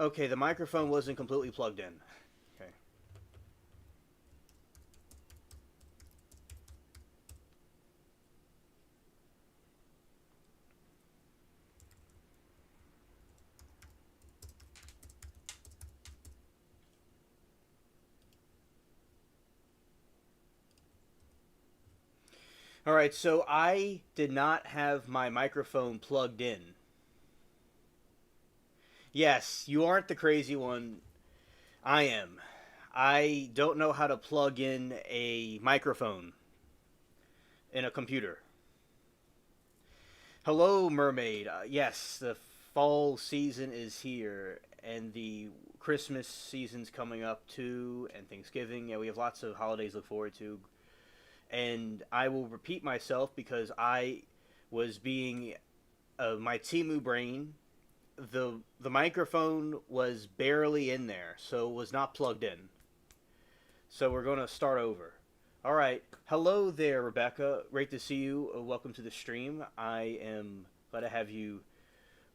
Okay, the microphone wasn't completely plugged in. Okay. All right, so I did not have my microphone plugged in. Yes, you aren't the crazy one. I am. I don't know how to plug in a microphone in a computer. Hello, mermaid. Yes, the fall season is here, and the Christmas season's coming up too, and Thanksgiving. Yeah, we have lots of holidays to look forward to. And I will repeat myself because I was being my Timu brain. The microphone was barely in there, so it was not plugged in. So we're going to start over. All right. Hello there, Rebecca. Great to see you. Welcome to the stream. I am glad to have you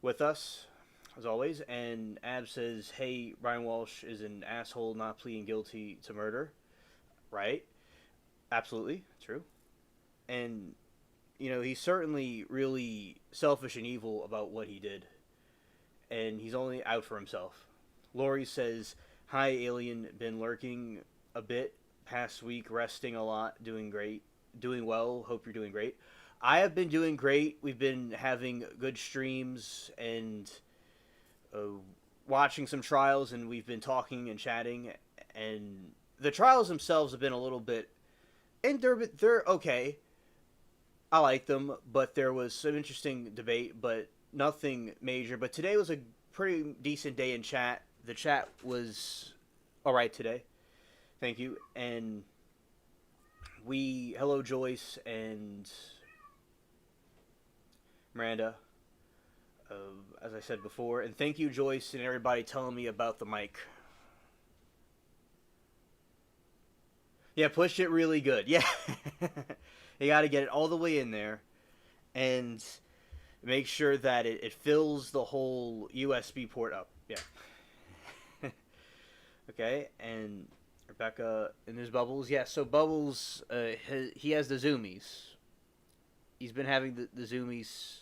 with us, as always. And Ab says, hey, Ryan Walsh is an asshole not pleading guilty to murder. Right? Absolutely. True. And, he's certainly really selfish and evil about what he did. And he's only out for himself. Lori says, hi, alien. Been lurking a bit past week, resting a lot, doing great, doing well. Hope you're doing great. I have been doing great. We've been having good streams and uh, watching some trials, and we've been talking and chatting. And the trials themselves have been a little bit, and they're okay. I like them, but there was some interesting debate, but nothing major. But today was a pretty decent day in chat. The chat was all right today. Thank you. And hello Joyce and Miranda, uh, as I said before, and thank you Joyce and everybody telling me about the mic. Yeah, pushed it really good. Yeah, you got to get it all the way in there, and make sure that it fills the whole USB port up. Yeah. Okay, and Rebecca and there's Bubbles. Yeah, so Bubbles, he has the zoomies. He's been having the zoomies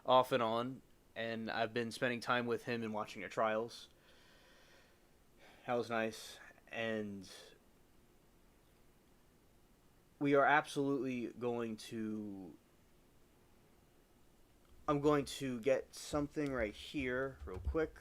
off and on, and I've been spending time with him and watching the trials. That was nice, and we are absolutely going to. I'm going to get something right here, real quick.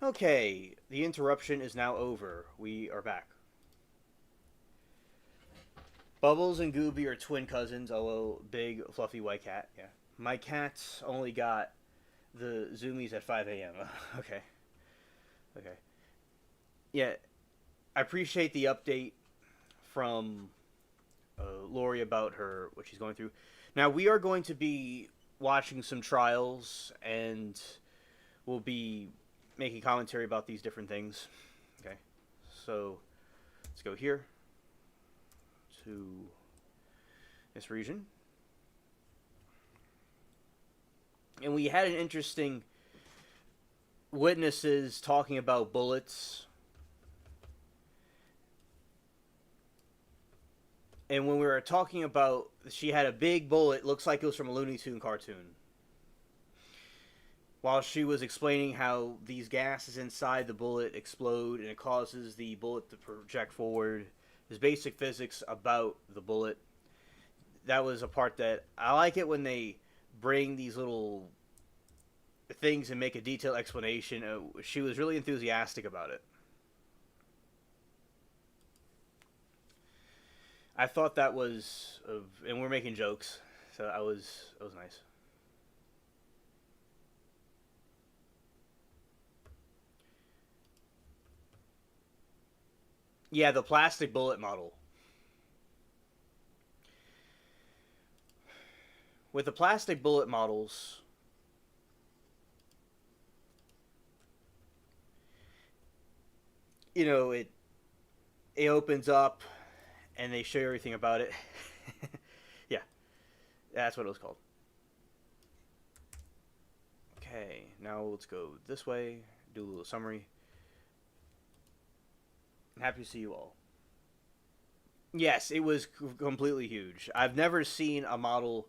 Okay, the interruption is now over. We are back. Bubbles and Gooby are twin cousins, although big, fluffy white cat. Yeah. My cats only got the zoomies at 5 a.m. Okay. Okay. Yeah, I appreciate the update from Lori about what she's going through. Now, we are going to be watching some trials, and we'll be making commentary about these different things. Okay. So, let's go here to this region. And we had an interesting witnesses talking about bullets. And when we were talking about, she had a big bullet, looks like it was from a Looney Tune cartoon. While she was explaining how these gases inside the bullet explode and it causes the bullet to project forward. There's basic physics about the bullet. That was a part that I like it when they bring these little things and make a detailed explanation. She was really enthusiastic about it. I thought that was, and we're making jokes, so it was nice. Yeah, the plastic bullet model. With the plastic bullet models, it opens up and they show you everything about it. Yeah, that's what it was called. Okay, now let's go this way, do a little summary. I'm happy to see you all. Yes, it was completely huge. I've never seen a model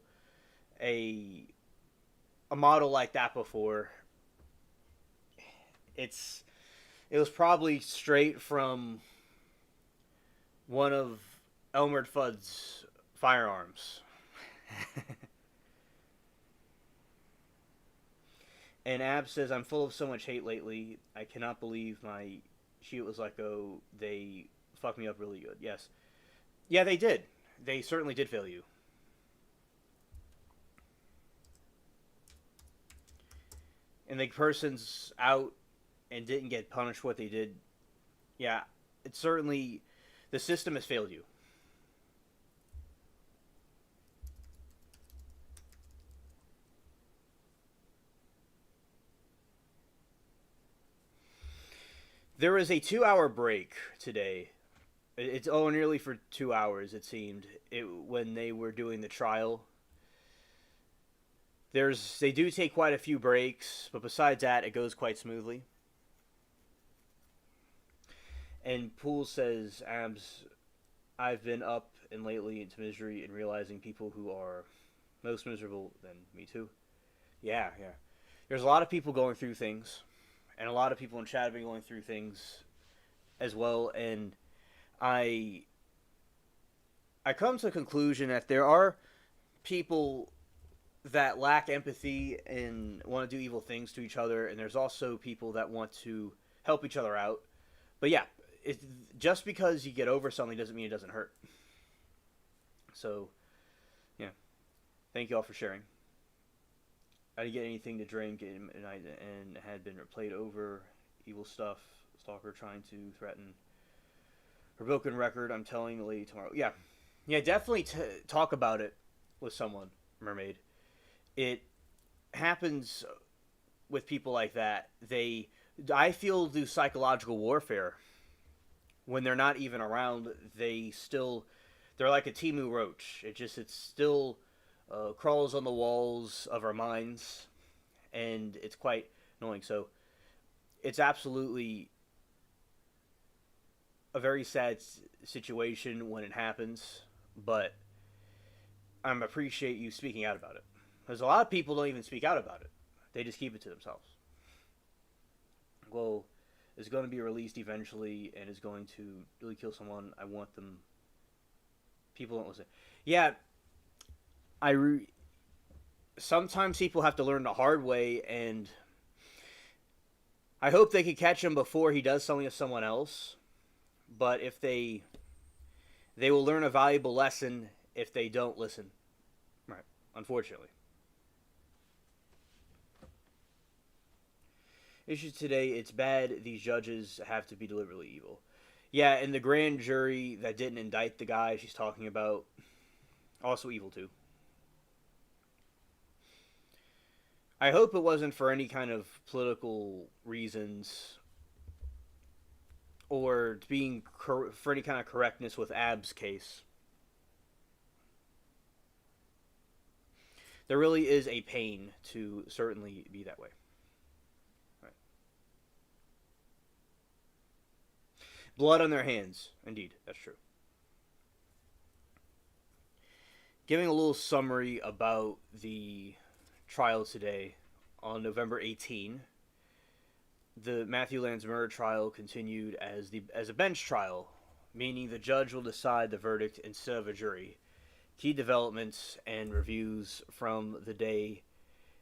like that before. It was probably straight from one of Elmer Fudd's firearms. And Ab says, I'm full of so much hate lately. I cannot believe my shoot was let go. They fucked me up really good. Yes. Yeah, they did. They certainly did fail you. And the person's out and didn't get punished for what they did. Yeah, it's certainly... The system has failed you. There was a 2-hour break today. It's nearly for 2 hours, it seemed, when they were doing the trial. They do take quite a few breaks, but besides that, it goes quite smoothly. And Poole says, Abs, I've been up and lately into misery and realizing people who are most miserable than me too. Yeah. There's a lot of people going through things, and a lot of people in chat have been going through things as well, and I come to the conclusion that there are people that lack empathy and want to do evil things to each other, and there's also people that want to help each other out. But yeah, just because you get over something doesn't mean it doesn't hurt. So, yeah. Thank you all for sharing. I didn't get anything to drink, and had been played over. Evil stuff. Stalker trying to threaten her broken record. I'm telling the lady tomorrow. Yeah, definitely talk about it with someone, Mermaid. It happens with people like that. I feel, do psychological warfare. When they're not even around, they're like a Timu roach. It still crawls on the walls of our minds, and it's quite annoying. So it's absolutely a very sad situation when it happens, but I appreciate you speaking out about it. Because a lot of people don't even speak out about it. They just keep it to themselves. Well, it's going to be released eventually and is going to really kill someone. I want them... People don't listen. Yeah, sometimes people have to learn the hard way, and I hope they can catch him before he does something to someone else. But if they will learn a valuable lesson if they don't listen. Right. Unfortunately. Issue today, it's bad these judges have to be deliberately evil. Yeah, and the grand jury that didn't indict the guy she's talking about, also evil too. I hope it wasn't for any kind of political reasons or for any kind of correctness with Ab's case. There really is a pain to certainly be that way. Right. Blood on their hands. Indeed, that's true. Giving a little summary about the trial today on November 18. The Matthew Land's murder trial continued as a bench trial, meaning the judge will decide the verdict instead of a jury. Key developments and reviews from the day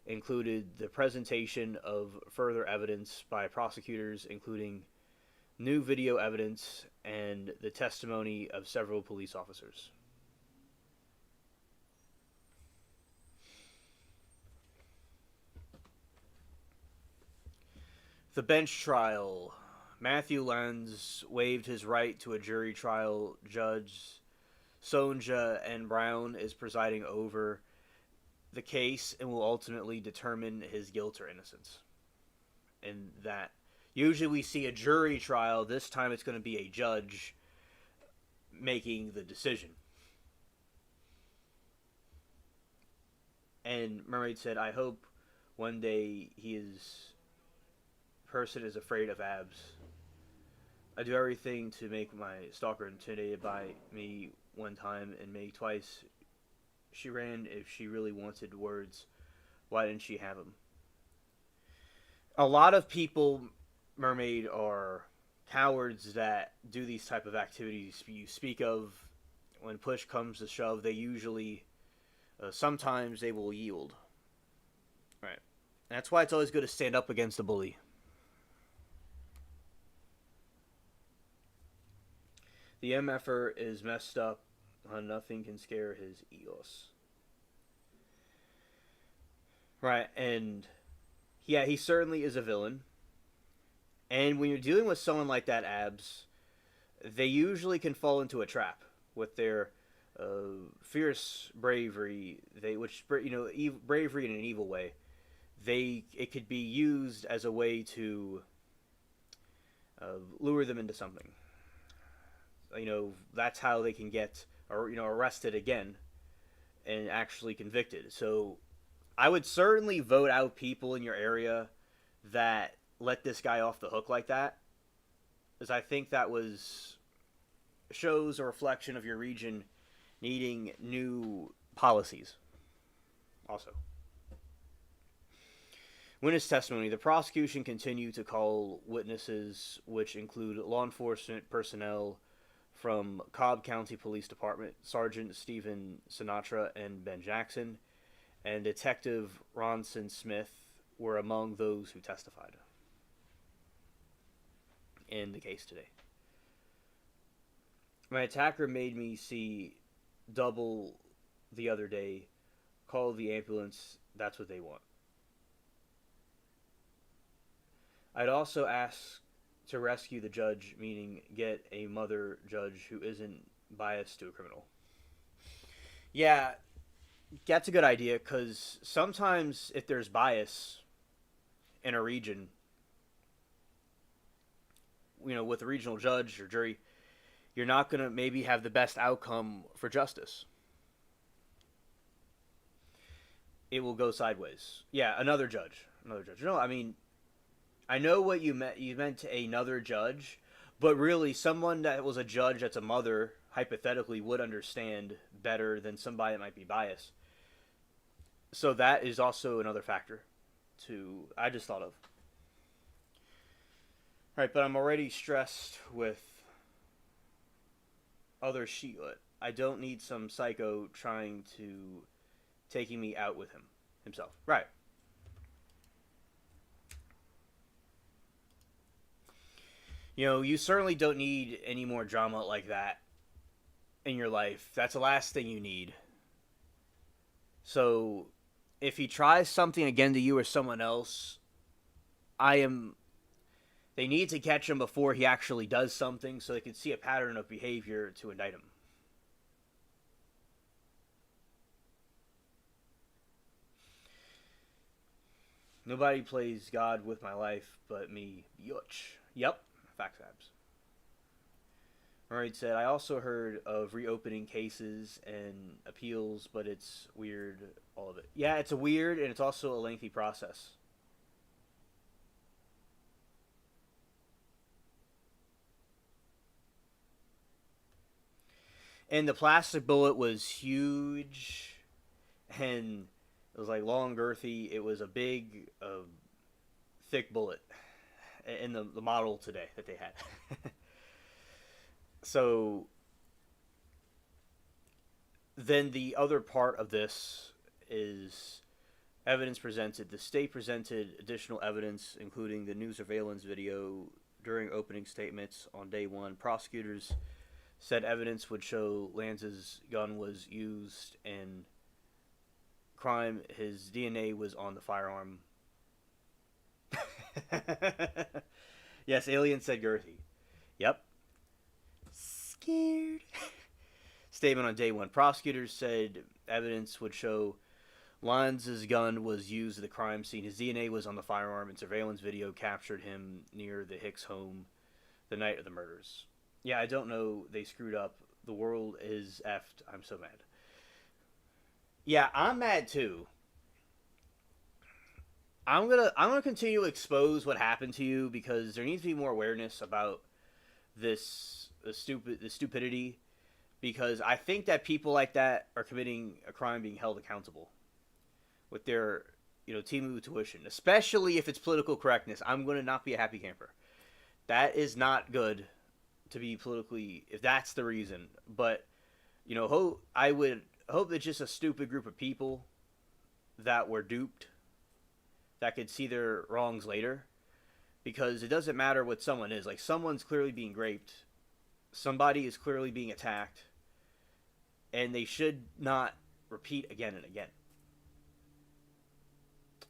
included the presentation of further evidence by prosecutors, including new video evidence and the testimony of several police officers. The bench trial. Matthew Lenz waived his right to a jury trial. Judge Sonja and Brown is presiding over the case and will ultimately determine his guilt or innocence. And that usually we see a jury trial. This time it's going to be a judge making the decision. And Mermaid said, I hope one day person is afraid of abs. I do everything to make my stalker intimidated by me one time and May twice. She ran if she really wanted words. Why didn't she have them? A lot of people, Mermaid, are cowards that do these type of activities you speak of. When push comes to shove, they usually, sometimes they will yield. Right. That's why it's always good to stand up against a bully. The MFer is messed up. Nothing can scare his egos. Right, and yeah, he certainly is a villain. And when you're dealing with someone like that, Abs, they usually can fall into a trap with their fierce bravery. Bravery in an evil way. It could be used as a way to lure them into something. That's how they can get arrested again and actually convicted. So I would certainly vote out people in your area that let this guy off the hook like that, because I think that shows a reflection of your region needing new policies. Also, witness testimony. The prosecution continued to call witnesses, which include law enforcement personnel from Cobb County Police Department, Sergeant Stephen Sinatra and Ben Jackson, and Detective Ronson Smith were among those who testified in the case today. My attacker made me see double the other day. Call the ambulance. That's what they want. I'd also ask to rescue the judge, meaning get a mother judge who isn't biased to a criminal. Yeah, that's a good idea, because sometimes if there's bias in a region, with a regional judge or jury, you're not going to maybe have the best outcome for justice. It will go sideways. Yeah, another judge. No, I mean, I know what you meant. You meant another judge, but really someone that was a judge that's a mother, hypothetically, would understand better than somebody that might be biased. So that is also another factor I just thought of. Right, but I'm already stressed with other shit. I don't need some psycho taking me out with himself. Right. You certainly don't need any more drama like that in your life. That's the last thing you need. So, if he tries something again to you or someone else, they need to catch him before he actually does something so they can see a pattern of behavior to indict him. Nobody plays God with my life but me. Yuch. Yep. Facts, Abs. Murray said, I also heard of reopening cases and appeals, but it's weird, all of it. Yeah, it's weird, and it's also a lengthy process. And the plastic bullet was huge, and it was long, girthy. It was a big, thick bullet in the model today that they had. So then the other part of this is evidence presented. The state presented additional evidence, including the new surveillance video during opening statements on day one. Prosecutors said evidence would show Lance's gun was used in crime. His DNA was on the firearm. Yes, alien said girthy. Yep. Scared. Statement on day one. Prosecutors said evidence would show Lance's gun was used at the crime scene. His DNA was on the firearm, and surveillance video captured him near the Hicks home the night of the murders. Yeah, I don't know. They screwed up. The world is effed. I'm so mad. Yeah, I'm mad too. I'm gonna continue to expose what happened to you because there needs to be more awareness about the stupidity, because I think that people like that are committing a crime being held accountable with their Timu tuition, especially if it's political correctness. I'm gonna not be a happy camper. That is not good to be politically, if that's the reason. But I would hope that just a stupid group of people that were duped that could see their wrongs later, because it doesn't matter what someone is. Like, someone's clearly being raped, somebody is clearly being attacked, and they should not repeat again and again.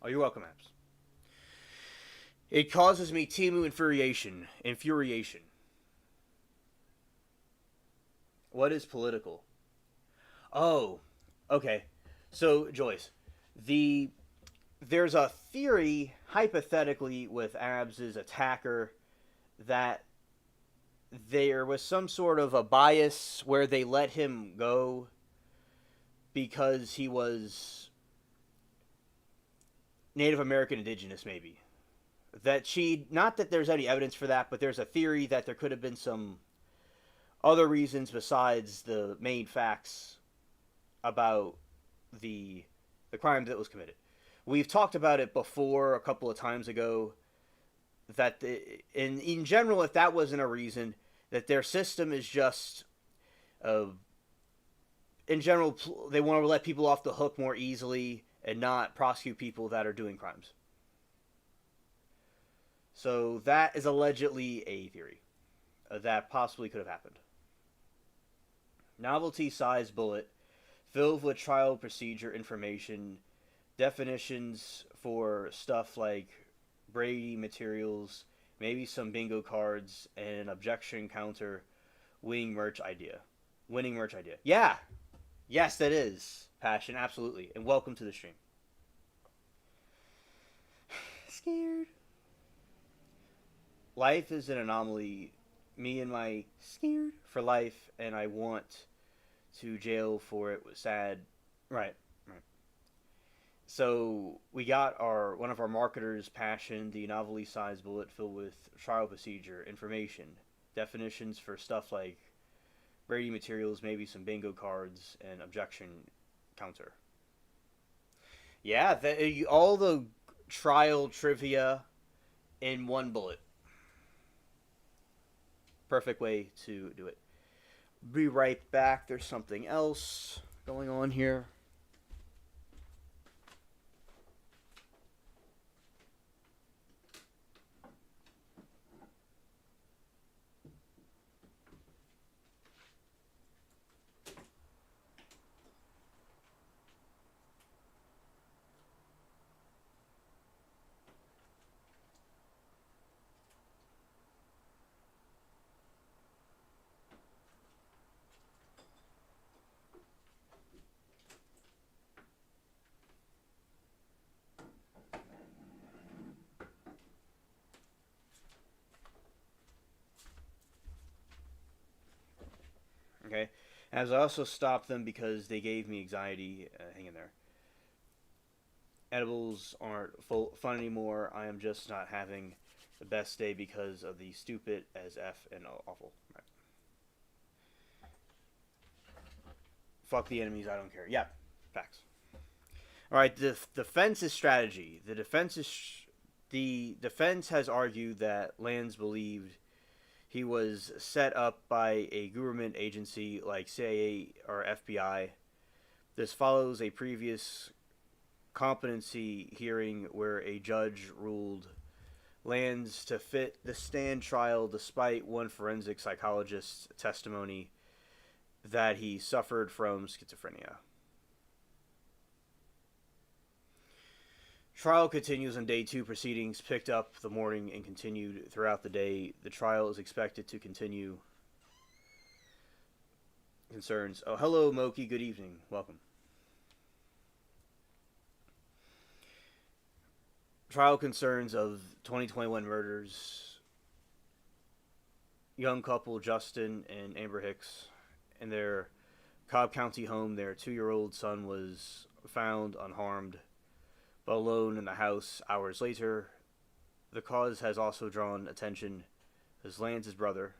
Oh, you're welcome, Abs. It causes me Timu infuriation. What is political? Oh, okay. So, Joyce, there's a theory, hypothetically, with Abs' attacker, that there was some sort of a bias where they let him go because he was Native American indigenous, maybe. Not that there's any evidence for that, but there's a theory that there could have been some other reasons besides the main facts about the crime that was committed. We've talked about it before a couple of times ago, that in general, if that wasn't a reason, that their system is just, in general, they want to let people off the hook more easily and not prosecute people that are doing crimes. So that is allegedly a theory that possibly could have happened. Novelty-sized bullet filled with trial procedure information, definitions for stuff like Brady materials, maybe some bingo cards, and an objection counter. Winning merch idea. Yeah. Yes, that is. Passion, absolutely. And welcome to the stream. Scared. Life is an anomaly. Me and my scared for life, and I want to jail for it. Was sad. Right. So we got one of our marketers' passion, the novelty-sized bullet filled with trial procedure information, definitions for stuff like Brady materials, maybe some bingo cards, and objection counter. Yeah, all the trial trivia in one bullet. Perfect way to do it. Be right back. There's something else going on here. Okay, as I also stopped them because they gave me anxiety. Hang in there. Edibles aren't fun anymore. I am just not having the best day because of the stupid as F and awful. Right. Fuck the enemies. I don't care. Yeah, facts. All right. The defense's strategy. The defense has argued that Lance believed he was set up by a government agency like CIA or FBI This follows a previous competency hearing where a judge ruled Lands to fit the stand trial despite one forensic psychologist's testimony that he suffered from schizophrenia. Trial continues on day 2. Proceedings picked up the morning and continued throughout the day. The trial is expected to continue. Concerns. Oh, hello, Moki. Good evening. Welcome. Trial concerns of 2021 murders. Young couple Justin and Amber Hicks in their Cobb County home. Their 2-year-old son was found unharmed but alone in the house hours later. The cause has also drawn attention as Lance's brother,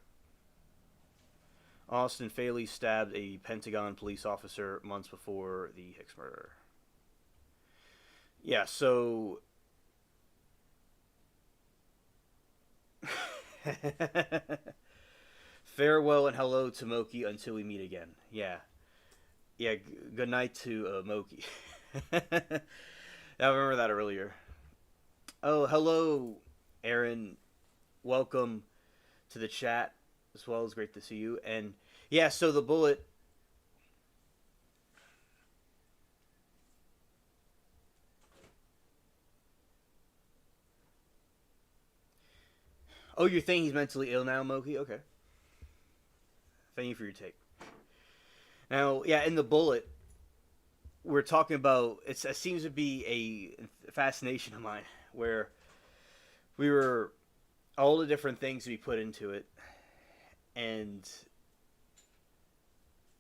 Austin Faley, stabbed a Pentagon police officer months before the Hicks murder. Yeah, so farewell and hello to Moki until we meet again. Yeah. Good night to Moki. I remember that earlier. Oh, hello, Aaron. Welcome to the chat as well. It's great to see you. And yeah, so the bullet. Oh, you're thinking he's mentally ill now, Moki? Okay. Thank you for your take. Now, yeah, in the bullet, we're talking about, it seems to be a fascination of mine, where we were, all the different things we put into it, and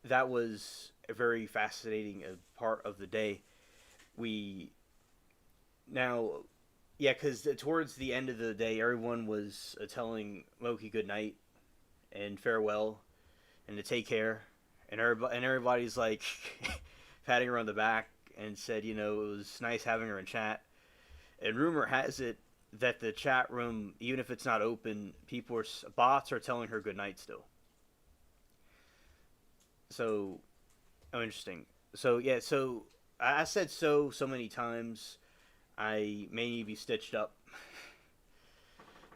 that was a very fascinating part of the day. Because towards the end of the day, everyone was telling Moki good night and farewell and to take care, and everybody's like patting her on the back and said, it was nice having her in chat. And rumor has it that the chat room, even if it's not open, bots are telling her good night still. So, interesting. So yeah, so I said so many times. I may need to be stitched up.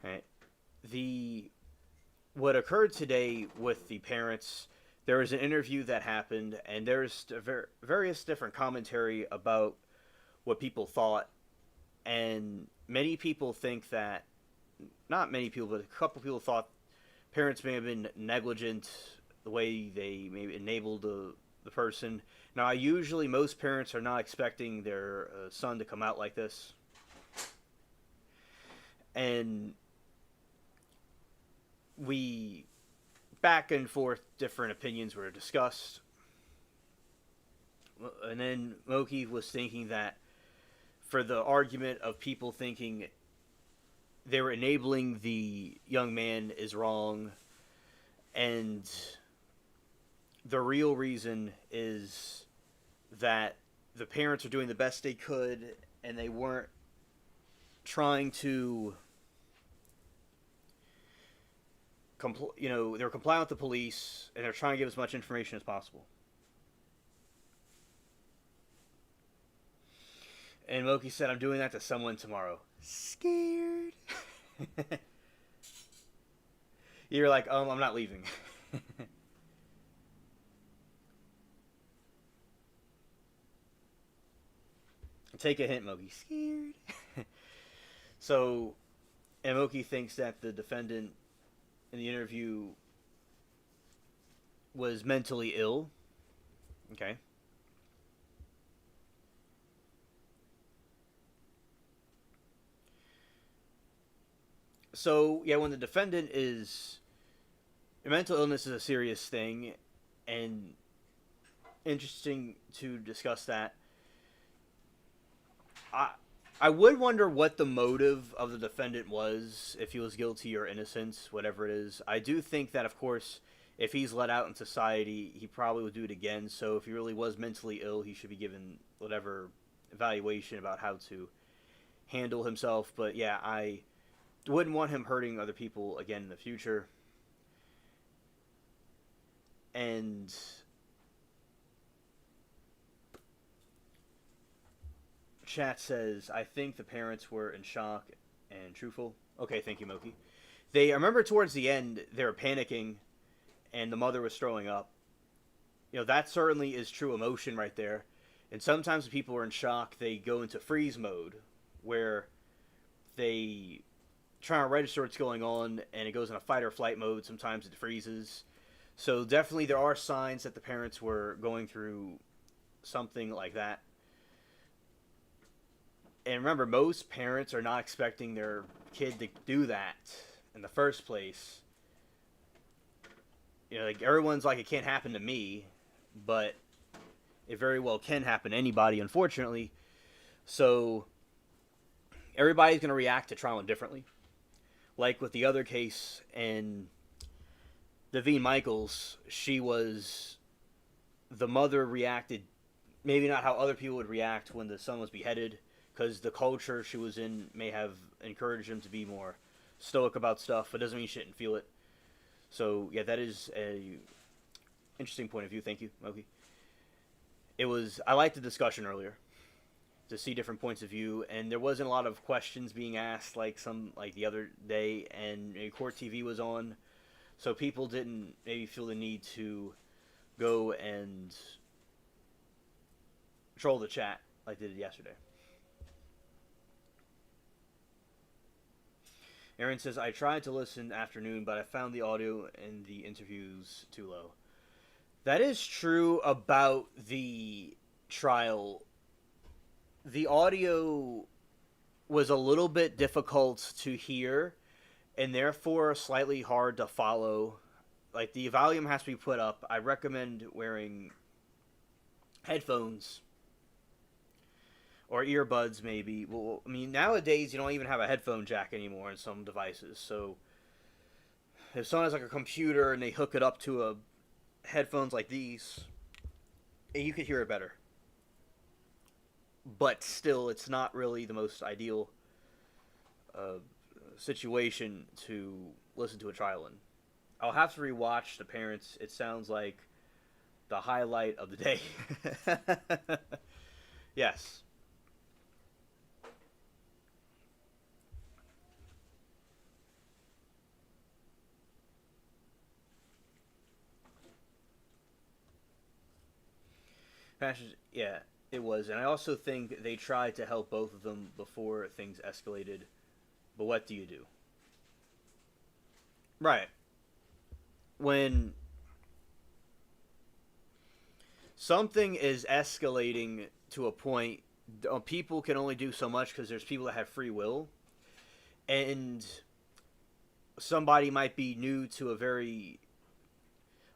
Right. What occurred today with the parents, there was an interview that happened, and there's various different commentary about what people thought, and many people think that, not many people, but a couple people thought parents may have been negligent the way they maybe enabled the person. Now, most parents are not expecting their son to come out like this. And back and forth, different opinions were discussed. And then Moki was thinking that for the argument of people thinking they were enabling the young man is wrong, and the real reason is that the parents are doing the best they could, and they weren't trying to they're complying with the police, and they're trying to give as much information as possible. And Moki said, I'm doing that to someone tomorrow. Scared. You're like, I'm not leaving. Take a hint, Moki. Scared. So, and Moki thinks that the defendant in the interview was mentally ill. Okay. So, yeah, when the defendant mental illness is a serious thing, and interesting to discuss that. I would wonder what the motive of the defendant was, if he was guilty or innocent, whatever it is. I do think that, of course, if he's let out in society, he probably would do it again. So if he really was mentally ill, he should be given whatever evaluation about how to handle himself. But yeah, I wouldn't want him hurting other people again in the future. And Chat says, I think the parents were in shock and truthful. Okay, thank you, Moki. I remember towards the end, they were panicking and the mother was throwing up. That certainly is true emotion right there. And sometimes when people are in shock, they go into freeze mode, where they try to register what's going on, and it goes in a fight or flight mode. Sometimes it freezes. So definitely there are signs that the parents were going through something like that. And remember, most parents are not expecting their kid to do that in the first place. Like, everyone's like, it can't happen to me, but it very well can happen to anybody, unfortunately. So everybody's going to react to trauma differently. Like with the other case and Davine Michaels, the mother reacted maybe not how other people would react when the son was beheaded, because the culture she was in may have encouraged him to be more stoic about stuff, but doesn't mean she didn't feel it. So yeah, that is a interesting point of view. Thank you, Moki. I liked the discussion earlier to see different points of view, and there wasn't a lot of questions being asked like the other day, and Court TV was on, so people didn't maybe feel the need to go and troll the chat like they did yesterday. Aaron says, I tried to listen afternoon, but I found the audio and the interviews too low. That is true about the trial. The audio was a little bit difficult to hear, and therefore slightly hard to follow. Like, the volume has to be put up. I recommend wearing headphones or earbuds, maybe. Well, I mean, nowadays you don't even have a headphone jack anymore in some devices. So if someone has like a computer and they hook it up to a headphones like these, you could hear it better. But still, it's not really the most ideal situation to listen to a trial in. I'll have to rewatch The Parents. It sounds like the highlight of the day. Yes. Yeah, it was. And I also think they tried to help both of them before things escalated. But what do you do? Right. When something is escalating to a point, people can only do so much because there's people that have free will. And somebody might be new to a very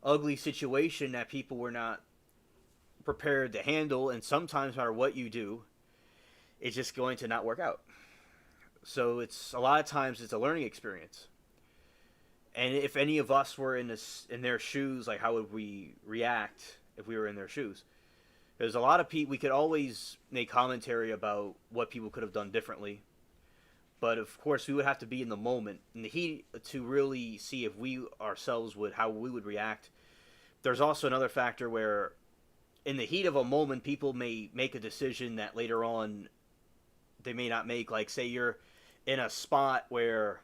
ugly situation that people were not prepared to handle, and sometimes no matter what you do, it's just going to not work out. So it's a lot of times it's a learning experience. And if any of us were in their shoes, like, how would we react if we were in their shoes? There's a lot of people, we could always make commentary about what people could have done differently, but of course we would have to be in the moment, in the heat, to really see if we ourselves how we would react. There's also another factor where in the heat of a moment, people may make a decision that later on they may not make. Like, say you're in a spot where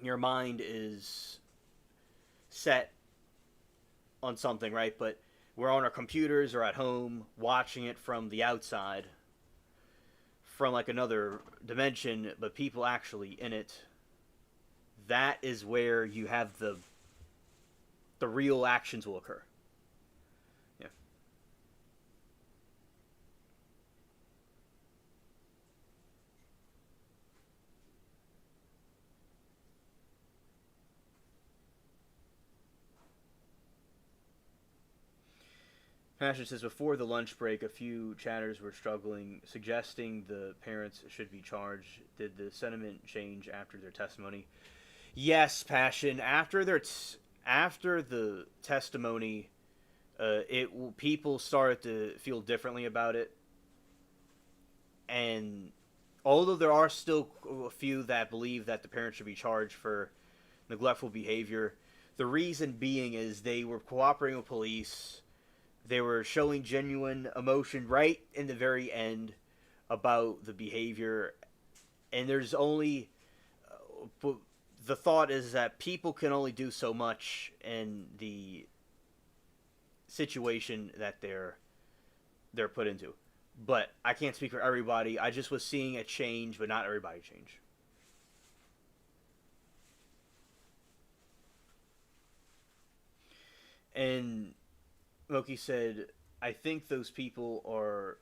your mind is set on something, right? But we're on our computers or at home watching it from the outside, from like another dimension, but people actually in it. That is where you have the real actions will occur. Pastor says, before the lunch break, a few chatters were struggling, suggesting the parents should be charged. Did the sentiment change after their testimony? Yes, Passion. After the testimony, people started to feel differently about it. And although there are still a few that believe that the parents should be charged for neglectful behavior, the reason being is they were cooperating with police. They were showing genuine emotion right in the very end. about the behavior, and there's only the thought is that people can only do so much in the situation that they're put into. But I can't speak for everybody. I just was seeing a change, but not everybody change. And Moki said, I think those people are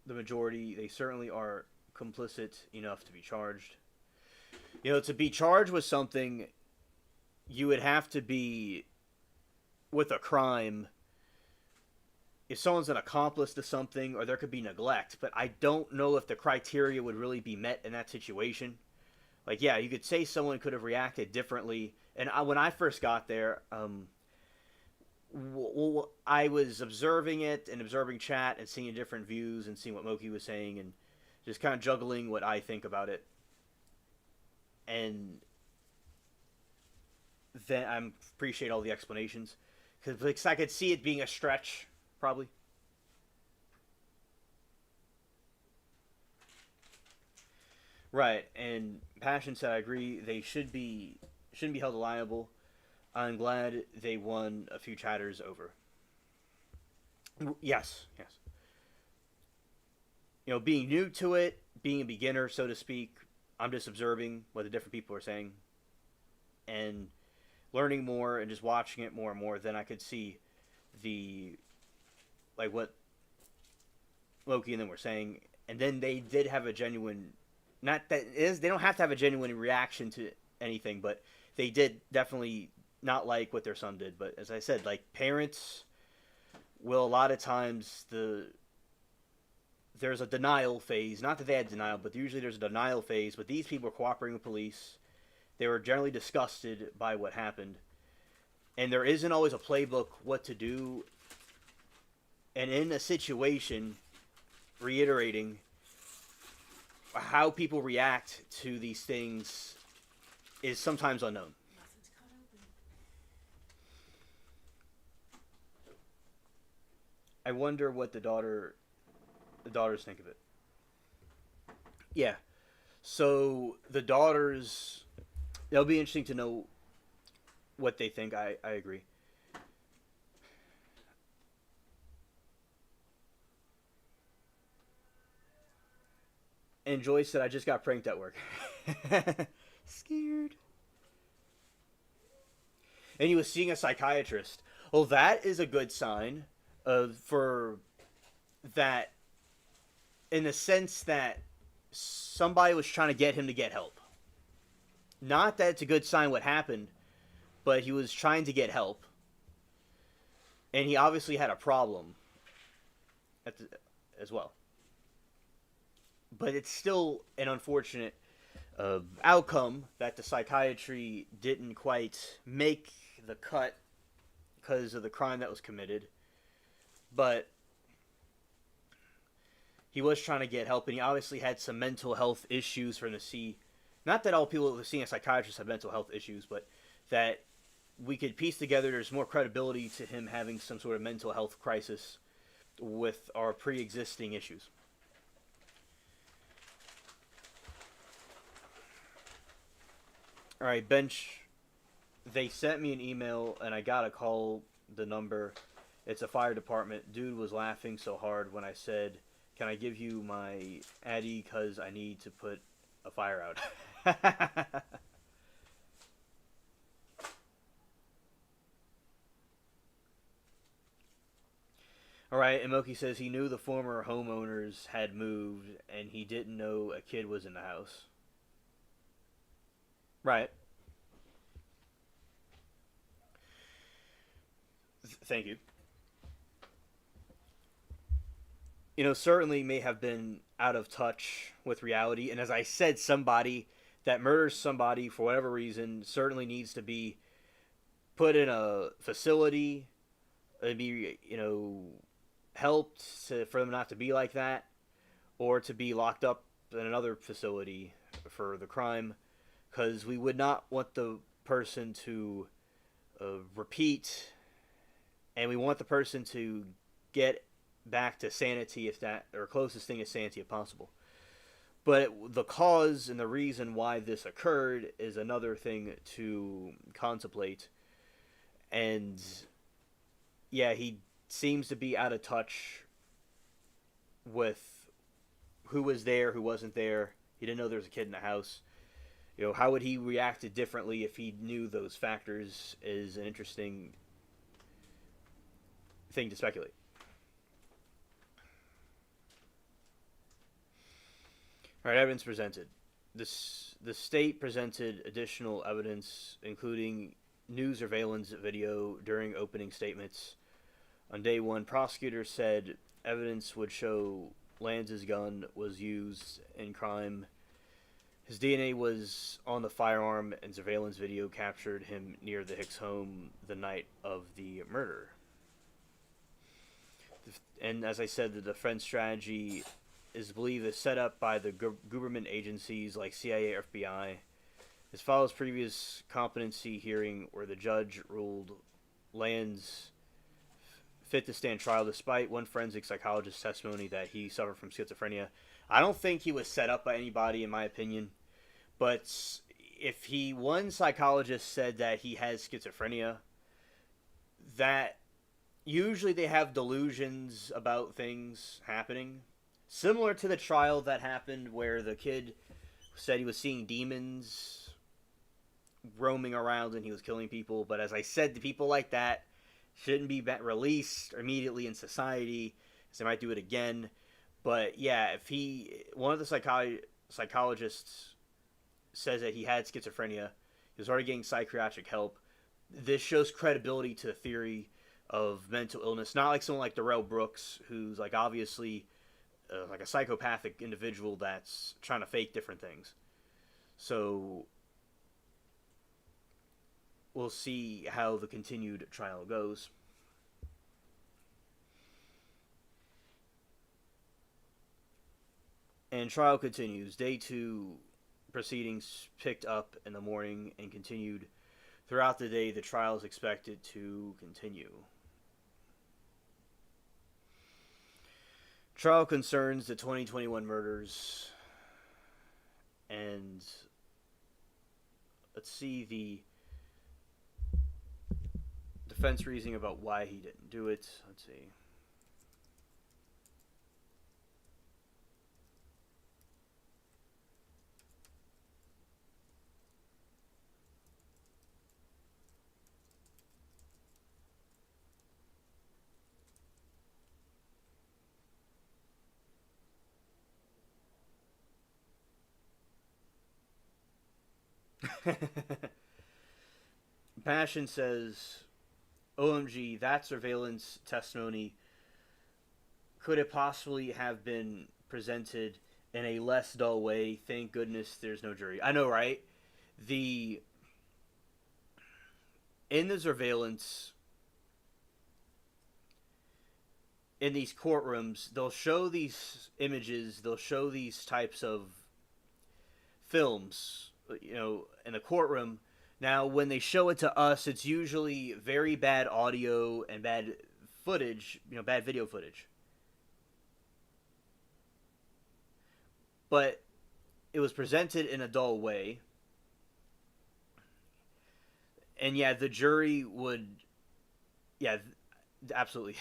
the majority. They certainly are complicit enough to be charged. To be charged with something, you would have to be with a crime. If someone's an accomplice to something, or there could be neglect, but I don't know if the criteria would really be met in that situation. Like, yeah, you could say someone could have reacted differently. And when I first got there, I was observing it and observing chat and seeing different views and seeing what Moki was saying and just kind of juggling what I think about it. And then I appreciate all the explanations because I could see it being a stretch, probably. Right, and Passion said I agree. They shouldn't be held liable. I'm glad they won a few chatters over. Yes, yes. Being new to it, being a beginner, so to speak, I'm just observing what the different people are saying and learning more and just watching it more and more. Then I could see what Loki and them were saying. And then they did have a genuine, not that is, they don't have to have a genuine reaction to anything, but they did definitely not like what their son did. But as I said, like, parents will a lot of times there's a denial phase. Not that they had denial, but usually there's a denial phase. But these people were cooperating with police. They were generally disgusted by what happened. And there isn't always a playbook what to do. And in a situation, reiterating, how people react to these things is sometimes unknown. I wonder what the daughters think of it. Yeah. So the daughters, it'll be interesting to know what they think. I agree. And Joyce said, I just got pranked at work. Scared. And he was seeing a psychiatrist. Well, that is a good sign for that, in the sense that somebody was trying to get him to get help. Not that it's a good sign what happened, but he was trying to get help. And he obviously had a problem as well. But it's still an unfortunate outcome that the psychiatry didn't quite make the cut because of the crime that was committed. But he was trying to get help, and he obviously had some mental health issues for him to see. Not that all people who are seeing a psychiatrist have mental health issues, but that we could piece together there's more credibility to him having some sort of mental health crisis with our pre-existing issues. All right, Bench, they sent me an email, and I got to call the number. It's a fire department. Dude was laughing so hard when I said, can I give you my Addy because I need to put a fire out? All right, and Moki says he knew the former homeowners had moved, and he didn't know a kid was in the house. Right. Thank you. Certainly may have been out of touch with reality. And as I said, somebody that murders somebody for whatever reason certainly needs to be put in a facility, be, helped for them not to be like that, or to be locked up in another facility for the crime, because we would not want the person to repeat, and we want the person to get back to sanity, if that, or closest thing to sanity if possible. But the cause and the reason why this occurred is another thing to contemplate. And yeah, he seems to be out of touch with who was there, who wasn't there. He didn't know there was a kid in the house. You know, how would he reacted differently if he knew those factors is an interesting thing to speculate. All right, evidence presented. The state presented additional evidence, including news surveillance video during opening statements. On day one, prosecutors said evidence would show Lanz's gun was used in crime. His DNA was on the firearm, and surveillance video captured him near the Hicks home the night of the murder. And as I said, the defense strategy is believed is set up by the government agencies like CIA or FBI. This follows previous competency hearing where the judge ruled Lanz fit to stand trial despite one forensic psychologist's testimony that he suffered from schizophrenia. I don't think he was set up by anybody, in my opinion. But if one psychologist said that he has schizophrenia, that usually they have delusions about things happening. Similar to the trial that happened where the kid said he was seeing demons roaming around and he was killing people. But as I said, the people like that shouldn't be released immediately in society, because they might do it again. But yeah, if one of the psychologists says that he had schizophrenia, he was already getting psychiatric help, this shows credibility to the theory of mental illness. Not like someone like Darrell Brooks, who's like obviously like a psychopathic individual that's trying to fake different things. So we'll see how the continued trial goes. And trial continues. Day 2 proceedings picked up in the morning and continued throughout the day. The trial is expected to continue. Trial concerns the 2021 murders, and let's see the defense reasoning about why he didn't do it. Let's see. Passion says, OMG, that surveillance testimony, could it possibly have been presented in a less dull way? Thank goodness there's no jury. I know, right? In the surveillance, in these courtrooms, they'll show these images, they'll show these types of films, you know, in the courtroom. Now, when they show it to us, it's usually very bad audio and bad footage, you know, bad video footage. But it was presented in a dull way. And yeah, the jury would, yeah, absolutely.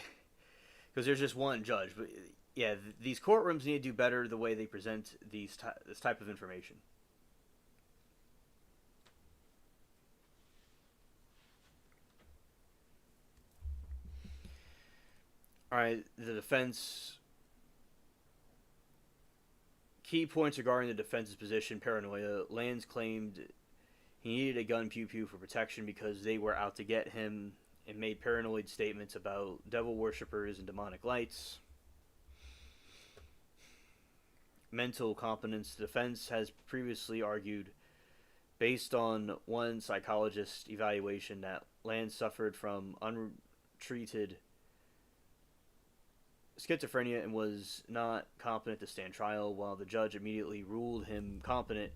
Because there's just one judge. But yeah, these courtrooms need to do better the way they present this type of information. All right, the defense. Key points regarding the defense's position: paranoia. Lanz claimed he needed a gun pew pew for protection because they were out to get him, and made paranoid statements about devil worshippers and demonic lights. Mental competence. The defense has previously argued, based on one psychologist's evaluation, that Lanz suffered from untreated schizophrenia and was not competent to stand trial, while the judge immediately ruled him competent.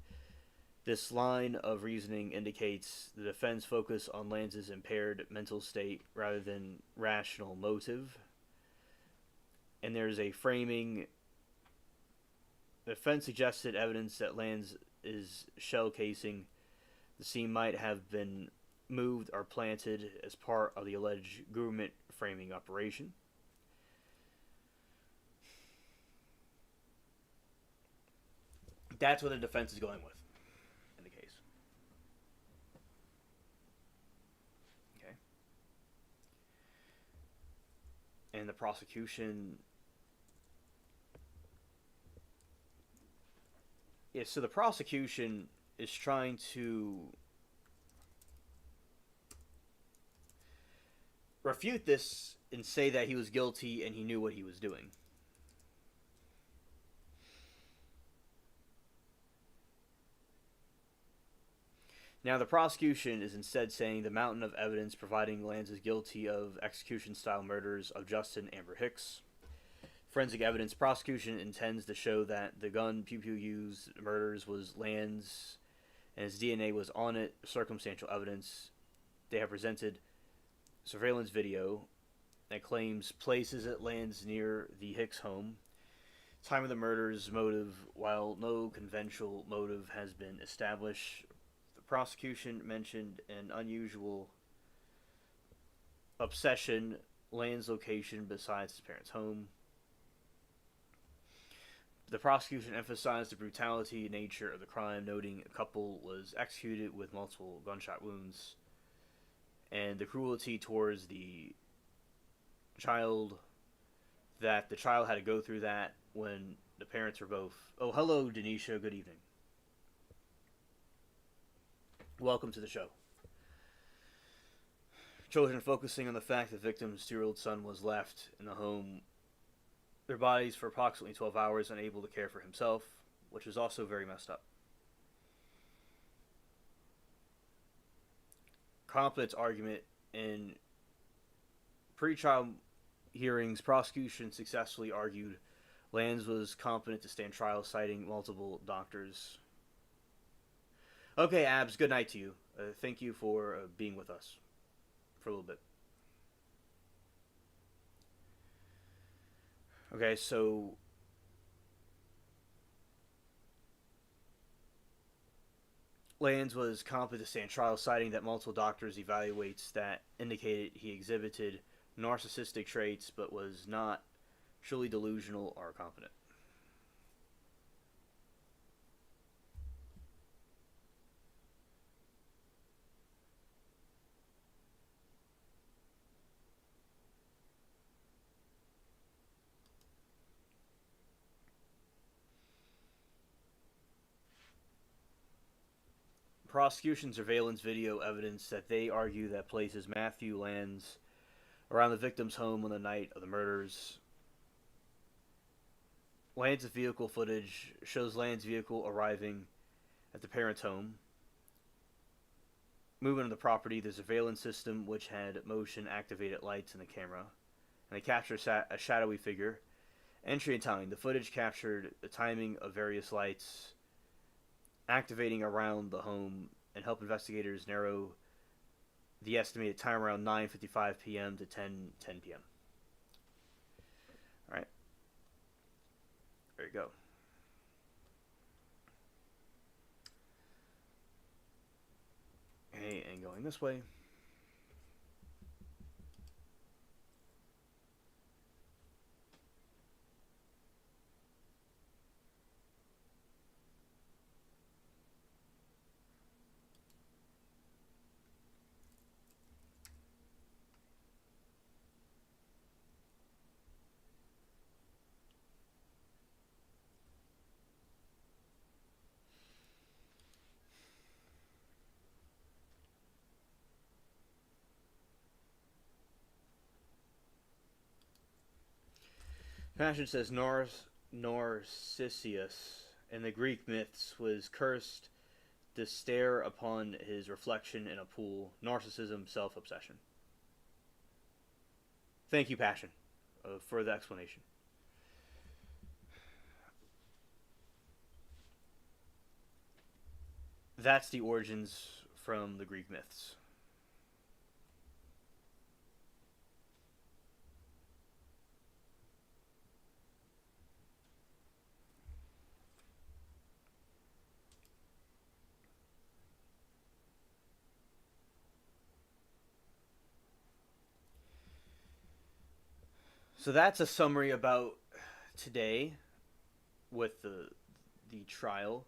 This line of reasoning indicates the defense focus on Lanz's impaired mental state rather than rational motive. and there's a framing. The defense suggested evidence that Lands is shell casing. The scene might have been moved or planted as part of the alleged government framing operation. That's what the defense is going with in the case. Okay. And the prosecution... Yeah, so the prosecution is trying to refute this and say that he was guilty and he knew what he was doing. Now, the prosecution is instead saying the mountain of evidence providing Lands is guilty of execution-style murders of Justin Amber Hicks. Forensic evidence prosecution intends to show that the gun Pew Pew used murders was Lands and his DNA was on it. Circumstantial evidence. They have presented surveillance video that claims places it Lands near the Hicks home. Time of the murders, motive, while no conventional motive has been established. The prosecution mentioned an unusual obsession, Lands' location besides his parents' home. The prosecution emphasized the brutality nature of the crime, noting a couple was executed with multiple gunshot wounds, and the cruelty towards the child, that the child had to go through that when the parents were both... Oh, hello, Denisha. Good evening. Welcome to the show. Children focusing on the fact that the victim's 2-year-old son was left in the home, their bodies for approximately 12 hours, unable to care for himself, which is also very messed up. Competence argument in pre-trial hearings, prosecution successfully argued Lands was competent to stand trial, citing multiple doctors. Okay, Abs, good night to you. Thank you for being with us for a little bit. Okay, so Lands was competent to stand trial, citing that multiple doctors evaluates that indicated he exhibited narcissistic traits but was not truly delusional or competent. Prosecution surveillance video evidence that they argue that places Matthew Lands around the victim's home on the night of the murders. Lands' vehicle footage shows Lands' vehicle arriving at the parents' home. Movement of the property, the surveillance system, which had motion-activated lights in the camera, and they capture a shadowy figure. Entry and timing. The footage captured the timing of various lights activating around the home and help investigators narrow the estimated time around 9:55 p.m. to 10:10 p.m. All right. There you go. Okay, and going this way. Passion says Narcissus in the Greek myths was cursed to stare upon his reflection in a pool. Narcissism, self-obsession. Thank you, Passion, for the explanation. That's the origins from the Greek myths. So that's a summary about today with the trial.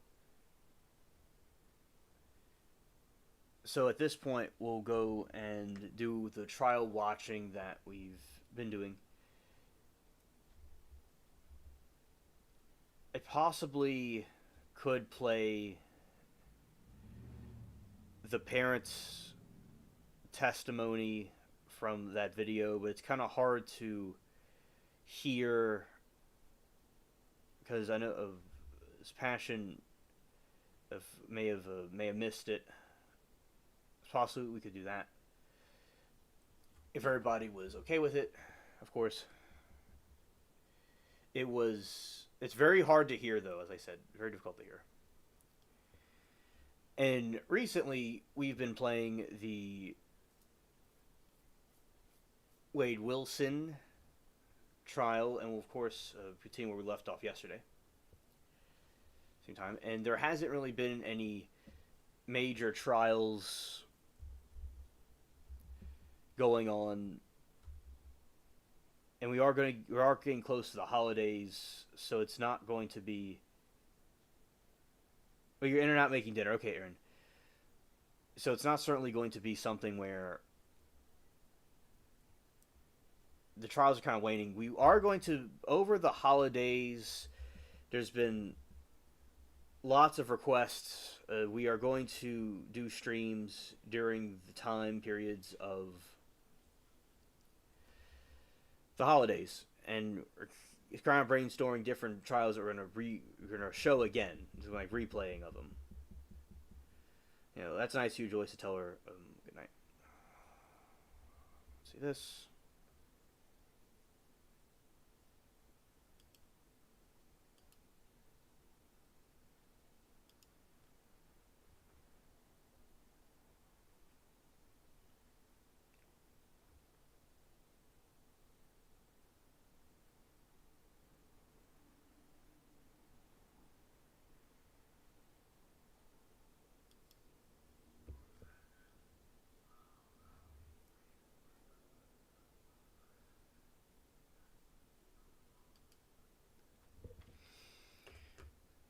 So at this point, we'll go and do the trial watching that we've been doing. I possibly could play the parents' testimony from that video, but it's kind of hard to hear because I know of his passion. May have missed it. Possibly we could do that if everybody was okay with it. Of course, it's very hard to hear, though, as I said, very difficult to hear. And recently we've been playing the Wade Wilson trial, and we'll of course continue where we left off yesterday. Same time, and there hasn't really been any major trials going on, and we are getting close to the holidays, so it's not going to be. Well, you're in and out making dinner, okay, Aaron. So it's not certainly going to be something where the trials are kind of waning. We are going to, over the holidays, there's been lots of requests. We are going to do streams during the time periods of the holidays, and we're kind of brainstorming different trials that we're gonna show again, like replaying of them. You know, that's a nice huge voice to tell her good night. See this.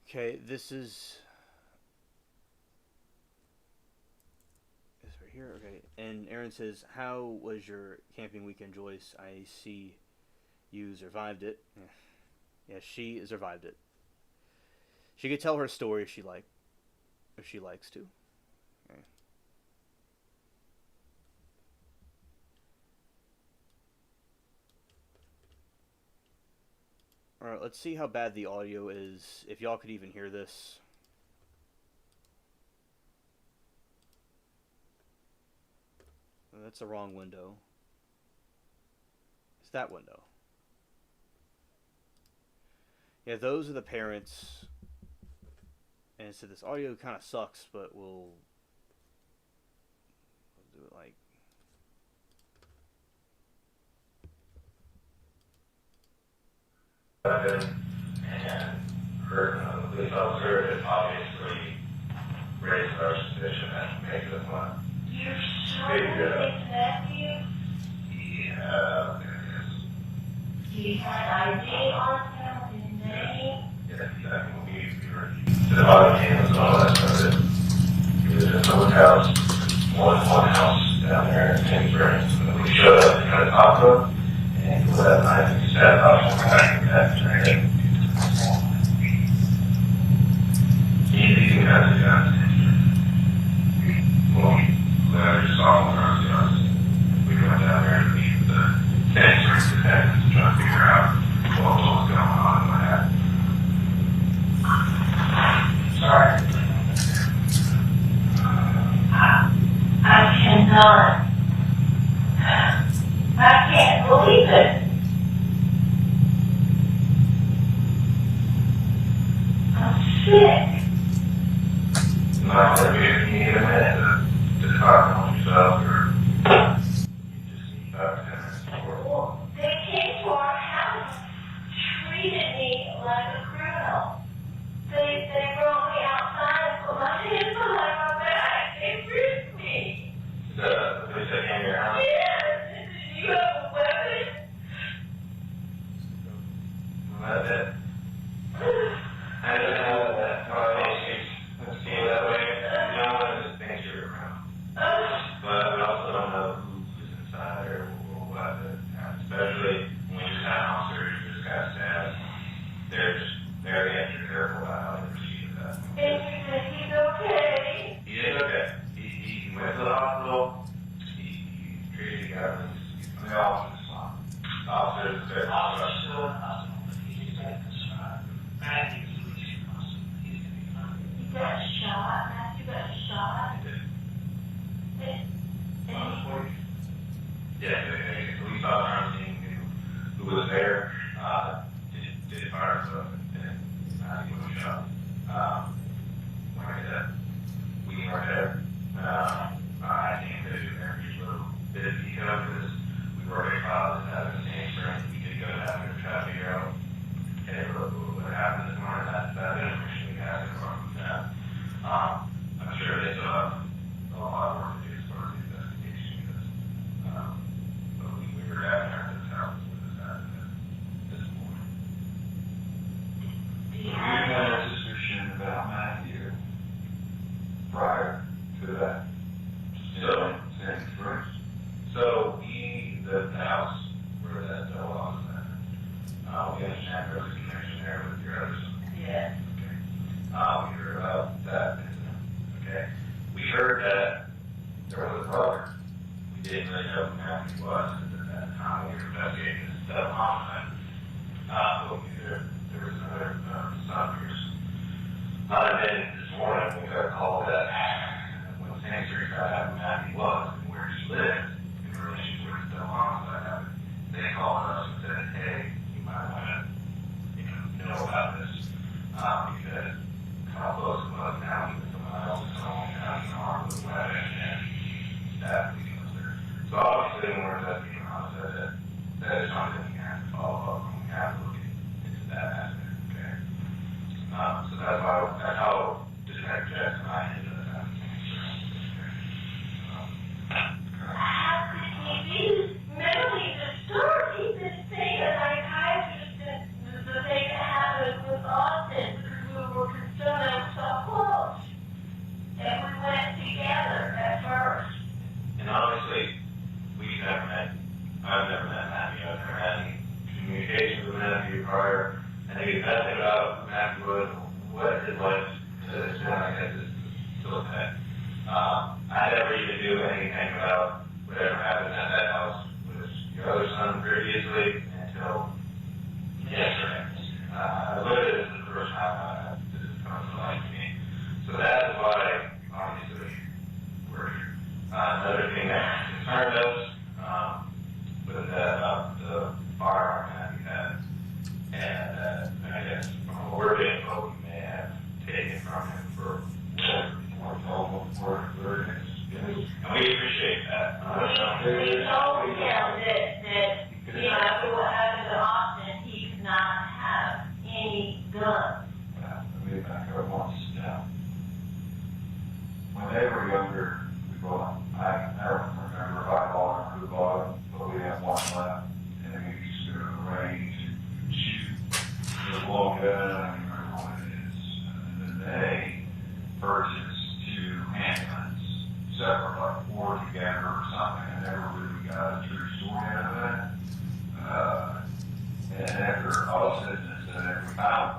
Okay, this is right here. Okay, and Aaron says, "How was your camping weekend, Joyce? I see you survived it." Yeah, she survived it. She could tell her story if she likes to. Okay. Alright, let's see how bad the audio is, if y'all could even hear this. Oh, that's the wrong window. It's that window. Yeah, those are the parents. And so this audio kind of sucks, but we'll do it like... And her police officer has obviously raised our suspicion and made the one. You're sure it's nephew? Yeah, He had ID on him, his name? yes, that will be the bottom team as well. That's what it was at someone's house, one house down there in Kingsbury. And we showed up to try to talk to him, and for that night, he sat up and back to him. Easy as it got. Well, when I just saw him around the house, we went down there to meet the sensors detectives to try to figure out what was going on in my head. Sorry. I cannot. I can't believe it. I'm sick. Not that you need a minute to talk among yourself or you just need about 10 minutes or Well, they came to our house, treated me like a criminal. They brought me outside and put my hands behind my back. They ripped me. the police that came to your house. Yes. Do you have a weapon? he was at that time. We were investigating this double homicide. There was another son of yours. And then this morning we got a call that when the same street found out who Matthew was and where he lived in relation to his double homicide happened, they called us and said, hey, you might want to know about this because how close it was now with someone else's home and harm was wet and staff leaving us there. So obviously when we're investigating homicide, that is something we have to follow up and we have to look into that aspect, okay? So that's how Detective Jackson and I ended up having How could he be mentally disturbed? He's been seeing a psychiatrist and the thing that happened with Austin because we were concerned it was so close. And we went together at first. And honestly, we've never met. I've never met Matthew. I've never had any communication with Matthew prior. I think the best thing about who Matthew was, what his life is been, I guess, is still okay. I never even knew anything about whatever happened at that house with your other son previously until yesterday. I looked at this the first time this has come to light to me. So that is why, obviously, we're here. Another thing that concerned us was that about the firearm that we had. And I guess from what we're being told, we may have taken from him for whatever. And we appreciate that. We told him that after what happened to Austin, he could not have any guns. Let me back up once down. When they were younger, we bought, I don't remember if I bought or who bought it, but we had one left, and we used to go to the range and shoot. It was a long gun, I don't remember what it is. And then they purchased 2 handguns, separate, like 4 together or something. I never really got a true story out of that. And after all said and said, we found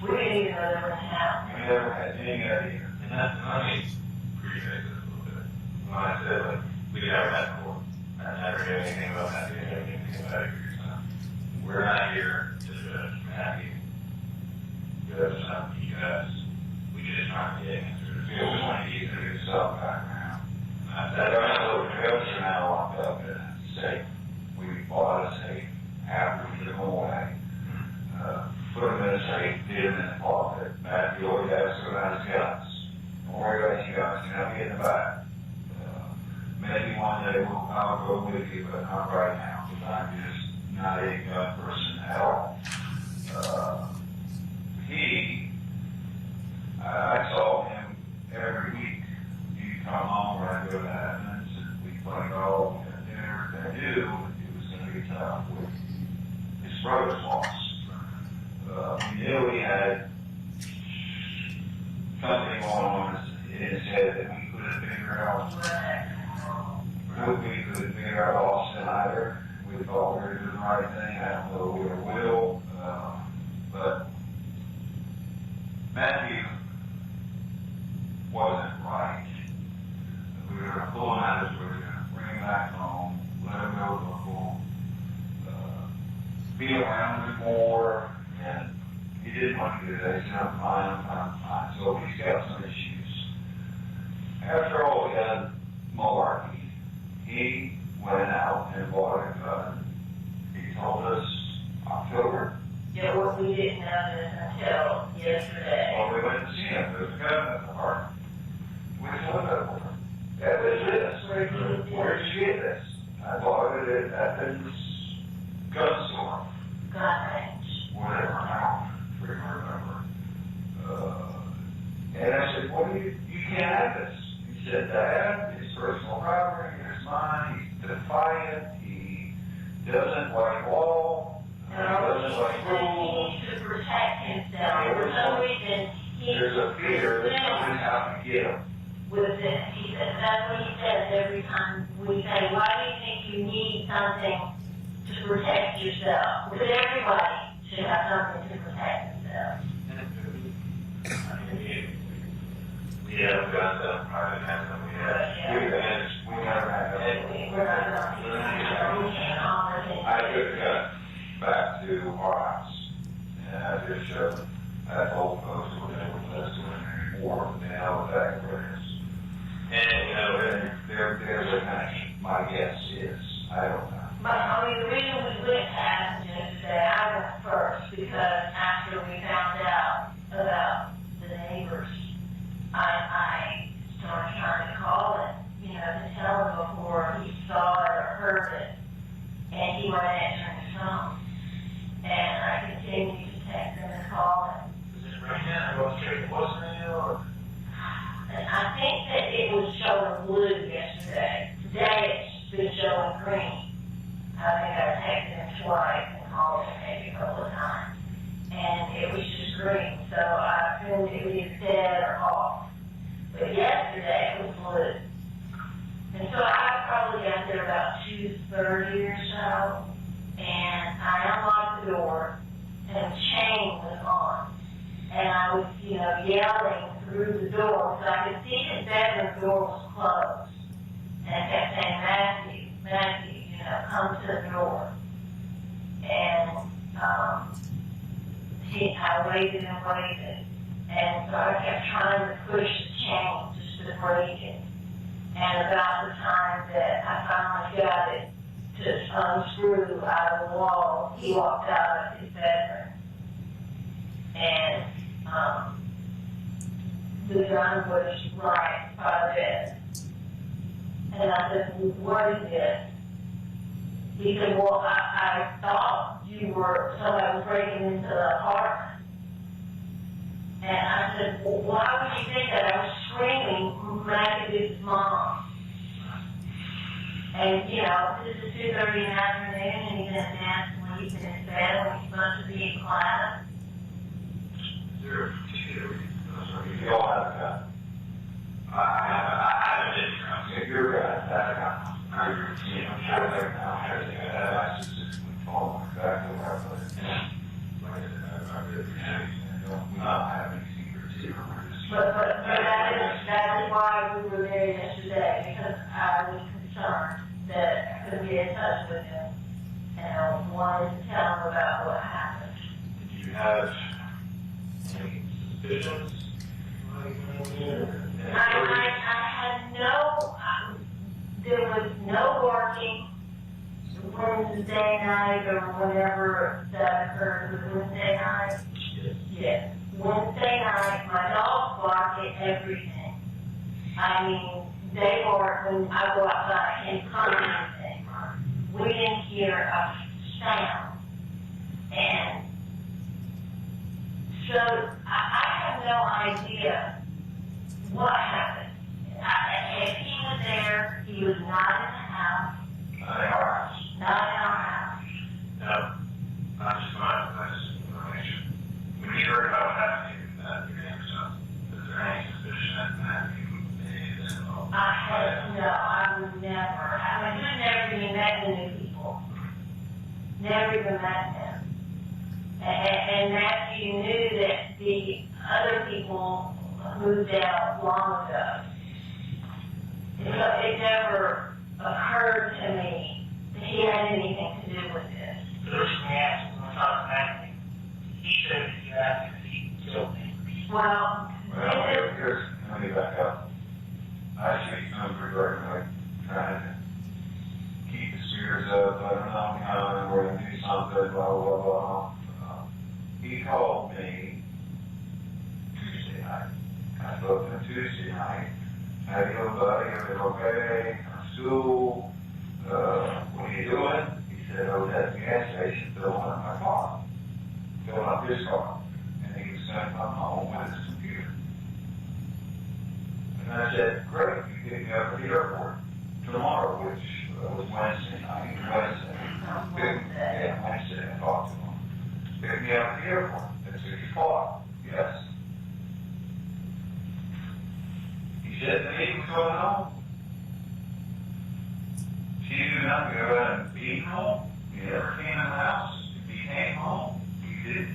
We didn't even know they were in the house. we never had any idea. And that's, I mean, appreciate this a little bit. When I said, like, we never met before. I never knew anything about Matthew, I never knew anything about your son. We're not here to judge Matthew. Judge something you guys. We just trying to get answers. We always want to use it as some background. That's That our trails are now locked up in a safe. We bought a safe after we took them away. Put them in a safe, did them in the pocket. Matthew always has to go down his guns. Don't worry about your guns, you're not getting back. Maybe one day I'll go with you, but not right now, because I'm just not a gun person at all. I saw him every week. He'd come home when I go to Athens, and we'd play golf and dinner. I knew it was going to be tough with his brother's loss. We knew he had something going on in his head that we couldn't figure out. We couldn't figure out Austin either. We thought we were doing the right thing. I don't know if we will. But Matthew wasn't right. We were going to pull him out of his, we were going to bring him back home, let him go local, be around him more, and he didn't want to do that. He said, I'm fine. So he's got some issues. After all we had malarkey, he went out and bought a gun. He told us October. Yeah, well, we didn't know this until yesterday. Well, we went to see him. There was a gun at the park. We told him, that was this. Where did you get this? I bought it at this gun store. Gun range. Whatever, I don't freaking remember. And I said, what do you can't have this. He said, Dad, it's personal property, it's mine, he's defiant, he doesn't like law, he doesn't like rules. He needs to protect himself. For some reason, There's a fear that somebody's out to get him. with this. He said, that's what he says every time we say, why do you think you need something to protect yourself? Because everybody should have something to protect themselves. we Yeah, we've got the private fence that we had. We never had that. I took that back to our house, and I just showed, I told folks who were able to listen anymore, but they know exactly where it is. And, you know, There's a connection. My guess is, I don't know. But, I mean, the reason we went to Athens yesterday, I went first, because after we found out about the neighbors, I started trying to call it, you know, to tell him before he saw it or heard it, and he wasn't answering his phone. And I continued to text him and call him. is it right now, going straight to voicemail, or? And I think that it was showing blue yesterday. Today it's been showing green. I think I texted him twice and called him maybe a couple of times. And it was just green, so I assumed it was either dead or off. But yesterday it was blue. And so I probably got there about 2:30 or so, and I unlocked the door, and the chain was on. And I was, you know, yelling through the door, so I could see his bedroom door was closed. And I kept saying, Matthew, Matthew, you know, come to the door. And I waited and waited. And so I kept trying to push the chain just to break it. And about the time that I finally got it to unscrew out of the wall, he walked out of his bedroom. And the gun was right by the bed. And I said, what is this? He said, well, I thought you were, somebody was breaking into the apartment. And I said, well, why would you think that? I was screaming, Matthew's mom. And, you know, this is 2:30 in the afternoon, and he's in a dance when he's in his bed when he's supposed to be in class. You all have a gun. I haven't been here. If you're right, that's a gun. I'm sure they're now having that. I just follow exactly where I put it. Like I said, I really appreciate it. Don't not have any secrets here. But that is why we were there yesterday, because I was concerned that I couldn't get in touch with him, and I wanted to tell him about what happened. Did you have any suspicions? I had no, there was no working Wednesday night or whenever that occurred. Was it Wednesday night? Yes. Wednesday night, my dogs bark at everything. I mean, they bark when I go outside, I can't find anything. We didn't hear a sound. And so I have no idea what happened. If he was there, he was not in the house. Not in our house. Not in our house. No, not just mine, that's information. When you heard about what happened to your neighbor's house, is there any suspicion that Matthew may have been involved? I would never. I mean, we've never even met the new people. Never even met them. And Matthew knew that the other people moved out long ago. It never occurred to me that he had anything to do with this. The person we asked when I talked to Matthew, he said that you asked if he killed neighbors. Well, Here's, let me back up. I see some regarding like trying to keep the spirits up, I don't know, we're going to do something, blah, blah, blah. He called me Tuesday night. I spoke to him Tuesday night. How you doing, buddy? Everything okay? School? What are you doing? He said, I was at the gas station filling up my car. Filling up his car. And he was going to come home with his computer. And I said, great, you pick me up at the airport tomorrow, which was Wednesday night. Wednesday, I talked to him. Pick me up at the airport at 6 o'clock. Yes. He said the meeting was going on. She knew nothing about him being home. He never came in the house. If he came home, he did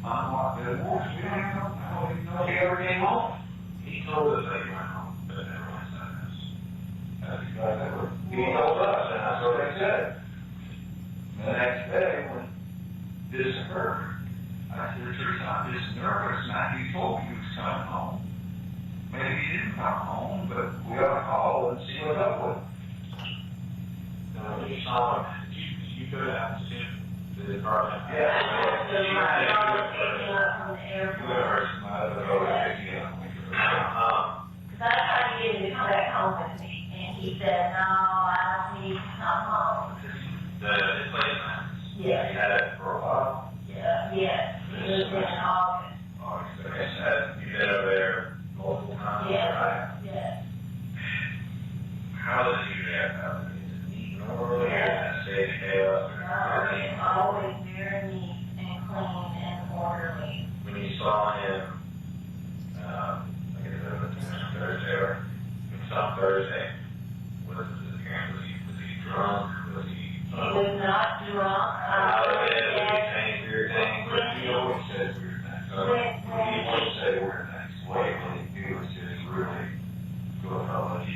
unlock the doors. We don't even know how he ever came home. He told us that he went home, but never went inside us. That's exactly what he told us, and that's what they said. The next day, when this occurred, I said, Teresa, I'm just nervous, man. You told me he was coming home. Maybe he didn't come home, but we ought to call and see what's up with him. You saw him. You could have seen the department. Yeah. So my dog was picking up from the You would have airport. heard somebody that was picking up. Because I tried to get him to come back home with me, and he said, no, I don't need to come home. The displacement. Yes, He had it for a while. yeah, yes, he was in August. Like I said, you've been over there multiple times, Yes, right? yes. How does he react? Is it neat normally, or is it state chaos? No, it's always very neat and clean and orderly. When you saw him, I guess it was Thursday, or some Thursday, what was his appearance? Was he drunk? Was he? He was not drunk. Was he saying weird things? He always says weird things. He wouldn't say weird things. Lately, he was just really good fellow. He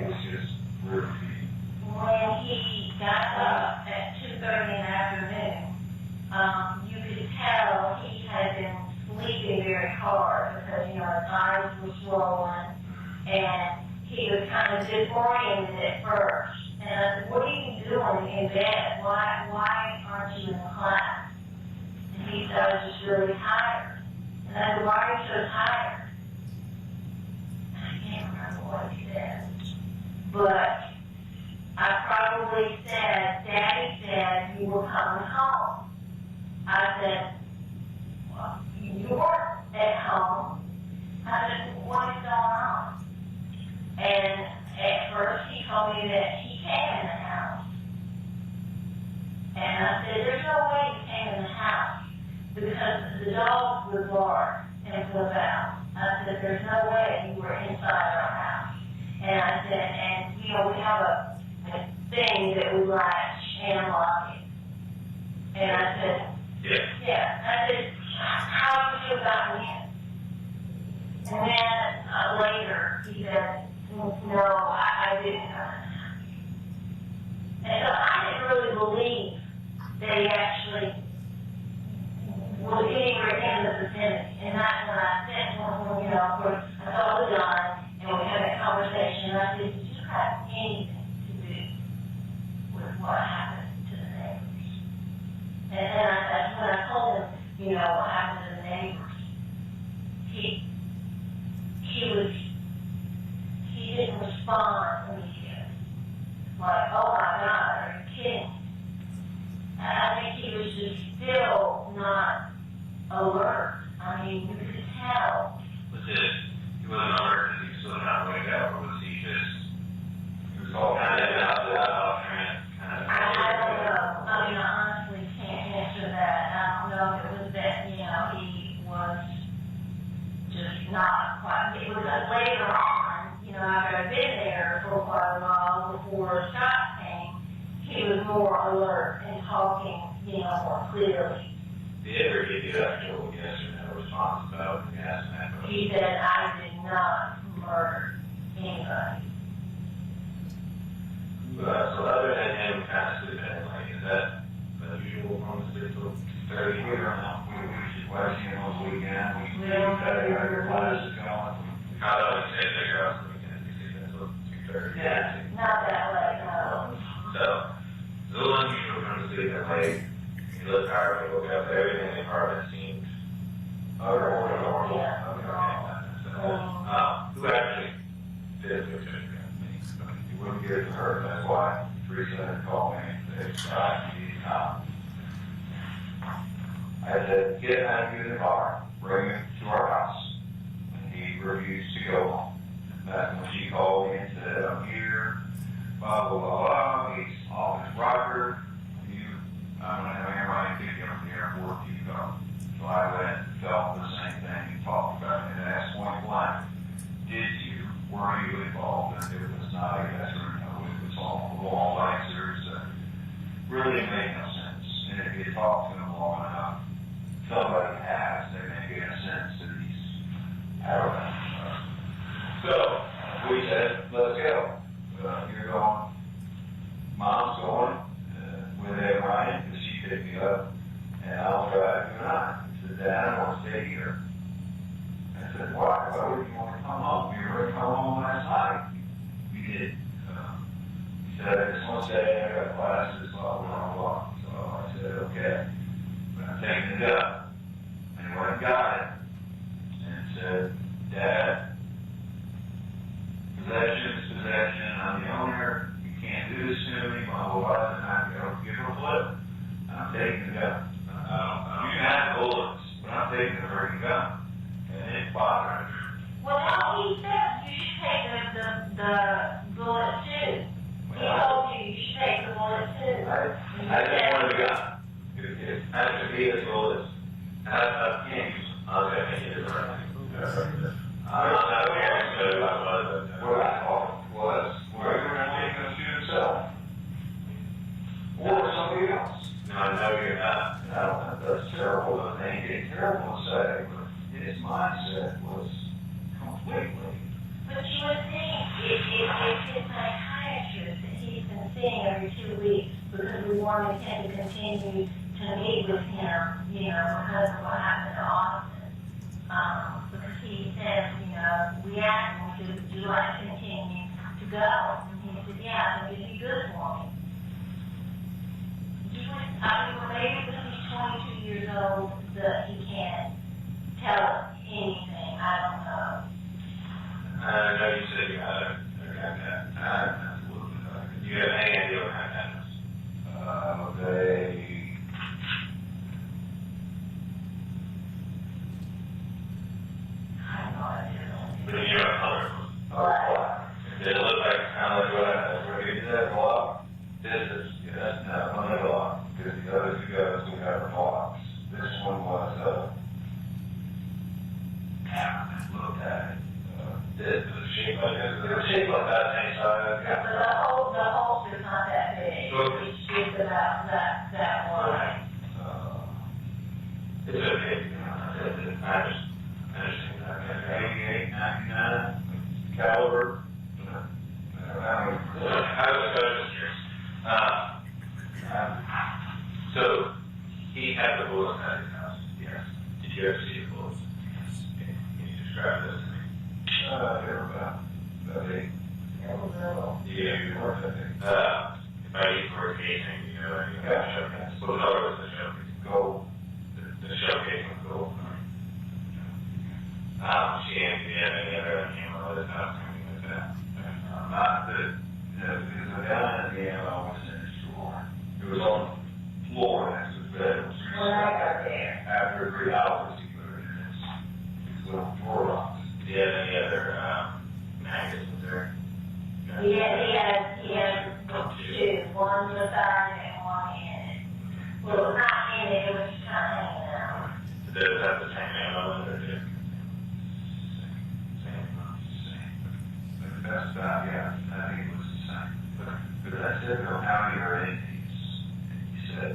was just really. When he got up at 2:30 in the afternoon, you could tell he had been sleeping very hard because, you know, his eyes were swollen and he was kind of disoriented at first. And I said, what are you doing in bed? Why aren't you in class? And he said, I was just really tired. And I said, why are you so tired? I can't remember what he said. But I probably said, Daddy said you were coming home. I said, well, you weren't at home. I said, what is going on? And at first he told me that he came in the house. And I said, there's no way you came in the house because the dogs would bark and flip out. I said, there's no way you were inside our house. And I said, and you know, we have a thing that we latch and lock it. And I said, yeah. I said, how would you have gotten in? And then later he said, no, I didn't. And so I didn't really believe that he actually was anywhere in the vicinity. And that's when I said, well, you know, of course, I told the John, and we had that conversation, and I said, did you have anything to do with what happened to the neighbors? And that's when I told him, you know, what happened to the neighbors. He didn't respond immediately. Like, oh my God, are you kidding? And I think he was just still not alert. I mean, you could tell. He wasn't alert because he was still not wake up, or was he just, He was all kind of out kind of I don't know. I mean, I honestly can't answer that. I don't know if it was that, you know, he was just not quite. It was later on, you know, after I'd been there for quite a while before Scott came, he was more alert and talking, you know, more clearly. Did he ever give you that actual yes or no response about asking that question? He said, I did not murder anybody. So other than him kind of sleeping at night, is that unusual from the sleep till 30 We years or no? should watch him on the weekend. We don't got our classes going. How about we say figure out so we can sleep until 2:30? Yeah, not that late, no. So, it's a little unusual for him to sleep at late. He looked tired when he woke up. Everything in the apartment seemed normal. Yeah. So, who actually did the picture? You wouldn't get it to her, that's why Teresa had called me. I said, get Matthew in the car, bring him to our house. And he refused to go home. That's when she called me and said, I'm here, blah, blah, blah, blah. He's off his rocker. I'm going to have everybody pick him from the airport. You go. So I went and felt the same thing you talked about. And asked point blank, were you involved? And it was not a yes or no. It was all answers that really made no sense. And if you talk to him long enough, somebody has, they may get a sense that he's out of it. said, let's go. You're going, Mom's going, with Aunt Ryan, because she picked me up, and I'll drive you and I. He said, Dad, I want to stay here. I said, why? Why would you want to come home? You were going to come home last night. We did. He said, I just want to stay, I got classes, blah, blah, blah. So I said, okay. But I'm taking it up. And he went and got it. And said, Dad, possession is possession. I'm the owner. You can't do this to me. My whole life, and I'm going to give her a flip. I'm taking the gun. You can have bullets, but I'm taking the freaking gun. And it's bothering me. Well, no, he said you should take the bullet too. He told you you should take the bullet too. I just wanted the gun. I have to be as bullets. I can't use them. I was going to use it right. I'm not going to what I thought was, well, you're going to take us to yourself. Or somebody else. No, I know you're not. I don't know. That's terrible to think. It's terrible to say, but his mindset was completely. But you would think if his psychiatrist that he's been seeing every 2 weeks because we wanted him to continue to meet with him, you know, because of what happened to Austin. Because he said, you know, we asked him, would you like to continue to go? And he said, yeah, it would be good for me. I mean, well, maybe because he's 22 years old that he can't tell us anything. I don't know. I know you said you had a that. That's a little bit of it. Do you have any idea what happened? I have no idea. But you know what color it was? Black. Did it look like kind of like what you said, block? This is, yes, no, one of the block, because the other two guys we have blocks. This one was, looked at it. Did it shape like this? It was shaped like that, same size. But the holster's not that big. It's just about that wide. It's okay. I understand that. 88, 99, caliber. I was just curious. So, he had the bullets at his house? Yes. Did you ever see the bullets? Yes. Can you describe those to me? They were about 8. If I use for a casing, you know, any kind of showcase. What color was the showcase? Gold. The showcase was gold. She didn't have any other ammo at his house or anything like that? Not that, because the gun and the ammo was in his drawer. It was on the floor next to his bed. It was Right there. After 3 hours, he put it in his little drawer box. Did he have any other magazines there? He had 2, one on the side and one in it. Well, it was not in it, it was just kind of hanging out. Did those have the same ammo in there too? But the best time, yeah, I think it was the same. But I said, well, how many are in these? And he said,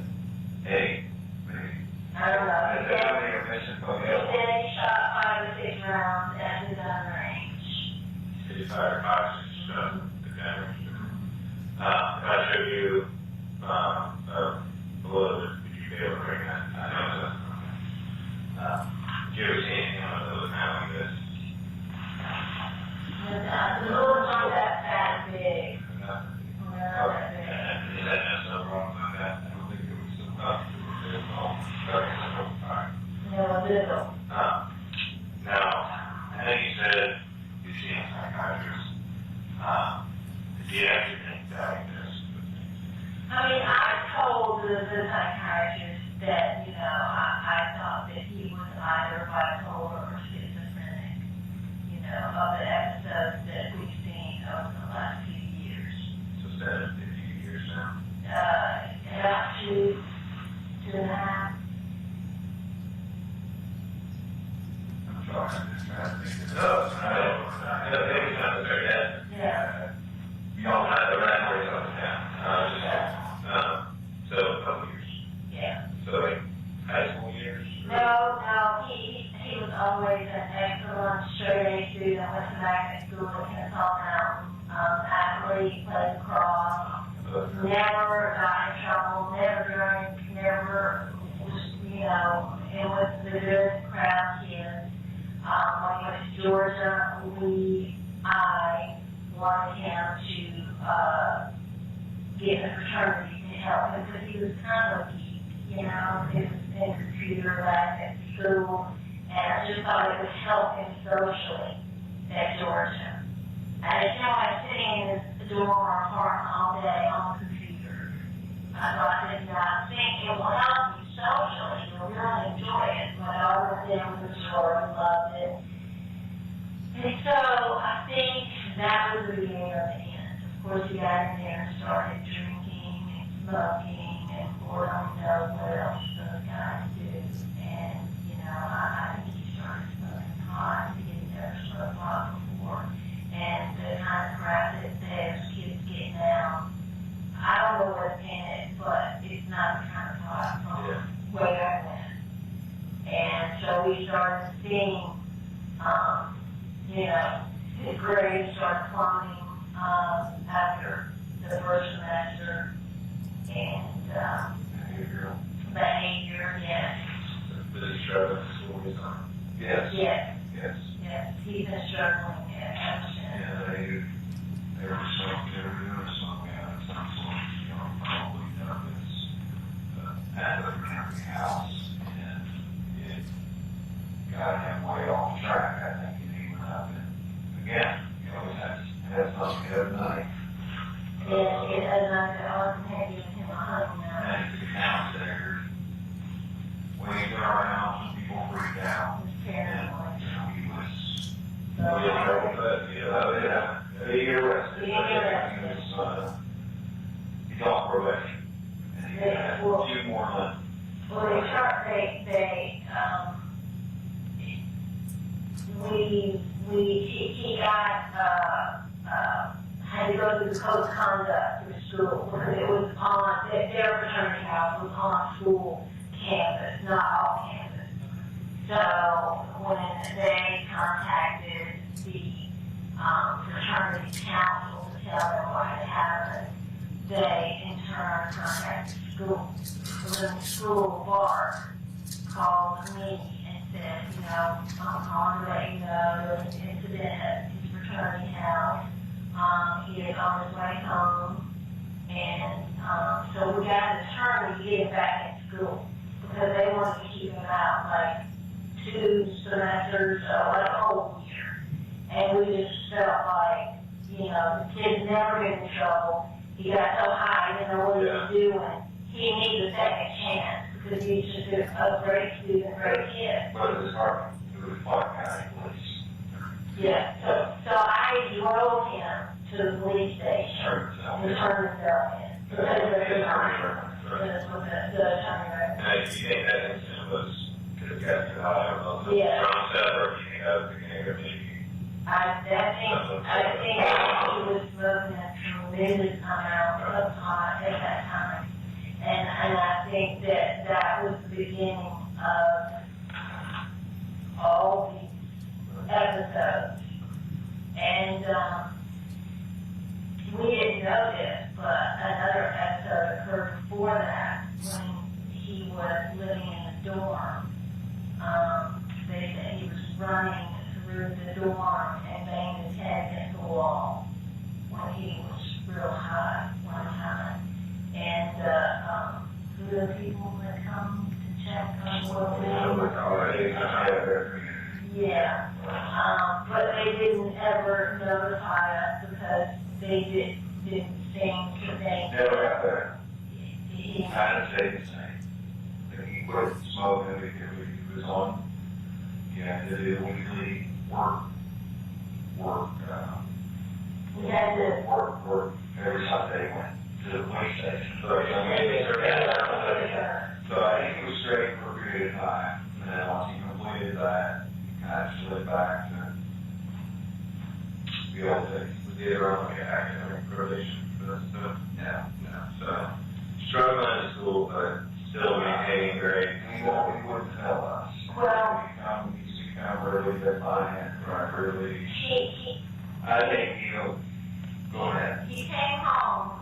8, maybe. I don't know. I said, how many are missing from the other one? Then he shot 5 or 6 rounds at his gun range. Did you fire boxes the camera? If I showed you below, would you be able to recognize it? I know so. Did you ever see anything on that was kind of like this? The bullets aren't that big. Nothing. Not that big. Is that just so wrong about that? I don't think it was so tough. It was all very simple. All right. No, a little. Now, I know you said you've seen a psychiatrist. Did you actually think that this? I mean, I told the psychiatrist that, you know, I thought that he was either bipolar or schizophrenic, you know, of the episodes that we've seen over the last few years. So it's been 50 years now. About 2.5. I'm sorry, I'm just trying to think. I know things sound very bad. Yeah. You all had the right up and down. So a couple years. Yeah. So like high school years? No, he was always an excellent straight A student, went to magnet school in Kennesaw Mountain. athlete, played lacrosse, never got in trouble, never drank, never was, it was the good crowd kids. When he went to Georgia, I wanted him to get a fraternity to help him because he was kind of a geek, he was in computer lab at school, and I just thought it would help him socially at Georgia. And I sitting in his dorm or apartment all day on the computer. I did not think it will help you socially. You'll really enjoy it. But I went down to the store and loved it. And so I think that was the beginning of the end. Of course, he got in there and started drinking and smoking, and Lord only knows what else those guys do. And, I think he started smoking pot. He had never smoked pot before. And the kind of crap that those kids get now, I don't know what's in it, but it's not the kind of pot from way back then. And so we started seeing, his grades started climbing after the first semester, and behavior, yes. Was he struggling at school this time? Yes. Yes. Yes. Yes, he's been struggling ever since. Yeah, they were doing something out of some sort, probably done this, at the fraternity house, and it got him way off track, I think, and he went up and, again, has something the other night. Yes, it has not been on maybe him a hug now. And the counselor, waving around, people freaked out, It's and, paranoid. he was, So, he got arrested. He was, he's off probation. And he had 2 more months. well, he got, had to go through the code of conduct through school, because it was on, their fraternity house was on school campus, not off campus. So when they contacted the fraternity council to tell them what had happened, they in turn contacted school. So then the school board called me and said, I'm calling to let you know there was an incident at his fraternity house. He is on his way home, and so we got an attorney to get him back in school because they wanted to keep him out like 2 semesters or like a whole year. And we just felt like, the kid's never been in trouble. He got so high, he didn't know what he was doing. He needs a second chance because he's just a great student, great kid. But it was hard, it was Clark County Police. Yeah, so I drove him to the police station and turned himself in. Because of the attorney. And you think that incident was because he got too high, or Yeah. John said, or you think that was the beginning of maybe? I think he was smoking a tremendous amount of pot at that time. And I think that was the beginning of all these episodes. And we didn't know this, but another episode occurred before that when he was living in the dorm. They said he was running through the dorm and banged his head against the wall when he was real high one time. And the people that come to check on what yeah. But they didn't ever notify us because they didn't seem to think. Never got there. He, I had to say the same. He quit smoking because he was on, he had to do weekly work he had to. work every Sunday went to the police station. So I think he was straight for a period of time, and then once he completed that, he kind of slid back to the old days. Was he ever on like an academic probation for this stuff? Yeah. No. So, struggling in school, but still maintaining grades. He wouldn't tell us. Well- He's become really defiant, right, really. He I think, Go ahead. He came home,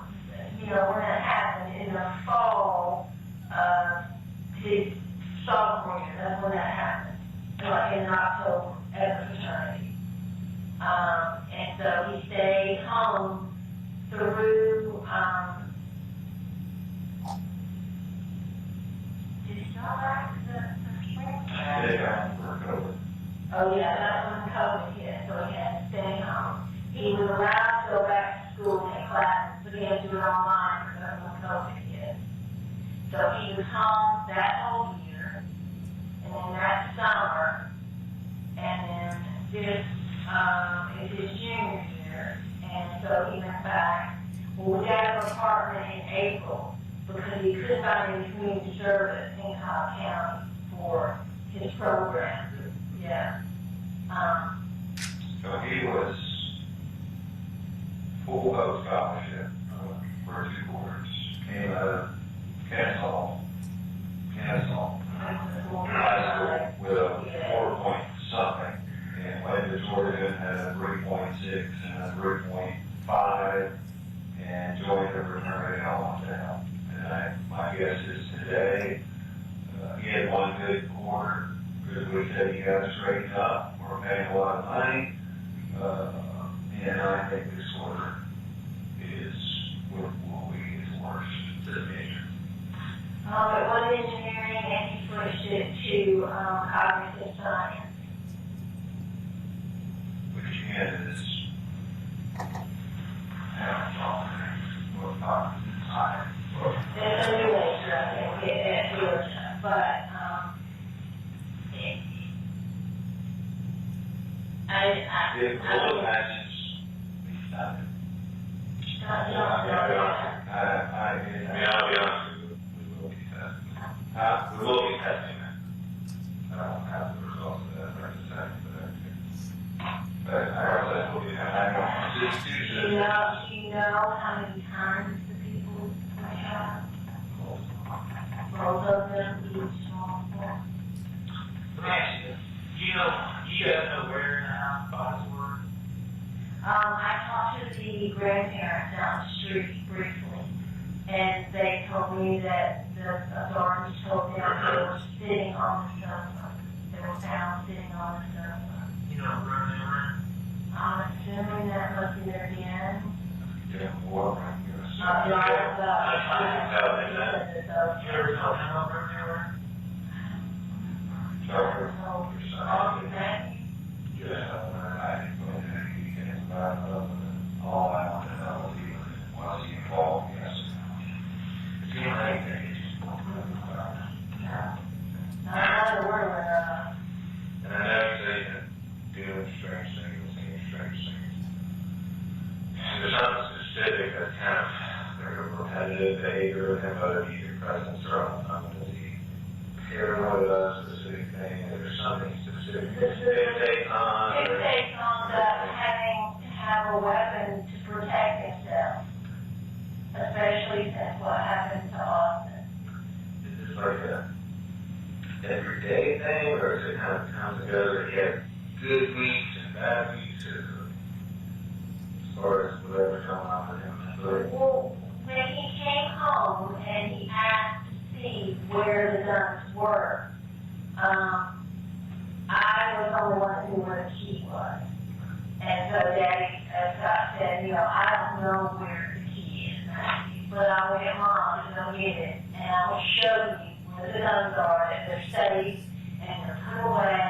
you know, when that happened in the fall of his sophomore year. That's when that happened, like in October at the fraternity. And so he stayed home through, did he go back to the spring? Yeah, for COVID. Oh yeah, that's when COVID hit, so he had to stay home. He was allowed to go back to school and classes, but he had to do it online because that's when COVID hit. So he was home that whole year, and then that summer, and then this is his junior year, and so he went back. Well, we got an apartment in April because he couldn't find any community service in Cobb County for his program. Yeah. So he was full boat scholarship for 2 quarters. Came out of Kennesaw High School with a 4 point something, and went to Georgia and had a 3.6 and a 3.5, and joined the fraternity all down. And my guess is today, he had 1 good quarter, because we said you got to straighten up, we're paying a lot of money, and I think this quarter will be his worst this major. It was engineering, and he switched it to cognitive science. Which again is, well, not science. It's a new major, I think, at Georgia, but It will matches nothing. I'll be honest with you, we will be testing that. We will be testing that. I don't have the results of that right this second, but I will be do you know how many times the people have? Both of them, each small one. Let me ask you this. Do you guys know where in the house bodies were? I talked to the grandparents down the street briefly, and they told me that the authorities told them they were sitting on the sofa. They were found sitting on the sofa. You know what room they were in? I'm assuming that must be their den. Yeah, well, You know, Did you ever tell them what room they were in? All I want to know is was he involved, yes. It's the only thing. I'm not aware And I know they can do strange things, seeing strange things. There's something specific that's kind of like a repetitive behavior with him, whether he's presence or does he paranoid about a specific thing, if there's something specific it takes on. It takes on having to have a weapon to protect himself, especially since what happened to Austin. Is this like a everyday thing, or is it kind of comes and goes, or he has good weeks and bad weeks, or as far as whatever's going on with him? Well, when he came home and he asked to see where the guns were, I was the only one who knew where the key was. And so Daddy, as I said, you know, I don't know where the key is, but I will get Mom to go get it, and I will show you where the guns are, that they're safe, and they're put away,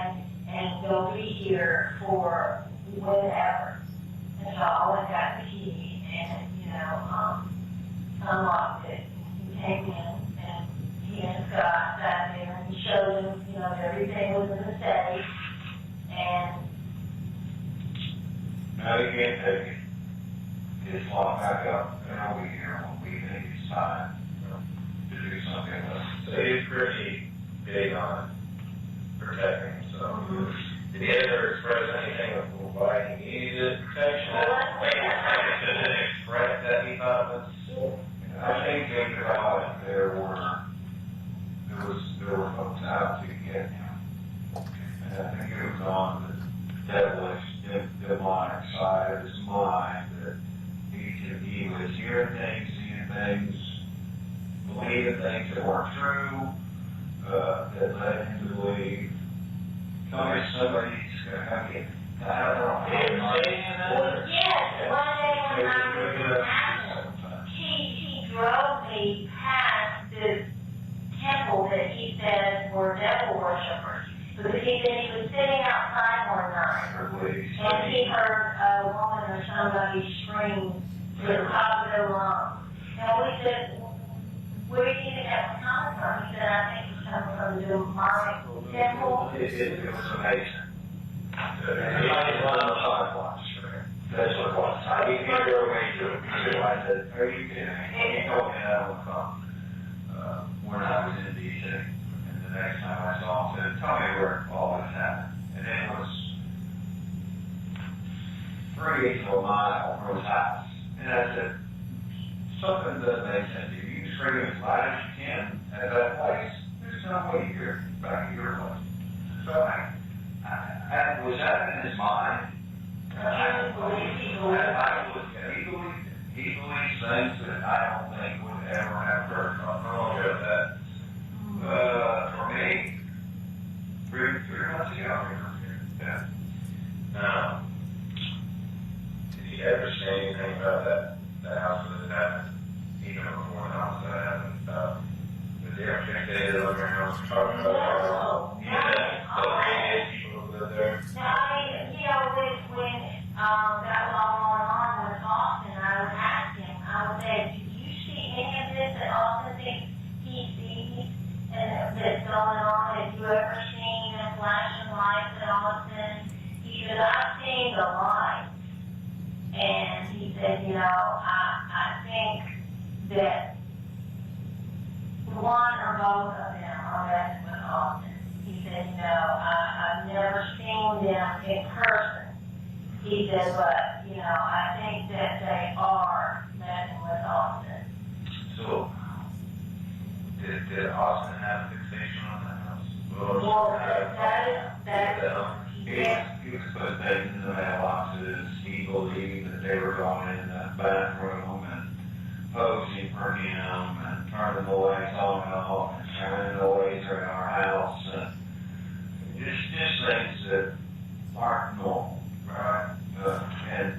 and they'll be here for whenever. And so I went got the key, and, you know, unlocked it. He came in, and he and Scott sat there, and he showed him, you know, that everything was in the safe, and No, you can't take it. It's locked back up, and I'll be here when we think it's time to do something else. So he's pretty big on protecting himself. Did he ever express anything of why he needed protection? Maybe did he express that he thought was... I think in college there were folks out to get him. And I think it was on the devilish, demonic side of his mind that he that weren't true, that led him to believe, tell me somebody's gonna come get, I don't know. Yes, one day when I was in Athens, he drove me past this temple that he said were devil worshippers. Because he said he was sitting outside one night, and he heard a woman or somebody scream to the top of their lungs. And we said, where do you think that was coming from? He said, I think it was coming from the demonic temple. It was amazing. Everybody was on the sidewalks. That's what it was. I didn't get your way to it. So I said, are you kidding me? He told me that would come when I was in D.C. And the next time I saw him, I said, tell me where all this happened. And it was 3/8 of a mile from his house. And I said, something doesn't make sense. If you scream as loud as you can at that place, there's no way you're back at your place. So I was that in his mind? He believes things that I don't think would ever have heard from. I don't get that. For me, three months ago. Yeah. Did you ever say anything about that house that happened? Even before the house that happened? Was there a fixated on your house? Talking about the radius people who live there? Now, I mean, you know, when that was all going on with Austin, I would ask him, I would say, do you see any of this that Austin thinks he sees and that's going on? Have you ever seen a flashing lights at Austin? He said, I've seen the light. And he said, you know, I think that one or both of them are messing with Austin. He said, you know, I've never seen them in person. He said, but, you know, I think that they are messing with Austin. So, did Austin have a fixation on that house? Well, He was putting things in the mailboxes. He believed that they were going in the bathroom and posing for him and turning the lights on and off and turning the lights around our house. And just things that aren't normal, right? And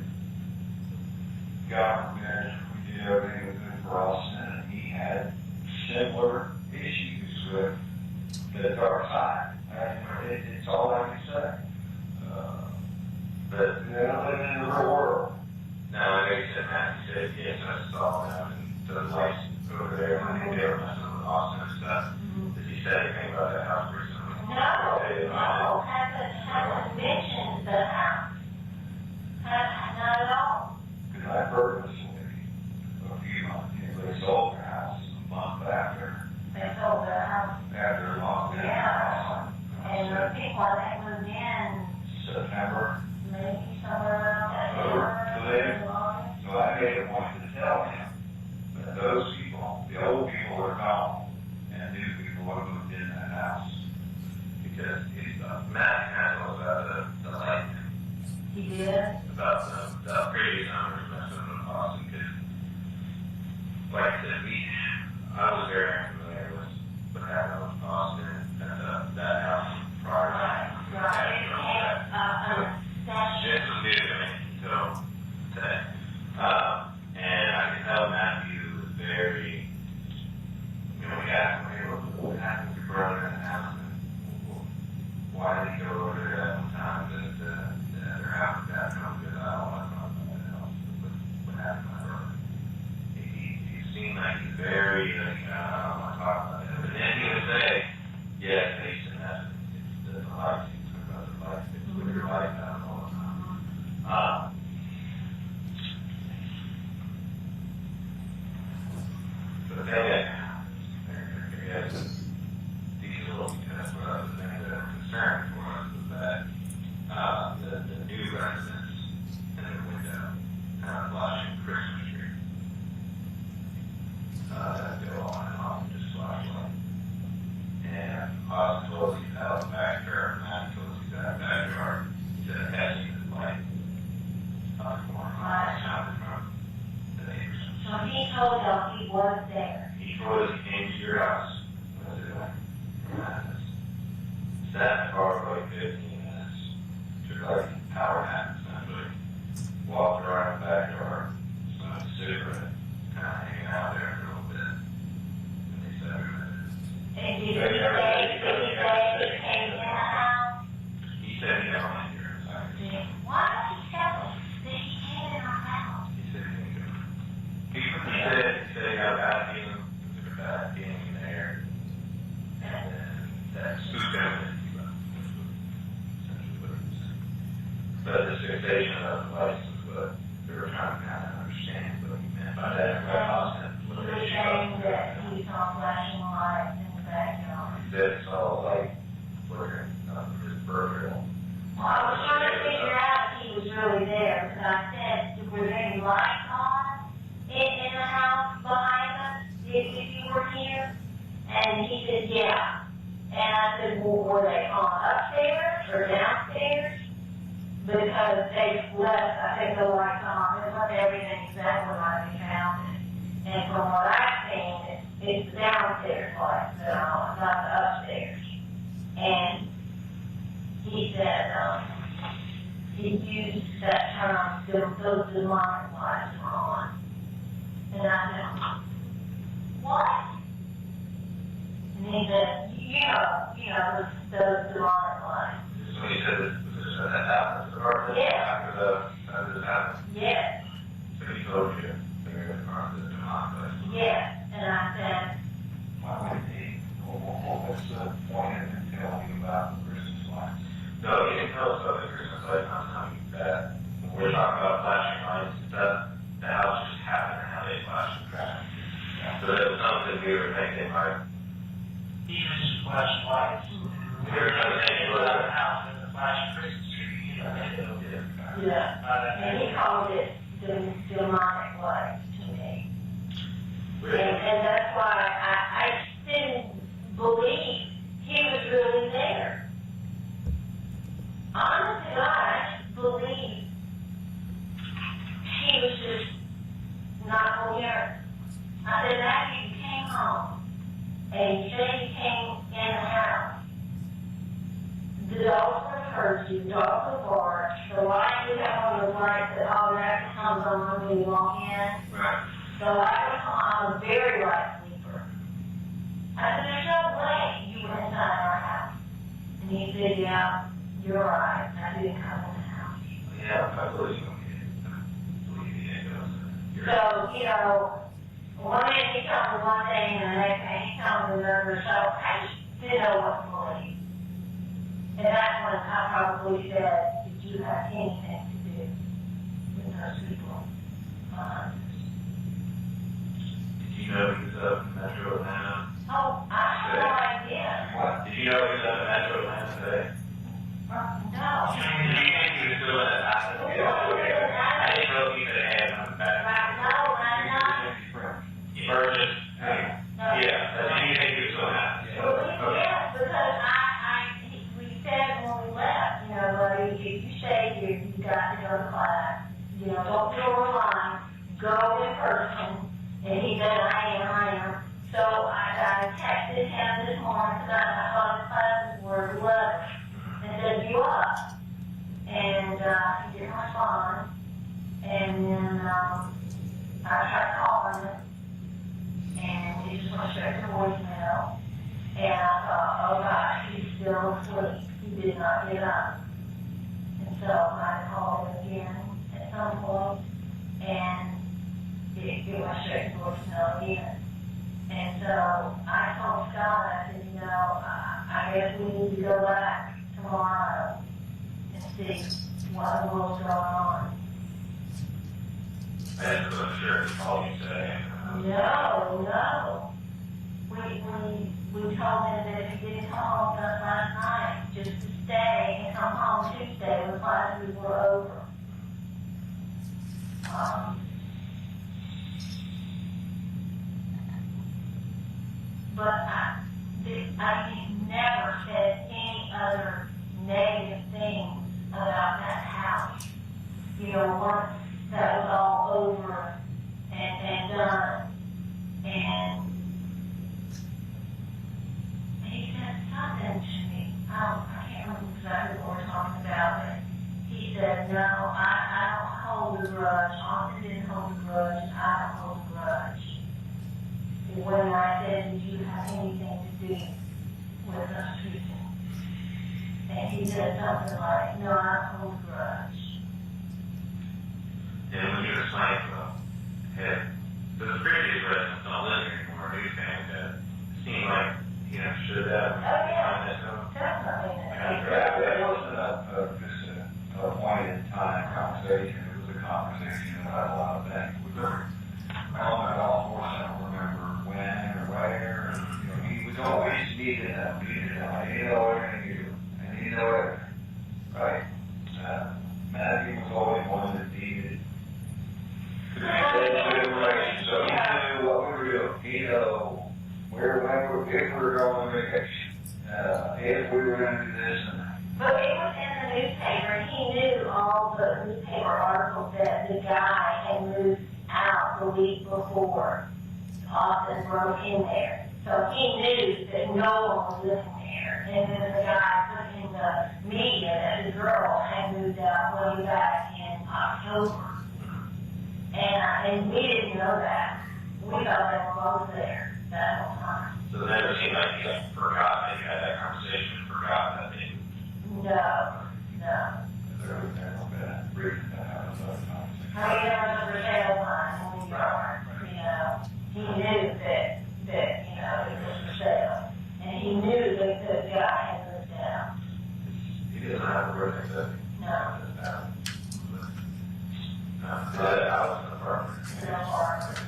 God forbid, we did everything we could for Austin, and he had similar issues with the dark side. It's all I can say. But You know, living in the real world. now, I know you said that. You said, yes, I saw them and the lights over there when they were messing with Austin and stuff. Did he say anything about that house recently? No, hasn't mentioned the house. Not at all. Because I purposely, a few months, they sold their house a month after They sold their house. lockdown. Yeah. And the people that moved in, September. maybe somewhere around that. So I made a point to tell him that those people, the old people are gone, and new people have moved in that house. Because Matt handles the light He did? about the previous owners messing with Austin. Because, like I said, I was very familiar with what happened with Austin and that house prior to that. This was new to me until today. And I can tell Matthew was very, you know, we asked him, what happened to your brother in the house? And why did he go over there that one time that their house was that come? Because I don't want to talk about that house. What happened to my brother? He seemed like he's very, like, I don't want to talk about it. But then he would say, yes, they used to mess with the lights. He talked about the lights. They put your lights out all the time. But then, I guess, diesel, that's what I was saying, the concern for us was that the new residents in the window have flashing Christmas tree. That go on and off, just flashlight. And Austin told us he's out of the backyard, Matt told us he's out of the backyard. He said, it has to be light. Not from the neighbors. So he told y'all he was there. He before this came to your house, what was it like? Sat in the car for like 15 minutes. Took like an hour and a half, essentially. Walked around the backyard, smoked a cigarette, kind of hanging out there for a little bit. And they said, And did he say he came in the house? he said he never went here. Why don't you tell us that he came in our house? He said he didn't go. He said he got a bad feeling. He took a bad feeling in the air. And then that spooked him. But the fixation of the license, but they were trying to kind of understand what he meant by that. He was saying that he saw flashing lights in the backyard. He said it's all like flickering up his burger. Well, I was trying to figure out if he was really there, because I said, were there any lights on in the house behind us if you were here? And he said, yeah. And I said, well, were they on upstairs or downstairs? Because they left, I think, the lights on. It wasn't everything exactly like we found it. And from what I've seen, it's the downstairs lights that are on, not the upstairs. And he said, he used that term, those demonic lights were on. And I said, what? And he said, those demonic lights. So he said that happened or Yeah. after this happened. Yes, So he told you they're going to cross this demonic. yes. And I said, Why would he, what's the point in telling you about the Christmas lights? No, he didn't tell us about the Christmas lights. I'm telling you that when we're talking about flashing lights and stuff, the house just happened to have a flashing crash. So that was something we were thinking like, Even just flashing lights. we were trying to think Go out of the about house and the flashing Christmas tree, you know, yeah. And he called it demonic lights to me. And that's why I didn't believe he was really there. Honest to God, I just believe he was just not here. I said, after you came home and you said you came in the house, the dogs were heard you, the dogs were barked, the light you have on the lights that automatically comes on when you walk in. Right. So I'm a very light sleeper. I said, there's no way you were inside our house. And he said, yeah, you're right. I didn't come in the house. Yeah, I believe you. I believe you didn't go. So, one minute he told me one thing and the next thing he told me another. So I just didn't know what to believe. And that's when I probably said, did you have anything to do with those people? Did you know he was up in Metro Atlanta? Oh, I have no idea. What? Did you know he was up in Metro Atlanta today? No. Did you think he was still in that house? I didn't know if he could have come back. Burgess. Yeah. Did you think he was still in that? Yes, because we said when we left, buddy, if you stay here, you got to go to class. Don't go online, go in person. And he said, I am. So I texted him this morning because I thought his classes were 11 and said, you up? And he didn't respond. And then I tried calling him. And he just went straight to voicemail. And I thought, oh gosh, he's still asleep. He did not get up. And so I called him again at some point, and it went straight to voicemail again. And so I told Scott, I said, I guess we need to go back tomorrow and see what the world's going on. I didn't know sure he called you today. No. We told him that if he didn't come home with us last night, just to stay and come home Tuesday when classes were over. But I never said any other negative things about that house. Once that was all over and done, and didn't hold a grudge, and I don't hold a grudge. When I said, did you have anything to do with us treating? And he said something like, no, I don't hold a grudge. And when you explain to them, hey, the previous residents don't live here anymore, new family that seemed like he understood that. Oh, yeah, definitely. That wasn't just a point in time conversation. It was a conversation about a lot of things. We were on the golf course. I don't remember when or where. And, you know, he was always needed that. He know everything you do, and he know everything, right? Matthew was always one that needed to be information, so he knew what we were doing. He knew if we were going on vacation, if we were going to do this and that. But it was in the newspaper. He knew all the newspaper articles that the guy had moved out the week before Austin broke in there. So he knew that no one was living there. And then the guy put in the media that the girl had moved out way back in October. And we didn't know that. We thought they were both there that whole time. So it never seemed like you forgot that you had that conversation, forgot that they. No. There was never been reason to have another conversation. I mean, there was a for sale sign when we were, you know, he knew that, you know, it was for sale. And he knew that the guy had lived out. He doesn't have a birthday, does he? No. The house in the apartment. In the apartment.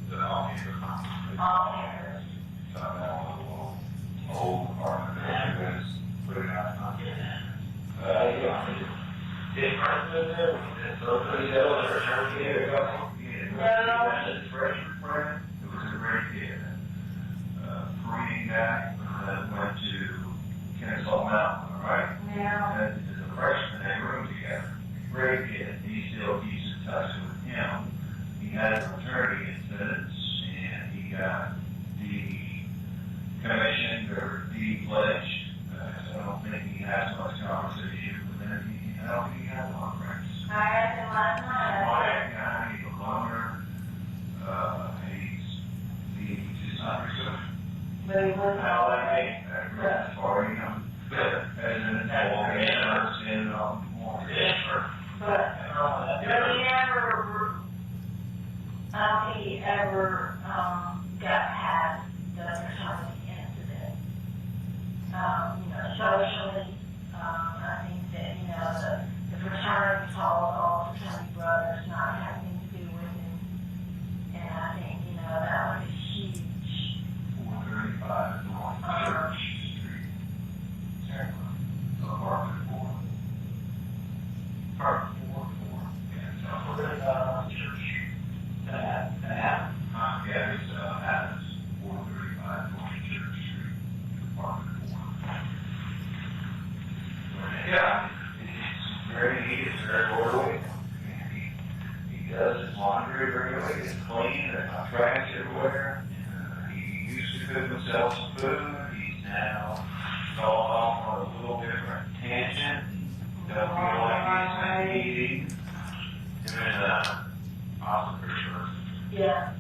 The all here. All cameras. Old apartment that you guys put it out. Different than them. So pretty sell it or turn it or It was a great kid. Korean guy that went to Kennesaw Mountain, right? Yeah. And as a freshman, they roomed together. Great kid. He still keeps in touch with him. He had a fraternity incident, and he got commissioned or pledged. So I don't think he has much conversation with him. I don't think he has a lot of friends. I asked him last night. Quiet guy, he's a loner. He's just not reserved. But he wasn't all right. As far as, you know, as an adult, and more. But he never, I don't think he ever, got past the fraternity incident. You know, socially, I think that, you know, the fraternity called all fraternity brothers not having to do with him. And I think, you know, that was a huge, 435 North Church Street. Apartment 4. Apartment 4. Yeah, What about church? That? yeah, it's Adams, 435 North Church Street, apartment 4. Yeah, he is very orderly. He does his laundry regularly, it's clean, there's no trash everywhere. He used to cook himself some food, he's now gone off on a little different tangent. Don't feel like he's eating. Him and Austin for sure. yeah.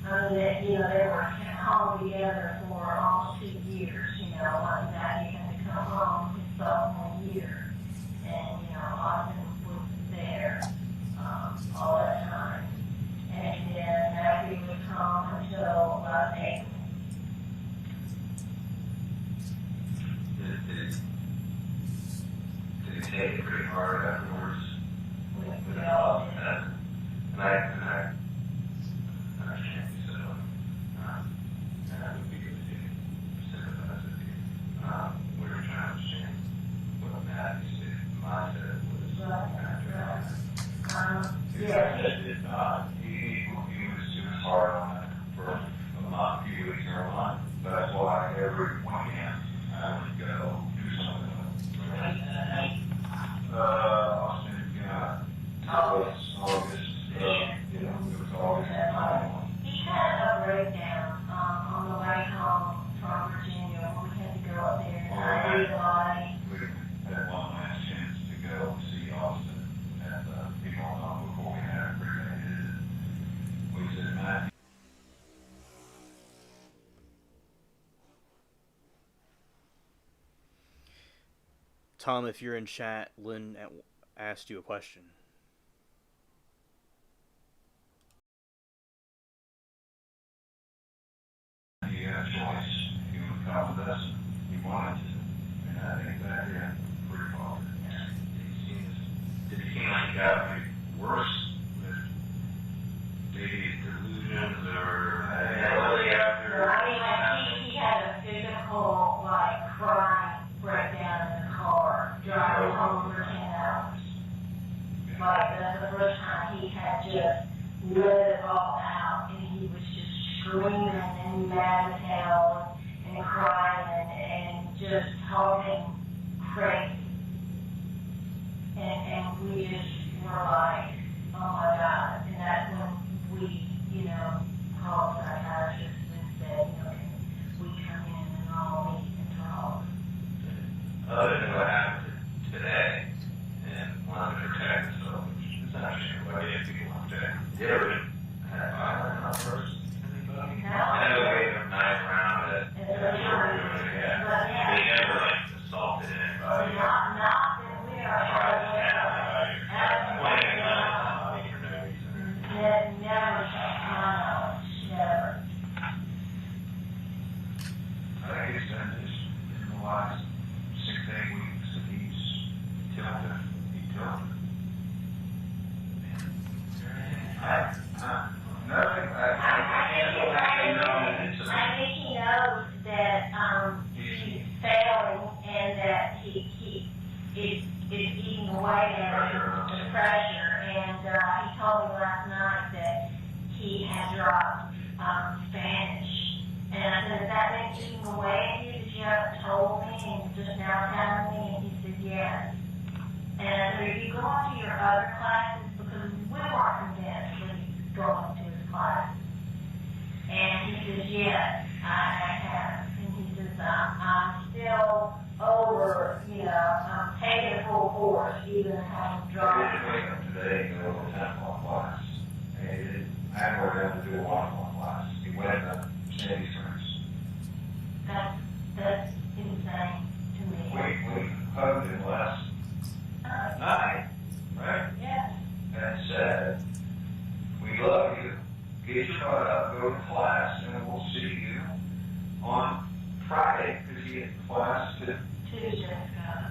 I mean, you know, they were home together for almost 2 years, you know, one that he had to come home his sophomore year. And, you know, Austin was there, all that time. And then Matthew was home until about April. Did he take it pretty hard afterwards? We all did. And I understand you said, and I would be good to sympathize with you. We were trying to understand what Matt said. My said was Right. Yeah, it did not. He was hard on it for a month, few weeks or a month. That's why every weekend I would go do something. Austin, August, it was always time. He had a breakdown on the way home from Virginia. We had to go up there and I knew the body. We had one last chance to go see Austin and be going on before we had Tom, if you're in chat, Lynn asked you a question. He had a choice. He would come with us. He wanted to. And I think that yeah, pretty far. Did it seem like it got worse with maybe delusions or Well, I mean, he had a physical, like, crying breakdown in the car, driving home for 10 hours. Like, that's the first time he had just let it all out, and he was just screaming and mad as hell, and crying, and just talking crazy. And we just were like, oh my God. And that's when we, called psychiatrists and said, can we come in and all meet and talk? other than what happened today and wanted to protect himself, which is understandable. But if people want to, you ever had violent outbursts? Anybody? No. I know they have knives around it. Yeah. They never like assaulted anybody. Not that we are. Tried to stab anybody. Pointing a gun at somebody for no reason. Never, never. I think it's been just in the last 6 to 8 weeks that he's tilted. He tilted. Nothing. I think he knows that he's failing and that he is eating away at the pressure. And he told me last night that he had dropped Spanish. And I said, is that been eating away at you that you haven't told me and just now telling me? And he said, yes. And I said, are you going to your other classes? Because we weren't convinced that he was going to his classes. And he says, yes, I have. And he says, I'm still over, I'm taking full force, even having dropped. I didn't wake up today and go to 10-1 class. I had worked out to do a 1-1 class. He went up Sandy Springs. That's insane to me. We hugged him last night, right? Yes. And said, we love you. Get your butt up, go to class, and we'll see you on Friday, because he had class to... Tuesday,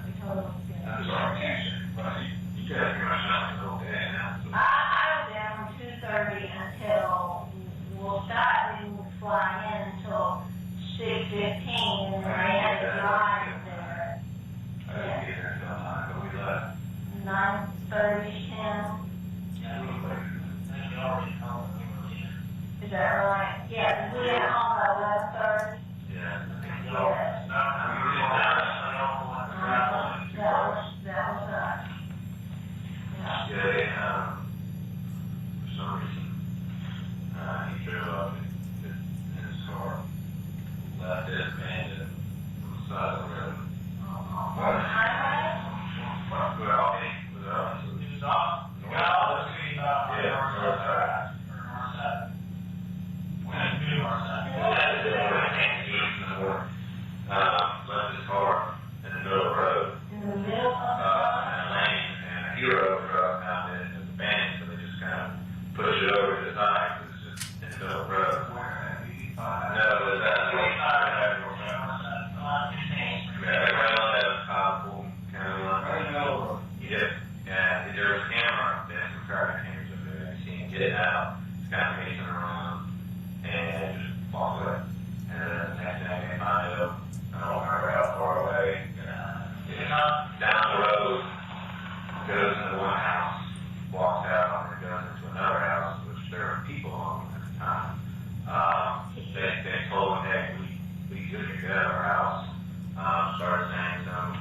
we told him it was good. I'm sorry, Tuesday. Right. You guys pretty much not the whole day now. I was down from 2:30 until we'll start, and we'll fly in until 6:15, and then I had to drive there. I didn't get there until 9, but we left. 9:30, 10. Is that right? Yeah, we had home by 11:30. Yeah. Yes. That was us. Yeah. Yeah, for some reason, he drove up in his car, left it abandoned on the side of the road. On the highway? Well, he was up. He was off. Well, let's see, Yeah, north side. north side. Went to north side. Left his car in the middle of the road, In the middle of in a lane, and a hero truck found it and abandoned, so they just kind of pushed it over to the side, because it's just in the middle of the road. No, it was that north side. Yeah, right on that Cobb kind of line. Right in the middle of the road. Yeah, there was a camera, there's some traffic cameras up there, you see him get it out, it's kind of pacing around, and just walk away. And then next thing I find out, I don't remember how far away, down the road, goes into one house, walks out, and goes into another house, which there were people home at the time. They told him, hey, we couldn't get out of our house. Started saying some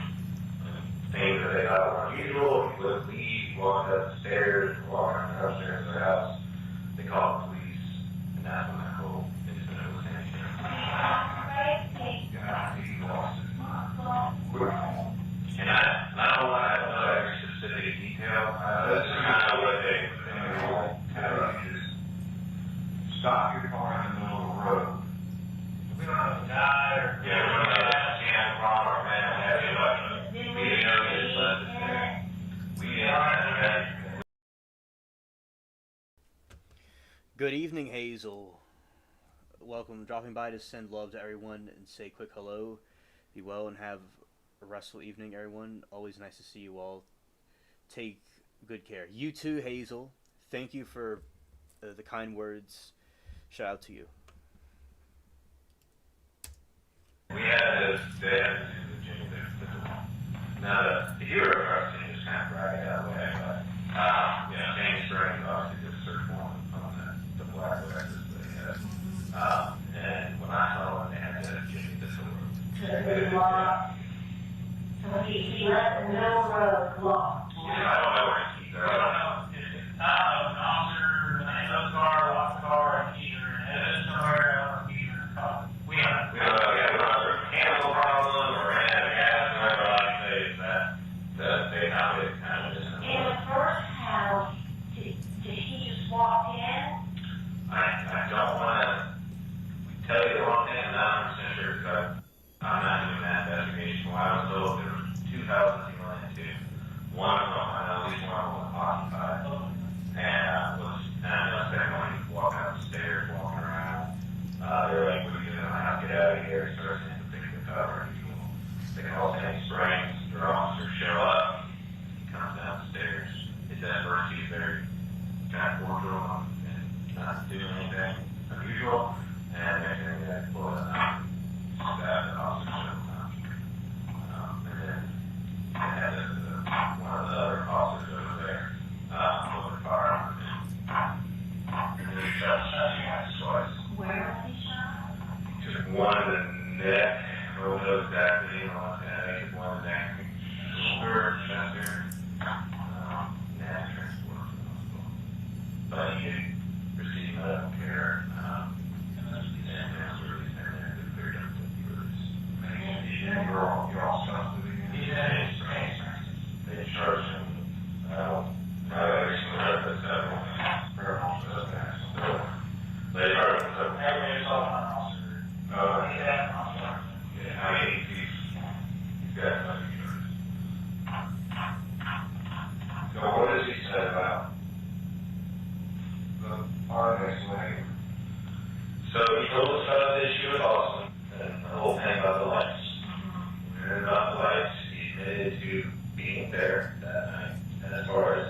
things that they thought were unusual. He would leave, walked up the stairs, walked upstairs to their house. They called the police, and that's when that whole incident was finished. God, he lost his mind. And I don't want to know every specific detail. That's kind of what they Tell you is stop your car in the middle of the road. We don't know if he died or. yeah, we don't know if it's a problem or man, Didn't we we? know Good evening, Hazel. Welcome, dropping by to send love to everyone and say a quick hello. Be well and have a restful evening, everyone. Always nice to see you all. Take good care. You too, Hazel. Thank you for the kind words. Shout out to you. We had this day now the hero of our team is kind of bragging that way, but James Spring obviously did a search warrant on the black records that he had. And when I saw it, they had to give me this locked. So he left the middle road locked. I don't know where he's I don't know. An officer, a car, locked the car, and either headed somewhere else, or either caught. We don't know. We don't know yet. We don't know if there's a chemical problem or ran out of gas. Whatever I say is that they have it kind of just. In the first house, did he just walk in? I don't want to tell you the wrong thing. I'm not 100% sure because I'm not doing that investigation. When I was told there was 2 houses he went into. One of them, I know at least one of them was occupied. And I know the second one, he was walking up the stairs, walking around. They were like, what are you doing? I have to get out of here. He starts to pick the cover. They can all take springs. Their officers show up. He comes down the stairs. It's at first he's very kind of cordial and not doing anything unusual. And next thing they pull it out, stab the officer several times. And then they had one of the other officers over there open fire on him. And then he shot twice. Where was he shot? Just one in the neck. I don't know exactly. You know, I think one in the neck. Shoulder, chest here. Neck transport to the hospital. But he did receive medical care. And that's the ambulance released him there. They cleared him to be released. You're all sensitive again? He's in his range. They charged him. I don't know every single one of the several criminal suspects. So they charged him several. Everybody's all on an officer. Yeah, officer. Yeah, I mean, he's got nothing to do. So what does he say about the RNA slave? So he told us about the issue with Austin and the whole thing about the lights. And about the lights, he admitted to being there that night. And as far as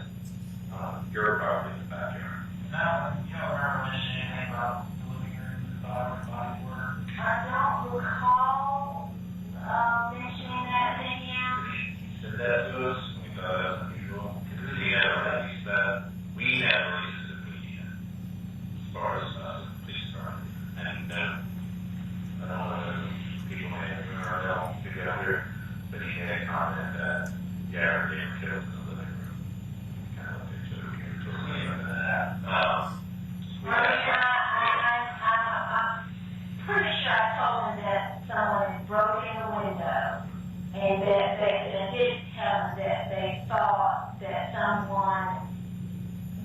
your property in the backyard. No, you don't remember mentioning anything about the living room, the body work. I don't recall mentioning that video. He said that to us, and we thought that was unusual. Because he never released that. We never released it to the media. As far as the police department. And I don't know if people may have or don't figure out here, but he made a comment that, yeah, we're getting killed in the living room. Kind of like, so we can totally into that. I'm pretty sure I told him that someone broke in the window, and that they did tell him that they thought that someone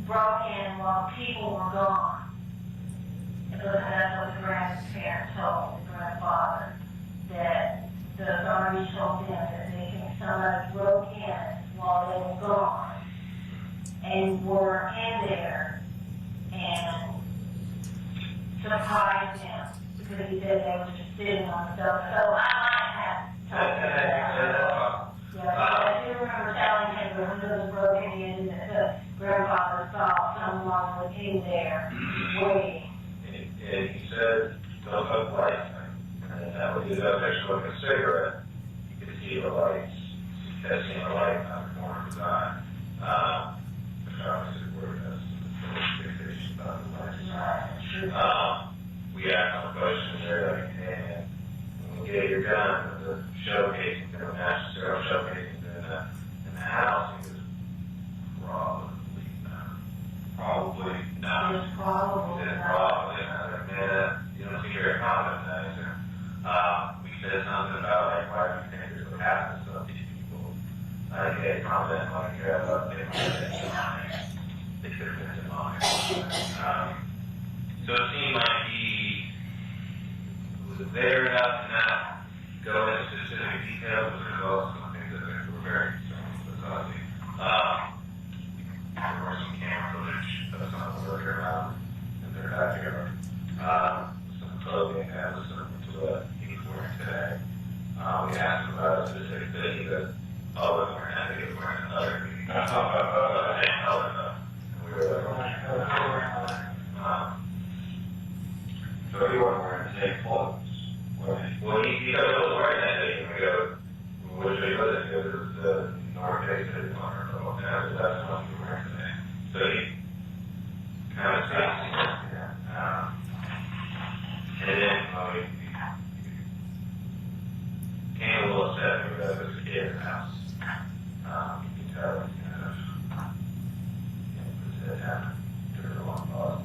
broke in while people were gone. Because that's what the grandparents told the grandfather, that the authorities told them that they think somebody broke in while they were gone and were in there and surprised him because he said they were just sitting on the sofa. So I might have told him that. Yeah, I do remember telling him the windows were broken in and the grandfather thought someone was in there waiting. And he said, don't hook lights. And that would do that picture like a cigarette. You could see the lights, catching the light out the corner of his eye. Which obviously word has the fixation about the lights. We asked some questions there, like, hey man, when you get your gun, the showcasing, the match zero showcasing in the house, he goes, probably not. Probably not. It's probably He said, not. probably. And I was like, man, you don't seem very confident in that, is there? We said something about, like, why do you think this would happen to some of these people? I get comment, like, they might have been in line. They could have been in line. So it seemed like he was there enough to not go into specific details, but there's also some things that were very concerning with Ozzy. There were some camera footage of some of the work around in their backyard. Some clothing that was similar to what he's wearing today. We asked him about a specific city that all of them were happy to wear another. And we were like, So he wasn't wearing the same clothes. well, he was wearing that day, and we go, which way was it? He goes, it's the North Face City one or something. And that's what he was wearing today. So he kind of said, and then he came a little upset because there was a kid in the house. You can tell he kind of, put his head down, took a long pause,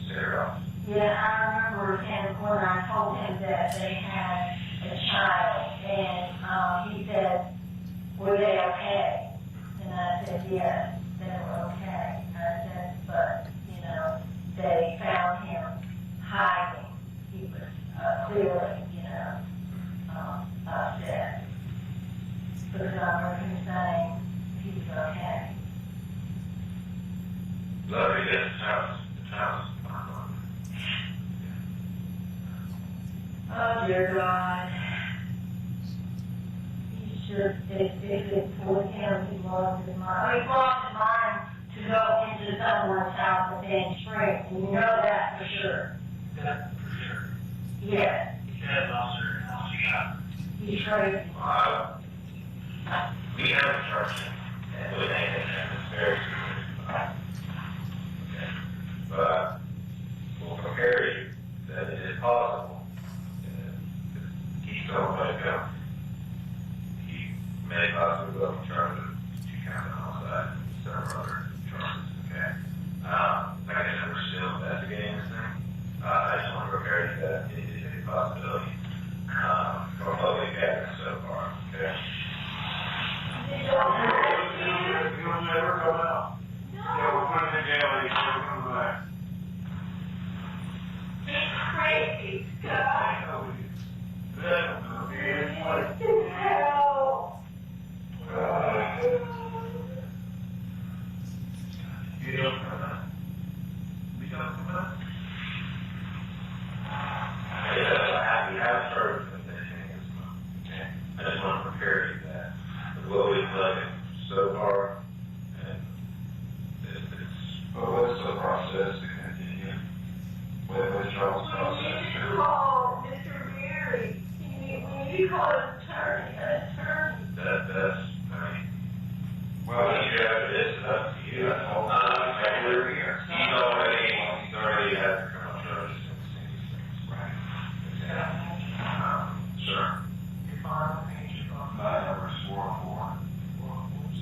stare off. Yeah, I remember him when I told him that they had a child, and he said, were they okay? And I said, yes, they were okay. I said, but, they found him hiding. He was clearly, upset. Because I heard him saying he was okay. Love to get the house. Oh, dear God. He should, if it was him, he lost his mind. He lost his mind to go into someone's house and then shrink, and you know that for sure. That's for sure. Yes, He said, officer, how she got. he's crazy. We haven't charged him with anything that's very serious. But we'll prepare you that it is possible to keep someone go. He may possibly go and charge of 2 counts of homicide and several other charges. Okay. Like I said, we're still investigating this thing. I just want to prepare you that it is a possibility. From what we've gathered so far. Okay. He'll never come out. Yeah, we'll put him in jail and he's never come back. He's crazy, God. Help. You don't come out. We don't come out. We have started finishing this month. Okay. I just want to prepare you that with what we've done so far, and it's But what's the process to continue? What's Charles' process? Call Mr. Mary. You call an attorney. that's, I mean, Well, what you have this is up to you. That's all. We're here. He's already had the criminal charges and seen these things. Right. Sure. Your phone, your phone. My number's 404.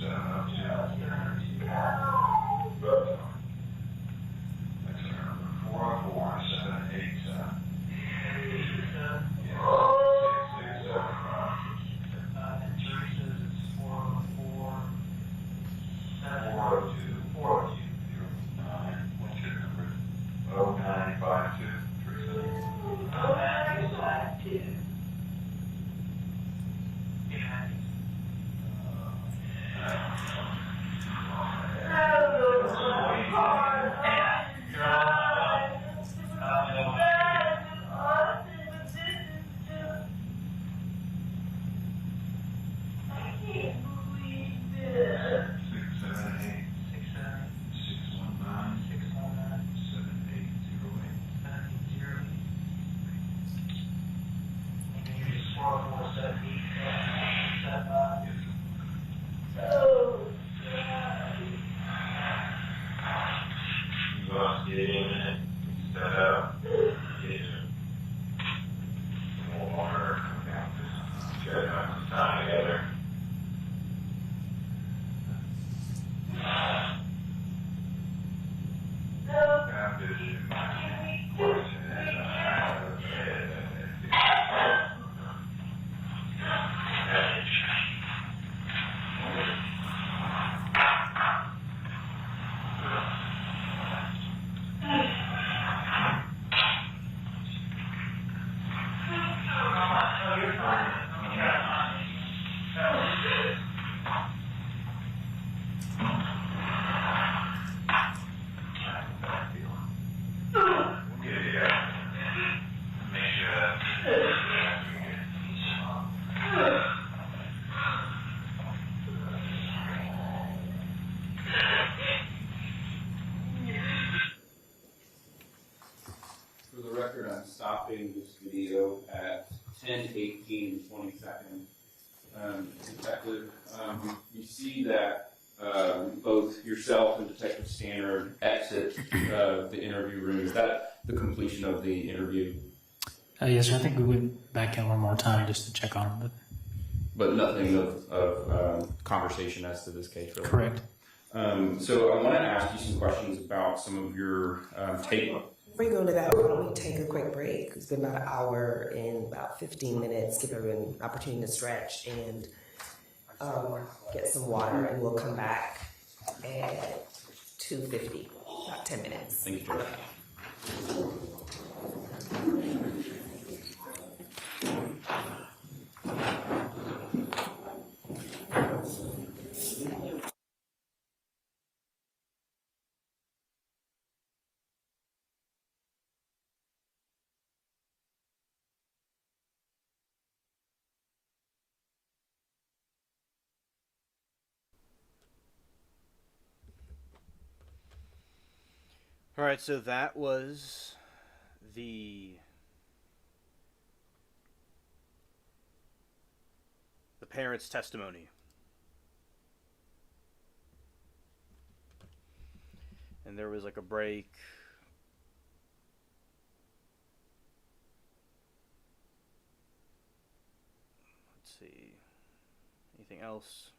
702. Both of them. That's our number. 404 787. Oh. 667. And Teresa's is 404. 402. 402. 09. What's your number? 0952. 37. Oh, I like to. Yeah. Get in and step out. More water. Just have some time together. the record, I'm stopping this video at 10:18:20. Detective, you see that both yourself and Detective Stannard exit the interview room. Is that the completion of the interview? Yes, sir. I think we went back in one more time just to check on him. But nothing of conversation as to this case, really? Correct. So I want to ask you some questions about some of your take. Before you go to that, why don't we take a quick break? It's been about an hour and about 15 minutes. Give everyone an opportunity to stretch and get some water, and we'll come back at 2:50, about 10 minutes. Thank you, Judge. All right, so that was the parents' testimony. And there was like a break. Let's see. Anything else?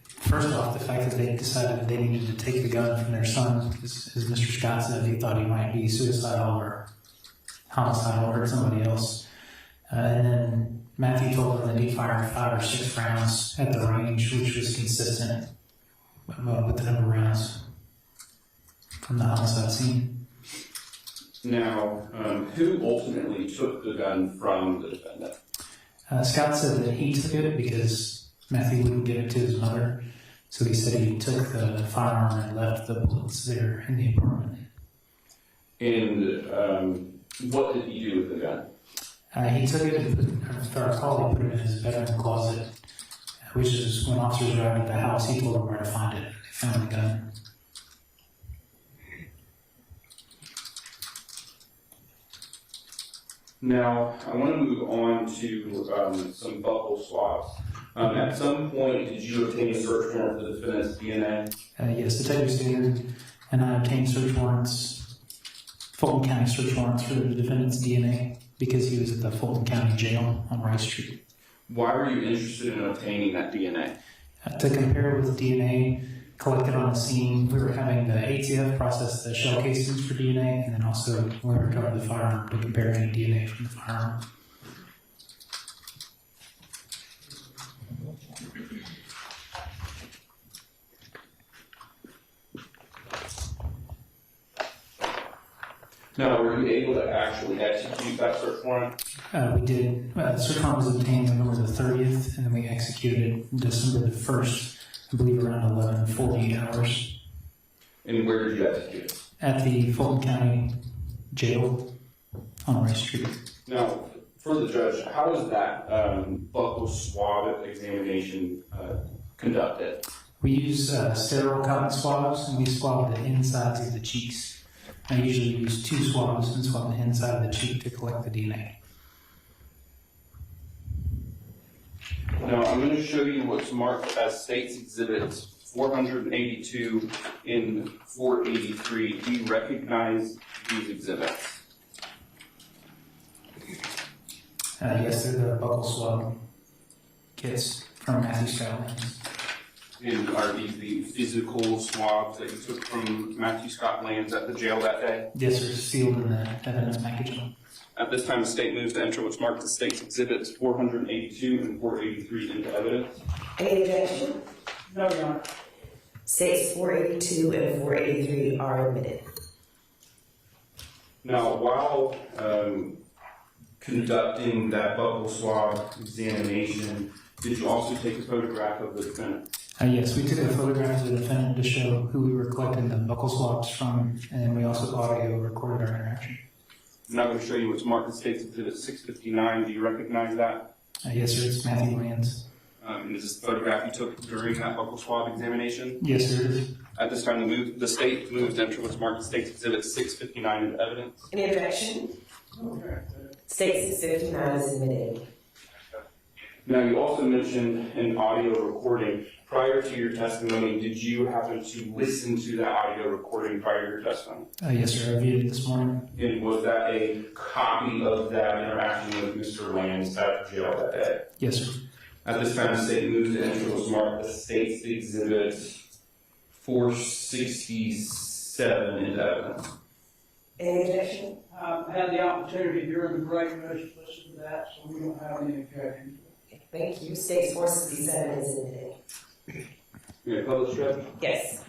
First off, the fact that they decided they needed to take the gun from their son, as Mr. Scott said, he thought he might be suicidal or homicidal or hurt somebody else. And then Matthew told them that he fired 5 or 6 rounds at the range, which was consistent with the number of rounds from the homicide scene. Now, who ultimately took the gun from the defendant? Scott said that he took it because Matthew wouldn't give it to his mother, so he said he took the firearm and left the bullets there in the apartment. And what did he do with the gun? He took it and if I recall, he put it in his bedroom closet, which is when officers arrived at the house, he told them where to find it. They found the gun. Now, I want to move on to some buccal swabs. At some point, did you obtain a search warrant for the defendant's DNA? Yes, Detective Stannard and I obtained search warrants, Fulton County search warrants for the defendant's DNA because he was at the Fulton County Jail on Rice Street. Why were you interested in obtaining that DNA? To compare with DNA collected on the scene, we were having the ATF process the shell casings for DNA, and then also when we recovered the firearm to compare any DNA from the firearm. Now, were you able to actually execute that search warrant? We did. The search warrant was obtained November the 30th, and then we executed it December the 1st, I believe around 11:48 hours. And where did you execute it? At the Fulton County Jail on Rice Street. Now, for the judge, how was that buccal swab examination conducted? We use sterile cotton swabs, and we swab the insides of the cheeks. I usually use 2 swabs and swab the inside of the cheek to collect the DNA. Now, I'm going to show you what's marked as State's Exhibits 482 and 483. Do you recognize these exhibits? Yes, they're the buccal swab kits from Matthew Scott Lands. And are these the physical swabs that you took from Matthew Scott Lands at the jail that day? Yes, they're sealed in the evidence package. At this time, the state moves to enter what's marked as State's Exhibits 482 and 483 into evidence. Any objection? No, Your Honor. States 482 and 483 are admitted. Now, while conducting that buccal swab examination, did you also take a photograph of the defendant? Yes, we took a photograph of the defendant to show who we were collecting the buccal swabs from, and we also audio recorded our interaction. I'm now going to show you what's marked as State's Exhibit 659. Do you recognize that? Yes, sir, it's Matthew Lands. And is this the photograph you took during that buccal swab examination? Yes, sir. It is. At this time, the state moves to enter what's marked as State's Exhibit 659 into evidence. Any objection? State 659 is admitted. Now, you also mentioned an audio recording. Prior to your testimony, did you happen to listen to that audio recording prior to your testimony? Yes, sir. I viewed it this morning. And was that a copy of that interaction with Mr. Lands at jail that day? Yes, sir. At this time, the state moves to enter what's marked as State's Exhibit 467 into evidence. Any objection? Had the opportunity during the break to listen to that, so we don't have any objections. Thank you. State 467 is admitted. You gonna publish it? Yes.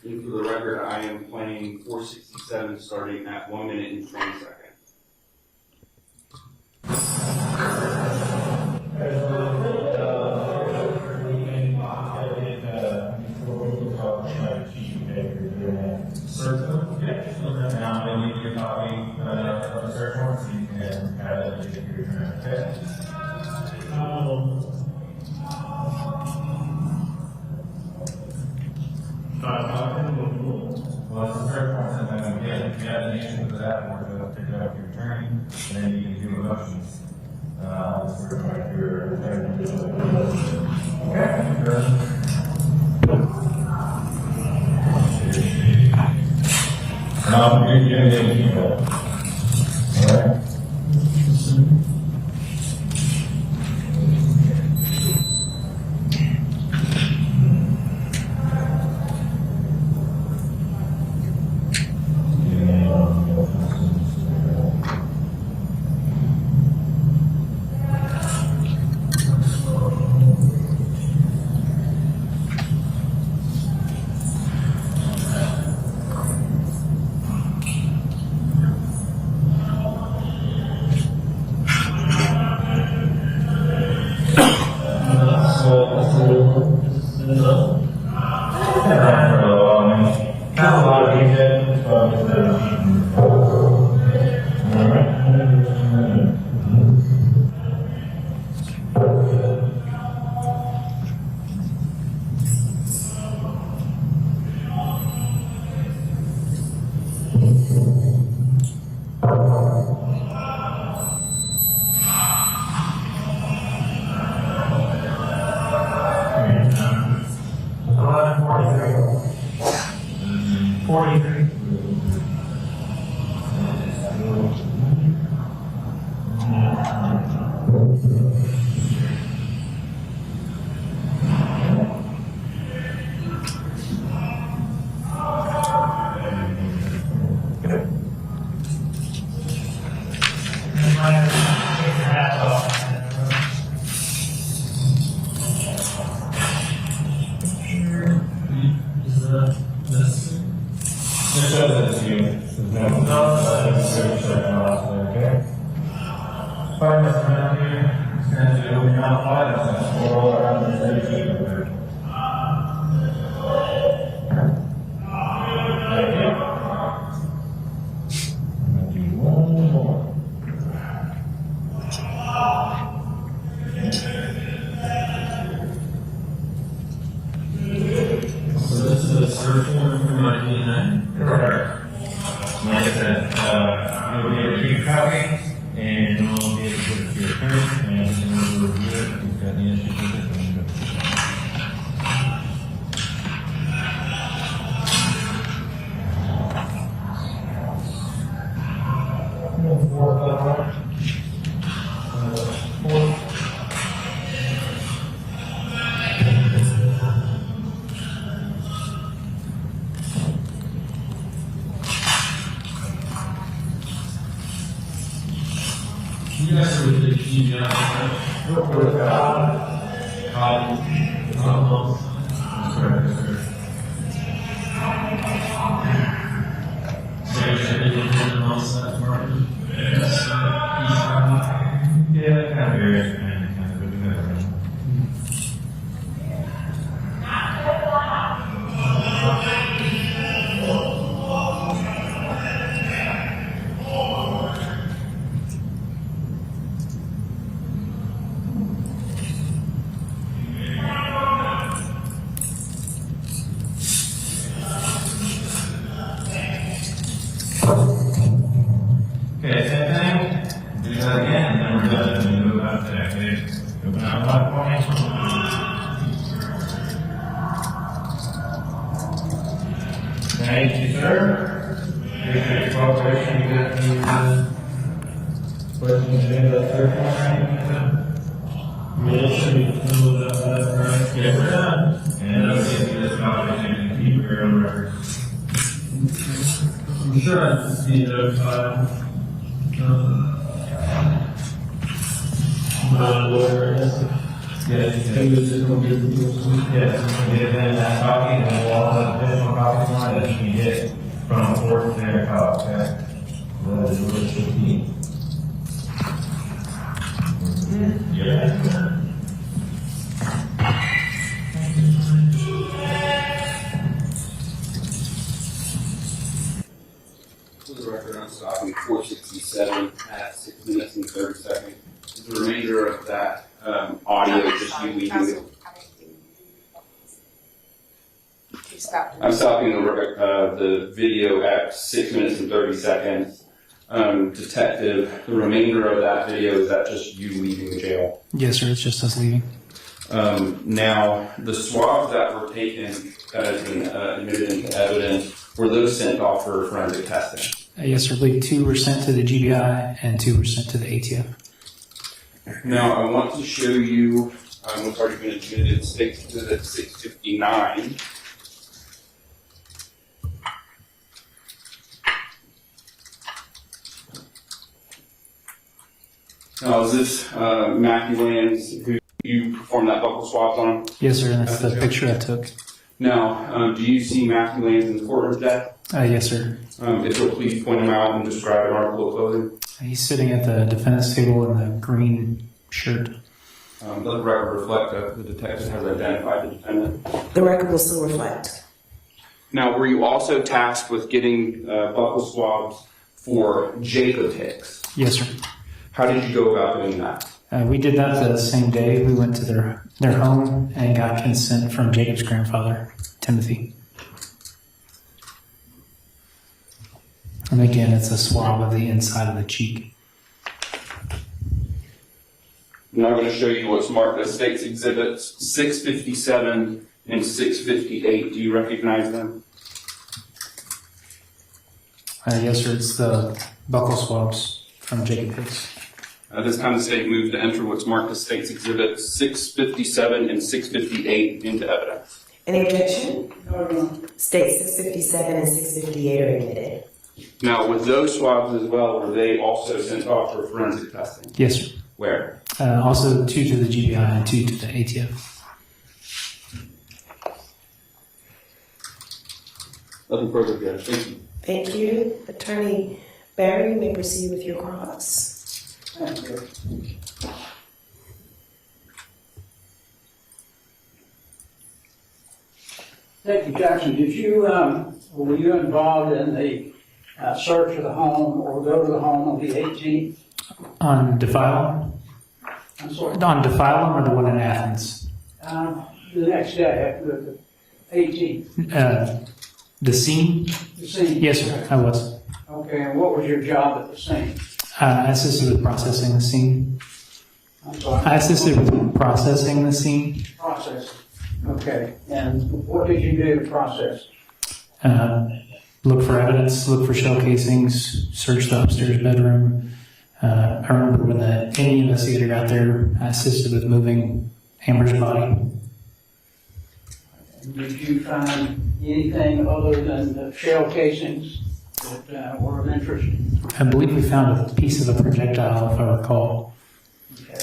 And for the record, I am playing 467 starting at 1 minute and 20 seconds. Okay, same thing. Do that again, and then we're done. And move out there. Okay. Open out one point. Thank you, sir. Appreciate your cooperation. You got the person to do the third one. Yeah, should be filled up. Right. Yeah, we're done. And I'll give you this cooperation and keep your own records. Insurance, you know, yes, give them that copy and we'll all have additional copies on it that you can get from Fort Fair Cop, okay? That is really 15. Yeah. For the record, I'm stopping 467 at 6 minutes and 30 seconds. The remainder of that audio is just you leaving it. I'm stopping the video at 6 minutes and 30 seconds. Detective, the remainder of that video, is that just you leaving the jail? Yes, sir. It's just us leaving. Now, the swabs that were taken that has been admitted into evidence, were those sent off for forensic testing? Yes, sir. I believe 2 were sent to the GBI and 2 were sent to the ATF. Now, I want to show you what's already been admitted, State Exhibit 659. Now, is this Matthew Williams, who you performed that buccal swabs on? Yes, sir. And that's the picture I took. Now, do you see Matthew Williams in the courtroom today? Yes, sir. If you'll please point him out and describe an article of clothing. He's sitting at the defendant's table in the green shirt. Let the record reflect that the detective has identified the defendant. The record will still reflect. Now, were you also tasked with getting buccal swabs for Jacob Hicks? Yes, sir. How did you go about doing that? We did that the same day. We went to their home and got consent from Jacob's grandfather, Timothy. And again, it's a swab of the inside of the cheek. I'm now going to show you what's marked as State's Exhibits 657 and 658. Do you recognize them? Yes, sir. It's the buccal swabs from Jacob Hicks. At this time, the state moves to enter what's marked as State's Exhibits 657 and 658 into evidence. Any objection? State 657 and 658 are admitted. Now, with those swabs as well, were they also sent off for forensic testing? Yes, sir. Where? Also 2 to the GBI and 2 to the ATF. Nothing further, Judge. Thank you. Thank you. Attorney Barry, you may proceed with your cross. Thank you. Detective Jackson, did you, were you involved in the search of the home or go to the home on the 18th? On Defile? I'm sorry. On Defile or the one in Athens? The next day, the 18th. The scene? The scene? Yes, sir. I was. Okay, and what was your job at the scene? I assisted with processing the scene. I'm sorry. I assisted with processing the scene. Processing. Okay, and what did you do to process? Look for evidence, look for shell casings, search the upstairs bedroom. I remember when the Indian investigator got there, I assisted with moving Amber's body. Did you find anything other than the shell casings that were of interest? I believe we found a piece of a projectile, if I recall. Okay.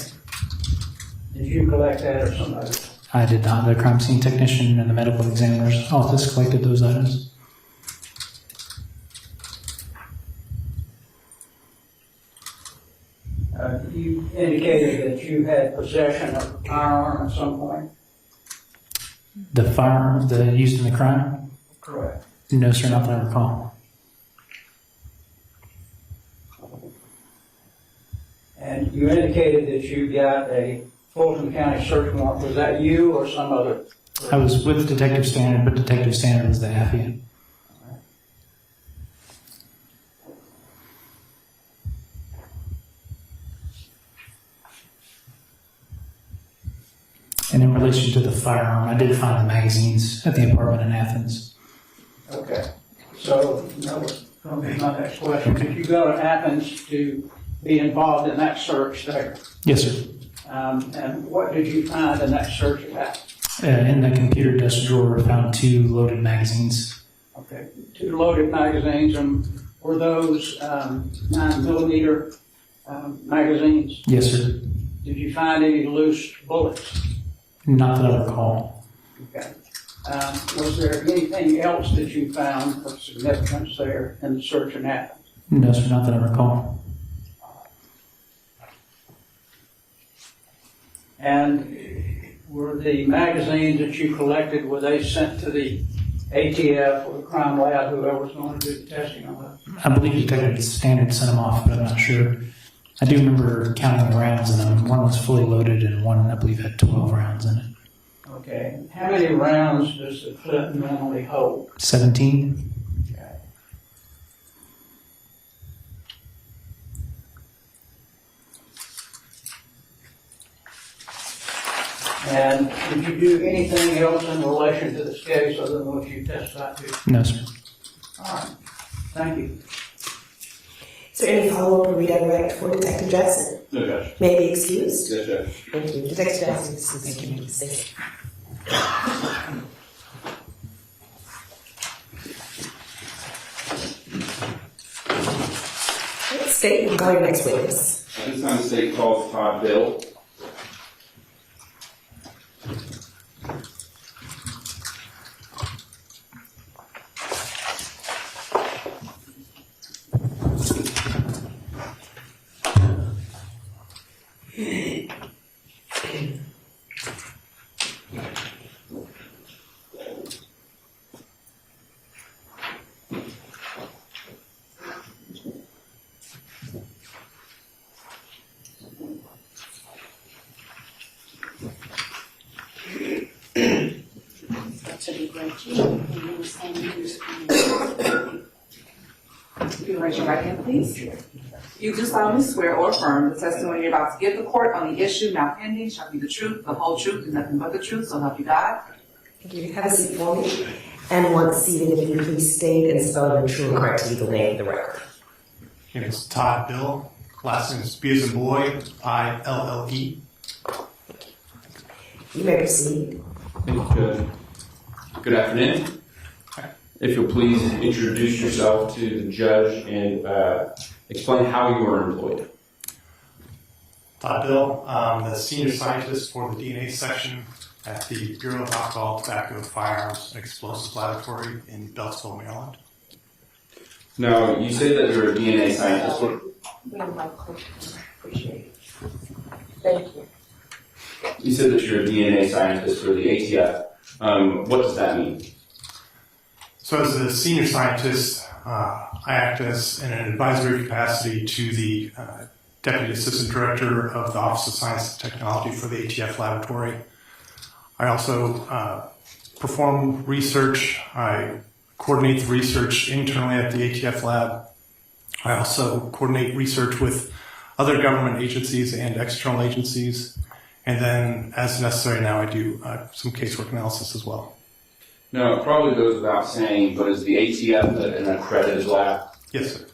Did you collect that or somebody? I did not. The crime scene technician and the medical examiner's office collected those items. You indicated that you had possession of a firearm at some point? The firearm used in the crime? Correct. No, sir, not that I recall. And you indicated that you got a Fulton County search warrant. Was that you or some other? I was with Detective Standard, but Detective Standard was the affiant. in relation to the firearm, I did find the magazines at the apartment in Athens. Okay. So that was going to be my next question. Did you go to Athens to be involved in that search there? Yes, sir. And what did you find in that search of that? In the computer desk drawer, I found 2 loaded magazines. Okay, 2 loaded magazines, and were those 9mm magazines? Yes, sir. Did you find any loose bullets? Not that I recall. Okay. Was there anything else that you found of significance there in the search in Athens? No, sir, not that I recall. And were the magazines that you collected, were they sent to the ATF or the crime lab, whoever was going to do the testing on those? I believe Detective Standard sent them off, but I'm not sure. I do remember counting the rounds in them. One was fully loaded and one, I believe, had 12 rounds in it. Okay. How many rounds does the clip normally hold? 17? Okay. And did you do anything else in relation to this case other than what you testified to? No, sir. All right. Thank you. Is there any follow-up or redirect for Detective Jackson? No, Judge. May I be excused? Yes, Judge. Thank you. Detective Jackson, excuse me. Thank you. State and call your next witness. At this time, the state calls Todd Bill. You raise your right hand, please. You do solemnly swear or affirm the testimony you're about to give the court on the issue now pending shall be the truth, the whole truth, and nothing but the truth, so help you God. Thank you. Have a seat for me. And once seated, if you please state and spell your true and correct legal name of the record. My name is Todd Bill. Last name is B as in boy, I-L-L-E. You may proceed. Thank you, Judge. Good afternoon. If you'll please introduce yourself to the judge and explain how you are employed. Todd Bill, I'm the senior scientist for the DNA section at the Bureau of Alcohol, Tobacco, Firearms, and Explosives Laboratory in Beltsville, Maryland. Now, you say that you're a DNA scientist. Thank you. You said that you're a DNA scientist for the ATF. What does that mean? So as a senior scientist, I act as in an advisory capacity to the Deputy Assistant Director of the Office of Science and Technology for the ATF laboratory. I also perform research. I coordinate the research internally at the ATF lab. I also coordinate research with other government agencies and external agencies. And then, as necessary now, I do some casework analysis as well. Now, it probably goes without saying, but is the ATF an accredited lab? Yes, sir.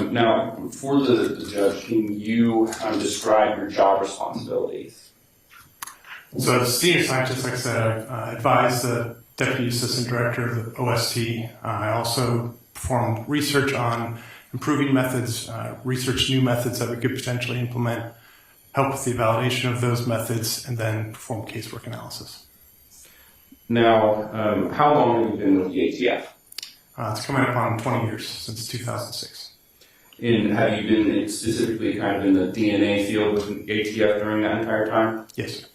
Now, for the judge, can you describe your job responsibilities? So as a senior scientist, like I said, I advise the Deputy Assistant Director of the OST. I also perform research on improving methods, research new methods that we could potentially implement, help with the validation of those methods, and then perform casework analysis. Now, how long have you been with the ATF? It's coming up on 20 years, since 2006. And have you been specifically kind of in the DNA field with the ATF during that entire time? Yes, sir.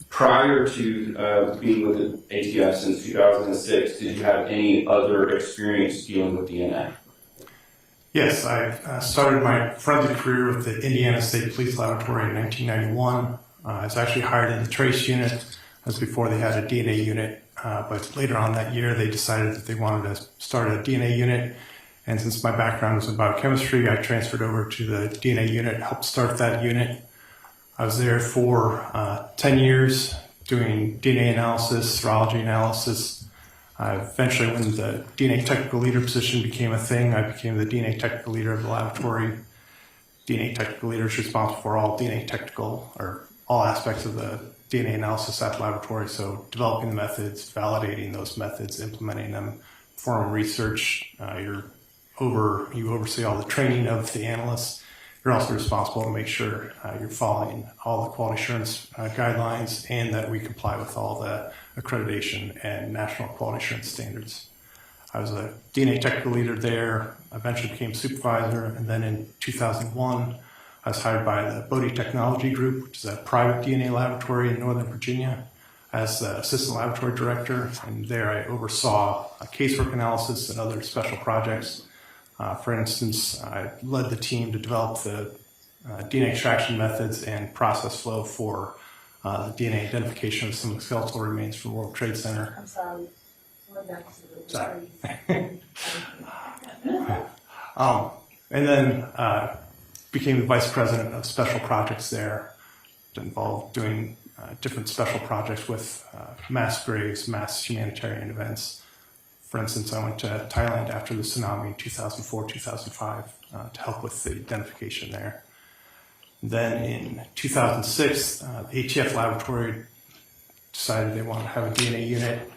Prior to being with the ATF since 2006, did you have any other experience dealing with DNA? Yes, I started my forensic career with the Indiana State Police Laboratory in 1991. I was actually hired in the trace unit. As before they had a DNA unit, but later on that year they decided that they wanted to start a DNA unit. And since my background was in biochemistry, I transferred over to the DNA unit, helped start that unit. I was there for 10 years, doing DNA analysis, serology analysis. Eventually, when the DNA technical leader position became a thing, I became the DNA technical leader of the laboratory. DNA technical leader is responsible for all DNA technical, or all aspects of the DNA analysis at the laboratory. So developing the methods, validating those methods, implementing them, performing research. You oversee all the training of the analysts. You're also responsible to make sure you're following all the quality assurance guidelines and that we comply with all the accreditation and national quality assurance standards. I was a DNA technical leader there, eventually became supervisor, and then in 2001, I was hired by the Bodie Technology Group, which is a private DNA laboratory in Northern Virginia, as the assistant laboratory director, and there I oversaw casework analysis and other special projects. For instance, I led the team to develop the DNA extraction methods and process flow for DNA identification of some of the skeletal remains from World Trade Center. I'm sorry. Sorry. And then became the vice president of special projects there, involved doing different special projects with mass graves, mass humanitarian events. For instance, I went to Thailand after the tsunami in 2004, 2005 to help with the identification there. Then in 2006, the ATF laboratory decided they wanted to have a DNA unit.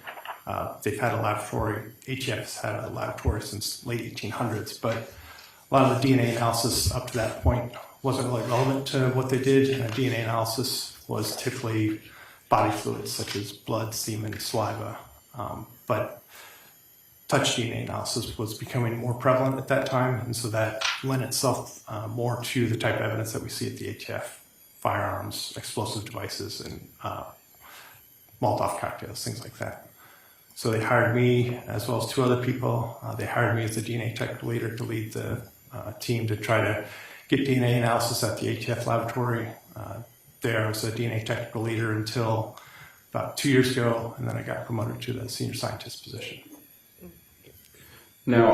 They've had a laboratory, ATF has had a laboratory since late 1800s, but a lot of the DNA analysis up to that point wasn't really relevant to what they did. DNA analysis was typically body fluids such as blood, semen, saliva, but touch DNA analysis was becoming more prevalent at that time, and so that lent itself more to the type of evidence that we see at the ATF: firearms, explosive devices, and Molotov cocktails, things like that. So they hired me, as well as two other people. They hired me as the DNA technical leader to lead the team to try to get DNA analysis at the ATF laboratory. There I was a DNA technical leader until about 2 years ago, and then I got promoted to the senior scientist position. Now,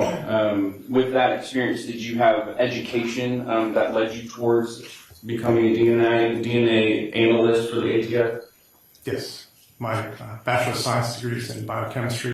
with that experience, did you have education that led you towards becoming a DNA analyst for the ATF? Yes. My Bachelor of Science degree is in biochemistry.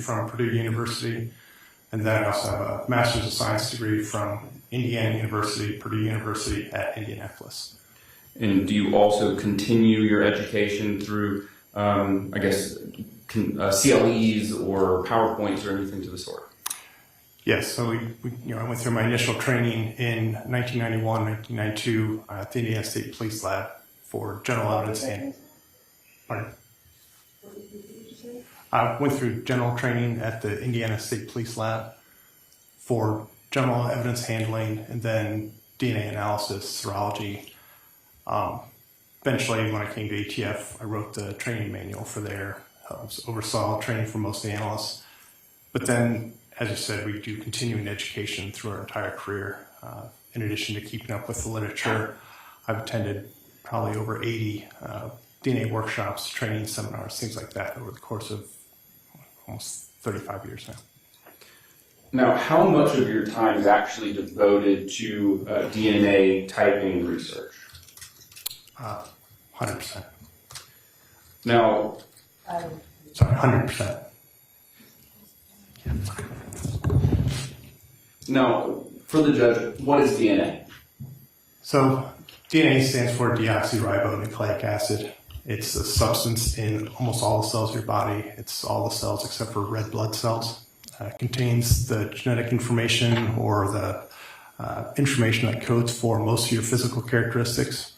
From Purdue University, and then I also have a Master's of Science degree from Indiana University, Purdue University at Indianapolis. And do you also continue your education through, I guess, CLEs or PowerPoints or anything to the sort? Yes, so I went through my initial training in 1991, 1992 at the Indiana State Police Lab for general evidence and. Pardon? I went through general training at the Indiana State Police Lab for general evidence handling and then DNA analysis, serology. Eventually, when I came to ATF, I wrote the training manual for there, oversaw training for most of the analysts. But then, as you said, we do continuing education through our entire career. In addition to keeping up with the literature, I've attended probably over 80 DNA workshops, training seminars, things like that over the course of almost 35 years now. Now, how much of your time is actually devoted to DNA typing research? 100%. Now, sorry, 100%. Now, for the judge, what is DNA? So, DNA stands for deoxyribonucleic acid. It's a substance in almost all the cells of your body. It's all the cells except for red blood cells. It contains the genetic information or the information that codes for most of your physical characteristics.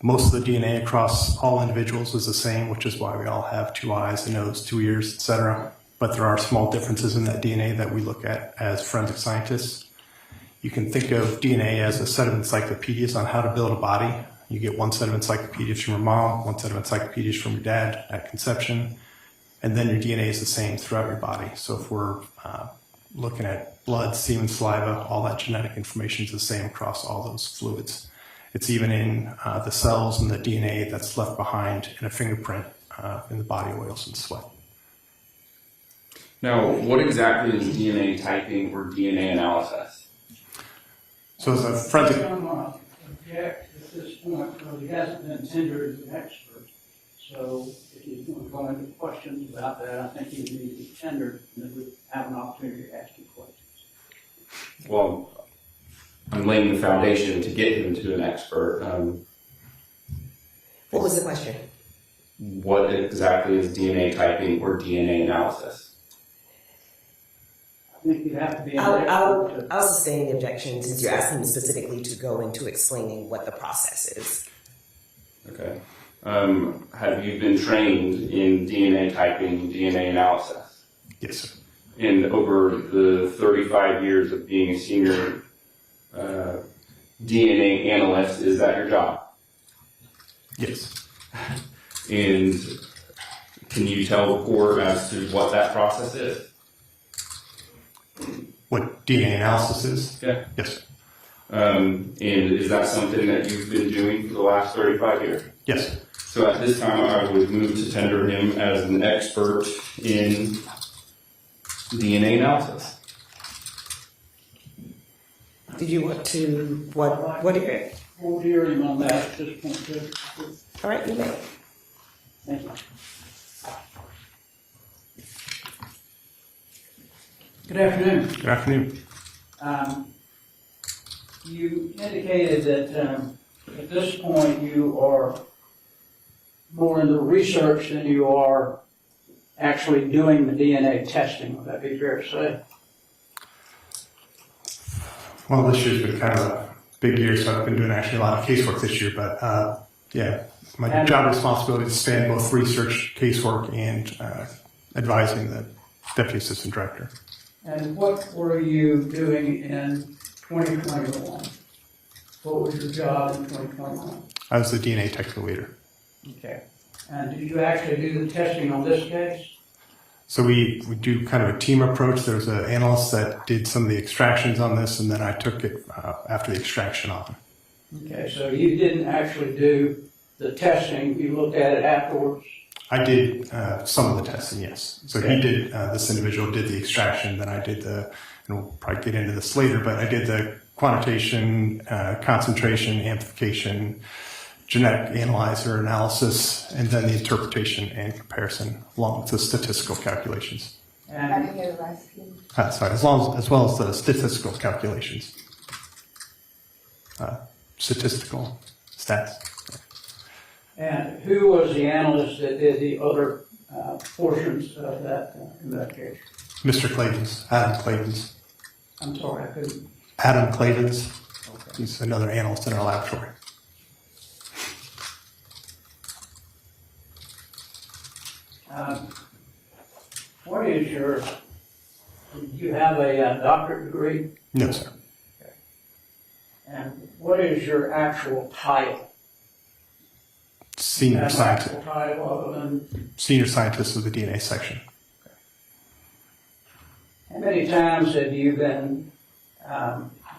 Most of the DNA across all individuals is the same, which is why we all have 2 eyes, a nose, 2 ears, etc. But there are small differences in that DNA that we look at as forensic scientists. You can think of DNA as a set of encyclopedias on how to build a body. You get one set of encyclopedias from your mom, one set of encyclopedias from your dad at conception, and then your DNA is the same throughout your body. So if we're looking at blood, semen, saliva, all that genetic information is the same across all those fluids. It's even in the cells and the DNA that's left behind in a fingerprint in the body oils and sweat. Now, what exactly is DNA typing or DNA analysis? So as a forensic, Object at this point, because he hasn't been tendered as an expert. So if he's going to go into questions about that, I think he needs to be tendered, and then we have an opportunity to ask you questions. Well, I'm laying the foundation to get him to an expert. What was the question? What exactly is DNA typing or DNA analysis? I think you'd have to be an I'll expert. sustain the objection since you're asking me specifically to go into explaining what the process is. Okay. Have you been trained in DNA typing, DNA analysis? yes, sir. And over the 35 years of being a senior DNA analyst, is that your job? Yes. And can you tell the court as to what that process is? What DNA analysis is? Yeah. Yes, sir. And is that something that you've been doing for the last 35 years? Yes, sir. So at this time, I would move to tender him as an expert in DNA analysis. Did you want to, what do you, We'll hear him on that at this point, too. all right, you may. Thank you. Good afternoon. Good afternoon. You indicated that at this point you are more into research than you are actually doing the DNA testing. Would that be fair to say? Well, this year's been kind of a big year, so I've been doing actually a lot of casework this year, but yeah, my job responsibilities span both research, casework, and advising the Deputy Assistant Director. And what were you doing in 2021? What was your job in 2021? I was the DNA technical leader. Okay. And did you actually do the testing on this case? So we do kind of a team approach. There was an analyst that did some of the extractions on this, and then I took it after the extraction on. Okay, so you didn't actually do the testing, you looked at it afterwards? I did some of the testing, yes. So he did, this individual did the extraction, then I did and we'll probably get into this later, but I did the quantitation, concentration, amplification, genetic analyzer analysis, and then the interpretation and comparison, along with the statistical calculations. And Sorry, as well as the statistical calculations. Statistical stats. And who was the analyst that did the other portions of that investigation? Mr. Clayton's, Adam Clayton's. I'm sorry, I couldn't. Adam Clayton's. He's another analyst in our laboratory. What is your, do you have a doctorate degree? No, sir. And what is your actual title? Senior Have an scientist. actual title other than, Senior scientist of the DNA section. how many times have you been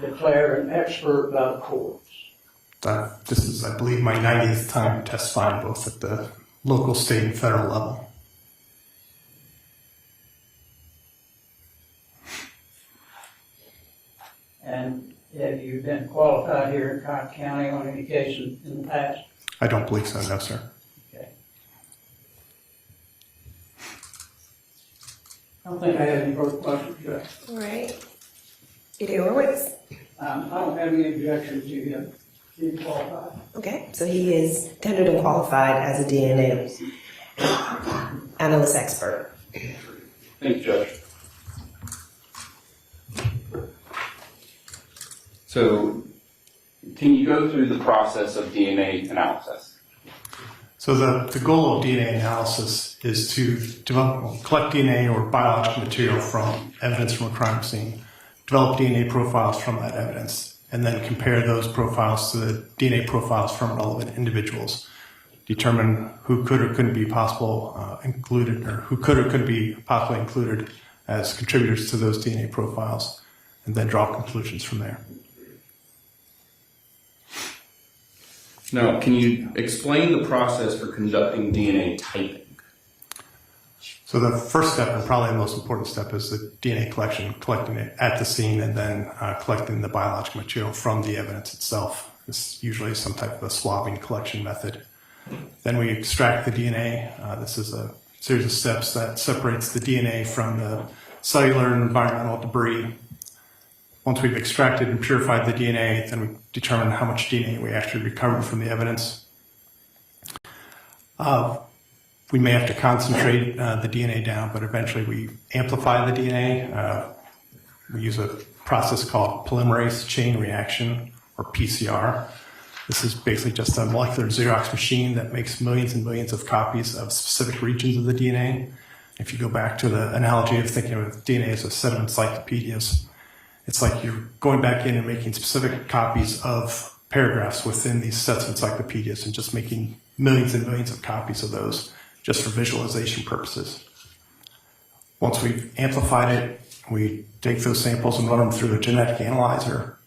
declared an expert by the courts? This is, I believe, my 90th time testifying both at the local, state, and federal level. And have you been qualified here in Cobb County on any cases in the past? I don't believe so, no, sir. Okay. I don't think I have any further questions, Judge. All right. Eddie Horowitz. I don't have any objection to you being qualified. Okay, so he is tendered and qualified as a DNA analyst expert. Thank you, Judge. So, can you go through the process of DNA analysis? So the goal of DNA analysis is to collect DNA or biological material from evidence from a crime scene, develop DNA profiles from that evidence, and then compare those profiles to the DNA profiles from relevant individuals, determine who could or couldn't be included, or who could or couldn't be possibly included as contributors to those DNA profiles, and then draw conclusions from there. Now, can you explain the process for conducting DNA typing? So the first step, and probably the most important step, is the DNA collection, collecting it at the scene and then collecting the biological material from the evidence itself. This is usually some type of a swabbing collection method. Then we extract the DNA. This is a series of steps that separates the DNA from the cellular and environmental debris. Once we've extracted and purified the DNA, then we determine how much DNA we actually recovered from the evidence. We may have to concentrate the DNA down, but eventually we amplify the DNA. We use a process called polymerase chain reaction, or PCR. This is basically just a molecular Xerox machine that makes millions and millions of copies of specific regions of the DNA. If you go back to the analogy of thinking of DNA as a set of encyclopedias, it's like you're going back in and making specific copies of paragraphs within these sets of encyclopedias and just making millions and millions of copies of those just for visualization purposes. Once we've amplified it, we take those samples and run them through a genetic analyzer.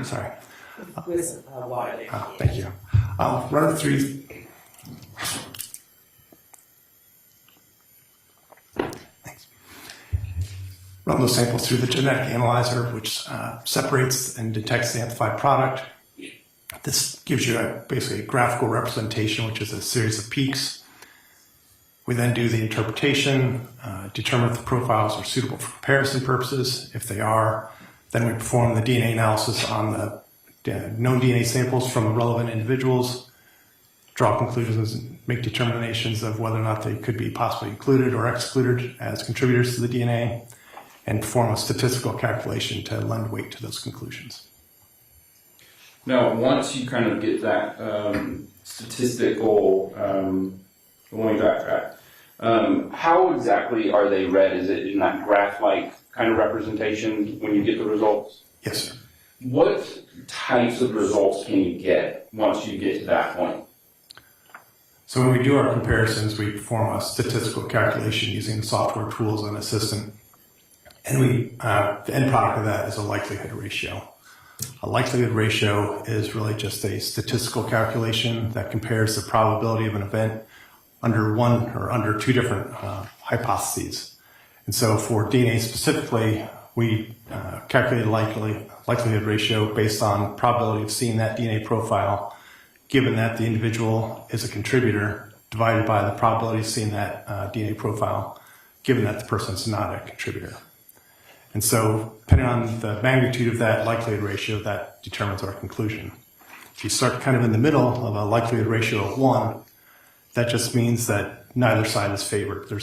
Sorry. With water there. Thank you. Run them through. Thanks. Run those samples through the genetic analyzer, which separates and detects the amplified product. This gives you basically a graphical representation, which is a series of peaks. We then do the interpretation, determine if the profiles are suitable for comparison purposes. If they are, then we perform the DNA analysis on the known DNA samples from the relevant individuals, draw conclusions, and make determinations of whether or not they could be possibly included or excluded as contributors to the DNA, and perform a statistical calculation to lend weight to those conclusions. Now, once you kind of get that statistical, let me backtrack. How exactly are they read? Is it in that graph-like kind of representation when you get the results? Yes, sir. What types of results can you get once you get to that point? So when we do our comparisons, we perform a statistical calculation using software tools and Assistant. And the end product of that is a likelihood ratio. A likelihood ratio is really just a statistical calculation that compares the probability of an event under one or under two different hypotheses. And so for DNA specifically, we calculate a likelihood ratio based on probability of seeing that DNA profile, given that the individual is a contributor, divided by the probability of seeing that DNA profile, given that the person is not a contributor. And so depending on the magnitude of that likelihood ratio, that determines our conclusion. If you start kind of in the middle of a likelihood ratio of 1, that just means that neither side is favored. The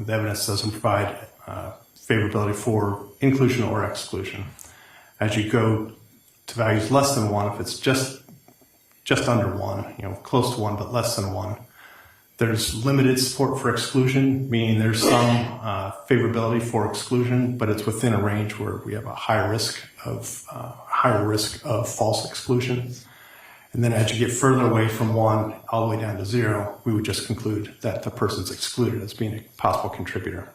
evidence doesn't provide favorability for inclusion or exclusion. As you go to values less than 1, if it's just under 1, close to 1 but less than 1, there's limited support for exclusion, meaning there's some favorability for exclusion, but it's within a range where we have a higher risk of false exclusion. And then as you get further away from 1 all the way down to 0, we would just conclude that the person's excluded as being a possible contributor.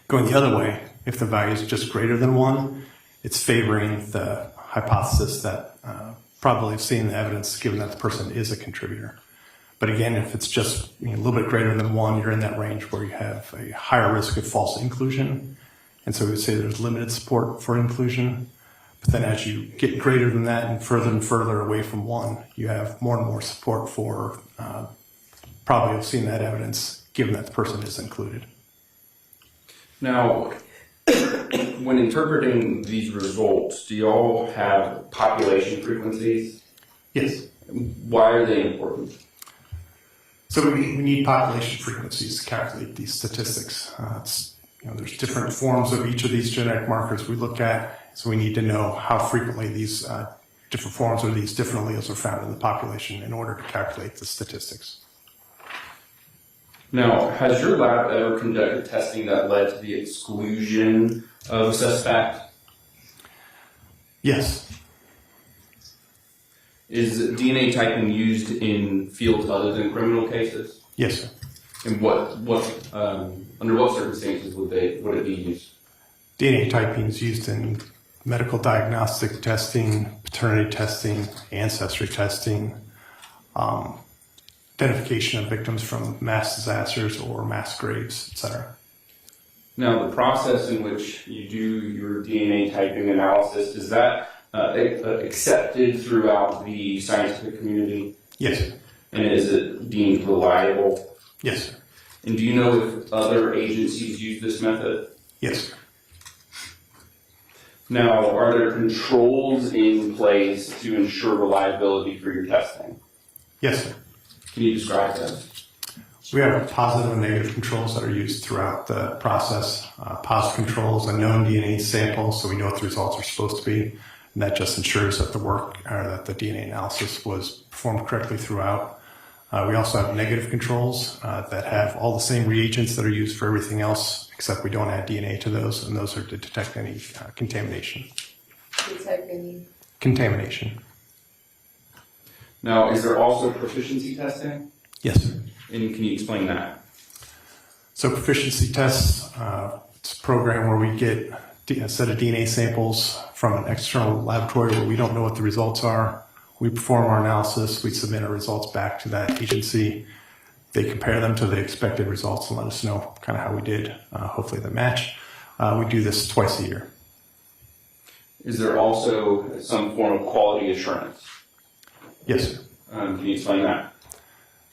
Going the other way, if the value is just greater than 1, it's favoring the hypothesis that probability of seeing the evidence given that the person is a contributor. But again, if it's just a little bit greater than 1, you're in that range where you have a higher risk of false inclusion. And so we would say there's limited support for inclusion. But then as you get greater than that and further away from 1, you have more and more support for probability of seeing that evidence given that the person is included. Now, when interpreting these results, do you all have population frequencies? Yes. Why are they important? So we need population frequencies to calculate these statistics. There's different forms of each of these genetic markers we look at, so we need to know how frequently these different forms or these different alleles are found in the population in order to calculate the statistics. Now, has your lab ever conducted testing that led to the exclusion of a suspect? Yes. Is DNA typing used in fields other than criminal cases? Yes, sir. And under what circumstances would it be used? DNA typing is used in medical diagnostic testing, paternity testing, ancestry testing, identification of victims from mass disasters or mass graves, etc. Now, the process in which you do your DNA typing analysis, is that accepted throughout the scientific community? Yes, sir. And is it deemed reliable? Yes, sir. And do you know if other agencies use this method? Yes, sir. Now, are there controls in place to ensure reliability for your testing? Yes, sir. Can you describe those? We have positive and negative controls that are used throughout the process. Positive controls, a known DNA sample, so we know what the results are supposed to be, and that just ensures that that the DNA analysis was performed correctly throughout. We also have negative controls that have all the same reagents that are used for everything else, except we don't add DNA to those, and those are to detect any contamination. Detect any? Contamination. Now, is there also proficiency testing? Yes, sir. And can you explain that? So proficiency tests, it's a program where we get a set of DNA samples from an external laboratory where we don't know what the results are. We perform our analysis, we submit our results back to that agency. They compare them to the expected results and let us know kind of how we did. Hopefully they match. We do this twice a year. Is there also some form of quality assurance? Yes, sir. Can you explain that?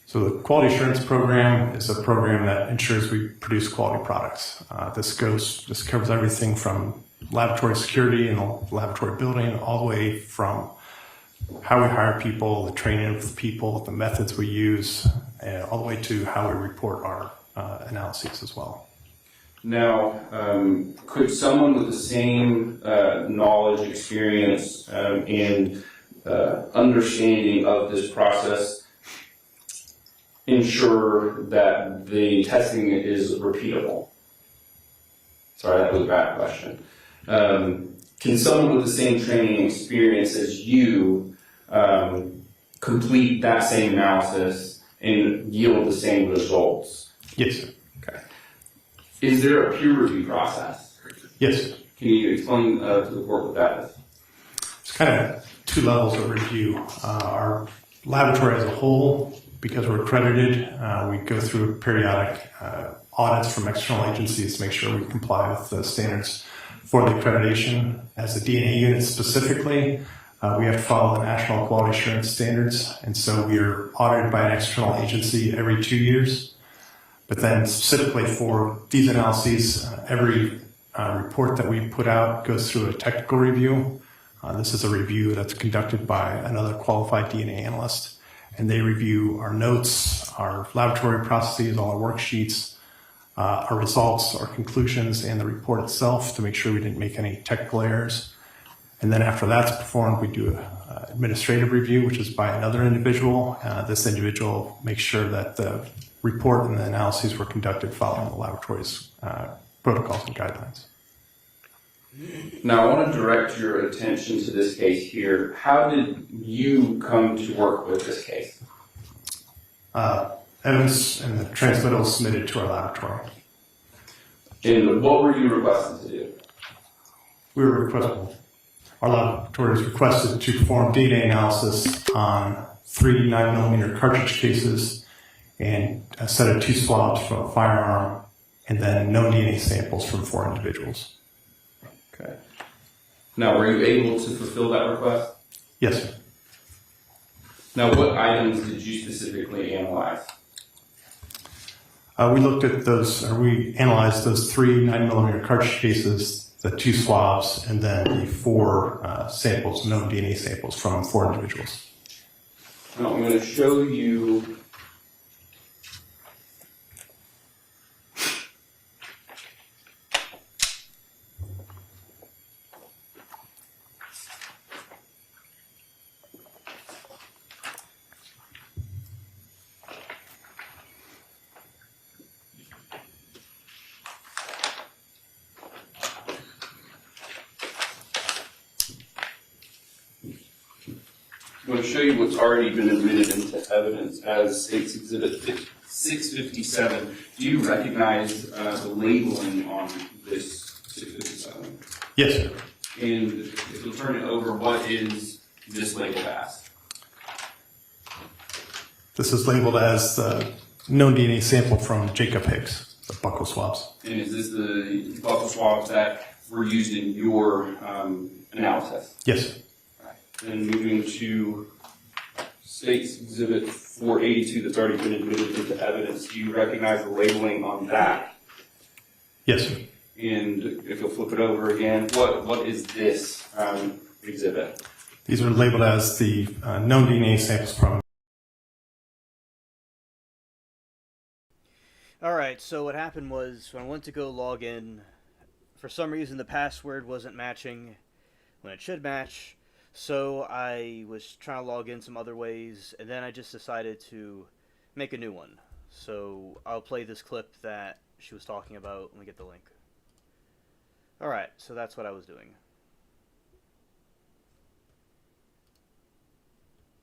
So the quality assurance program is a program that ensures we produce quality products. This covers everything from laboratory security and the laboratory building all the way from how we hire people, the training of the people, the methods we use, all the way to how we report our analyses as well. Now, could someone with the same knowledge, experience, and understanding of this process ensure that the testing is repeatable? Sorry, that was a bad question. Can someone with the same training and experience as you complete that same analysis and yield the same results? Yes, sir. Okay. Is there a peer review process? Yes, sir. Can you explain to the court what that is? It's kind of two levels of review. Our laboratory as a whole, because we're accredited, we go through periodic audits from external agencies to make sure we comply with the standards for the accreditation. As the DNA unit specifically, we have to follow the national quality assurance standards, and so we are audited by an external agency every 2 years. But then specifically for these analyses, every report that we put out goes through a technical review. This is a review that's conducted by another qualified DNA analyst, and they review our notes, our laboratory processes, all our worksheets, our results, our conclusions, and the report itself to make sure we didn't make any technical errors. And then after that's performed, we do an administrative review, which is by another individual. This individual makes sure that the report and the analyses were conducted following the laboratory's protocols and guidelines. Now, I want to direct your attention to this case here. How did you come to work with this case? Evidence and the transmittal was submitted to our laboratory. And what were you requested to do? Our laboratory was requested to perform DNA analysis on 3 9mm cartridge cases and a set of 2 swabs from a firearm, and then no DNA samples from 4 individuals. Okay. Now, were you able to fulfill that request? Yes, sir. Now, what items did you specifically analyze? We analyzed those 3 9mm cartridge cases, the 2 swabs, and then the 4 samples, known DNA samples from 4 individuals. Now, I'm going to show you what's already been admitted into evidence as State's Exhibit 657. Do you recognize the labeling on this 657? Yes, sir. And if you'll turn it over, what is this labeled as? This is labeled as the known DNA sample from Jacob Hicks, the buccal swabs. And is this the buccal swabs that were used in your analysis? Yes. Right. Then moving to State's Exhibit 482 that's already been admitted into evidence, do you recognize the labeling on that? Yes, sir. And if you'll flip it over again, what is this exhibit? These are labeled as the known DNA samples from. Alright, so what happened was when I went to go log in, for some reason the password wasn't matching when it should match, so I was trying to log in some other ways, and then I just decided to make a new one. So I'll play this clip that she was talking about. Let me get the link. Alright, so that's what I was doing.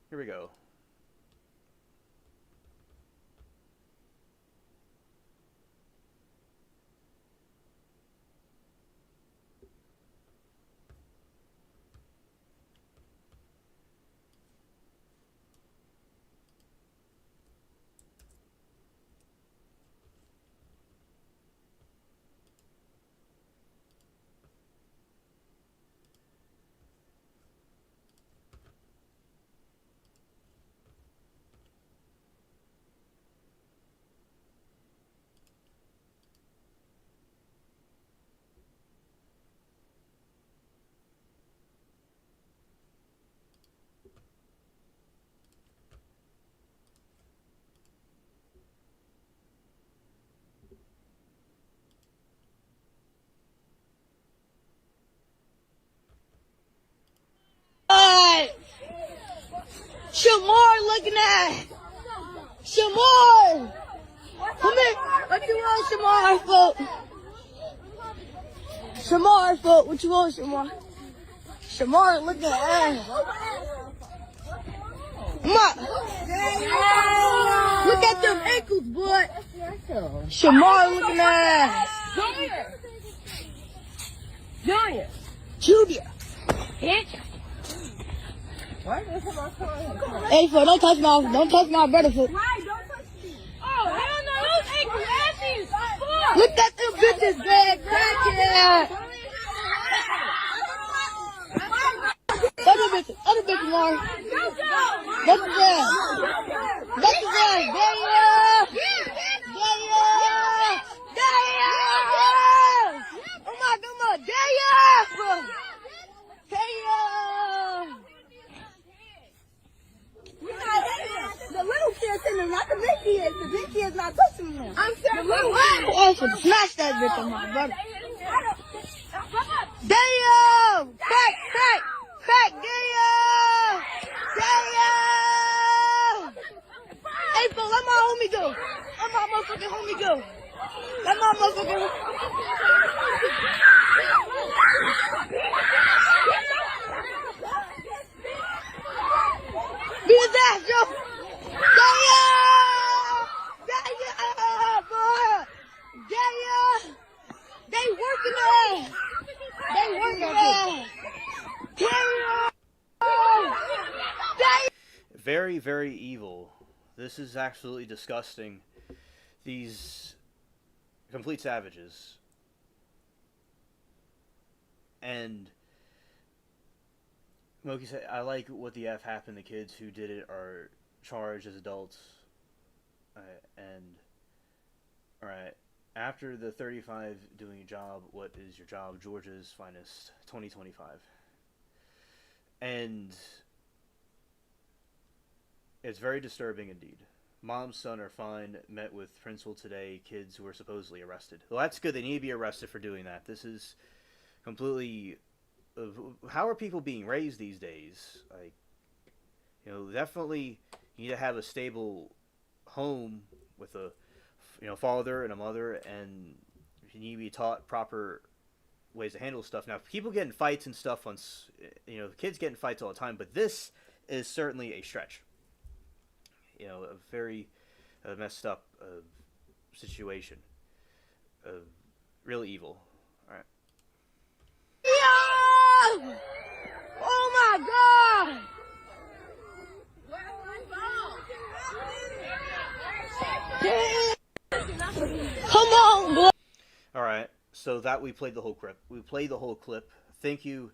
Here we go. Shamar looking at Shamar. Come here. What you want, Shamar? Foot. Shamar, foot. What you want, Shamar? Shamar looking at. Come on. Look at them ankles, boy. Shamar looking at. Junior. Junior. Hit. Hey, fool, don't touch my brother, fool. Oh, hell no, those ankle asses. Look at them bitches, man, crackhead. Other bitches, Lauren. That's his ass. That's his ass. Oh my God, damn. The little kid's in there, not the big kid. The big kid's not touching him. I'm saying the little one. I should smash that bitch on my brother. Damn! Crack! Damn! Hey, fool, let my homie go. Let my motherfucking homie go. Let my motherfucking beat his ass, Joe! They working Very, very evil. This is absolutely disgusting. These complete savages. And Moki said, I like what the F happened. The kids who did it are charged as adults. Alright, after the 35 doing a job, what is your job? Georgia's finest 2025. And it's very disturbing indeed. Mom and son are fine, met with principal today, kids who were supposedly arrested. Well, that's good. They need to be arrested for doing that. This is completely... how are people being raised these days? Like, you know, definitely you need to have a stable home with a, you know, father and a mother, and you need to be taught proper ways to handle stuff. Now, people get in fights and stuff on, you know, kids get in fights all the time, but this is certainly a stretch. You know, a very, messed up situation. Really evil. All right. Yeah! Oh my God! Come on, boy. All right. So that we played the whole clip. We played the whole clip. Thank you,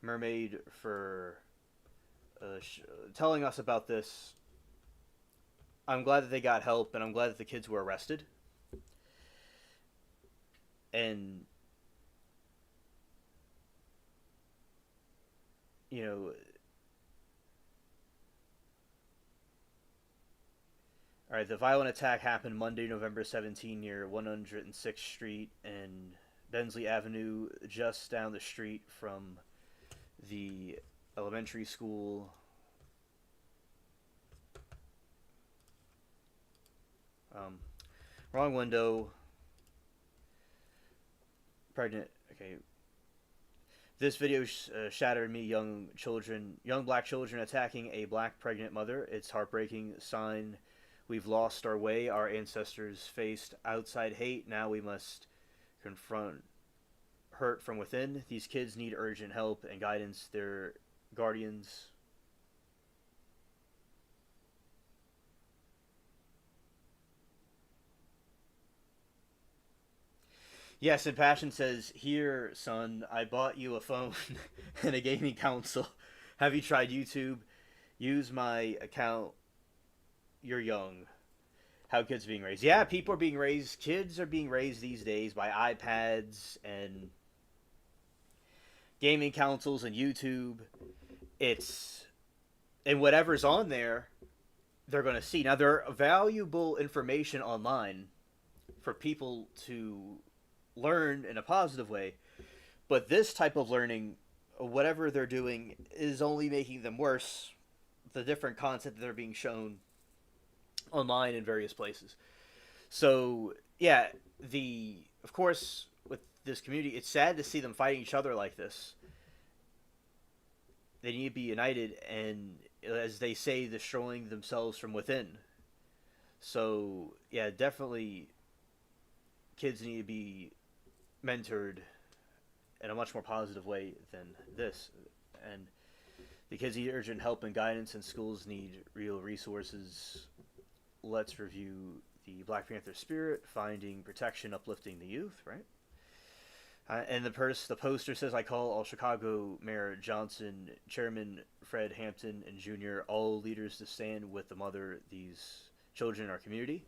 Mermaid, for telling us about this. I'm glad that they got help, and I'm glad that the kids were arrested. And you know, all right, the violent attack happened Monday, November 17, near 106th Street and Bensley Avenue, just down the street from the elementary school. Wrong window. Pregnant. Okay. This video shattered me. Young black children attacking a black pregnant mother. It's heartbreaking. Sign we've lost our way. Our ancestors faced outside hate. Now we must confront hurt from within. These kids need urgent help and guidance. Their guardians. Yes, and Passion says, "Here, son, I bought you a phone and it gave me counsel. Have you tried YouTube? Use my account. You're young." How kids are being raised. Yeah, people are being raised. Kids are being raised these days by iPads and gaming consoles and YouTube. And whatever's on there, they're going to see. Now, there are valuable information online for people to learn in a positive way, but this type of learning, whatever they're doing, is only making them worse. The different content that they're being shown online in various places. So yeah, of course with this community, it's sad to see them fighting each other like this. They need to be united and, as they say, destroying themselves from within. So yeah, definitely kids need to be mentored in a much more positive way than this. And the kids need urgent help and guidance, and schools need real resources. Let's review the Black Panther spirit, finding protection, uplifting the youth, right? And the poster says, "I call all Chicago Mayor Johnson, Chairman Fred Hampton, and Jr., all leaders to stand with the mother, these children in our community.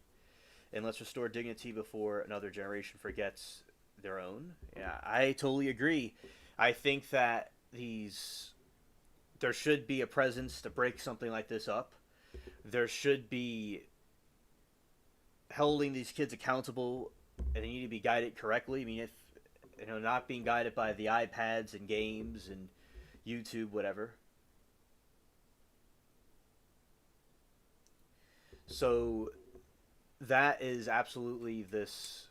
And let's restore dignity before another generation forgets their own." Yeah, I totally agree. I think that there should be a presence to break something like this up. There should be holding these kids accountable, and they need to be guided correctly. I mean, if not being guided by the iPads and games and YouTube, whatever. So that is absolutely this.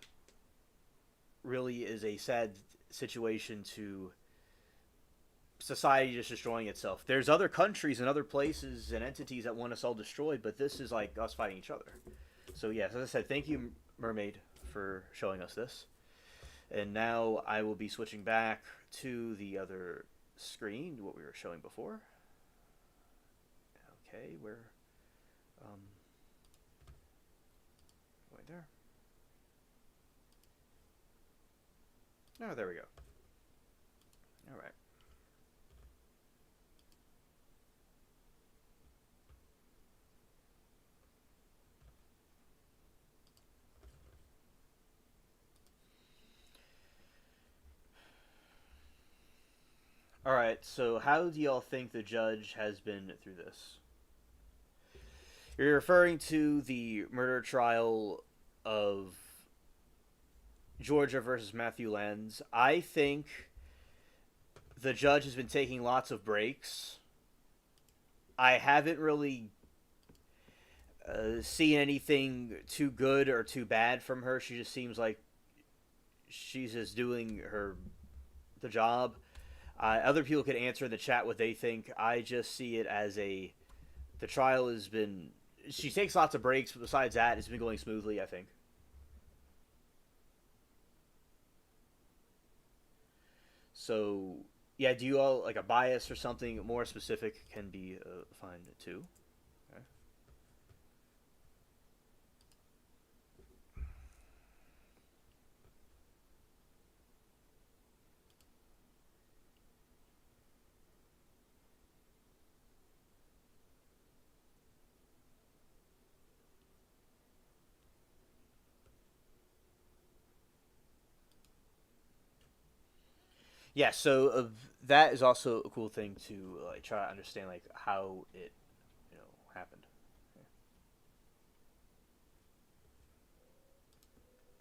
Really is a sad situation to society just destroying itself. There's other countries and other places and entities that want us all destroyed, but this is like us fighting each other. So yes, as I said, thank you, Mermaid, for showing us this. And now I will be switching back to the other screen, what we were showing before. Okay, where right there. Oh, there we go. All right. All right, so how do y'all think the judge has been through this? You're referring to the murder trial of Georgia versus Matthew Lenz. I think the judge has been taking lots of breaks. I haven't really seen anything too good or too bad from her. She just seems like she's just doing the job. Other people could answer in the chat what they think. I just see it as the trial has been she takes lots of breaks, but besides that, it's been going smoothly, I think. So, yeah, do you all, like a bias or something more specific can be fine too. Okay. Yeah, so that is also a cool thing to like try to understand, like how it, happened.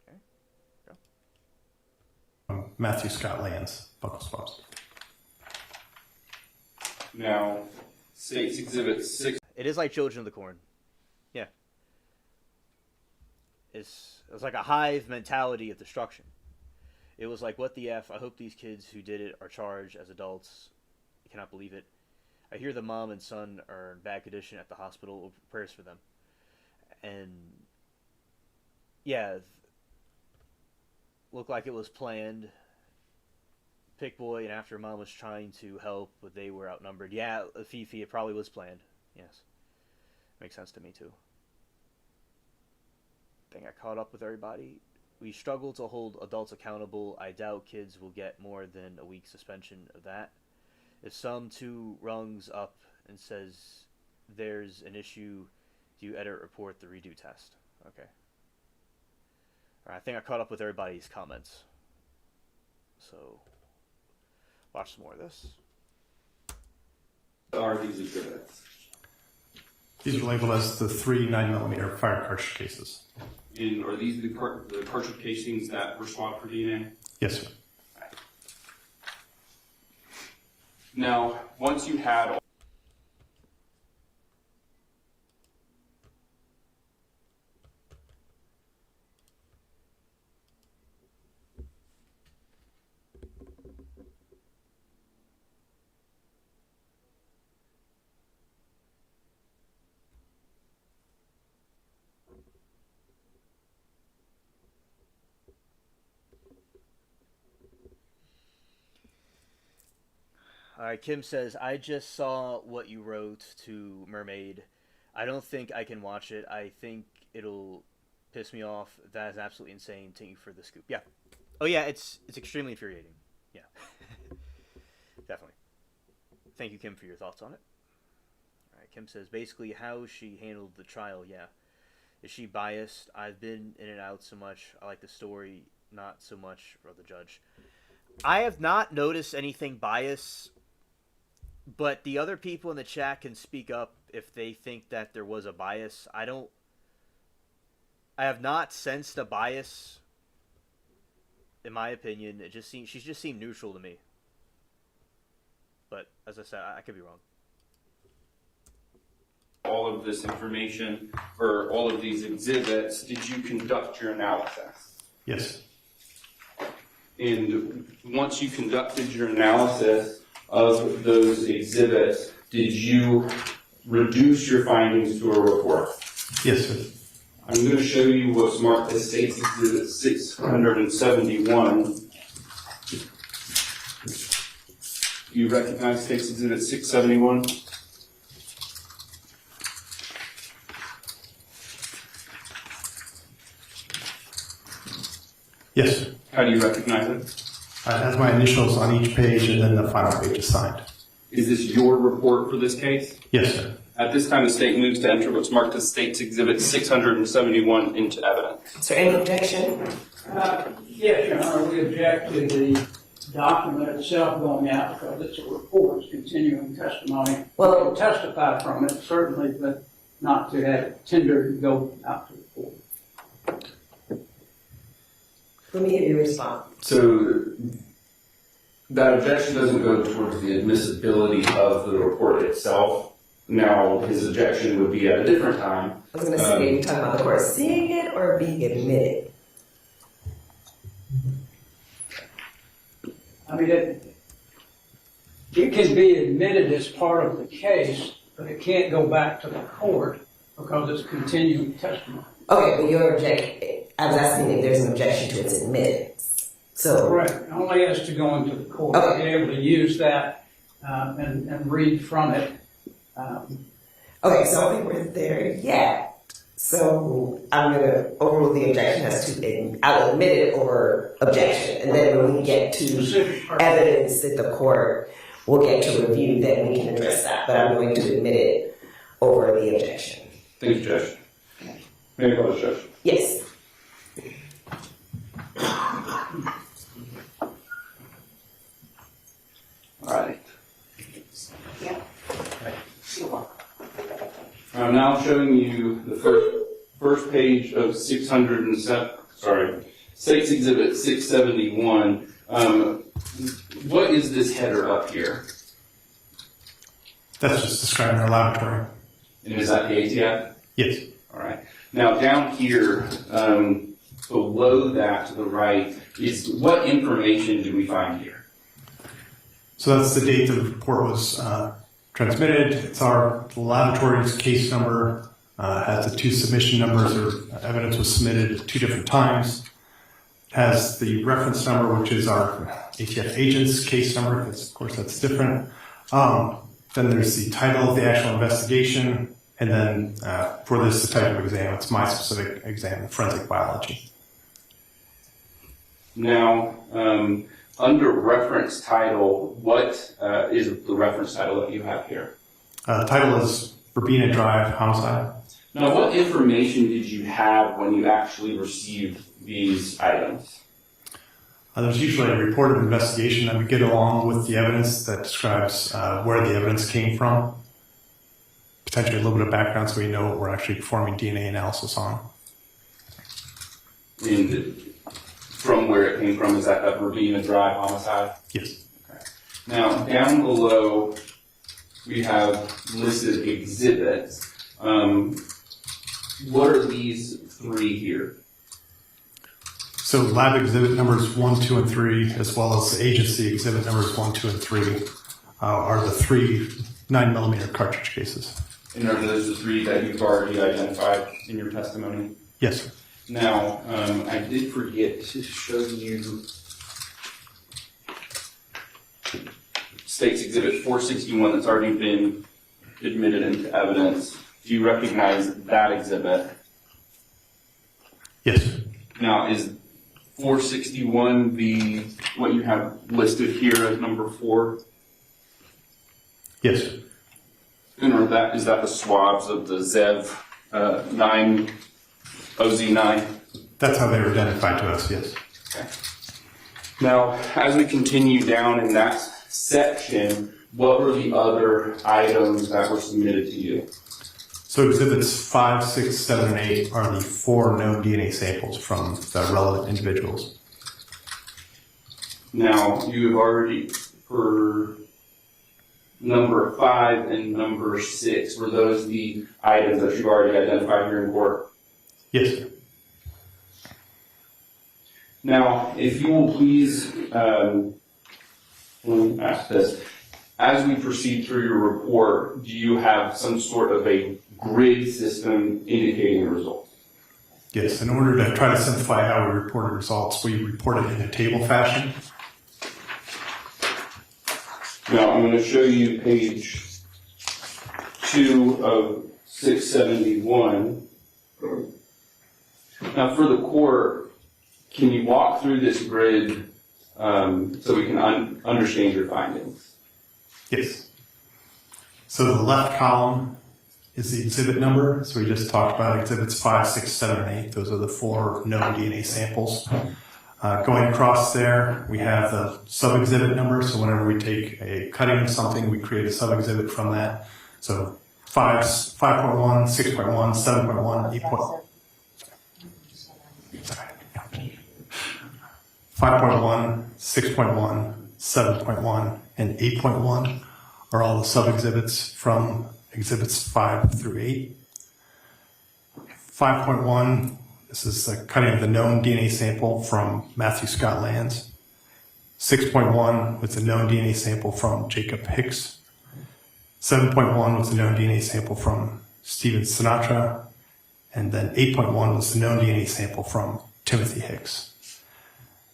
Okay. Go. Matthew Scott Lands, Buckle Swabs. Now, State's Exhibit 6. It is like Children of the Corn. Yeah. It's like a hive mentality of destruction. It was like, what the F? I hope these kids who did it are charged as adults. I cannot believe it. I hear the mom and son are in bad condition at the hospital. Prayers for them. And, yeah, looked like it was planned. Pick boy and after mom was trying to help, but they were outnumbered. Yeah, Fifi, it probably was planned. Yes. Makes sense to me, too. I think I caught up with everybody. We struggle to hold adults accountable. I doubt kids will get more than a week suspension of that. If some two rungs up and says there's an issue, do you edit report the redo test? Okay. All right, I think I caught up with everybody's comments. So, watch some more of this. Are these exhibits? These are labeled as the 3 9mm fire cartridge cases. And are these the cartridge casings that were swabbed for DNA? Yes, sir. Right. Now, once you had All right, Kim says, I just saw what you wrote to Mermaid. I don't think I can watch it. I think it'll piss me off. That is absolutely insane. Thank you for the scoop. Yeah. Oh, yeah, it's extremely infuriating. Yeah. Definitely. Thank you, Kim, for your thoughts on it. All right, Kim says, basically how she handled the trial, yeah. Is she biased? I've been in and out so much. I like the story, not so much for the judge. I have not noticed anything biased. But the other people in the chat can speak up if they think that there was a bias. I have not sensed a bias, in my opinion. She just seemed neutral to me. But as I said, I could be wrong. all of this information or all of these exhibits, did you conduct your analysis? Yes. And once you conducted your analysis of those exhibits, did you reduce your findings to a report? Yes, sir. I'm going to show you what's marked as State's Exhibit 671. You recognize State's Exhibit 671? Yes, sir. How do you recognize it? It has my initials on each page and then the final page is signed. Is this your report for this case? Yes, sir. At this time, the state moves to enter what's marked as State's Exhibit 671 into evidence. Is there any objection? Yes, Your Honor, we object to the document itself going out because it's a report, it's continuing testimony. Well, We can testify from it, certainly, but not to have it tendered and go out to the court. let me hear your response. So that objection doesn't go towards the admissibility of the report itself. Now, his objection would be at a different time. I was going to say, you're talking about the court seeing it or being admitted? I mean, it can be admitted as part of the case, but it can't go back to the court because it's continuing testimony. Okay, but your I was asking if there's an objection to its admittance. So Correct. Only as to going to the court, Okay. be able to use that and read from it. okay, so I don't think we're there yet. So I'm going to overrule the objection as to I'll admit it over objection, and then when we get to Specific part. evidence that the court will get to review, then we can address that. But I'm going to admit it over the objection. Thank you, Judge. May I call the judge? Yes. All right. I'm now showing you the first page of 607. Sorry, State's Exhibit 671. What is this header up here? That's just describing our laboratory. And is that the ATF? Yes. All right. Now down here, below that to the right, is what information do we find here? So that's the date the report was transmitted. It's our laboratory's case number, has the two submission numbers, or evidence was submitted at 2 different times. Has the reference number, which is our ATF agent's case number, because of course that's different. Then there's the title of the actual investigation, and then for this type of exam, it's my specific exam, forensic biology. Now, under reference title, what is the reference title that you have here? Title is Verbena Drive Homicide. Now, what information did you have when you actually received these items? There's usually a report of investigation that we get along with the evidence that describes where the evidence came from. Potentially a little bit of background so we know what we're actually performing DNA analysis on. And from where it came from, is that a Verbena Drive homicide? Yes. Okay. Now, down below, we have listed exhibits. What are these 3 here? So lab exhibit numbers 1, 2, and 3, as well as the agency exhibit numbers 1, 2, and 3, are the 3 9mm cartridge cases. And are those the 3 that you've already identified in your testimony? Yes, sir. Now, I did forget to show you State's Exhibit 461 that's already been admitted into evidence. Do you recognize that exhibit? Yes. Now, is 461 the what you have listed here as number 4? Yes. And is that the swabs of the ZEV 9 OZ9? That's how they were identified to us, yes. Okay. Now, as we continue down in that section, what were the other items that were submitted to you? So exhibits 5, 6, 7, and 8 are the 4 known DNA samples from the relevant individuals. Now, you've already, for number 5 and number 6, were those the items that you've already identified here in court? Yes, sir. Now, if you will please ask this. As we proceed through your report, do you have some sort of a grid system indicating the results? Yes, in order to try to simplify how we reported results, we reported in a table fashion. Now, I'm going to show you page 2 of 671. Now, for the court, can you walk through this grid so we can understand your findings? Yes. So the left column is the exhibit number. So we just talked about exhibits 5, 6, 7, and 8. Those are the 4 known DNA samples. Going across there, we have the sub-exhibit number. So whenever we take a cutting of something, we create a sub-exhibit from that. So 5.1, 6.1, 7.1, 8.1. 5.1, 6.1, 7.1, and 8.1 are all the sub-exhibits from exhibits 5 through 8. 5.1, this is the cutting of the known DNA sample from Matthew Scott Lands. 6.1 was the known DNA sample from Jacob Hicks. 7.1 was the known DNA sample from Steven Sinatra, and then 8.1 was the known DNA sample from Timothy Hicks.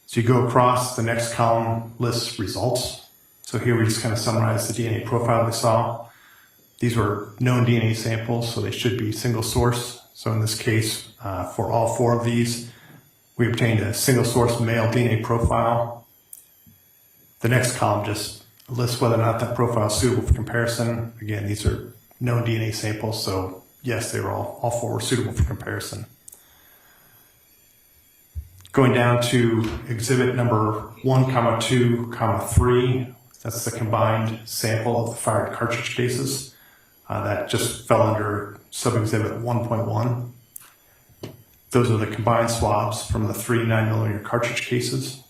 So you go across, the next column lists results. So here we just kind of summarize the DNA profile we saw. These were known DNA samples, so they should be single source. So in this case, for all 4 of these, we obtained a single source male DNA profile. The next column just lists whether or not that profile is suitable for comparison. Again, these are known DNA samples, so yes, they were all 4 were suitable for comparison. Going down to exhibit number 1, 2, 3, that's the combined sample of the fired cartridge cases. That just fell under sub-exhibit 1.1. Those are the combined swabs from the 3 9mm cartridge cases.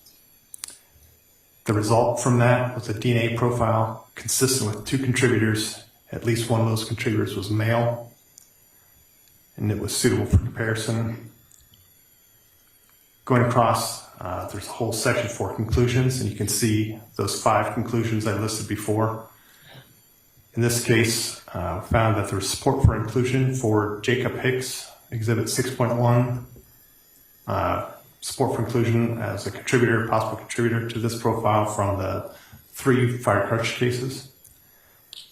The result from that was a DNA profile consistent with 2 contributors. At least one of those contributors was male, and it was suitable for comparison. Going across, there's a whole section for conclusions, and you can see those 5 conclusions I listed before. In this case, we found that there was support for inclusion for Jacob Hicks, exhibit 6.1, support for inclusion as a contributor, possible contributor to this profile from the 3 fired cartridge cases.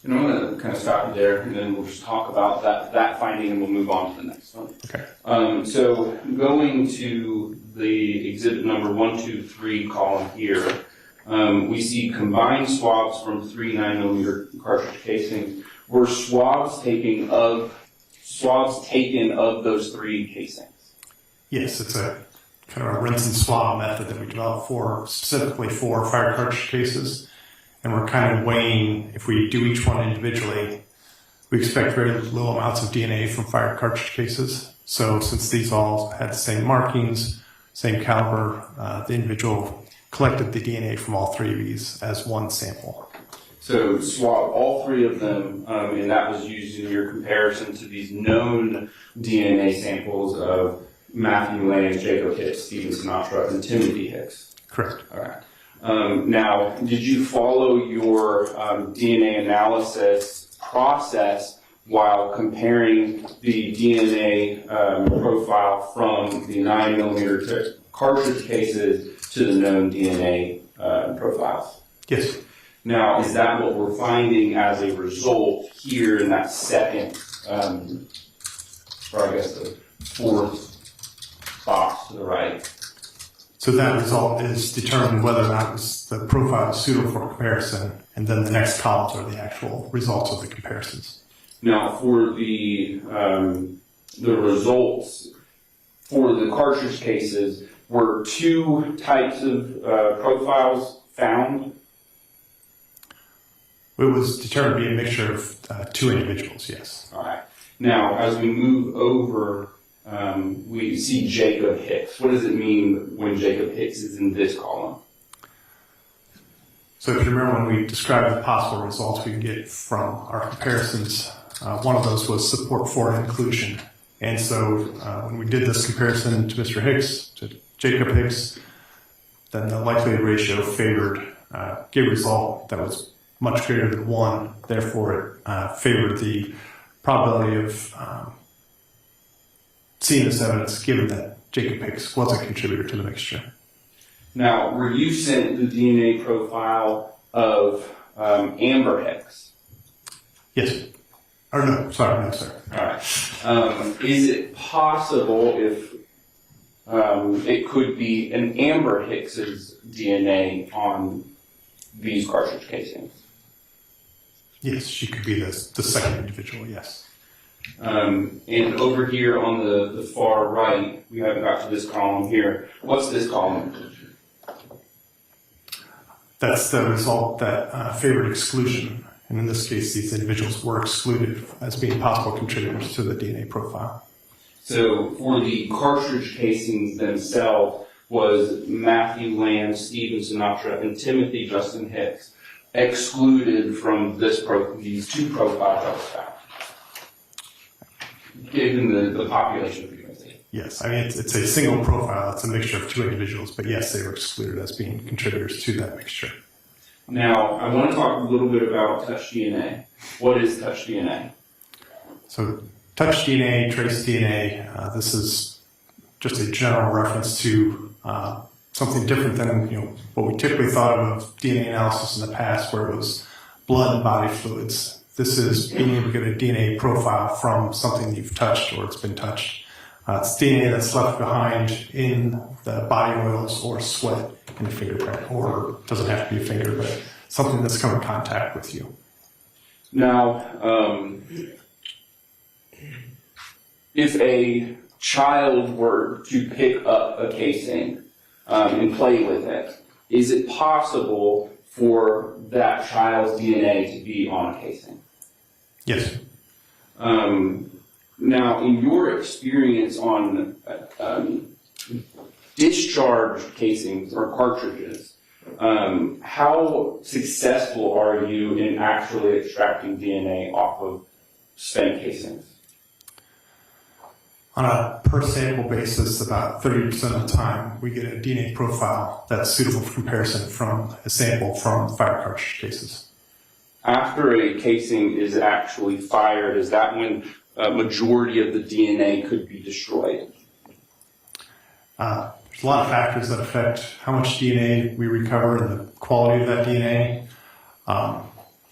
And I'm going to kind of stop you there, and then we'll just talk about that finding, and we'll move on to the next one. Okay. So going to the exhibit number 1, 2, 3 column here, we see combined swabs from 3 9mm cartridge casings. Were swabs taken of those 3 casings? Yes, it's a kind of a rinse and swab method that we developed specifically for fired cartridge cases. And we're kind of weighing, if we do each one individually, we expect very low amounts of DNA from fired cartridge cases. So since these all had the same markings, same caliber, the individual collected the DNA from all 3 of these as one sample. So swab all 3 of them, and that was used in your comparison to these known DNA samples of Matthew Lane, Jacob Hicks, Steven Sinatra, and Timothy Hicks. Correct. All right. Now, did you follow your DNA analysis process while comparing the DNA profile from the 9mm cartridge cases to the known DNA profiles? Yes. Now, is that what we're finding as a result here in that second, or I guess the 4th box to the right? So that result is determining whether or not the profile is suitable for comparison, and then the next columns are the actual results of the comparisons. Now, for the results for the cartridge cases, were 2 types of profiles found? It was determined to be a mixture of 2 individuals, yes. All right. Now, as we move over, we see Jacob Hicks. What does it mean when Jacob Hicks is in this column? So if you remember when we described the possible results we can get from our comparisons, one of those was support for inclusion. And so when we did this comparison to Mr. Hicks, to Jacob Hicks, then the likelihood ratio gave a result that was much greater than 1. Therefore, it favored the probability of seeing this evidence given that Jacob Hicks was a contributor to the mixture. Now, were you sent the DNA profile of Amber Hicks? Yes. Or no, sorry, no, sir. All right. Is it possible if it could be an Amber Hicks's DNA on these cartridge casings? Yes, she could be the second individual, yes. And over here on the far right, we haven't got to this column here. What's this column? That's the result that favored exclusion. And in this case, these individuals were excluded as being possible contributors to the DNA profile. So for the cartridge casings themselves, was Matthew Lamb, Steven Sinatra, and Timothy Justin Hicks excluded from these 2 profiles that was found, given the population frequency? Yes, I mean, it's a single profile. It's a mixture of 2 individuals, but yes, they were excluded as being contributors to that mixture. Now, I want to talk a little bit about touch DNA. What is touch DNA? So touch DNA, trace DNA, this is just a general reference to something different than what we typically thought of DNA analysis in the past, where it was blood and body fluids. This is being able to get a DNA profile from something you've touched or it's been touched. It's DNA that's left behind in the body oils or sweat in a fingerprint, or it doesn't have to be a finger, but something that's come in contact with you. Now, if a child were to pick up a casing and play with it, is it possible for that child's DNA to be on a casing? Yes. Now, in your experience on discharge casings or cartridges, how successful are you in actually extracting DNA off of spent casings? On a per sample basis, about 30% of the time, we get a DNA profile that's suitable for comparison from a sample from fire cartridge cases. After a casing is actually fired, is that when a majority of the DNA could be destroyed? There's a lot of factors that affect how much DNA we recover and the quality of that DNA.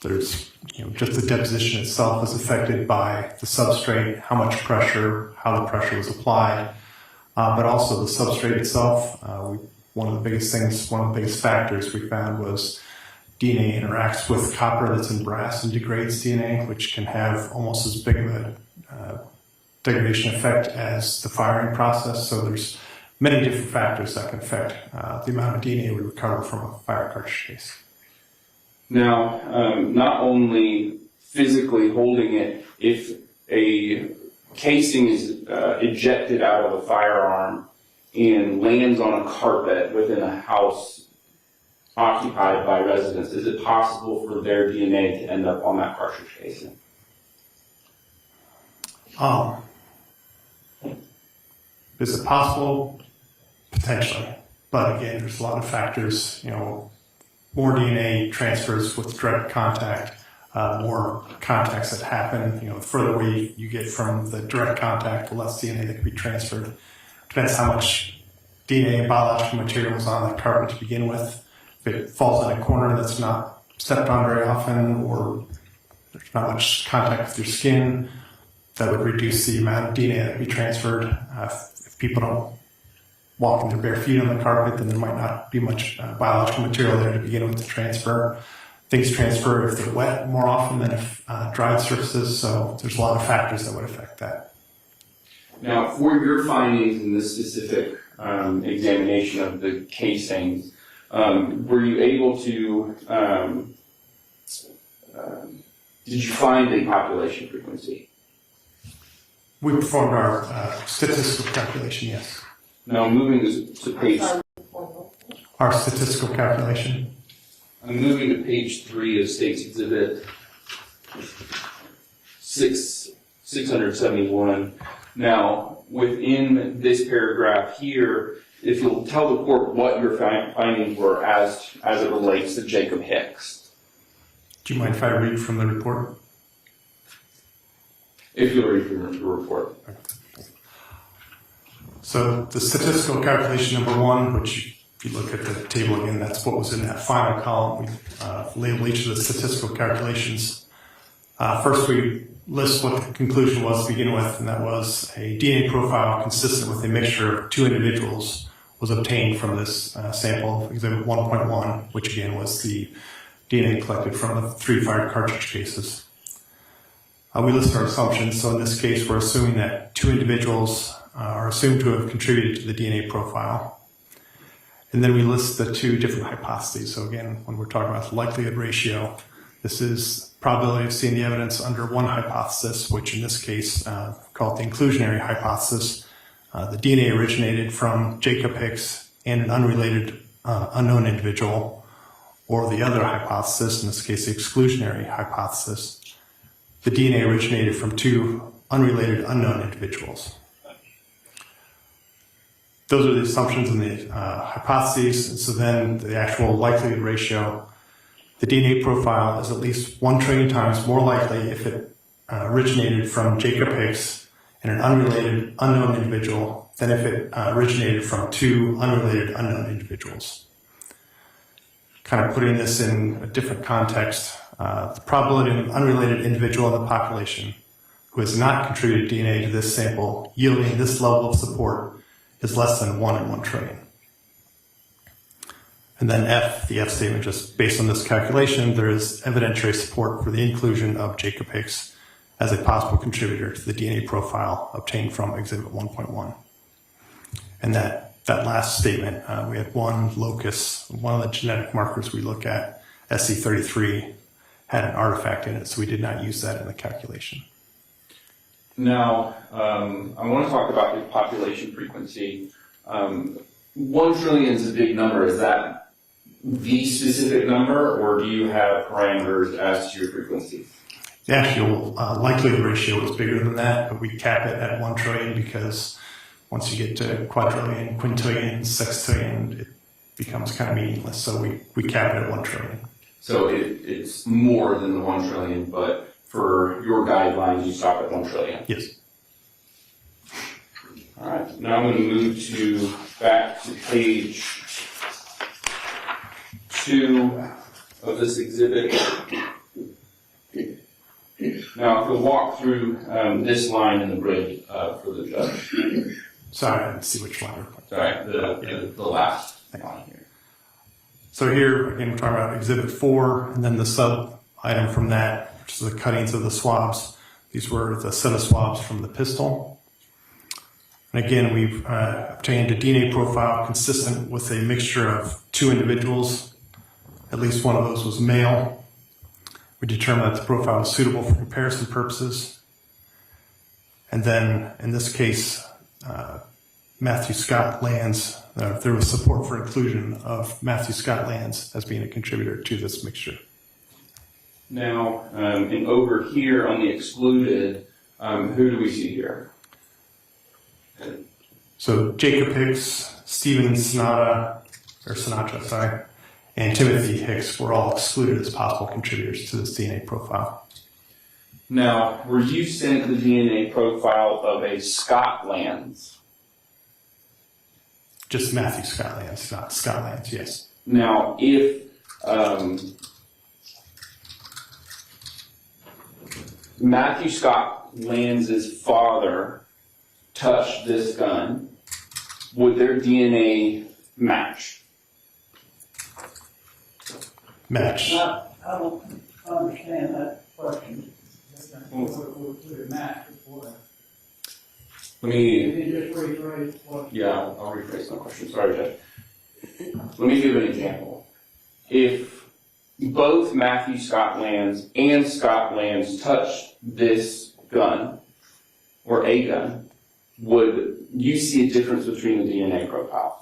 There's just the deposition itself is affected by the substrate, how much pressure, how the pressure was applied, but also the substrate itself. One of the biggest factors we found was DNA interacts with copper that's in brass and degrades DNA, which can have almost as big of a degradation effect as the firing process. So there's many different factors that can affect the amount of DNA we recover from a fire cartridge case. Now, not only physically holding it, if a casing is ejected out of a firearm and lands on a carpet within a house occupied by residents, is it possible for their DNA to end up on that cartridge casing? Is it possible? Potentially. But again, there's a lot of factors. More DNA transfers with direct contact, more contacts that happen. The further away you get from the direct contact, the less DNA that can be transferred. Depends how much DNA and biological material is on that carpet to begin with. If it falls in a corner that's not stepped on very often, or there's not much contact with your skin, that would reduce the amount of DNA that can be transferred. If people don't walk in their bare feet on the carpet, then there might not be much biological material there to begin with to transfer. Things transfer if they're wet more often than if dried surfaces, so there's a lot of factors that would affect that. Now, for your findings in this specific examination of the casings, were you able to, did you find a population frequency? We performed our statistical calculation, yes. Now, moving to page... Our statistical calculation. I'm moving to page 3 of State's Exhibit 671. Now, within this paragraph here, if you'll tell the court what your findings were as it relates to Jacob Hicks. Do you mind if I read from the report? If you'll read from the report. Okay. So the statistical calculation number 1, which if you look at the table again, that's what was in that final column. We label each of the statistical calculations. First, we list what the conclusion was to begin with, and that was a DNA profile consistent with a mixture of 2 individuals was obtained from this sample, exhibit 1.1, which again was the DNA collected from the 3 fired cartridge cases. We list our assumptions. So in this case, we're assuming that 2 individuals are assumed to have contributed to the DNA profile. And then we list the 2 different hypotheses. So again, when we're talking about the likelihood ratio, this is probability of seeing the evidence under one hypothesis, which in this case, called the inclusionary hypothesis. The DNA originated from Jacob Hicks and an unrelated unknown individual, or the other hypothesis, in this case, the exclusionary hypothesis. The DNA originated from 2 unrelated unknown individuals. Those are the assumptions and the hypotheses. And so then the actual likelihood ratio, the DNA profile is at least 1 trillion times more likely if it originated from Jacob Hicks and an unrelated unknown individual than if it originated from two unrelated unknown individuals. Kind of putting this in a different context, the probability of an unrelated individual in the population who has not contributed DNA to this sample yielding this level of support is less than 1 in 1 trillion. And then F, the F statement, just based on this calculation, there is evidentiary support for the inclusion of Jacob Hicks as a possible contributor to the DNA profile obtained from Exhibit 1.1. And that last statement, we had one locus, one of the genetic markers we look at, SC33, had an artifact in it, so we did not use that in the calculation. Now, I want to talk about the population frequency. 1 trillion is a big number. Is that the specific number, or do you have parameters as to your frequency? The actual likelihood ratio is bigger than that, but we cap it at 1 trillion because once you get to quadrillion, quintillion, sextillion, it becomes kind of meaningless. So we cap it at 1 trillion. So it's more than the 1 trillion, but for your guidelines, you stop at 1 trillion. Yes. All right. Now I'm going to move back to page 2 of this exhibit. Now, if you'll walk through this line in the grid for the judge. Sorry, I didn't see which line. Sorry, the last line here. So here, again, we're talking about Exhibit 4, and then the sub-item from that, which is the cuttings of the swabs. These were the set of swabs from the pistol. And again, we've obtained a DNA profile consistent with a mixture of 2 individuals. At least one of those was male. We determined that the profile was suitable for comparison purposes. And then, in this case, Matthew Scott Lands, there was support for inclusion of Matthew Scott Lands as being a contributor to this mixture. Now, and over here on the excluded, who do we see here? So Jacob Hicks, Stephen Sinatra, and Timothy Hicks were all excluded as possible contributors to this DNA profile. Now, were you sent the DNA profile of a Scott Lands? Just Matthew Scott Lands, not Scott Lands, yes. Now, if Matthew Scott Lands' father touched this gun, would their DNA match? Match. I don't understand that question. Would it match before? Let me. Can you just rephrase what? Yeah, I'll rephrase my question. Sorry, Judge. Let me give an example. If both Matthew Scott Lands and Scott Lands touched this gun, or a gun, would you see a difference between the DNA profile?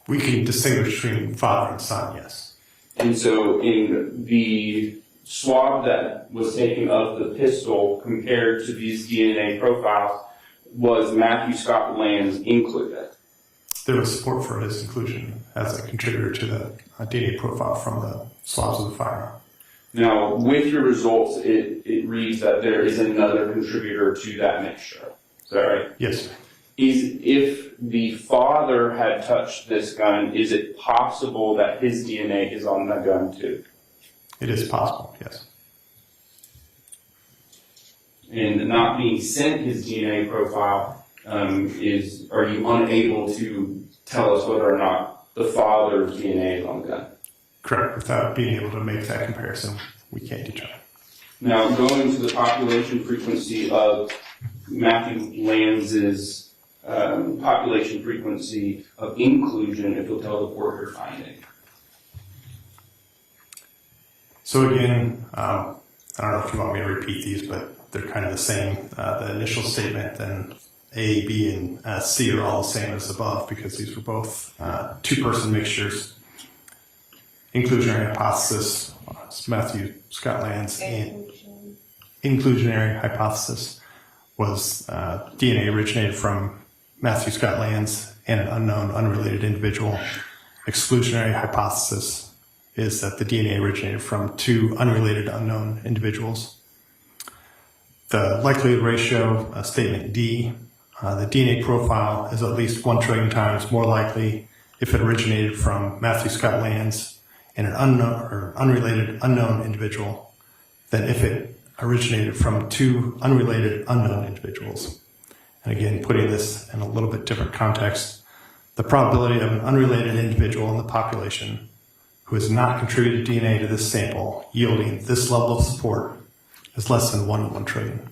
We can distinguish between father and son, yes. And so in the swab that was taken of the pistol compared to these DNA profiles, was Matthew Scott Lands included? There was support for his inclusion as a contributor to the DNA profile from the swabs of the firearm. Now, with your results, it reads that there is another contributor to that mixture. Is that right? Yes, sir. If the father had touched this gun, is it possible that his DNA is on the gun too? It is possible, yes. And not being sent his DNA profile, are you unable to tell us whether or not the father's DNA is on the gun? Correct. Without being able to make that comparison, we can't determine. Now, going to the population frequency of Matthew Lands' population frequency of inclusion, if you'll tell the court your finding. So again, I don't know if you want me to repeat these, but they're kind of the same. The initial statement, then A, B, and C are all the same as above because these were both 2-person mixtures. Inclusionary hypothesis, Matthew Scott Lands, and inclusionary hypothesis was DNA originated from Matthew Scott Lands and an unknown, unrelated individual. Exclusionary hypothesis is that the DNA originated from 2 unrelated, unknown individuals. The likelihood ratio, statement D, the DNA profile is at least 1 trillion times more likely if it originated from Matthew Scott Lands and an unknown or unrelated unknown individual than if it originated from 2 unrelated unknown individuals. And again, putting this in a little bit different context, the probability of an unrelated individual in the population who has not contributed DNA to this sample yielding this level of support is less than 1 in 1 trillion.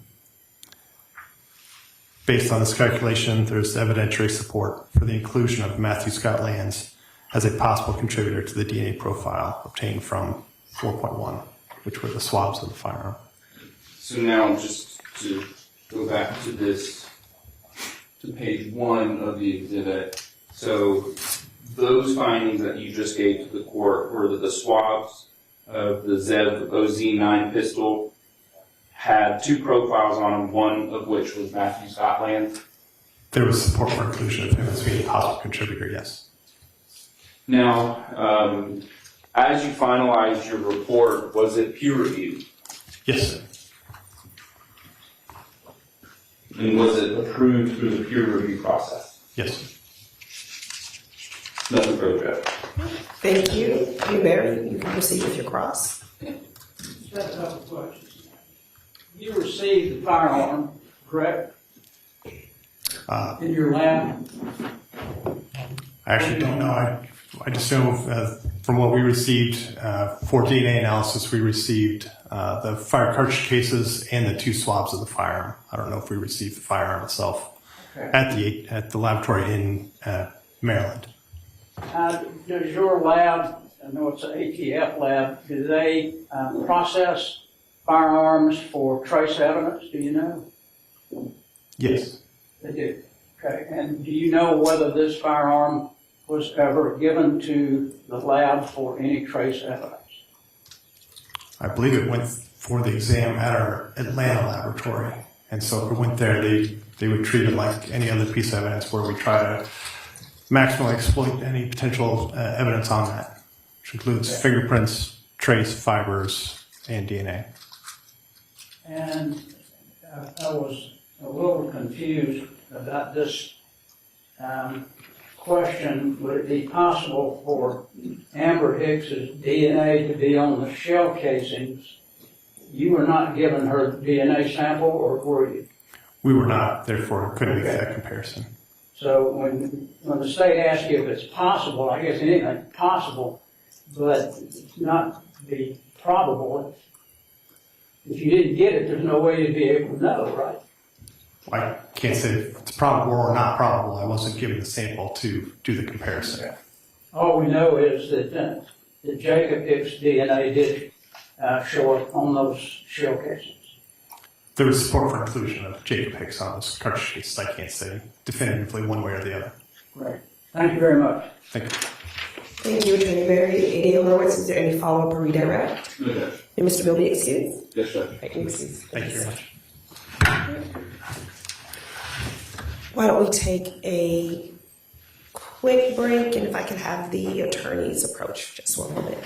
Based on this calculation, there's evidentiary support for the inclusion of Matthew Scott Lands as a possible contributor to the DNA profile obtained from 4.1, which were the swabs of the firearm. So now, just to go back to this, to page 1 of the exhibit. So those findings that you just gave to the court were that the swabs of the ZEV OZ9 pistol had 2 profiles on them, one of which was Matthew Scott Lands. There was support for inclusion of him as being a possible contributor, yes. Now, as you finalized your report, was it peer reviewed? Yes, sir. And was it approved through the peer review process? Yes, sir. Nothing further, Judge. Thank you. Mary, you can proceed with your cross. Just have a couple of questions. You received the firearm, correct? In your lab? I actually don't know. I just know from what we received for DNA analysis, we received the fire cartridge cases and the 2 swabs of the firearm. I don't know if we received the firearm itself at the laboratory in Maryland. Does your lab, I know it's an ATF lab, do they process firearms for trace evidence? Do you know? Yes. They do. Okay. And do you know whether this firearm was ever given to the lab for any trace evidence? I believe it went for the exam at our Atlanta laboratory. And so if it went there, they would treat it like any other piece of evidence where we try to maximally exploit any potential evidence on that, which includes fingerprints, trace fibers, and DNA. And I was a little confused about this question. Would it be possible for Amber Hicks's DNA to be on the shell casings? You were not given her DNA sample, or were you? We were not, therefore couldn't make that comparison. So when the state asks you if it's possible, I guess anything's possible, but it's not the probable. If you didn't get it, there's no way you'd be able to know, right? I can't say if it's probable or not probable. I wasn't given the sample to do the comparison. Okay. All we know is that Jacob Hicks' DNA did show up on those shell casings. There was support for inclusion of Jacob Hicks on those cartridge cases. I can't say definitively one way or the other. Right. Thank you very much. Thank you. Thank you, Attorney Berry. AD Horowitz, is there any follow-up or redirect? No, Judge. And Mr. Bill, be excused? Yes, Judge. Thank you, excused. Thank you very much. Why don't we take a quick break, and if I can have the attorneys approach just 1 moment.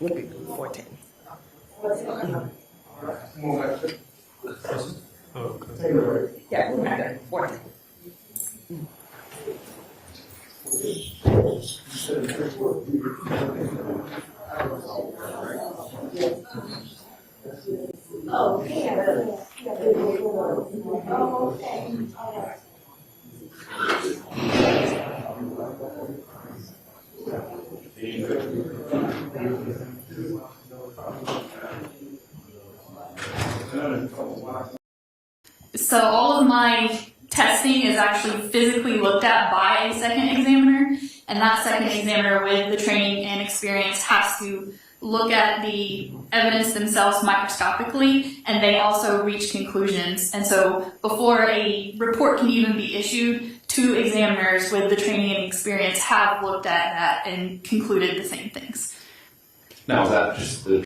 Would be 410. Yeah, we'll be there. 410. Oh, yeah. Oh, okay. So all of my testing is actually physically looked at by a second examiner, and that second examiner with the training and experience has to look at the evidence themselves microscopically, and they also reach conclusions. And so before a report can even be issued, two examiners with the training and experience have looked at that and concluded the same things. Now, is that just the...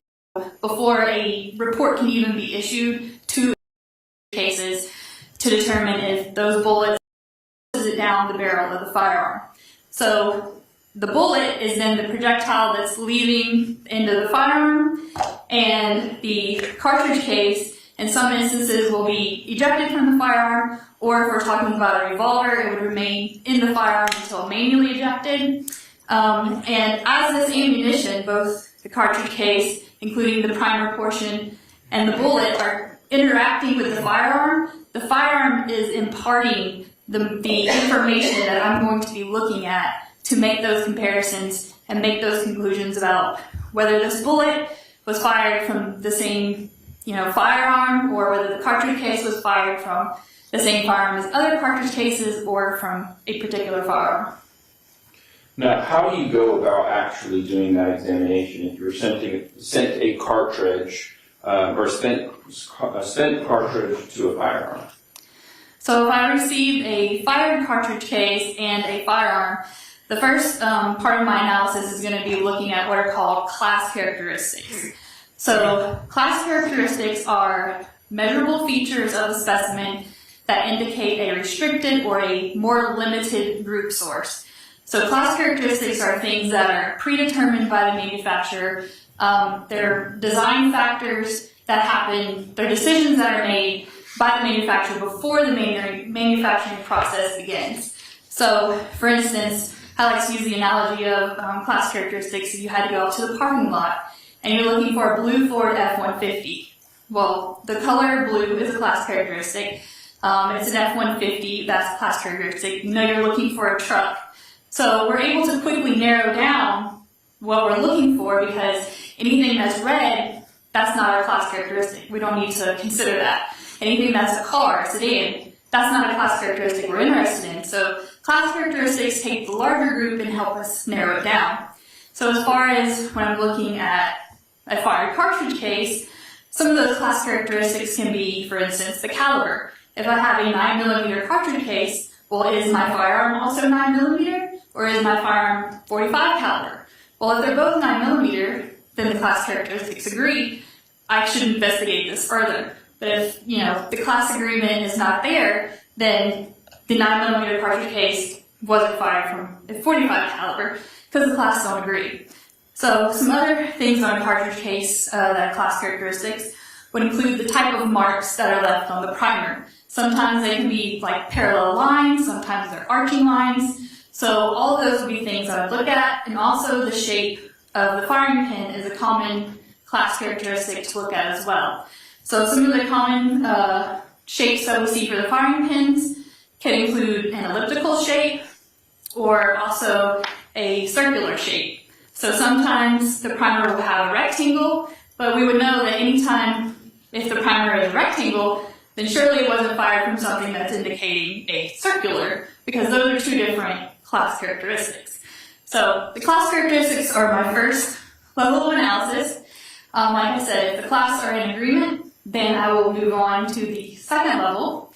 Before a report can even be issued, two cases to determine if those bullets it down the barrel of the firearm. So the bullet is then the projectile that's leaving into the firearm, and the cartridge case in some instances will be ejected from the firearm, or if we're talking about a revolver, it would remain in the firearm until manually ejected. And as this ammunition, both the cartridge case, including the primer portion, and the bullet are interacting with the firearm is imparting the information that I'm going to be looking at to make those comparisons and make those conclusions about whether this bullet was fired from the same, firearm, or whether the cartridge case was fired from the same firearm as other cartridge cases or from a particular firearm. Now, how do you go about actually doing that examination if you're sent a cartridge or a spent cartridge to a firearm? So if I receive a fired cartridge case and a firearm, the first part of my analysis is going to be looking at what are called class characteristics. So class characteristics are measurable features of a specimen that indicate a restricted or a more limited group source. So class characteristics are things that are predetermined by the manufacturer. They're design factors that happen, they're decisions that are made by the manufacturer before the manufacturing process begins. So, for instance, I like to use the analogy of class characteristics. If you had to go out to the parking lot and you're looking for a blue Ford F-150. Well, the color blue is a class characteristic. It's an F-150, that's a class characteristic. You know you're looking for a truck. So we're able to quickly narrow down what we're looking for, because anything that's red, that's not our class characteristic. We don't need to consider that. Anything that's a car, a sedan, that's not a class characteristic we're interested in. So class characteristics take the larger group and help us narrow it down. So as far as when I'm looking at a fired cartridge case, some of those class characteristics can be, for instance, the caliber. If I have a 9mm cartridge case, well, is my firearm also 9mm, or is my firearm 45 caliber? Well, if they're both 9mm, then the class characteristics agree. I should investigate this further. But if, the class agreement is not there, then the 9mm cartridge case wasn't fired from a 45 caliber because the class don't agree. So some other things on a cartridge case that are class characteristics would include the type of marks that are left on the primer. Sometimes they can be like parallel lines, sometimes they're arching lines. So all of those would be things I would look at, and also the shape of the firing pin is a common class characteristic to look at as well. So some of the common shapes that we see for the firing pins can include an elliptical shape or also a circular shape. So sometimes the primer will have a rectangle, but we would know that anytime if the primer is a rectangle, then surely it wasn't fired from something that's indicating a circular, because those are two different class characteristics. So the class characteristics are my first level of analysis. Like I said, if the class are in agreement, then I will move on to the second level,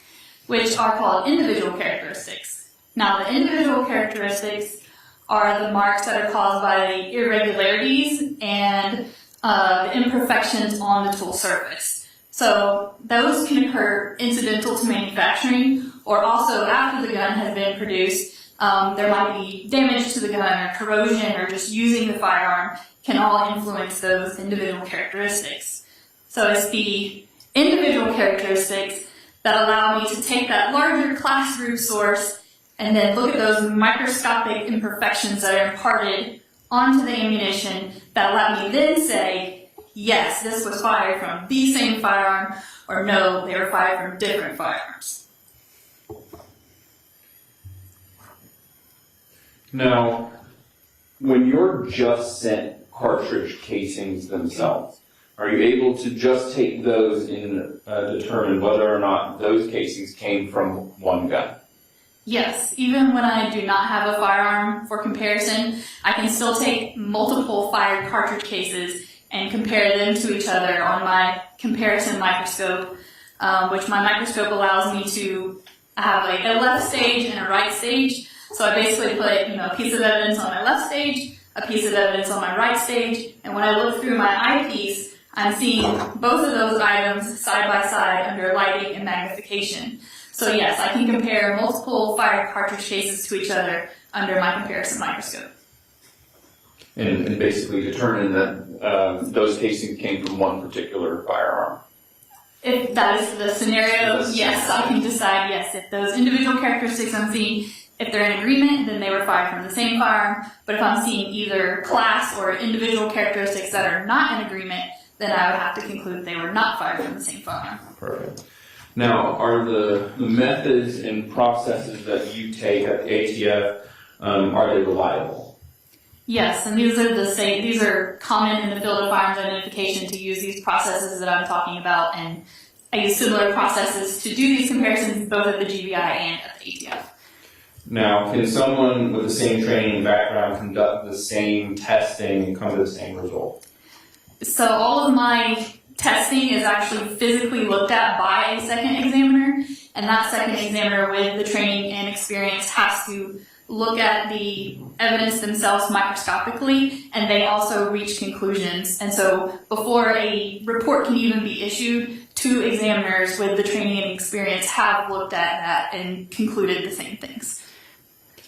which are called individual characteristics. Now, the individual characteristics are the marks that are caused by the irregularities and the imperfections on the tool surface. So those can occur incidental to manufacturing, or also after the gun has been produced. there might be damage to the gun or corrosion or just using the firearm can all influence those individual characteristics. So it's the individual characteristics that allow me to take that larger class group source and then look at those microscopic imperfections that are imparted onto the ammunition that allow me then say, yes, this was fired from the same firearm, or no, they were fired from different firearms. Now, when you're just sent cartridge casings themselves, are you able to just take those and determine whether or not those casings came from one gun? Yes, even when I do not have a firearm for comparison, I can still take multiple fired cartridge cases and compare them to each other on my comparison microscope, which my microscope allows me to have like a left stage and a right stage. So I basically put a piece of evidence on my left stage, a piece of evidence on my right stage, and when I look through my eyepiece, I'm seeing both of those items side by side under lighting and magnification. So yes, I can compare multiple fired cartridge cases to each other under my comparison microscope. And basically determine that those casings came from one particular firearm. If that is the scenario, yes, I can decide, yes, if those individual characteristics I'm seeing, if they're in agreement, then they were fired from the same firearm. But if I'm seeing either class or individual characteristics that are not in agreement, then I would have to conclude they were not fired from the same firearm. Perfect. Now, are the methods and processes that you take at the ATF, are they reliable? Yes, and these are common in the field of firearms identification to use these processes that I'm talking about, and I use similar processes to do these comparisons both at the GBI and at the ATF. Now, can someone with the same training and background conduct the same testing and come to the same result? So all of my testing is actually physically looked at by a second examiner, and that second examiner with the training and experience has to look at the evidence themselves microscopically, and they also reach conclusions. And so before a report can even be issued, 2 examiners with the training and experience have looked at that and concluded the same things.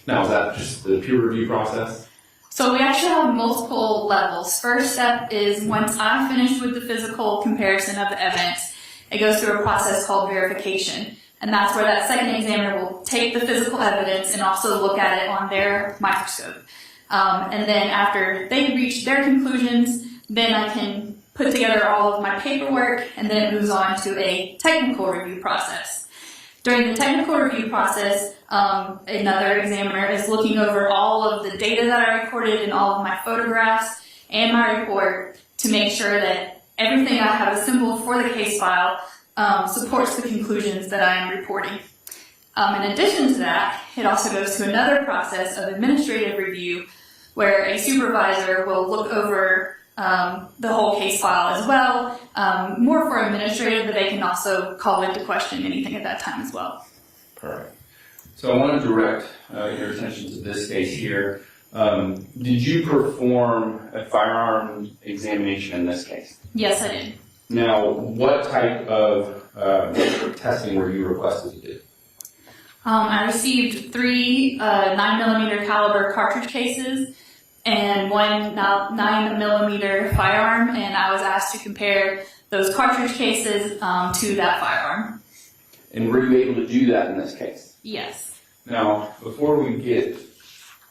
Now, is that just the peer review process? So we actually have multiple levels. First step is once I'm finished with the physical comparison of the evidence, it goes through a process called verification. And that's where that second examiner will take the physical evidence and also look at it on their microscope. And then after they reach their conclusions, then I can put together all of my paperwork, and then it moves on to a technical review process. During the technical review process, another examiner is looking over all of the data that I recorded and all of my photographs and my report to make sure that everything I have assembled for the case file supports the conclusions that I am reporting. In addition to that, it also goes to another process of administrative review where a supervisor will look over the whole case file as well, more for administrative, but they can also call into question anything at that time as well. Perfect. So I want to direct your attention to this case here. Did you perform a firearm examination in this case? Yes, I did. Now, what type of testing were you requested to do? I received 3 9mm caliber cartridge cases and 1 9mm firearm, and I was asked to compare those cartridge cases to that firearm. And were you able to do that in this case? Yes. Now, before we get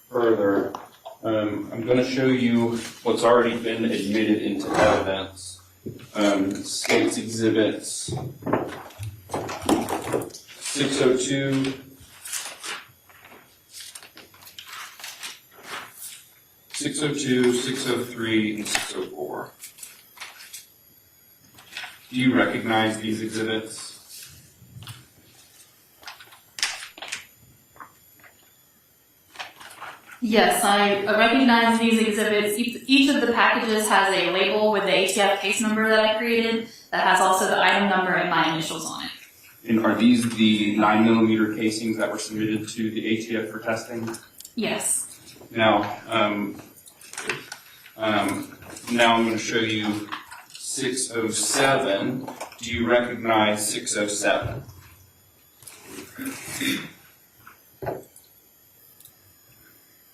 further, I'm going to show you what's already been admitted into evidence. State's Exhibits 602, 603, and 604. Do you recognize these exhibits? Yes, I recognize these exhibits. Each of the packages has a label with the ATF case number that I created that has also the item number and my initials on it. And are these the 9mm casings that were submitted to the ATF for testing? Yes. Now, now I'm going to show you 607. Do you recognize 607?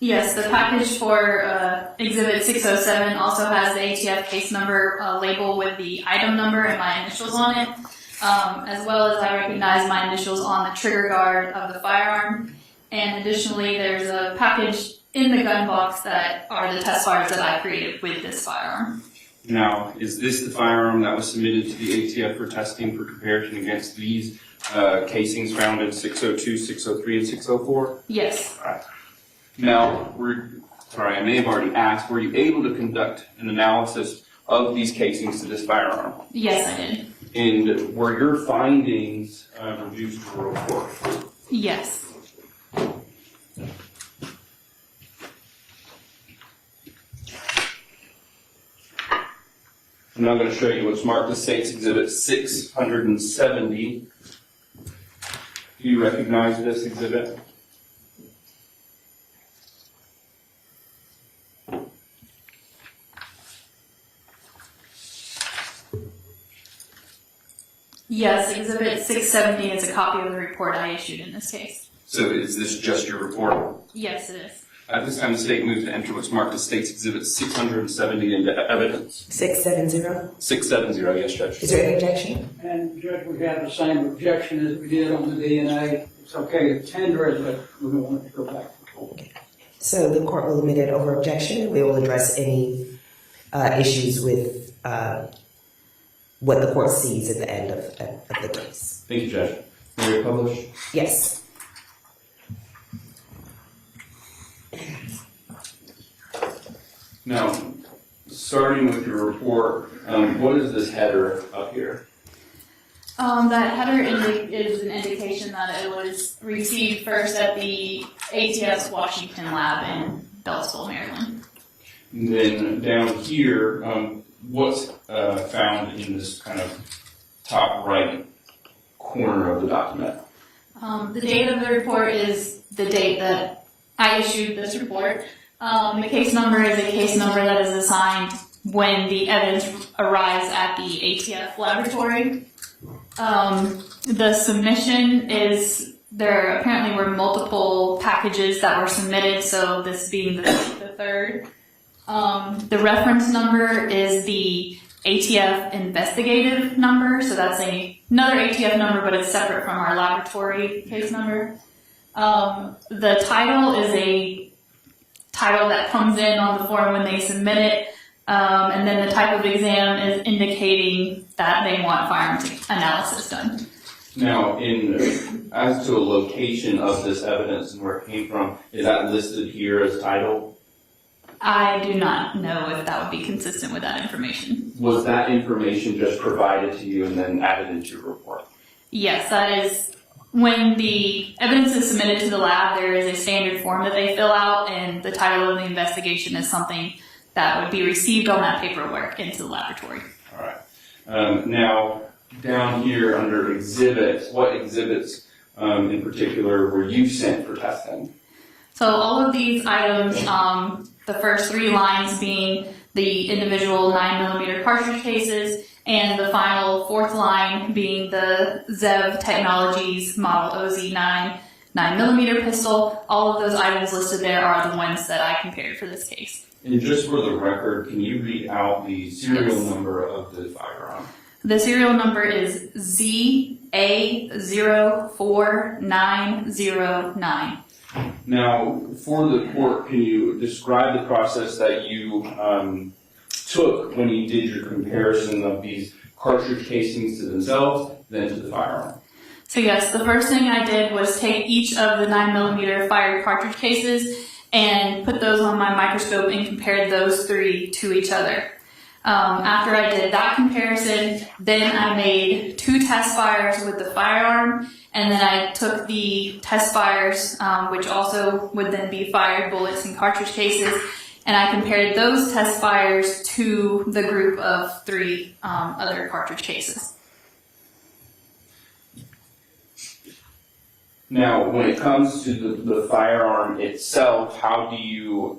Yes, the package for Exhibit 607 also has the ATF case number label with the item number and my initials on it, as well as I recognize my initials on the trigger guard of the firearm. And additionally, there's a package in the gun box that are the test fires that I created with this firearm. Now, is this the firearm that was submitted to the ATF for testing for comparison against these casings found in 602, 603, and 604? Yes. All right. Now, I may have already asked, were you able to conduct an analysis of these casings to this firearm? Yes, I did. And were your findings reduced to a report? Yes. I'm now going to show you what's marked as State's Exhibit 670. Do you recognize this exhibit? Yes, Exhibit 670 is a copy of the report I issued in this case. So is this just your report? Yes, it is. At this time, the state moves to enter what's marked as State's Exhibit 670 into evidence. 670. 670, yes, Judge. Is there any objection? And Judge, we have the same objection as we did on the DNA. It's okay to tender it, but we don't want it to go back to court. So the court will admit it over objection. We will address any issues with what the court sees at the end of the case. Thank you, Judge. May we publish? Yes. Now, starting with your report, what is this header up here? That header is an indication that it was received first at the ATS Washington lab in Beltsville, Maryland. And then down here, what's found in this kind of top right corner of the document? The date of the report is the date that I issued this report. The case number is a case number that is assigned when the evidence arrives at the ATF laboratory. The submission is, there apparently were multiple packages that were submitted, so this being the third. The reference number is the ATF investigative number, so that's another ATF number, but it's separate from our laboratory case number. The title is a title that comes in on the form when they submit it, and then the type of exam is indicating that they want firearm analysis done. Now, as to a location of this evidence and where it came from, is that listed here as title? I do not know if that would be consistent with that information. Was that information just provided to you and then added into your report? Yes, that is. When the evidence is submitted to the lab, there is a standard form that they fill out, and the title of the investigation is something that would be received on that paperwork into the laboratory. All right. Now, down here under exhibits, what exhibits in particular were you sent for testing? So all of these items, the first three lines being the individual 9mm cartridge cases, and the final fourth line being the Assv Technologies Model OZ9 9mm pistol. All of those items listed there are the ones that I compared for this case. And just for the record, can you read out the serial number of the firearm? The serial number is ZA04909. Now, for the court, can you describe the process that you took when you did your comparison of these cartridge casings to themselves, then to the firearm? So yes, the first thing I did was take each of the 9mm fired cartridge cases and put those on my microscope and compared those three to each other. After I did that comparison, then I made 2 test fires with the firearm, and then I took the test fires, which also would then be fired bullets and cartridge cases, and I compared those test fires to the group of 3 other cartridge cases. Now, when it comes to the firearm itself, how do you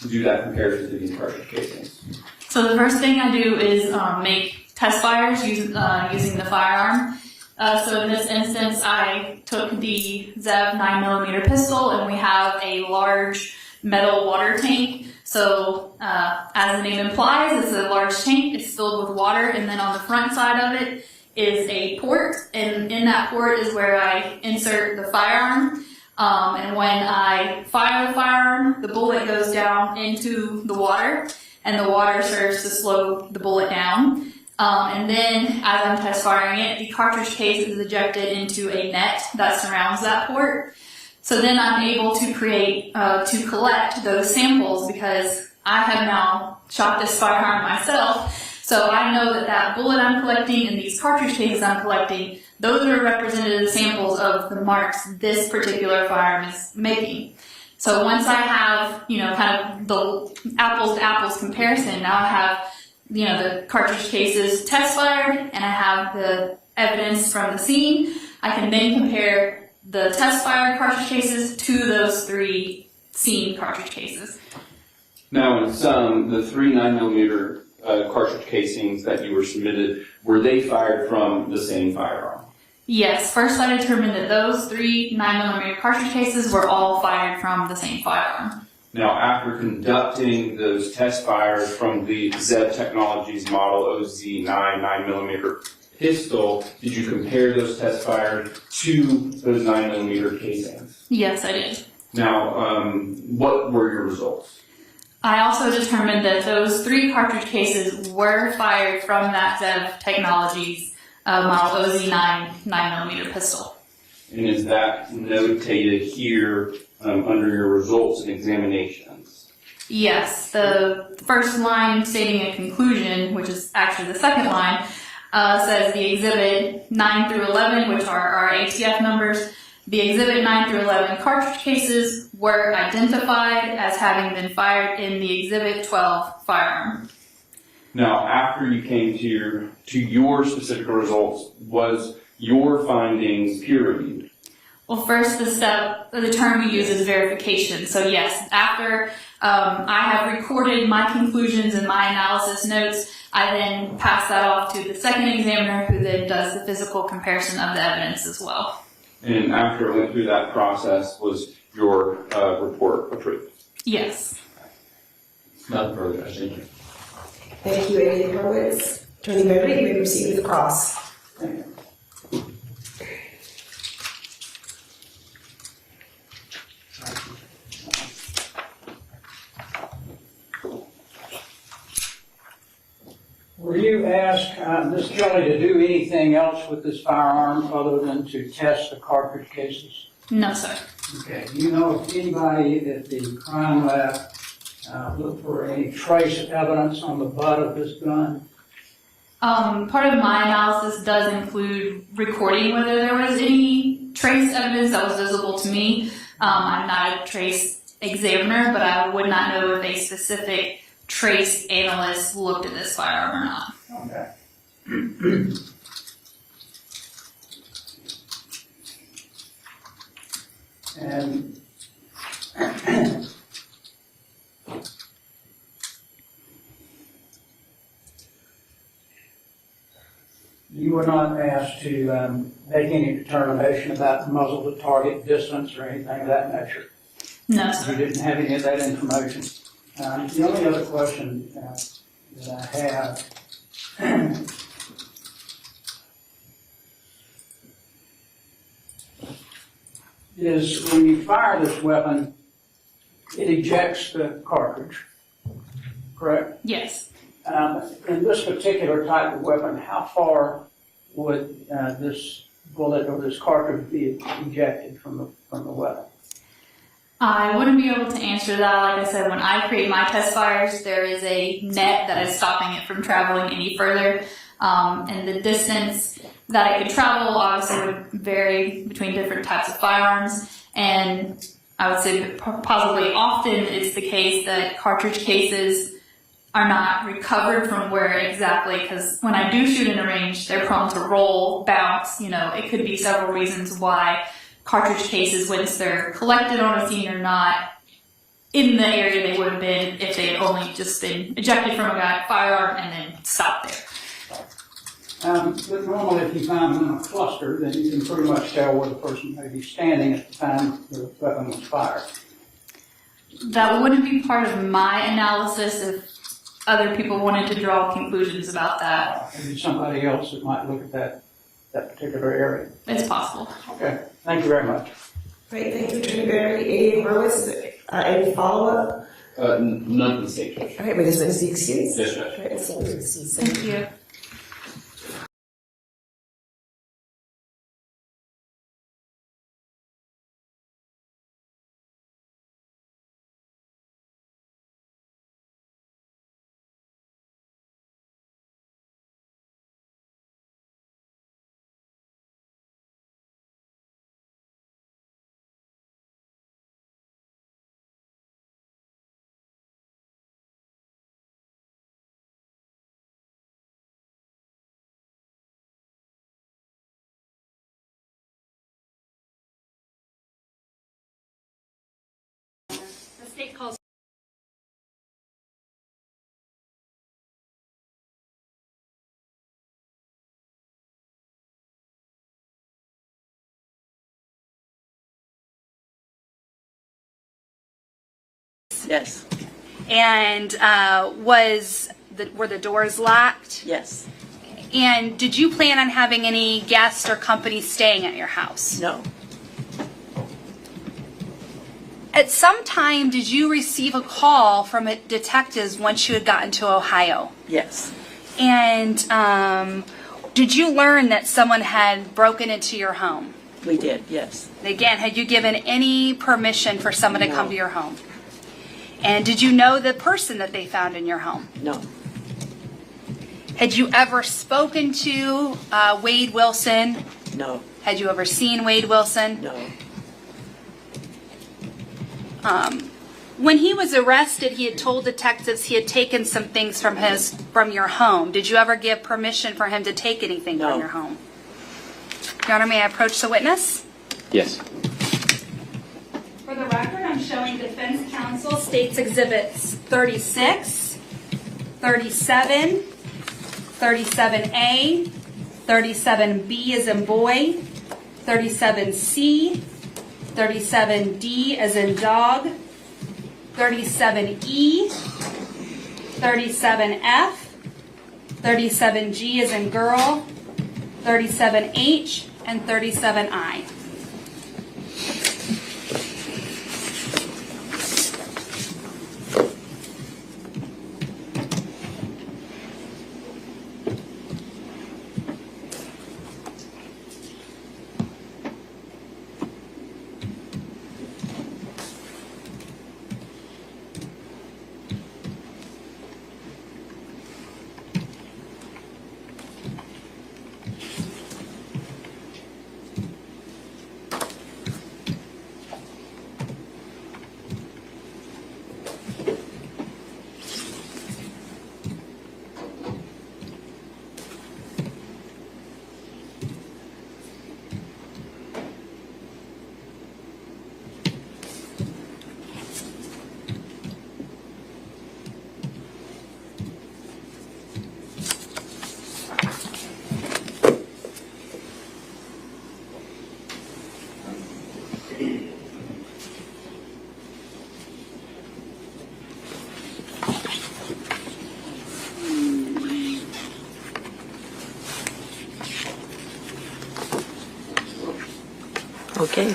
do that comparison to these cartridge casings? So the first thing I do is make test fires using the firearm. So in this instance, I took the Zev 9mm pistol, and we have a large metal water tank. So as the name implies, it's a large tank. It's filled with water, and then on the front side of it is a port, and in that port is where I insert the firearm. And when I fire the firearm, the bullet goes down into the water, and the water serves to slow the bullet down. And then, as I'm test firing it, the cartridge case is ejected into a net that surrounds that port. So then I'm able to collect those samples because I have now shot this firearm myself. So I know that that bullet I'm collecting and these cartridge cases I'm collecting, those are representative samples of the marks this particular firearm is making. So once I have, kind of the apples to apples comparison, now I have, the cartridge cases test fired and I have the evidence from the scene. I can then compare the test fired cartridge cases to those 3 scene cartridge cases. Now, the 3 9mm cartridge casings that you were submitted, were they fired from the same firearm? Yes, first I determined that those 3 9mm cartridge cases were all fired from the same firearm. Now, after conducting those test fires from the Zev Technologies model OZ9 9mm pistol, did you compare those test fires to those 9mm casings? Yes, I did. Now, what were your results? I also determined that those 3 cartridge cases were fired from that Zev Technologies model OZ9 9mm pistol. And is that notated here under your results and examinations? Yes, the first line stating a conclusion, which is actually the second line, says the exhibit 9 through 11, which are our ATF numbers, the exhibit 9 through 11 cartridge cases were identified as having been fired in the exhibit 12 firearm. Now, after you came to your specific results, was your findings peer reviewed? Well, first the term we use is verification. So yes, after I have recorded my conclusions and my analysis notes, I then pass that off to the second examiner who then does the physical comparison of the evidence as well. And after it went through that process, was your report approved? Yes. Nothing further, thank you. Thank you, Amy Hurwitz. Attorney Beverly, you may proceed with the cross. Were you asked, Ms. Kelly, to do anything else with this firearm other than to test the cartridge cases? No, sir. Okay. Do you know if anybody at the crime lab looked for any trace evidence on the butt of this gun? Part of my analysis does include recording whether there was any trace evidence that was visible to me. I'm not a trace examiner, but I would not know if a specific trace analyst looked at this firearm or not. Okay. And you were not asked to make any determination about muzzle to target distance or anything of that nature? No, sir. You didn't have any of that information? The only other question that I have is when you fire this weapon, it ejects the cartridge, correct? Yes. In this particular type of weapon, how far would this bullet or this cartridge be ejected from the weapon? I wouldn't be able to answer that. Like I said, when I create my test fires, there is a net that is stopping it from traveling any further. And the distance that it could travel obviously would vary between different types of firearms. And I would say possibly often it's the case that cartridge cases are not recovered from where exactly, because when I do shoot in a range, they're prone to roll, bounce, it could be several reasons why cartridge cases, once they're collected on a scene, are not in the area they would have been if they had only just been ejected from a firearm and then stopped there. But normally if you find them in a cluster, then you can pretty much tell where the person may be standing at the time the weapon was fired. That wouldn't be part of my analysis if other people wanted to draw conclusions about that. Maybe somebody else that might look at that particular area. It's possible. Okay, thank you very much. Great, thank you, Attorney Barry. A. Burwitz, any follow-up? None from the state, Judge. All right, we just witness the excuse. Yes, Judge. All right, so we're excused. Thank you. The state calls. Yes. And were the doors locked? Yes. And did you plan on having any guests or company staying at your house? No. At some time, did you receive a call from detectives once you had gotten to Ohio? Yes. And did you learn that someone had broken into your home? We did, yes. Again, had you given any permission for someone to No. come to your home? And did you know the person that they found in your home? No. Had you ever spoken to Wade Wilson? No. Had you ever seen Wade Wilson? No. When he was arrested, he had told detectives he had taken some things from your home. Did you ever give permission for him to take anything No. from your home? Your Honor, may I approach the witness? Yes. For the record, I'm showing defense counsel states exhibits 36, 37, 37A, 37B as in boy, 37C, 37D as in dog, 37E, 37F, 37G as in girl, 37H, and 37I. Okay.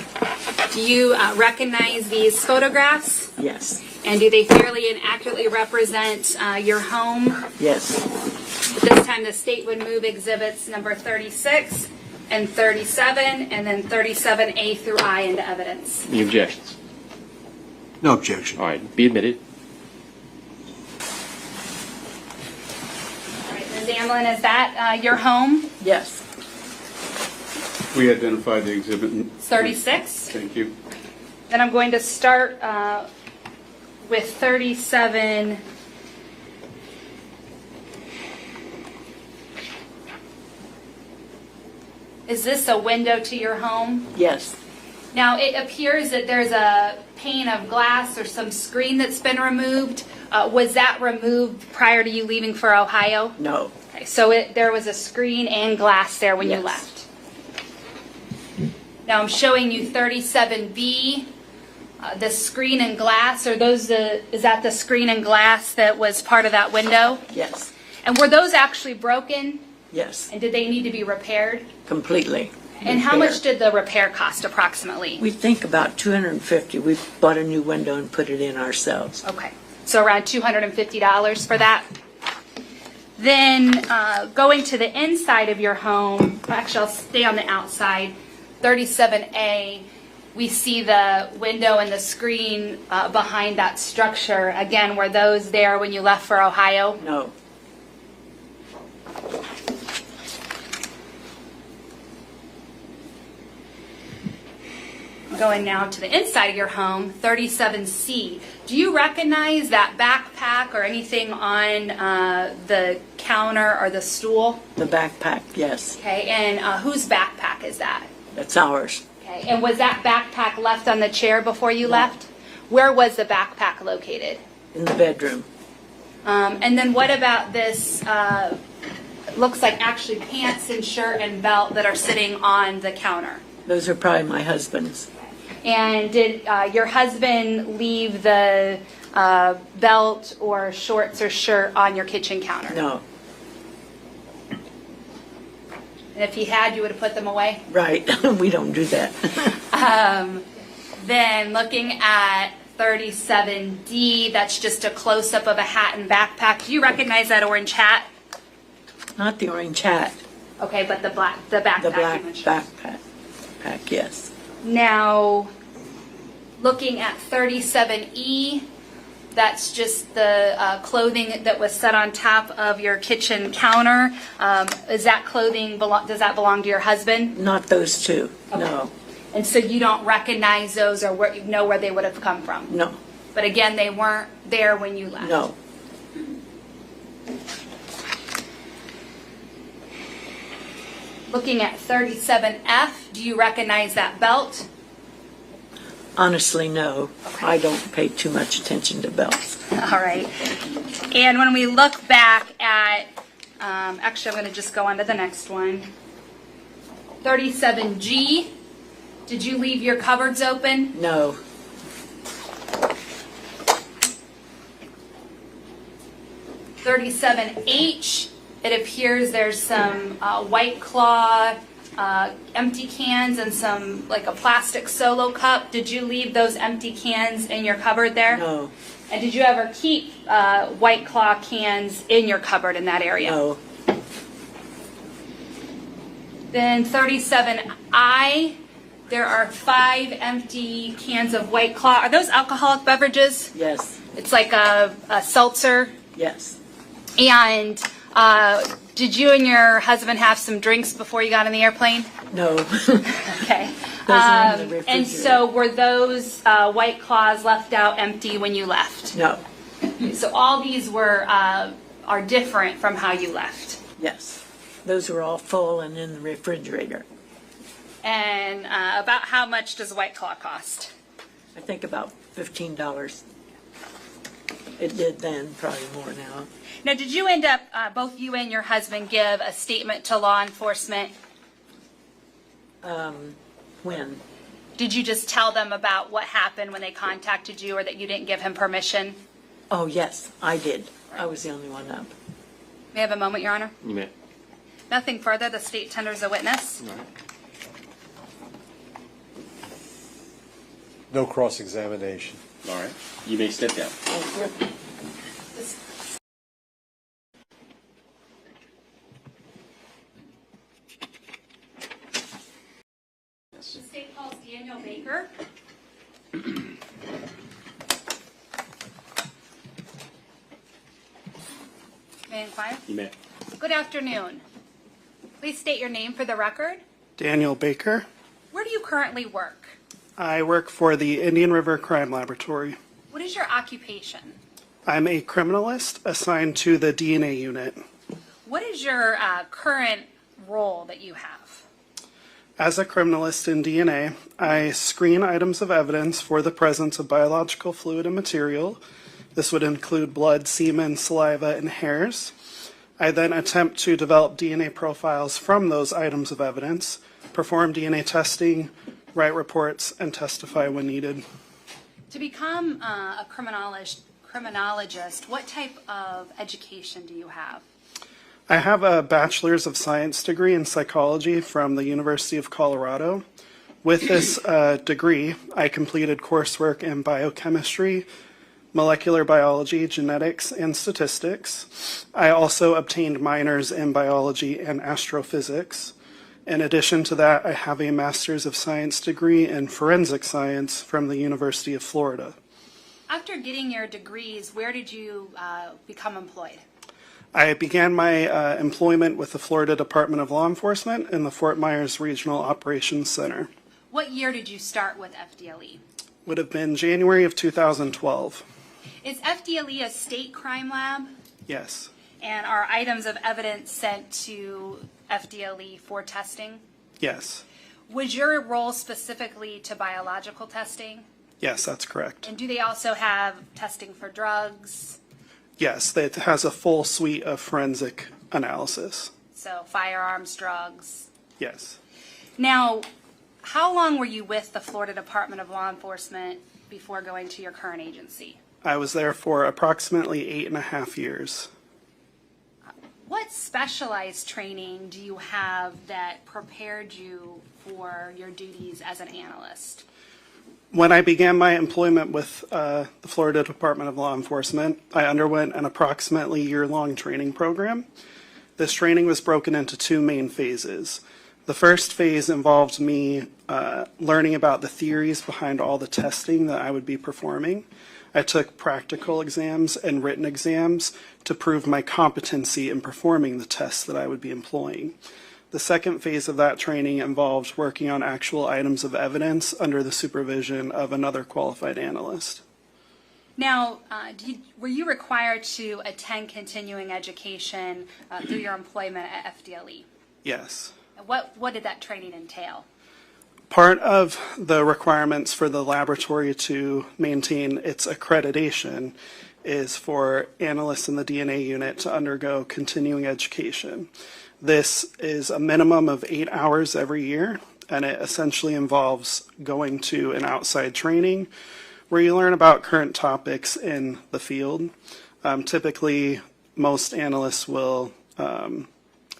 Do you recognize these photographs? Yes. And do they fairly and accurately represent your home? Yes. At this time, the state would move exhibits number 36 and 37, and then 37A through I into evidence. Any objections? No objection. All right, be admitted. All right, Ms. Amlin, is that your home? Yes. We identified the exhibit. 36? Thank you. Then I'm going to start with 37. Is this a window to your home? Yes. Now, it appears that there's a pane of glass or some screen that's been removed. Was that removed prior to you leaving for Ohio? No. Okay, so there was a screen and glass there when you left. Now I'm showing you 37B, the screen and glass. Is that the screen and glass that was part of that window? Yes. And were those actually broken? Yes. And did they need to be repaired? Completely. And how much did the repair cost approximately? We think about $250. We bought a new window and put it in ourselves. Okay, so around $250 for that. Then going to the inside of your home, actually I'll stay on the outside, 37A, we see the window and the screen behind that structure. Again, were those there when you left for Ohio? No. Going now to the inside of your home, 37C. Do you recognize that backpack or anything on the counter or the stool? The backpack, yes. Okay, and whose backpack is that? That's ours. Okay, and was that backpack left on the chair before you left? Where was the backpack located? In the bedroom. And then what about this, looks like actually pants and shirt and belt that are sitting on the counter? Those are probably my husband's. And did your husband leave the belt or shorts or shirt on your kitchen counter? No. And if he had, you would have put them away? Right. We don't do that. Then looking at 37D, that's just a close-up of a hat and backpack. Do you recognize that orange hat? Not the orange hat. Okay, but the backpack. The black you mentioned. backpack, yes. Now, looking at 37E, that's just the clothing that was set on top of your kitchen counter. Is that clothing, does that belong to your husband? Not those two, Okay. no. And so you don't recognize those or know where they would have come from? No. But again, they weren't there when you left? No. Looking at 37F, do you recognize that belt? Honestly, no. I don't pay too much attention to belts. All right. And when we look back at, actually I'm going to just go on to the next one. 37G, did you leave your cupboards open? No. 37H, it appears there's some White Claw empty cans and some, like a plastic Solo cup. Did you leave those empty cans in your cupboard there? No. And did you ever keep White Claw cans in your cupboard in that area? No. Then 37I, there are 5 empty cans of White Claw. Are those alcoholic beverages? Yes. It's like a seltzer? Yes. And did you and your husband have some drinks before you got on the airplane? No. Okay. Those are in the refrigerator. And so were those White Claws left out empty when you left? No. So all these were are different from how you left. Yes. Those were all full and in the refrigerator. And about how much does White Claw cost? I think about $15. It did then, probably more now. Now, did you end up, both you and your husband, give a statement to law enforcement? When? Did you just tell them about what happened when they contacted you or that you didn't give him permission? Oh, yes, I did. I was the only one up. May I have a moment, Your Honor? You may. Nothing further. The state tenders a witness. All right. No cross-examination. All right. You may step down. Thank you. The state calls Daniel Baker. May I inquire? You may. Good afternoon. Please state your name for the record. Daniel Baker. Where do you currently work? I work for the Indian River Crime Laboratory. What is your occupation? I'm a criminalist assigned to the DNA unit. What is your current role that you have? As a criminalist in DNA, I screen items of evidence for the presence of biological fluid and material. This would include blood, semen, saliva, and hairs. I then attempt to develop DNA profiles from those items of evidence, perform DNA testing, write reports, and testify when needed. To become a criminologist, what type of education do you have? I have a Bachelor's of Science degree in psychology from the University of Colorado. With this degree, I completed coursework in biochemistry, molecular biology, genetics, and statistics. I also obtained minors in biology and astrophysics. In addition to that, I have a Master's of Science degree in forensic science from the University of Florida. After getting your degrees, where did you become employed? I began my employment with the Florida Department of Law Enforcement in the Fort Myers Regional Operations Center. What year did you start with FDLE? Would have been January of 2012. Is FDLE a state crime lab? Yes. And are items of evidence sent to FDLE for testing? Yes. Was your role specifically to biological testing? Yes, that's correct. And do they also have testing for drugs? Yes, it has a full suite of forensic analysis. So firearms, drugs? Yes. Now, how long were you with the Florida Department of Law Enforcement before going to your current agency? I was there for approximately 8.5 years. What specialized training do you have that prepared you for your duties as an analyst? When I began my employment with the Florida Department of Law Enforcement, I underwent an approximately year-long training program. This training was broken into 2 main phases. The first phase involved me learning about the theories behind all the testing that I would be performing. I took practical exams and written exams to prove my competency in performing the tests that I would be employing. The second phase of that training involved working on actual items of evidence under the supervision of another qualified analyst. Now, were you required to attend continuing education through your employment at FDLE? Yes. What did that training entail? Part of the requirements for the laboratory to maintain its accreditation is for analysts in the DNA unit to undergo continuing education. This is a minimum of 8 hours every year, and it essentially involves going to an outside training where you learn about current topics in the field. Typically, most analysts will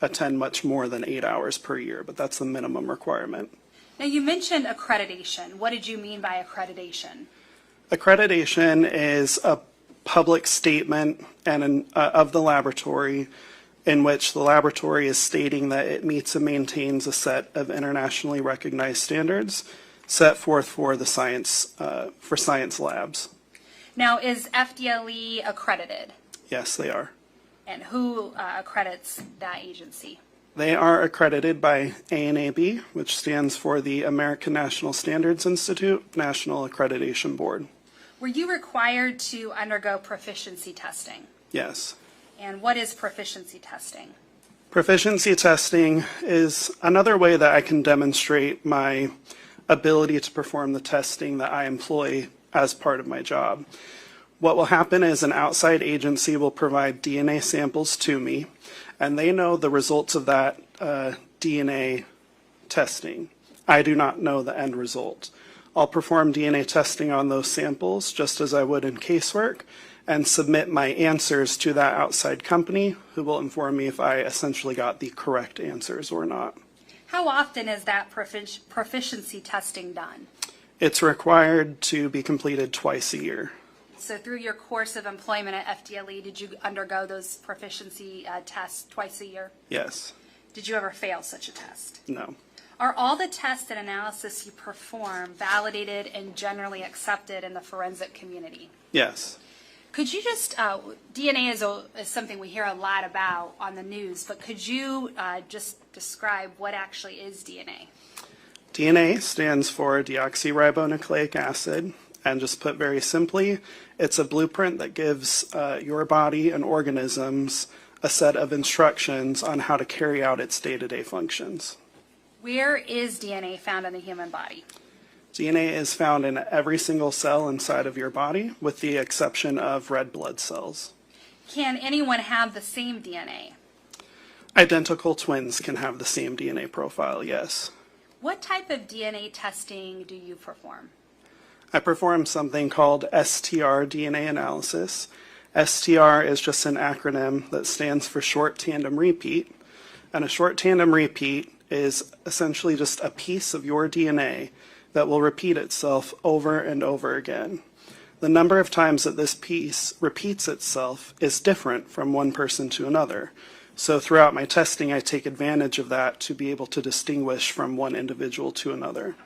attend much more than 8 hours per year, but that's the minimum requirement. Now, you mentioned accreditation. What did you mean by accreditation? Accreditation is a public statement of the laboratory in which the laboratory is stating that it meets and maintains a set of internationally recognized standards set forth for the science labs. Now, is FDLE accredited? Yes, they are. And who accredits that agency? They are accredited by ANAB, which stands for the American National Standards Institute National Accreditation Board. Were you required to undergo proficiency testing? Yes. And what is proficiency testing? Proficiency testing is another way that I can demonstrate my ability to perform the testing that I employ as part of my job. What will happen is an outside agency will provide DNA samples to me, and they know the results of that DNA testing. I do not know the end result. I'll perform DNA testing on those samples just as I would in casework and submit my answers to that outside company who will inform me if I essentially got the correct answers or not. How often is that proficiency testing done? It's required to be completed twice a year. So through your course of employment at FDLE, did you undergo those proficiency tests twice a year? Yes. Did you ever fail such a test? No. Are all the tests and analysis you perform validated and generally accepted in the forensic community? Yes. Could you just, DNA is something we hear a lot about on the news, but could you just describe what actually is DNA? DNA stands for deoxyribonucleic acid, and just put very simply, it's a blueprint that gives your body and organisms a set of instructions on how to carry out its day-to-day functions. Where is DNA found in the human body? DNA is found in every single cell inside of your body, with the exception of red blood cells. Can anyone have the same DNA? Identical twins can have the same DNA profile, yes. What type of DNA testing do you perform? I perform something called STR DNA analysis. STR is just an acronym that stands for short tandem repeat. And a short tandem repeat is essentially just a piece of your DNA that will repeat itself over and over again. The number of times that this piece repeats itself is different from one person to another. So throughout my testing, I take advantage of that to be able to distinguish from one individual to another.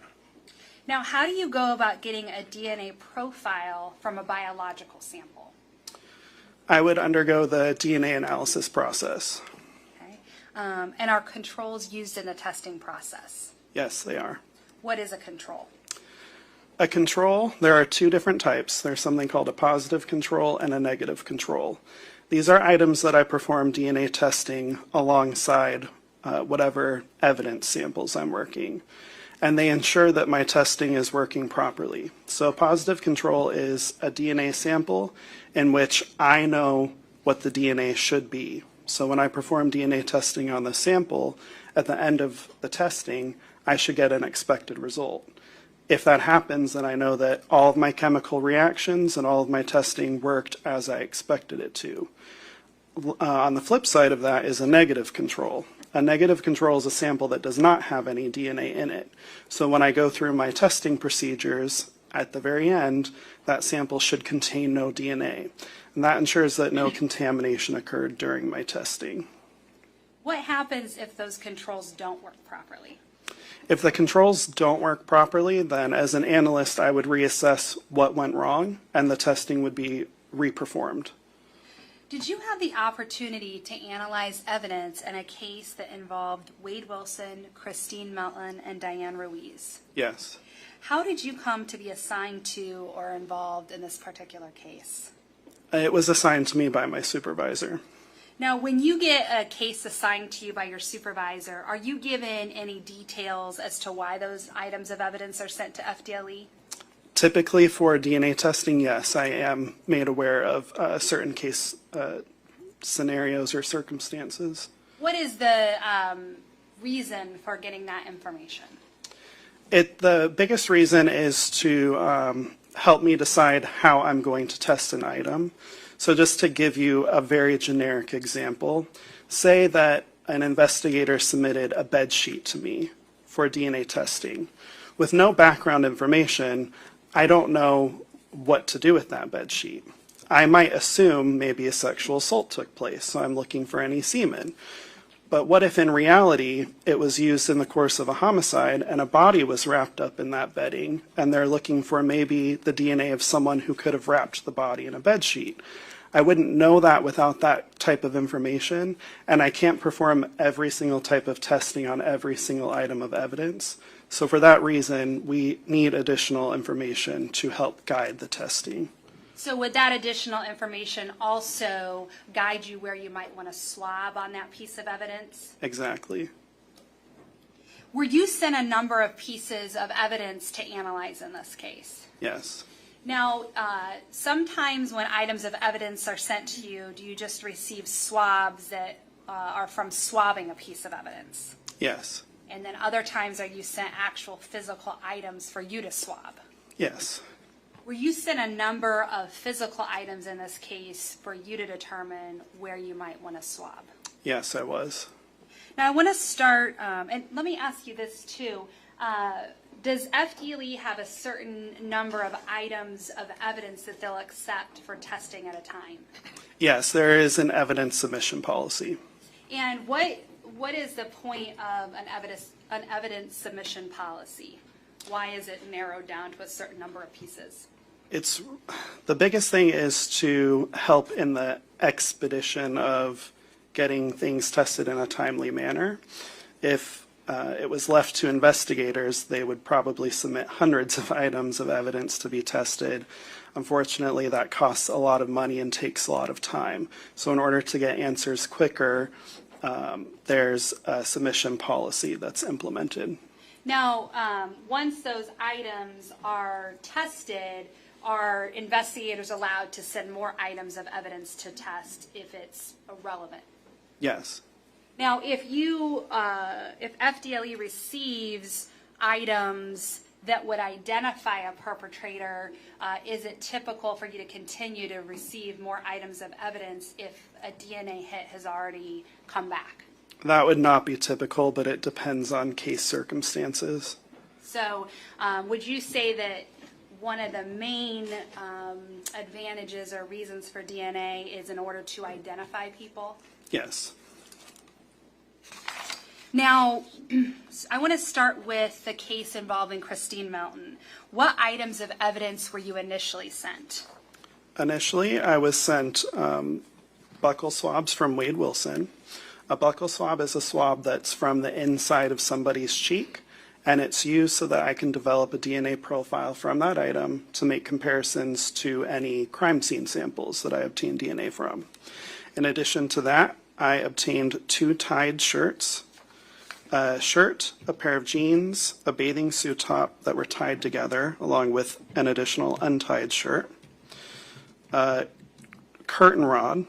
Now, how do you go about getting a DNA profile from a biological sample? I would undergo the DNA analysis process. Okay. And are controls used in the testing process? Yes, they are. What is a control? A control, there are two different types. There's something called a positive control and a negative control. These are items that I perform DNA testing alongside whatever evidence samples I'm working. And they ensure that my testing is working properly. So positive control is a DNA sample in which I know what the DNA should be. So when I perform DNA testing on the sample, at the end of the testing, I should get an expected result. If that happens, then I know that all of my chemical reactions and all of my testing worked as I expected it to. On the flip side of that is a negative control. A negative control is a sample that does not have any DNA in it. So when I go through my testing procedures, at the very end, that sample should contain no DNA. And that ensures that no contamination occurred during my testing. What happens if those controls don't work properly? If the controls don't work properly, then as an analyst, I would reassess what went wrong, and the testing would be reperformed. Did you have the opportunity to analyze evidence in a case that involved Wade Wilson, Christine Melton, and Diane Ruiz? Yes. How did you come to be assigned to or involved in this particular case? It was assigned to me by my supervisor. Now, when you get a case assigned to you by your supervisor, are you given any details as to why those items of evidence are sent to FDLE? Typically for DNA testing, yes, I am made aware of certain case scenarios or circumstances. What is the reason for getting that information? The biggest reason is to help me decide how I'm going to test an item. So just to give you a very generic example, say that an investigator submitted a bed sheet to me for DNA testing. With no background information, I don't know what to do with that bed sheet. I might assume maybe a sexual assault took place, so I'm looking for any semen. But what if in reality it was used in the course of a homicide and a body was wrapped up in that bedding, and they're looking for maybe the DNA of someone who could have wrapped the body in a bed sheet? I wouldn't know that without that type of information, and I can't perform every single type of testing on every single item of evidence. So for that reason, we need additional information to help guide the testing. So would that additional information also guide you where you might want to swab on that piece of evidence? Exactly. Were you sent a number of pieces of evidence to analyze in this case? Yes. Now, sometimes when items of evidence are sent to you, do you just receive swabs that are from swabbing a piece of evidence? Yes. And then other times are you sent actual physical items for you to swab? Yes. Were you sent a number of physical items in this case for you to determine where you might want to swab? Yes, I was. Now I want to start, and let me ask you this too. Does FDLE have a certain number of items of evidence that they'll accept for testing at a time? Yes, there is an evidence submission policy. And what is the point of an evidence submission policy? Why is it narrowed down to a certain number of pieces? The biggest thing is to help in the expedition of getting things tested in a timely manner. If it was left to investigators, they would probably submit hundreds of items of evidence to be tested. Unfortunately, that costs a lot of money and takes a lot of time. So in order to get answers quicker, there's a submission policy that's implemented. Now, once those items are tested, are investigators allowed to send more items of evidence to test if it's relevant? Yes. Now, if FDLE receives items that would identify a perpetrator, is it typical for you to continue to receive more items of evidence if a DNA hit has already come back? That would not be typical, but it depends on case circumstances. So would you say that one of the main advantages or reasons for DNA is in order to identify people? Yes. Now, I want to start with the case involving Christine Melton. What items of evidence were you initially sent? Initially, I was sent buccal swabs from Wade Wilson. A buccal swab is a swab that's from the inside of somebody's cheek, and it's used so that I can develop a DNA profile from that item to make comparisons to any crime scene samples that I obtained DNA from. In addition to that, I obtained 2 tied shirts, a shirt, a pair of jeans, a bathing suit top that were tied together, along with an additional untied shirt, a curtain rod,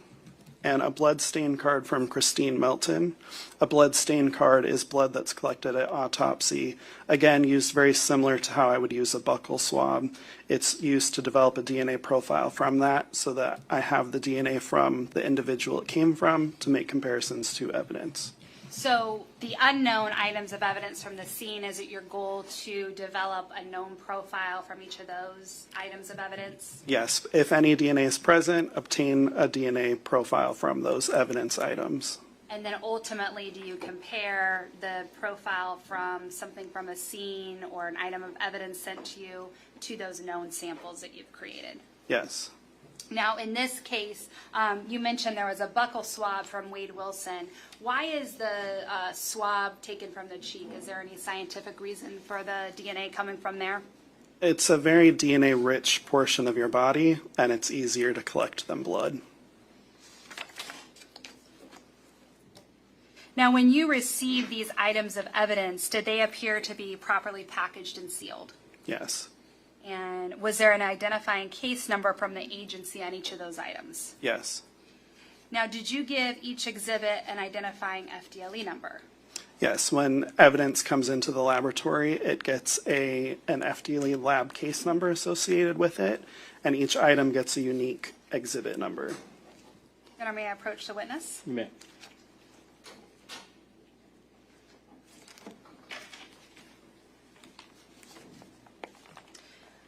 and a blood stain card from Christine Melton. A blood stain card is blood that's collected at autopsy, again used very similar to how I would use a buccal swab. It's used to develop a DNA profile from that so that I have the DNA from the individual it came from to make comparisons to evidence. So the unknown items of evidence from the scene, is it your goal to develop a known profile from each of those items of evidence? Yes, if any DNA is present, obtain a DNA profile from those evidence items. And then ultimately, do you compare the profile from something from a scene or an item of evidence sent to you to those known samples that you've created? Yes. Now, in this case, you mentioned there was a buccal swab from Wade Wilson. Why is the swab taken from the cheek? Is there any scientific reason for the DNA coming from there? It's a very DNA-rich portion of your body, and it's easier to collect than blood. Now, when you received these items of evidence, did they appear to be properly packaged and sealed? Yes. And was there an identifying case number from the agency on each of those items? Yes. Now, did you give each exhibit an identifying FDLE number? Yes, when evidence comes into the laboratory, it gets an FDLE lab case number associated with it, and each item gets a unique exhibit number. And may I approach the witness? You may.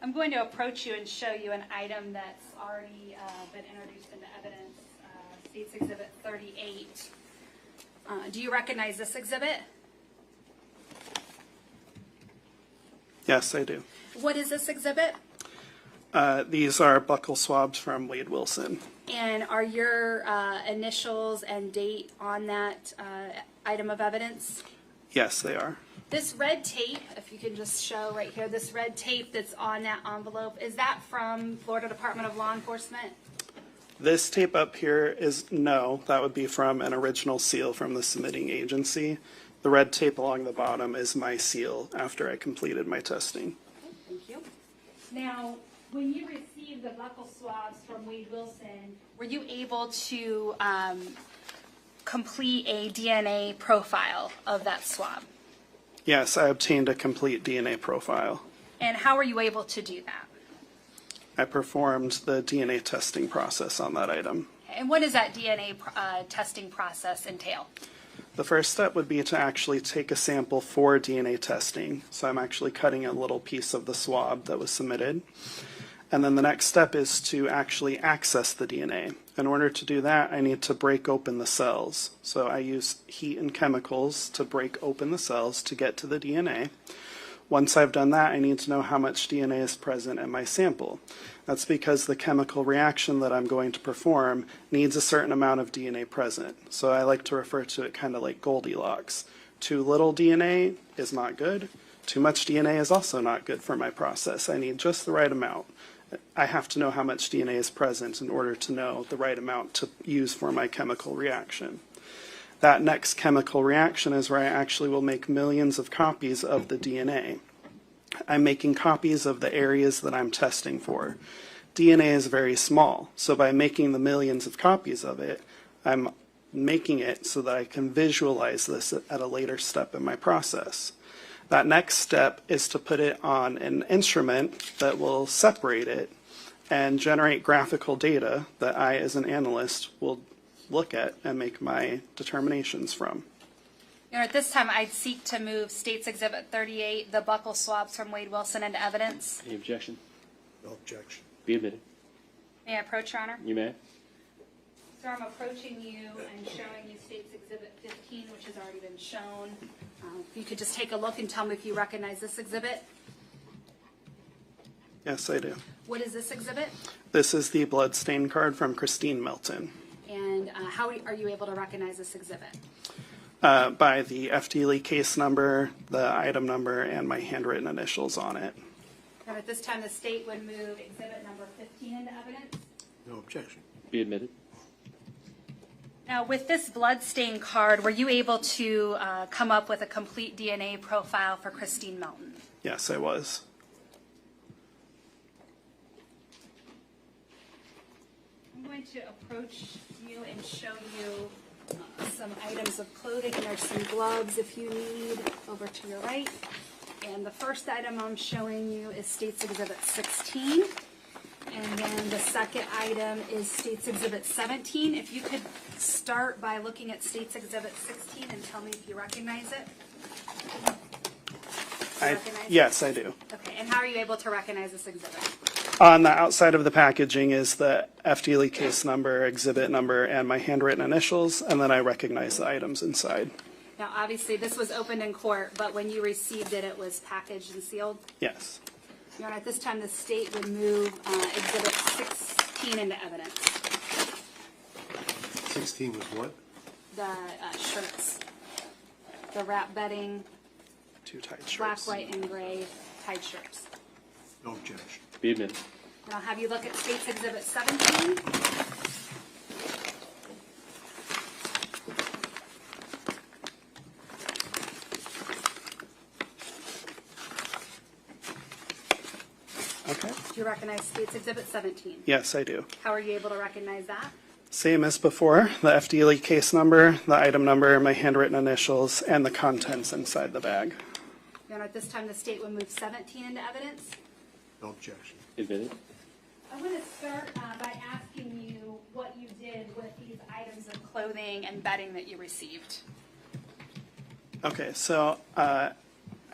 I'm going to approach you and show you an item that's already been introduced into evidence, State's Exhibit 38. Do you recognize this exhibit? Yes, I do. What is this exhibit? These are buccal swabs from Wade Wilson. And are your initials and date on that item of evidence? Yes, they are. This red tape, if you can just show right here, this red tape that's on that envelope, is that from Florida Department of Law Enforcement? This tape up here is no, that would be from an original seal from the submitting agency. The red tape along the bottom is my seal after I completed my testing. Okay, thank you. Now, when you received the buccal swabs from Wade Wilson, were you able to complete a DNA profile of that swab? Yes, I obtained a complete DNA profile. And how were you able to do that? I performed the DNA testing process on that item. And what does that DNA testing process entail? The first step would be to actually take a sample for DNA testing. So I'm actually cutting a little piece of the swab that was submitted. And then the next step is to actually access the DNA. In order to do that, I need to break open the cells. So I use heat and chemicals to break open the cells to get to the DNA. Once I've done that, I need to know how much DNA is present in my sample. That's because the chemical reaction that I'm going to perform needs a certain amount of DNA present. So I like to refer to it kind of like Goldilocks. Too little DNA is not good. Too much DNA is also not good for my process. I need just the right amount. I have to know how much DNA is present in order to know the right amount to use for my chemical reaction. That next chemical reaction is where I actually will make millions of copies of the DNA. I'm making copies of the areas that I'm testing for. DNA is very small, so by making the millions of copies of it, I'm making it so that I can visualize this at a later step in my process. That next step is to put it on an instrument that will separate it and generate graphical data that I, as an analyst, will look at and make my determinations from. Your Honor, at this time, I'd seek to move States Exhibit 38, the buckle swabs from Wade Wilson, into evidence. Any objection? No objection. Be admitted. May I approach, Your Honor? You may. Sir, I'm approaching you and showing you States Exhibit 15, which has already been shown. If you could just take a look and tell me if you recognize this exhibit. Yes, I do. What is this exhibit? This is the blood stain card from Christine Milton. And how are you able to recognize this exhibit? By the FDLE case number, the item number, and my handwritten initials on it. Now, at this time, the state would move exhibit number 15 into evidence. No objection. Be admitted. Now, with this blood stain card, were you able to come up with a complete DNA profile for Christine Melton? Yes, I was. I'm going to approach you and show you some items of clothing, and there's some gloves if you need, over to your right. And the first item I'm showing you is States Exhibit 16. And then the second item is States Exhibit 17. If you could start by looking at States Exhibit 16 and tell me if you recognize it. Yes, I do. Okay, and how are you able to recognize this exhibit? On the outside of the packaging is the FDLE case number, exhibit number, and my handwritten initials, and then I recognize the items inside. Now, obviously, this was opened in court, but when you received it, it was packaged and sealed? Yes. Your Honor, at this time, the state would move Exhibit 16 into evidence. 16 was what? The shirts, the wrap bedding, Two tight black, shirts. white, and gray tied shirts. No objection. Be admitted. And I'll have you look at States Exhibit 17. Okay. Do you recognize States Exhibit 17? Yes, I do. How are you able to recognize that? Same as before, the FDLE case number, the item number, my handwritten initials, and the contents inside the bag. Your Honor, at this time, the state would move 17 into evidence. No objection. Admitted. I want to start by asking you what you did with these items of clothing and bedding that you received. Okay, so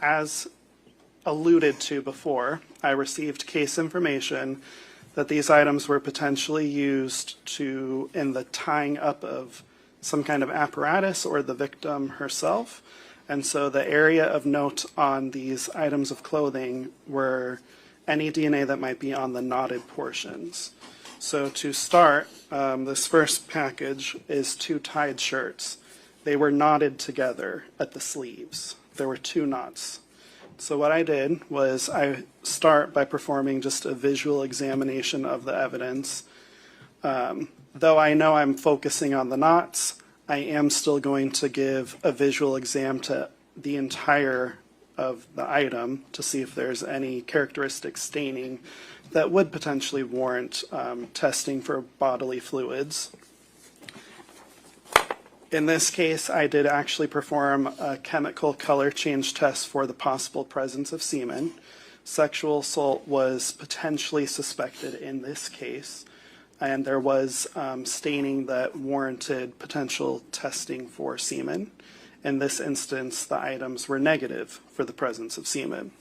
as alluded to before, I received case information that these items were potentially used in the tying up of some kind of apparatus or the victim herself. And so the area of note on these items of clothing were any DNA that might be on the knotted portions. So to start, this first package is two tied shirts. They were knotted together at the sleeves. There were two knots. So what I did was I start by performing just a visual examination of the evidence. Though I know I'm focusing on the knots, I am still going to give a visual exam to the entire of the item to see if there's any characteristic staining that would potentially warrant testing for bodily fluids. In this case, I did actually perform a chemical color change test for the possible presence of semen. Sexual assault was potentially suspected in this case, and there was staining that warranted potential testing for semen. In this instance, the items were negative for the presence of semen.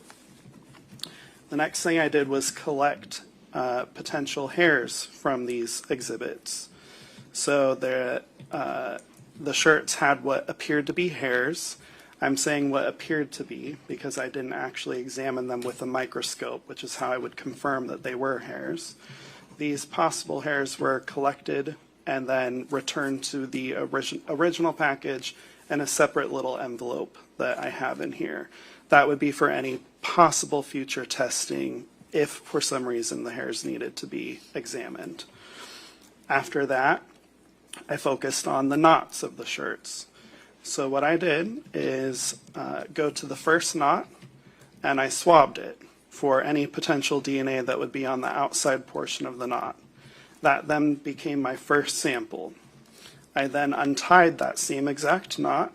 The next thing I did was collect potential hairs from these exhibits. So the shirts had what appeared to be hairs. I'm saying what appeared to be because I didn't actually examine them with a microscope, which is how I would confirm that they were hairs. These possible hairs were collected and then returned to the original package in a separate little envelope that I have in here. That would be for any possible future testing if for some reason the hairs needed to be examined. After that, I focused on the knots of the shirts. So what I did is go to the first knot and I swabbed it for any potential DNA that would be on the outside portion of the knot. That then became my first sample. I then untied that same exact knot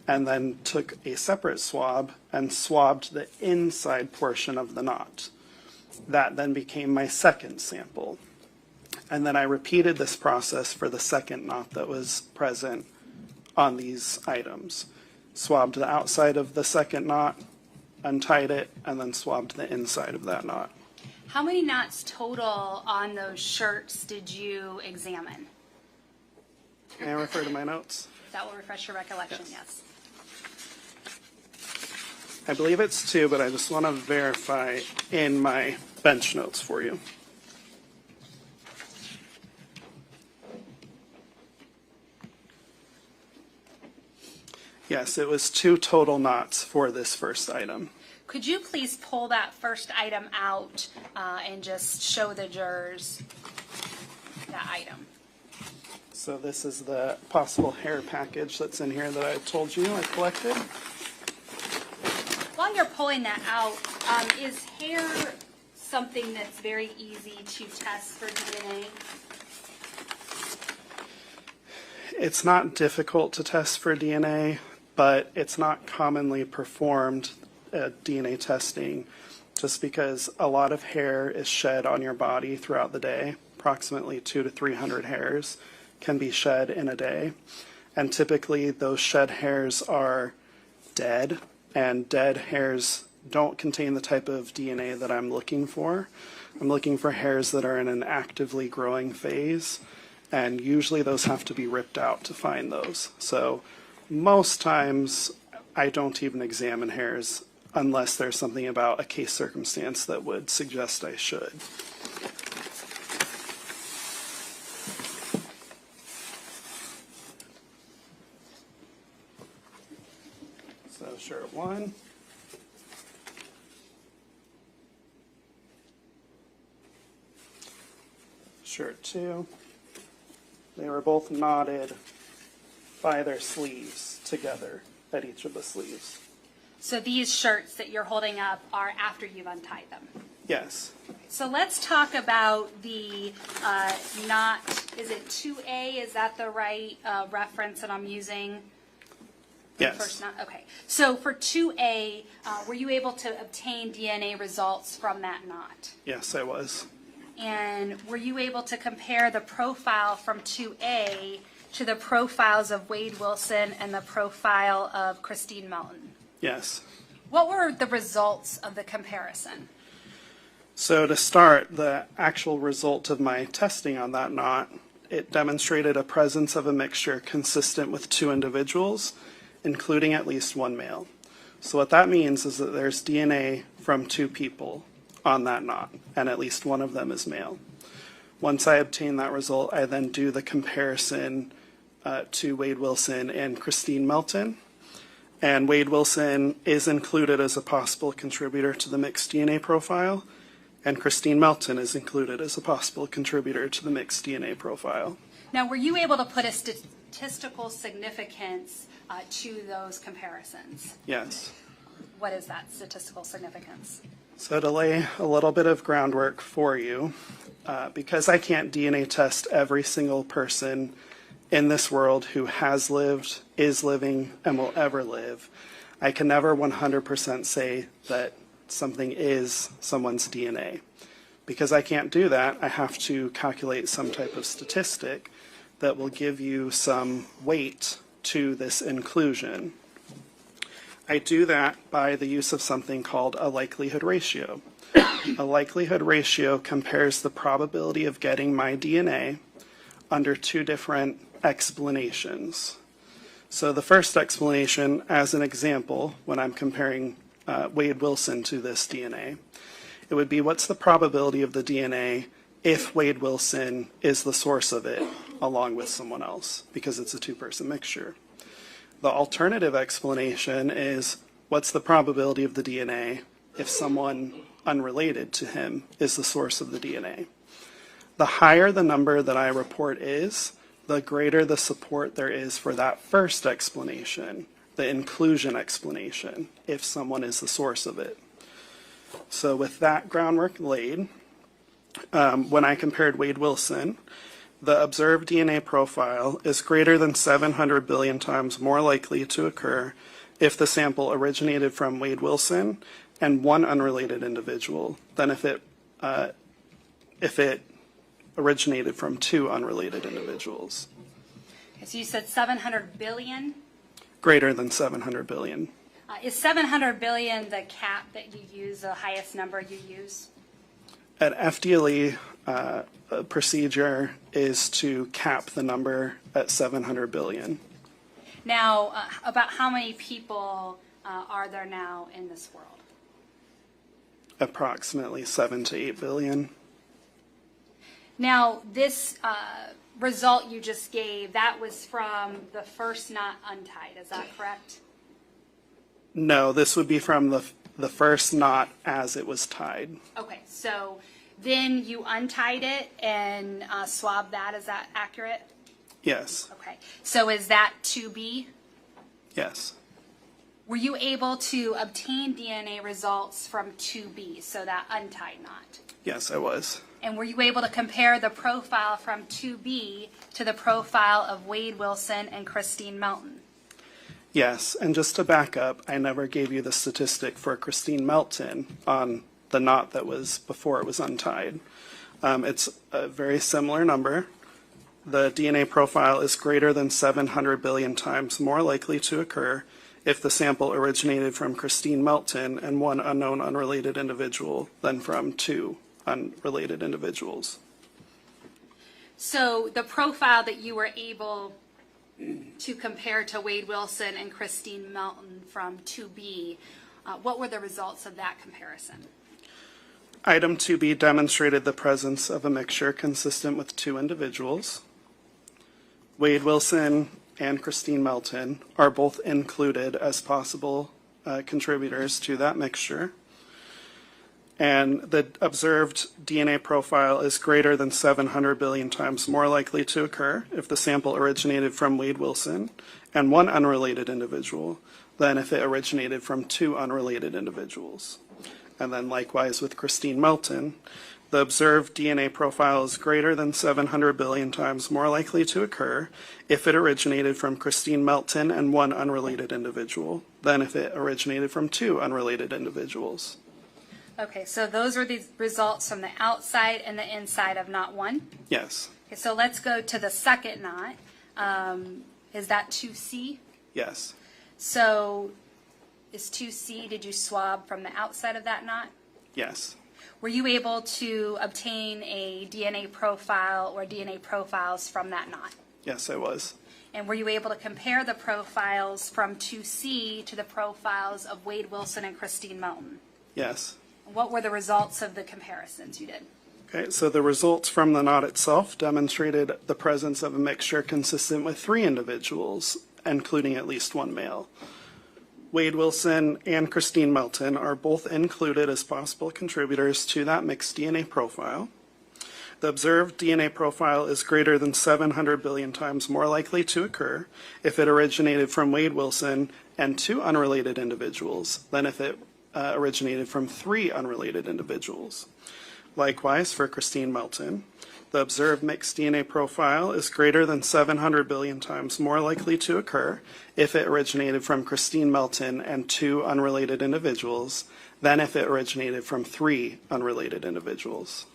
and then took a separate swab and swabbed the inside portion of the knot. That then became my second sample. And then I repeated this process for the second knot that was present on these items. Swabbed the outside of the second knot, untied it, and then swabbed the inside of that knot. How many knots total on those shirts did you examine? May I refer to my notes? That will refresh your recollection, yes. I believe it's 2, but I just want to verify in my bench notes for you. Yes, it was 2 total knots for this first item. Could you please pull that first item out and just show the jurors that item? So this is the possible hair package that's in here that I told you I collected. While you're pulling that out, is hair something that's very easy to test for DNA? It's not difficult to test for DNA, but it's not commonly performed DNA testing just because a lot of hair is shed on your body throughout the day. Approximately 200 to 300 hairs can be shed in a day. And typically those shed hairs are dead, and dead hairs don't contain the type of DNA that I'm looking for. I'm looking for hairs that are in an actively growing phase, and usually those have to be ripped out to find those. So most times I don't even examine hairs unless there's something about a case circumstance that would suggest I should. So shirt 1. Shirt 2. They were both knotted by their sleeves together at each of the sleeves. So these shirts that you're holding up are after you've untied them? Yes. So let's talk about the knot, is it 2A? Is that the right reference that I'm using? Yes. First knot? Okay. So for 2A, were you able to obtain DNA results from that knot? Yes, I was. And were you able to compare the profile from 2A to the profiles of Wade Wilson and the profile of Christine Melton? Yes. What were the results of the comparison? So to start, the actual result of my testing on that knot, it demonstrated a presence of a mixture consistent with 2 individuals, including at least 1 male. So what that means is that there's DNA from 2 people on that knot, and at least one of them is male. Once I obtain that result, I then do the comparison to Wade Wilson and Christine Melton. And Wade Wilson is included as a possible contributor to the mixed DNA profile, and Christine Melton is included as a possible contributor to the mixed DNA profile. Now, were you able to put a statistical significance to those comparisons? Yes. What is that statistical significance? So to lay a little bit of groundwork for you, because I can't DNA test every single person in this world who has lived, is living, and will ever live, I can never 100% say that something is someone's DNA. Because I can't do that, I have to calculate some type of statistic that will give you some weight to this inclusion. I do that by the use of something called a likelihood ratio. A likelihood ratio compares the probability of getting my DNA under 2 different explanations. So the first explanation, as an example, when I'm comparing Wade Wilson to this DNA, it would be what's the probability of the DNA if Wade Wilson is the source of it along with someone else, because it's a 2-person mixture. The alternative explanation is what's the probability of the DNA if someone unrelated to him is the source of the DNA. The higher the number that I report is, the greater the support there is for that first explanation, the inclusion explanation, if someone is the source of it. So with that groundwork laid, when I compared Wade Wilson, the observed DNA profile is greater than 700 billion times more likely to occur if the sample originated from Wade Wilson and one unrelated individual than if it originated from two unrelated individuals. Okay, so you said 700 billion? Greater than 700 billion. Is 700 billion the cap that you use, the highest number you use? At FDLE, a procedure is to cap the number at 700 billion. Now, about how many people are there now in this world? Approximately 7 to 8 billion. Now, this result you just gave, that was from the first knot untied, is that correct? No, this would be from the first knot as it was tied. Okay, so then you untied it and swabbed that, is that accurate? Yes. Okay, so is that 2B? Yes. Were you able to obtain DNA results from 2B, so that untied knot? Yes, I was. And were you able to compare the profile from 2B to the profile of Wade Wilson and Christine Melton? Yes, and just to back up, I never gave you the statistic for Christine Melton on the knot that was before it was untied. It's a very similar number. The DNA profile is greater than 700 billion times more likely to occur if the sample originated from Christine Melton and one unknown unrelated individual than from two unrelated individuals. So the profile that you were able to compare to Wade Wilson and Christine Melton from 2B, what were the results of that comparison? Item 2B demonstrated the presence of a mixture consistent with two individuals. Wade Wilson and Christine Melton are both included as possible contributors to that mixture. And the observed DNA profile is greater than 700 billion times more likely to occur if the sample originated from Wade Wilson and one unrelated individual than if it originated from two unrelated individuals. And then likewise with Christine Melton, the observed DNA profile is greater than 700 billion times more likely to occur if it originated from Christine Melton and one unrelated individual than if it originated from two unrelated individuals. Okay, so those are the results from the outside and the inside of knot 1? Yes. Okay, so let's go to the second knot. Is that 2C? Yes. So is 2C, did you swab from the outside of that knot? Yes. Were you able to obtain a DNA profile or DNA profiles from that knot? Yes, I was. And were you able to compare the profiles from 2C to the profiles of Wade Wilson and Christine Melton? Yes. What were the results of the comparisons you did? Okay, so the results from the knot itself demonstrated the presence of a mixture consistent with three individuals, including at least one male. Wade Wilson and Christine Melton are both included as possible contributors to that mixed DNA profile. The observed DNA profile is greater than 700 billion times more likely to occur if it originated from Wade Wilson and two unrelated individuals than if it originated from three unrelated individuals. Likewise, for Christine Melton, the observed mixed DNA profile is greater than 700 billion times more likely to occur if it originated from Christine Melton and two unrelated individuals than if it originated from three unrelated individuals.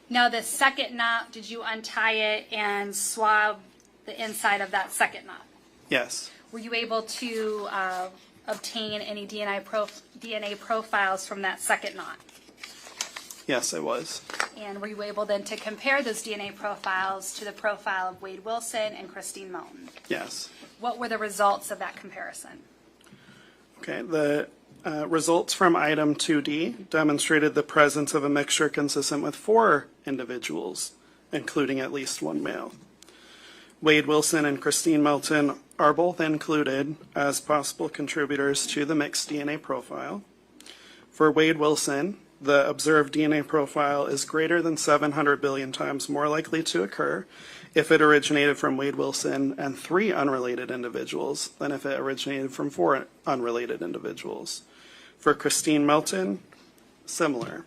Now, the second knot, did you untie it and swab the inside of that second knot? Yes. Were you able to obtain any DNA profiles from that second knot? Yes, I was. And were you able then to compare those DNA profiles to the profile of Wade Wilson and Christine Melton? Yes. What were the results of that comparison? Okay, the results from item 2D demonstrated the presence of a mixture consistent with four individuals, including at least one male. Wade Wilson and Christine Melton are both included as possible contributors to the mixed DNA profile. For Wade Wilson, the observed DNA profile is greater than 700 billion times more likely to occur if it originated from Wade Wilson and three unrelated individuals than if it originated from four unrelated individuals. For Christine Melton, similar.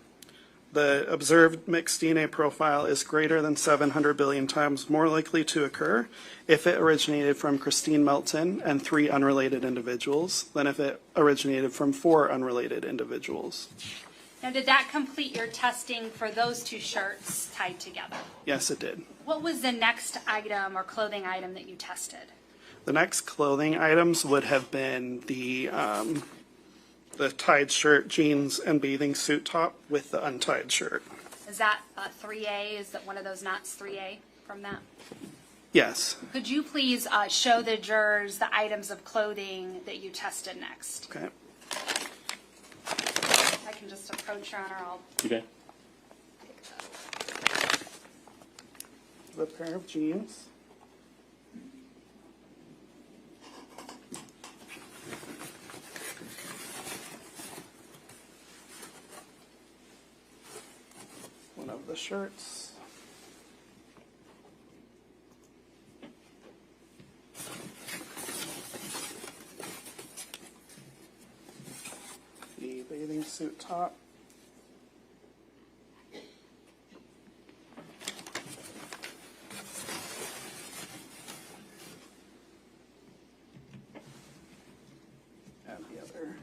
The observed mixed DNA profile is greater than 700 billion times more likely to occur if it originated from Christine Melton and 3 unrelated individuals than if it originated from 4 unrelated individuals. Now, did that complete your testing for those 2 shirts tied together? Yes, it did. What was the next item or clothing item that you tested? The next clothing items would have been the tied shirt, jeans, and bathing suit top with the untied shirt. Is that 3A? Is that one of those knots 3A from that? Yes. Could you please show the jurors the items of clothing that you tested next? Okay. I can just approach Your Honor. I'll Okay. The pair of jeans. One of the shirts. The bathing suit top. And the other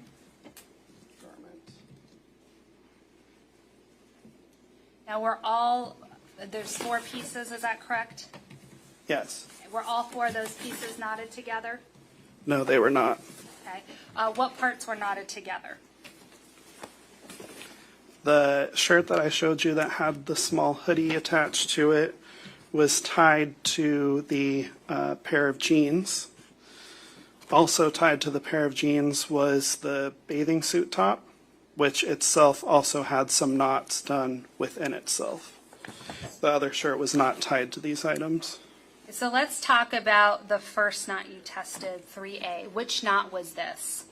garment. Now there's 4 pieces, is that correct? Yes. Were all 4 of those pieces knotted together? No, they were not. Okay. What parts were knotted together? The shirt that I showed you that had the small hoodie attached to it was tied to the pair of jeans. Also tied to the pair of jeans was the bathing suit top, which itself also had some knots done within itself. The other shirt was not tied to these items. So let's talk about the first knot you tested, 3A. Which knot was this?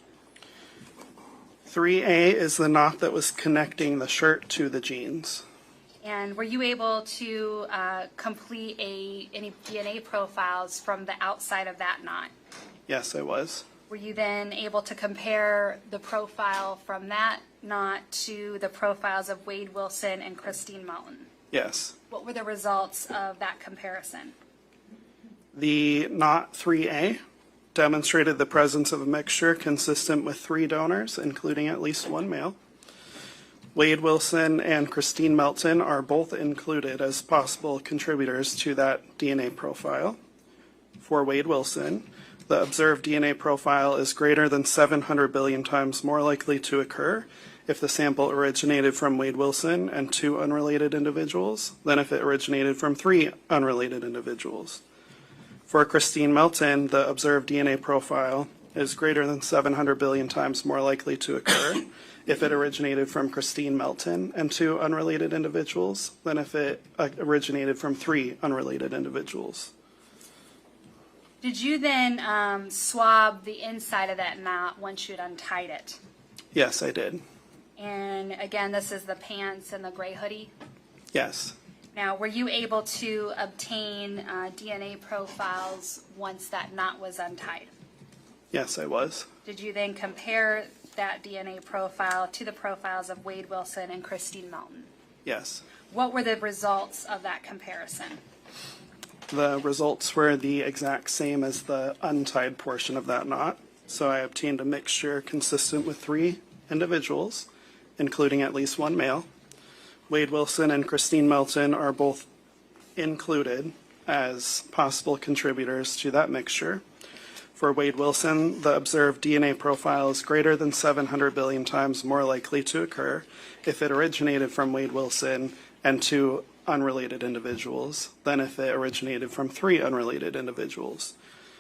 3A is the knot that was connecting the shirt to the jeans. And were you able to complete any DNA profiles from the outside of that knot? Yes, I was. Were you then able to compare the profile from that knot to the profiles of Wade Wilson and Christine Melton? Yes. What were the results of that comparison? The knot 3A demonstrated the presence of a mixture consistent with 3 donors, including at least 1 male. Wade Wilson and Christine Melton are both included as possible contributors to that DNA profile. For Wade Wilson, the observed DNA profile is greater than 700 billion times more likely to occur if the sample originated from Wade Wilson and 2 unrelated individuals than if it originated from 3 unrelated individuals. For Christine Melton, the observed DNA profile is greater than 700 billion times more likely to occur if it originated from Christine Melton and 2 unrelated individuals than if it originated from 3 unrelated individuals. Did you then swab the inside of that knot once you'd untied it? Yes, I did. And again, this is the pants and the gray hoodie? Yes. Now, were you able to obtain DNA profiles once that knot was untied? Yes, I was. Did you then compare that DNA profile to the profiles of Wade Wilson and Christine Melton? Yes. What were the results of that comparison? The results were the exact same as the untied portion of that knot. So I obtained a mixture consistent with 3 individuals, including at least 1 male. Wade Wilson and Christine Melton are both included as possible contributors to that mixture. For Wade Wilson, the observed DNA profile is greater than 700 billion times more likely to occur if it originated from Wade Wilson and 2 unrelated individuals than if it originated from 3 unrelated individuals.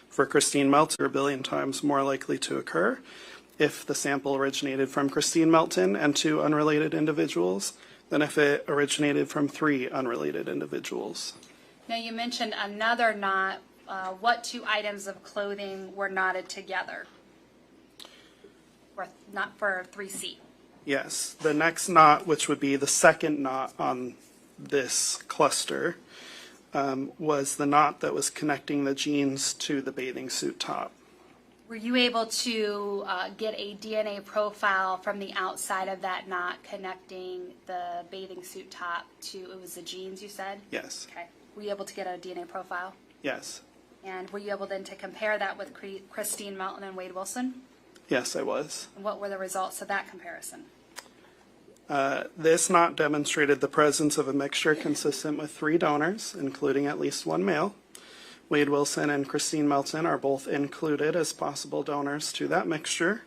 For Christine Melton, 1 billion times more likely to occur if the sample originated from Christine Melton and 2 unrelated individuals than if it originated from 3 unrelated individuals. Now, you mentioned another knot. What 2 items of clothing were knotted together? Not for 3C. Yes, the next knot, which would be the second knot on this cluster, was the knot that was connecting the jeans to the bathing suit top. Were you able to get a DNA profile from the outside of that knot connecting the bathing suit top to, it was the jeans you said? Yes. Okay. Were you able to get a DNA profile? Yes. And were you able then to compare that with Christine Melton and Wade Wilson? Yes, I was. And what were the results of that comparison? This knot demonstrated the presence of a mixture consistent with 3 donors, including at least 1 male. Wade Wilson and Christine Melton are both included as possible donors to that mixture.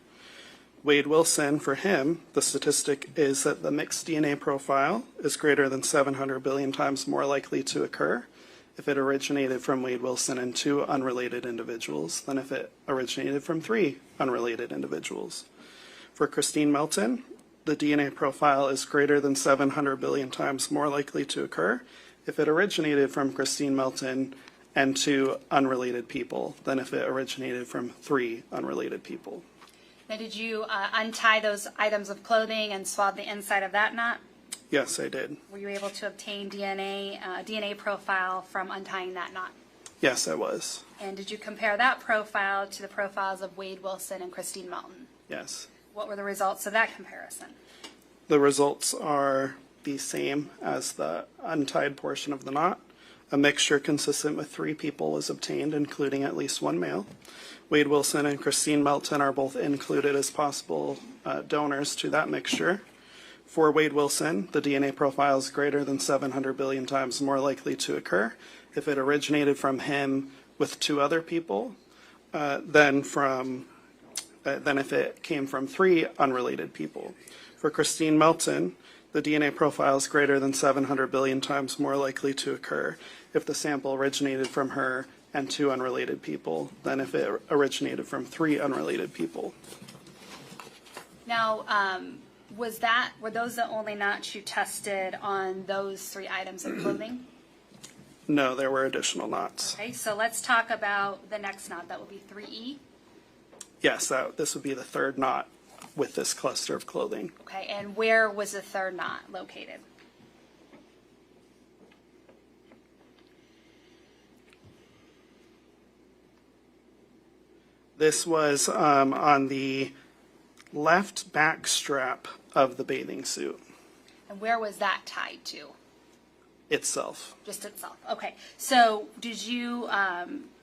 Wade Wilson, for him, the statistic is that the mixed DNA profile is greater than 700 billion times more likely to occur if it originated from Wade Wilson and 2 unrelated individuals than if it originated from 3 unrelated individuals. For Christine Melton, the DNA profile is greater than 700 billion times more likely to occur if it originated from Christine Melton and 2 unrelated people than if it originated from 3 unrelated people. Now, did you untie those items of clothing and swab the inside of that knot? Yes, I did. Were you able to obtain DNA profile from untying that knot? Yes, I was. And did you compare that profile to the profiles of Wade Wilson and Christine Melton? Yes. What were the results of that comparison? The results are the same as the untied portion of the knot. A mixture consistent with 3 people was obtained, including at least 1 male. Wade Wilson and Christine Melton are both included as possible donors to that mixture. For Wade Wilson, the DNA profile is greater than 700 billion times more likely to occur if it originated from him with 2 other people than if it came from 3 unrelated people. For Christine Melton, the DNA profile is greater than 700 billion times more likely to occur if the sample originated from her and 2 unrelated people than if it originated from 3 unrelated people. Now, were those the only knots you tested on those 3 items of clothing? No, there were additional knots. Okay, so let's talk about the next knot. That would be 3E. Yes, this would be the 3rd knot with this cluster of clothing. Okay, and where was the 3rd knot located? This was on the left back strap of the bathing suit And where was that tied to? itself. Just itself. Okay, so did you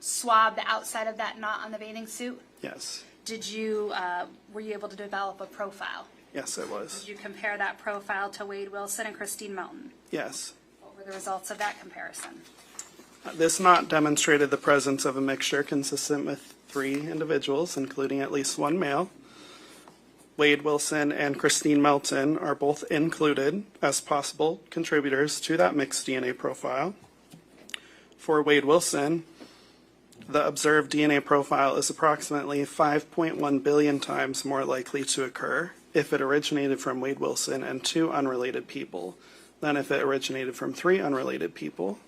swab the outside of that knot on the bathing suit? Yes. Were you able to develop a profile? Yes, I was. Did you compare that profile to Wade Wilson and Christine Melton? Yes. What were the results of that comparison? This knot demonstrated the presence of a mixture consistent with 3 individuals, including at least 1 male. Wade Wilson and Christine Melton are both included as possible contributors to that mixed DNA profile. For Wade Wilson, the observed DNA profile is approximately 5.1 billion times more likely to occur if it originated from Wade Wilson and 2 unrelated people than if it originated from 3 unrelated people.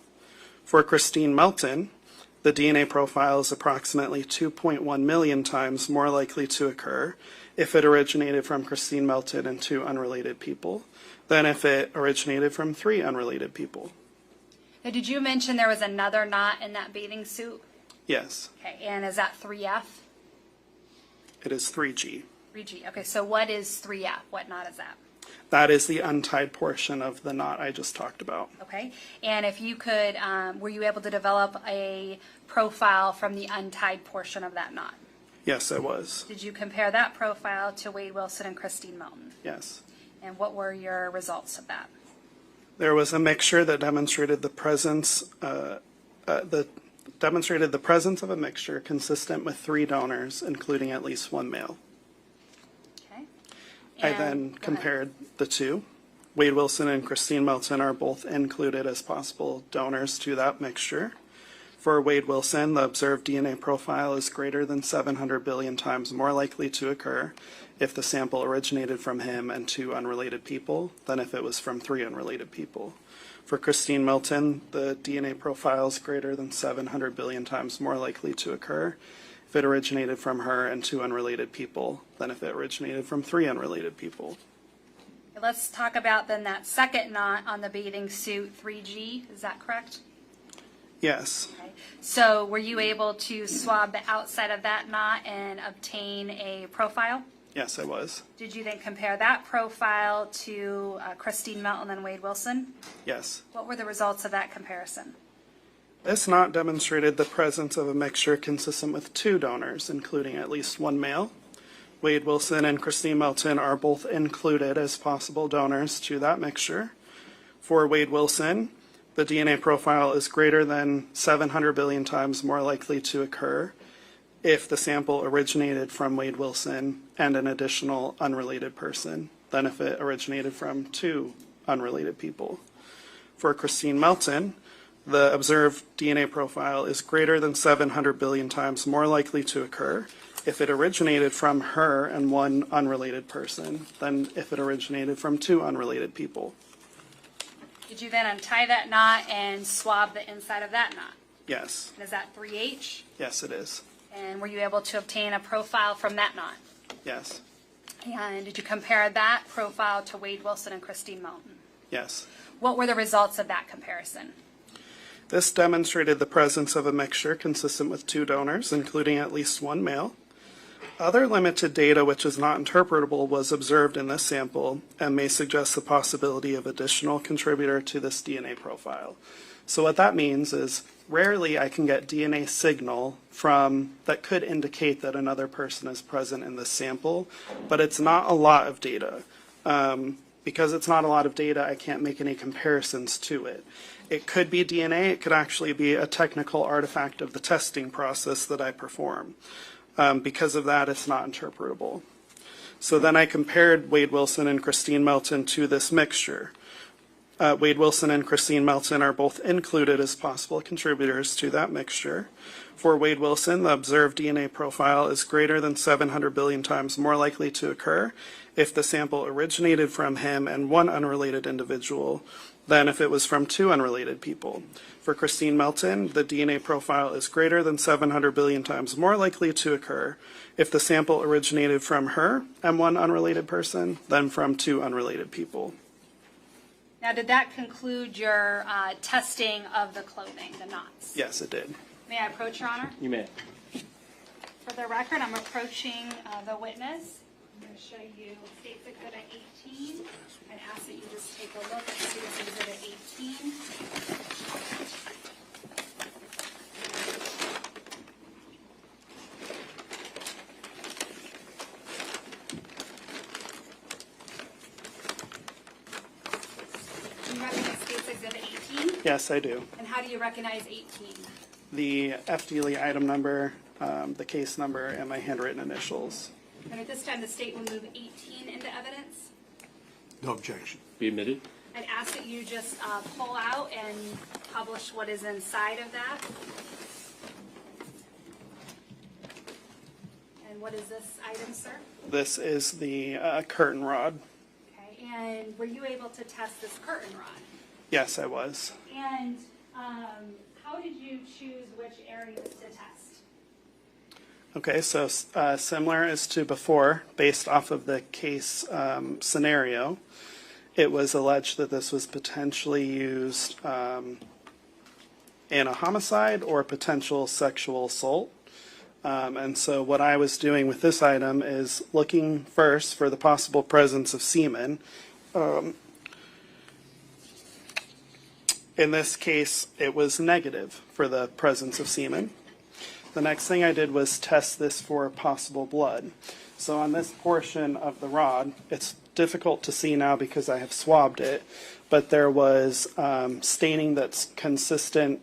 For Christine Melton, the DNA profile is approximately 2.1 million times more likely to occur if it originated from Christine Melton and 2 unrelated people than if it originated from 3 unrelated people. Now, did you mention there was another knot in that bathing suit? Yes. Okay, and is that 3F? It is 3G. 3G. Okay, so what is 3F? What knot is that? That is the untied portion of the knot I just talked about. Okay, and if you could, were you able to develop a profile from the untied portion of that knot? Yes, I was. Did you compare that profile to Wade Wilson and Christine Melton? Yes. And what were your results of that? There was a mixture that demonstrated the presence of a mixture consistent with 3 donors, including at least 1 male. Okay. I then compared the 2. Wade Wilson and Christine Melton are both included as possible donors to that mixture. For Wade Wilson, the observed DNA profile is greater than 700 billion times more likely to occur if the sample originated from him and 2 unrelated people than if it was from 3 unrelated people. For Christine Melton, the DNA profile is greater than 700 billion times more likely to occur if it originated from her and 2 unrelated people than if it originated from 3 unrelated people. Let's talk about then that second knot on the bathing suit, 3G. Is that correct? Yes. Okay. So were you able to swab the outside of that knot and obtain a profile? Yes, I was. Did you then compare that profile to Christine Melton and Wade Wilson? Yes. What were the results of that comparison? This knot demonstrated the presence of a mixture consistent with 2 donors, including at least 1 male. Wade Wilson and Christine Melton are both included as possible donors to that mixture. For Wade Wilson, the DNA profile is greater than 700 billion times more likely to occur if the sample originated from Wade Wilson and an additional unrelated person than if it originated from 2 unrelated people. For Christine Melton, the observed DNA profile is greater than 700 billion times more likely to occur if it originated from her and 1 unrelated person than if it originated from 2 unrelated people. Did you then untie that knot and swab the inside of that knot? Yes. And is that 3H? Yes, it is. And were you able to obtain a profile from that knot? Yes. And did you compare that profile to Wade Wilson and Christine Melton? Yes. What were the results of that comparison? This demonstrated the presence of a mixture consistent with 2 donors, including at least 1 male. Other limited data which is not interpretable was observed in this sample and may suggest the possibility of additional contributor to this DNA profile. So what that means is rarely I can get DNA signal from that could indicate that another person is present in this sample, but it's not a lot of data. Because it's not a lot of data, I can't make any comparisons to it. It could be DNA, it could actually be a technical artifact of the testing process that I perform. Because of that, it's not interpretable. So then I compared Wade Wilson and Christine Melton to this mixture. Wade Wilson and Christine Melton are both included as possible contributors to that mixture. For Wade Wilson, the observed DNA profile is greater than 700 billion times more likely to occur if the sample originated from him and 1 unrelated individual than if it was from 2 unrelated people. For Christine Melton, the DNA profile is greater than 700 billion times more likely to occur if the sample originated from her and 1 unrelated person than from 2 unrelated people. Now, did that conclude your testing of the clothing, the knots? Yes, it did. May I approach, Your Honor? You may. For the record, I'm approaching the witness. I'm going to show you State's Exhibit 18. I'd ask that you just take a look at State's Exhibit 18. Do you recognize State's Exhibit 18? Yes, I do. And how do you recognize 18? The FDLE item number, the case number, and my handwritten initials. And at this time, the state will move 18 into evidence. No objection. Be admitted. I'd ask that you just pull out and publish what is inside of that. And what is this item, sir? This is the curtain rod. Okay, and were you able to test this curtain rod? Yes, I was. And how did you choose which areas to test? Okay, so similar as to before, based off of the case scenario, it was alleged that this was potentially used in a homicide or potential sexual assault. And so what I was doing with this item is looking first for the possible presence of semen. In this case, it was negative for the presence of semen. The next thing I did was test this for possible blood. So on this portion of the rod, it's difficult to see now because I have swabbed it, but there was staining that's consistent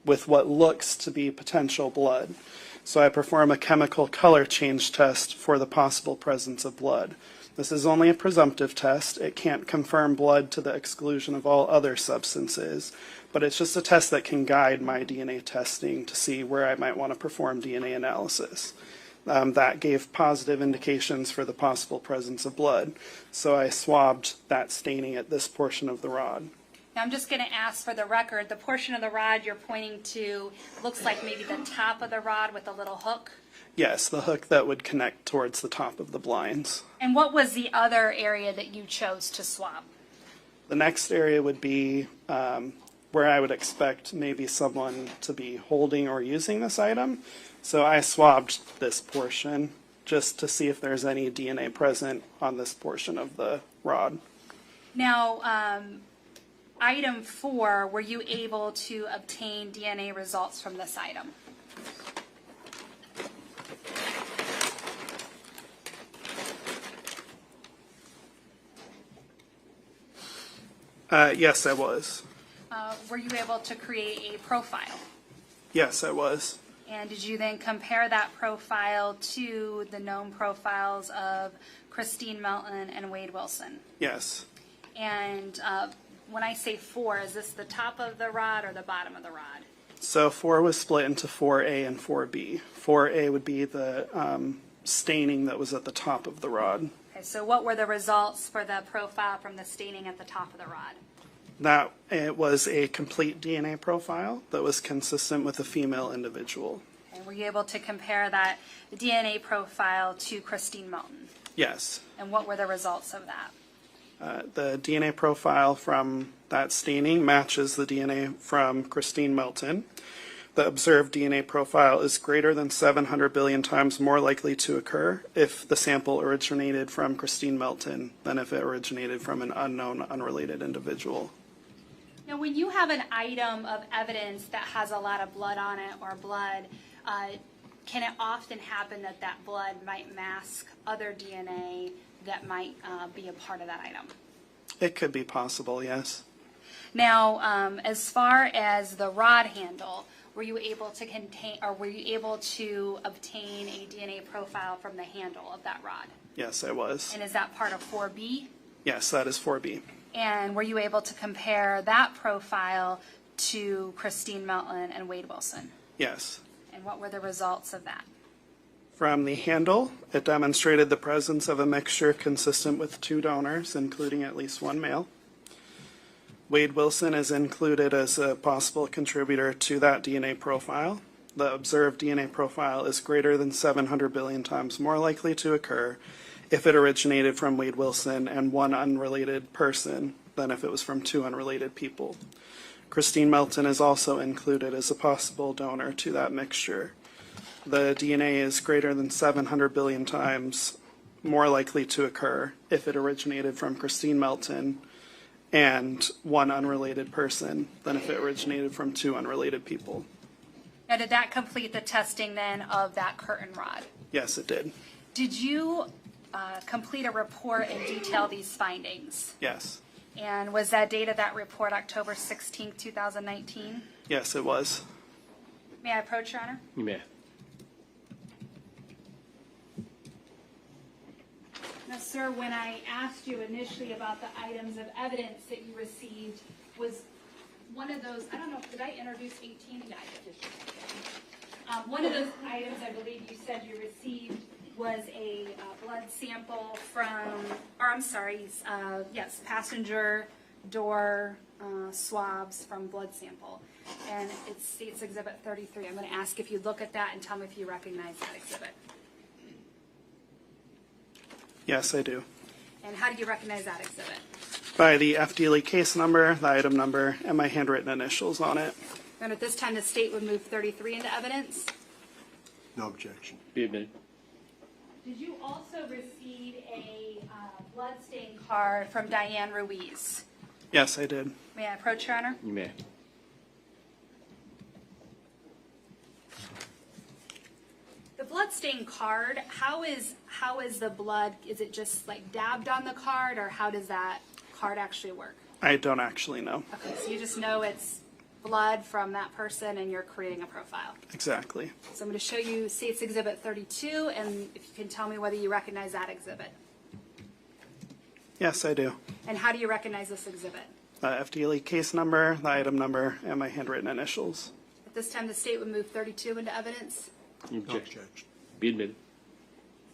with what looks to be potential blood. So I perform a chemical color change test for the possible presence of blood. This is only a presumptive test. It can't confirm blood to the exclusion of all other substances, but it's just a test that can guide my DNA testing to see where I might want to perform DNA analysis. That gave positive indications for the possible presence of blood. So I swabbed that staining at this portion of the rod. Now I'm just going to ask for the record, the portion of the rod you're pointing to looks like maybe the top of the rod with a little hook. Yes, the hook that would connect towards the top of the blinds. And what was the other area that you chose to swab? The next area would be where I would expect maybe someone to be holding or using this item. So I swabbed this portion just to see if there's any DNA present on this portion of the rod. Now, item 4, were you able to obtain DNA results from this item? Yes, I was. Were you able to create a profile? Yes, I was. And did you then compare that profile to the known profiles of Christine Melton and Wade Wilson? Yes. And when I say 4, is this the top of the rod or the bottom of the rod? So 4 was split into 4A and 4B. 4A would be the staining that was at the top of the rod. Okay, so what were the results for the profile from the staining at the top of the rod? That it was a complete DNA profile that was consistent with a female individual. And were you able to compare that DNA profile to Christine Melton? Yes. And what were the results of that? The DNA profile from that staining matches the DNA from Christine Melton. The observed DNA profile is greater than 700 billion times more likely to occur if the sample originated from Christine Melton than if it originated from an unknown, unrelated individual. Now, when you have an item of evidence that has a lot of blood on it or blood, can it often happen that that blood might mask other DNA that might be a part of that item? It could be possible, yes. Now, as far as the rod handle, were you able to obtain a DNA profile from the handle of that rod? Yes, I was. And is that part of 4B? Yes, that is 4B. And were you able to compare that profile to Christine Melton and Wade Wilson? Yes. And what were the results of that? From the handle, it demonstrated the presence of a mixture consistent with 2 donors, including at least 1 male. Wade Wilson is included as a possible contributor to that DNA profile. The observed DNA profile is greater than 700 billion times more likely to occur if it originated from Wade Wilson and 1 unrelated person than if it was from 2 unrelated people. Christine Melton is also included as a possible donor to that mixture. The DNA is greater than 700 billion times more likely to occur if it originated from Christine Melton and 1 unrelated person than if it originated from 2 unrelated people. Now, did that complete the testing then of that curtain rod? Yes, it did. Did you complete a report and detail these findings? Yes. And was that date of that report October 16, 2019? Yes, it was. May I approach, Your Honor? You may. Now, sir, when I asked you initially about the items of evidence that you received, was one of those, I don't know, did I introduce 18? Yeah, I did. One of those items I believe you said you received was a blood sample from, or I'm sorry, yes, passenger door swabs from blood sample. And it states Exhibit 33. I'm going to ask if you look at that and tell me if you recognize that exhibit. Yes, I do. And how do you recognize that exhibit? By the FDLE case number, the item number, and my handwritten initials on it. And at this time, the state would move 33 into evidence. No objection. Be admitted. Did you also receive a blood stain card from Diane Ruiz? Yes, I did. May I approach, Your Honor? You may. The blood stain card, how is the blood, is it just like dabbed on the card, or how does that card actually work? I don't actually know. Okay, so you just know it's blood from that person and you're creating a profile. Exactly. So I'm going to show you State's Exhibit 32, and if you can tell me whether you recognize that exhibit. Yes, I do. And how do you recognize this exhibit? The FDLE case number, the item number, and my handwritten initials. At this time, the state would move 32 into evidence. No objection. Be admitted.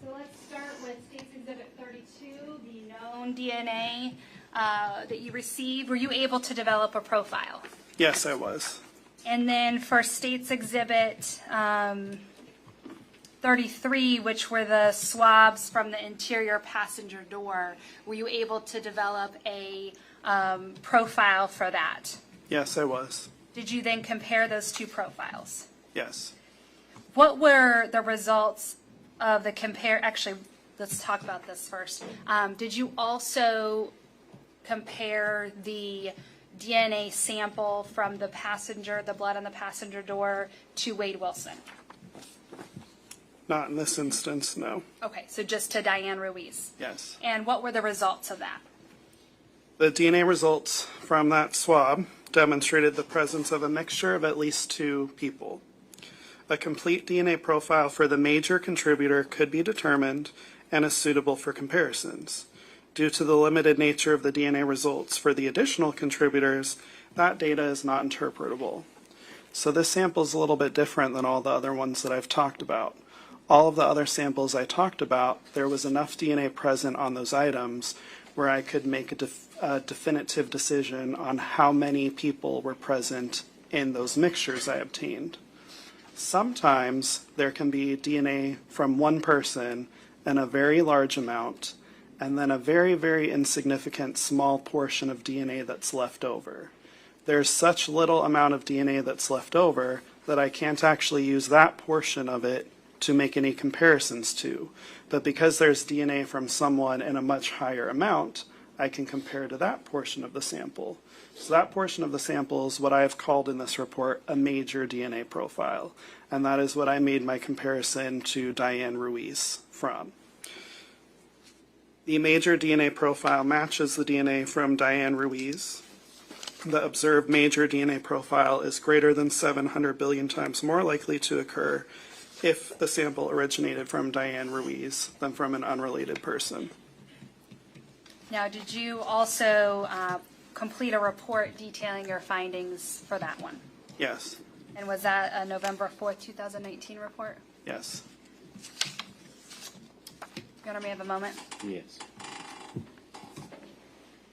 So let's start with State's Exhibit 32, the known DNA that you received. Were you able to develop a profile? Yes, I was. And then for State's Exhibit 33, which were the swabs from the interior passenger door, were you able to develop a profile for that? Yes, I was. Did you then compare those two profiles? Yes. What were the results of the compare? Actually, let's talk about this first. Did you also compare the DNA sample from the passenger, the blood on the passenger door, to Wade Wilson? Not in this instance, no. Okay, so just to Diane Ruiz. Yes. And what were the results of that? The DNA results from that swab demonstrated the presence of a mixture of at least 2 people. A complete DNA profile for the major contributor could be determined and is suitable for comparisons. Due to the limited nature of the DNA results for the additional contributors, that data is not interpretable. So this sample is a little bit different than all the other ones that I've talked about. All of the other samples I talked about, there was enough DNA present on those items where I could make a definitive decision on how many people were present in those mixtures I obtained. Sometimes there can be DNA from one person in a very large amount, and then a very, very insignificant small portion of DNA that's left over. There's such little amount of DNA that's left over that I can't actually use that portion of it to make any comparisons to. But because there's DNA from someone in a much higher amount, I can compare to that portion of the sample. So that portion of the sample is what I have called in this report a major DNA profile. And that is what I made my comparison to Diane Ruiz from. The major DNA profile matches the DNA from Diane Ruiz. The observed major DNA profile is greater than 700 billion times more likely to occur if the sample originated from Diane Ruiz than from an unrelated person. Now, did you also complete a report detailing your findings for that one? Yes. And was that a November 4th, 2019 report? Yes. Your Honor, may I have a moment? Yes.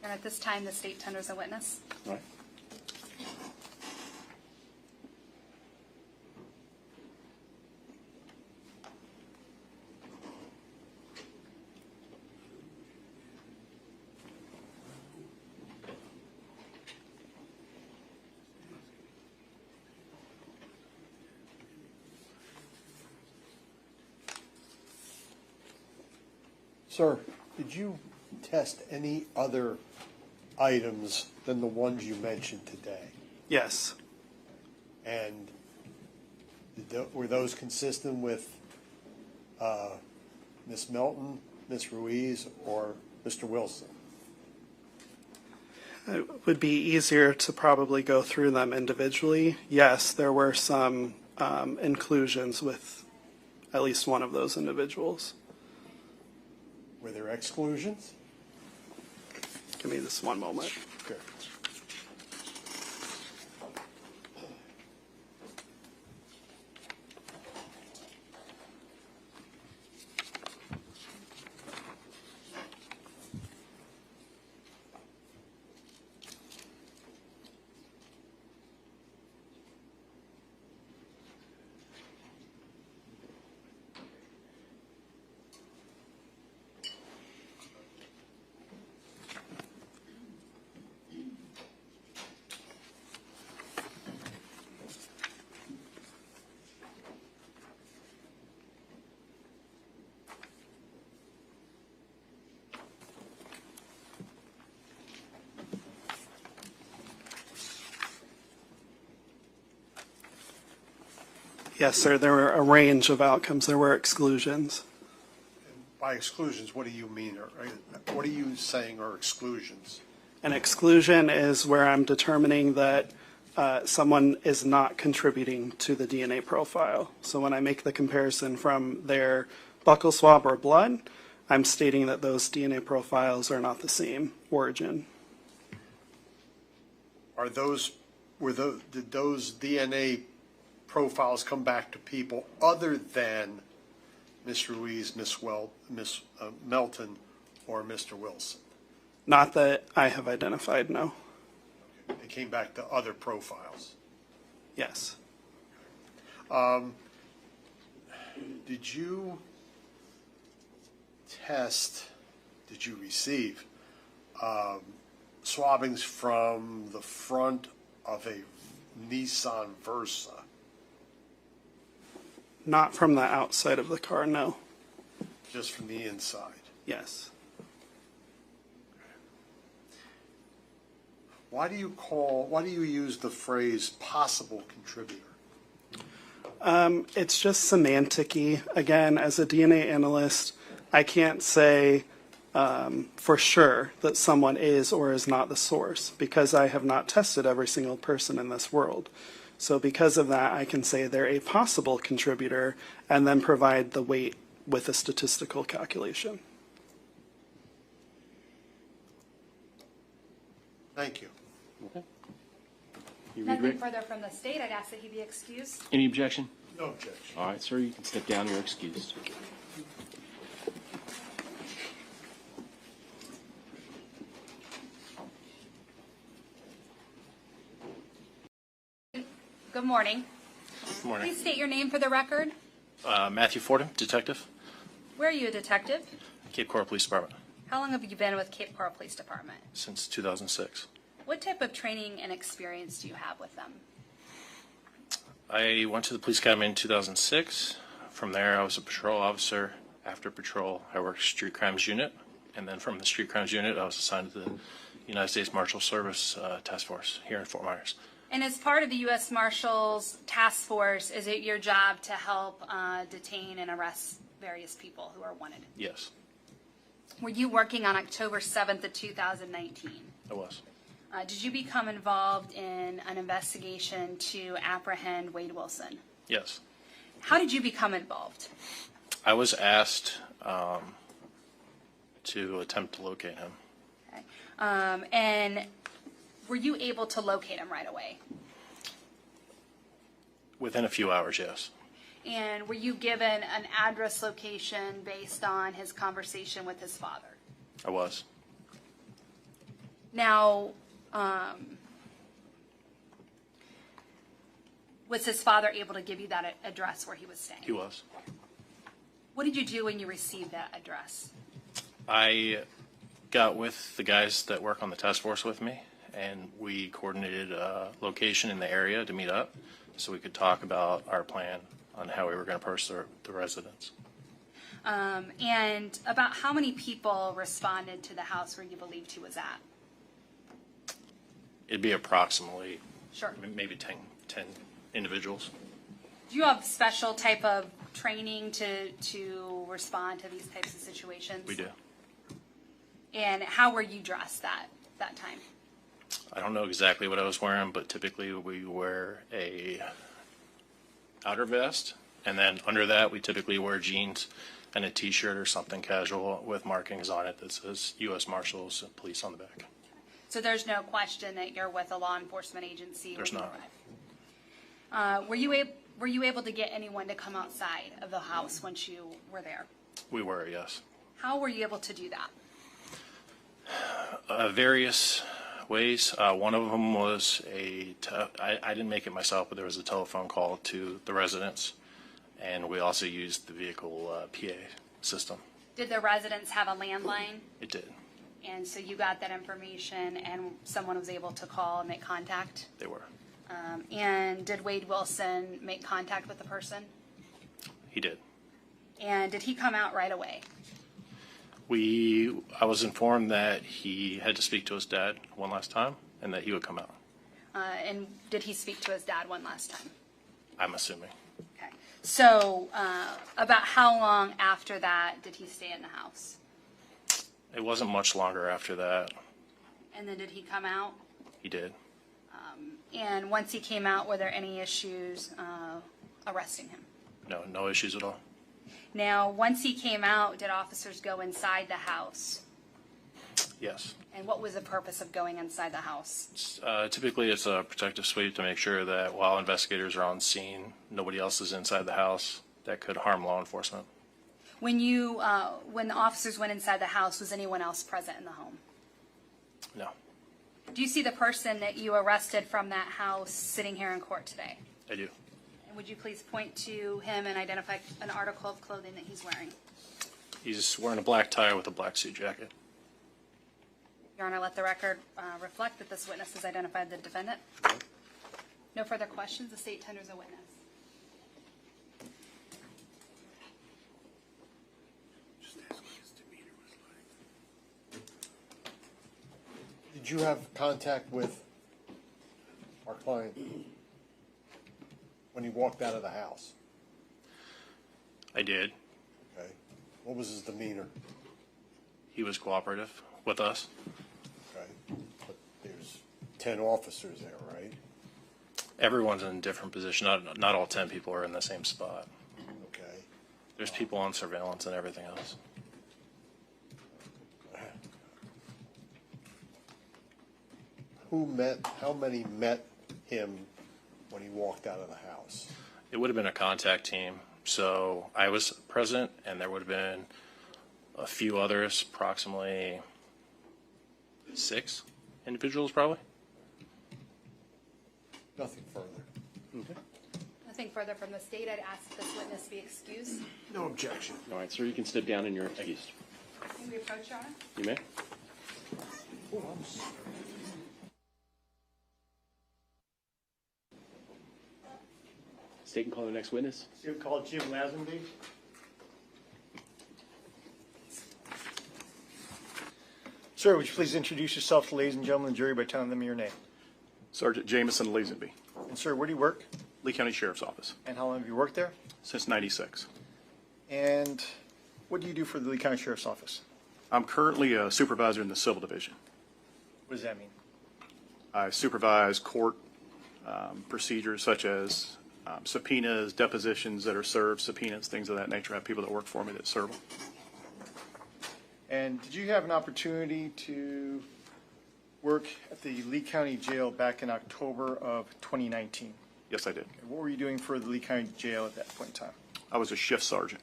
And at this time, the state tenders a witness. Right. Sir, did you test any other items than the ones you mentioned today? Yes. And were those consistent with Ms. Melton, Ms. Ruiz, or Mr. Wilson? It would be easier to probably go through them individually. Yes, there were some inclusions with at least one of those individuals. Were there exclusions? Give me this one moment. Sure. Yes, sir, there were a range of outcomes. There were exclusions. By exclusions, what do you mean? What are you saying are exclusions? An exclusion is where I'm determining that someone is not contributing to the DNA profile. So when I make the comparison from their buccal swab or blood, I'm stating that those DNA profiles are not the same origin. Did those DNA profiles come back to people other than Ms. Ruiz, Ms. Melton, or Mr. Wilson? Not that I have identified, no. They came back to other profiles. Yes. Did you receive swabbings from the front of a Nissan Versa? Not from the outside of the car, no. Just from the inside? Yes. Why do you use the phrase possible contributor? It's just semantic-y. Again, as a DNA analyst, I can't say for sure that someone is or is not the source because I have not tested every single person in this world. So because of that, I can say they're a possible contributor and then provide the weight with a statistical calculation. Thank you. Okay. You Nothing read further from the state. I'd ask that he be excused. Any objection? No objection. All right, sir, you can step down. You're excused. Good morning. Good morning. Please state your name for the record. Matthew Fordham, detective, Where are you a detective? Cape Coral Police Department, How long have you been with Cape Coral Police Department? since 2006. What type of training and experience do you have with them? I went to the police academy in 2006. From there, I was a patrol officer. After patrol, I worked street crimes unit. And then from the street crimes unit, I was assigned to the United States Marshal Service Task Force here in Fort Myers. And as part of the U.S. Marshals Task Force, is it your job to help detain and arrest various people who are wanted? Yes, Were you working on October 7th of 2019? I was. Did you become involved in an investigation to apprehend Wade Wilson? Yes. How did you become involved? I was asked to attempt to locate him. Okay. And were you able to locate him right away? Within a few hours, yes. And were you given an address location based on his conversation with his father? I was. Now, was his father able to give you that address where he was staying? He was. What did you do when you received that address? I got with the guys that work on the task force with me, and we coordinated a location in the area to meet up so we could talk about our plan on how we were going to approach the residents. And about how many people responded to the house where you believed he was at? It'd be approximately Sure. maybe 10 individuals. Do you have special type of training to respond to these types of situations? We do. And how were you dressed that time? I don't know exactly what I was wearing, but typically we wear a outer vest, and then under that we typically wear jeans and a t-shirt or something casual with markings on it that says U.S. Marshals and Police on the back. So there's no question that you're with a law enforcement agency. There's when you not. arrive. Were you able to get anyone to come outside of the house once you were there? We were, yes. How were you able to do that? Various ways. One of them was I didn't make it myself, but there was a telephone call to the residents, and we also used the vehicle PA system. Did the residents have a landline? It did. And so you got that information and someone was able to call and make contact? They were. And did Wade Wilson make contact with the person? He did. And did he come out right away? I was informed that he had to speak to his dad one last time and that he would come out. And did he speak to his dad one last time? I'm assuming. Okay. So about how long after that did he stay in the house? It wasn't much longer after that. And then did he come out? He did. And once he came out, were there any issues arresting him? No issues at all. Now, once he came out, did officers go inside the house? Yes. And what was the purpose of going inside the house? Typically, it's a protective sweep to make sure that while investigators are on scene, nobody else is inside the house that could harm law enforcement. When when the officers went inside the house, was anyone else present in the home? No. Do you see the person that you arrested from that house sitting here in court today? I do. And would you please point to him and identify an article of clothing that he's wearing? He's wearing a black tie with a black suit jacket. Your Honor, let the record reflect that this witness has identified the defendant. No further questions. The state tenders a witness. Did you have contact with our client when he walked out of the house? I did. Okay. What was his demeanor? He was cooperative with us. Okay. But there's 10 officers there, right? Everyone's in a different position. Not all 10 people are in the same spot. Okay. There's people on surveillance and everything else. How many met him when he walked out of the house? It would have been a contact team. So I was present, and there would have been a few others, approximately 6 individuals probably. Nothing further. Okay. Nothing further from the state. I'd ask this witness be excused. No objection. All right, sir, you can step down and you're excused. May we approach, Your Honor? You may. State can call the next witness. State call Jim Lazenby. Sir, would you please introduce yourself to ladies and gentlemen of the jury by telling them your name? Sergeant Jameson Lazenby, And sir, where do you work? Lee County Sheriff's Office, And how long have you worked there? since '96. And what do you do for the Lee County Sheriff's Office? I'm currently a supervisor in the Civil Division. What does that mean? I supervise court procedures such as subpoenas, depositions that are served, subpoenas, things of that nature. I have people that work for me that serve them. And did you have an opportunity to work at the Lee County Jail back in October of 2019? Yes, I did. And what were you doing for the Lee County Jail at that point in time? I was a shift sergeant.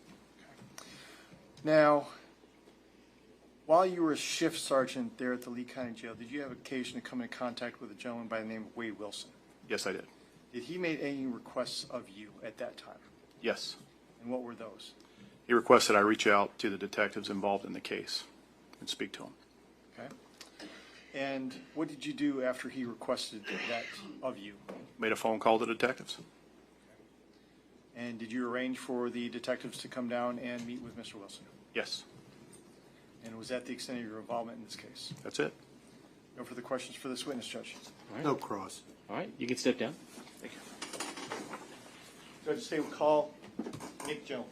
Now, while you were a shift sergeant there at the Lee County Jail, did you have occasion to come into contact with a gentleman by the name of Wade Wilson? Yes, I did. Did he make any requests of you at that time? Yes. And what were those? He requested I reach out to the detectives involved in the case and speak to them. Okay. And what did you do after he requested that of you? Made a phone call to detectives. And did you arrange for the detectives to come down and meet with Mr. Wilson? Yes, And was that the extent of your involvement in this case? that's it. No further questions for this witness, Judge. All right. No cross. All right, you can step down. Thank you. Judge, say we call Nick Jones.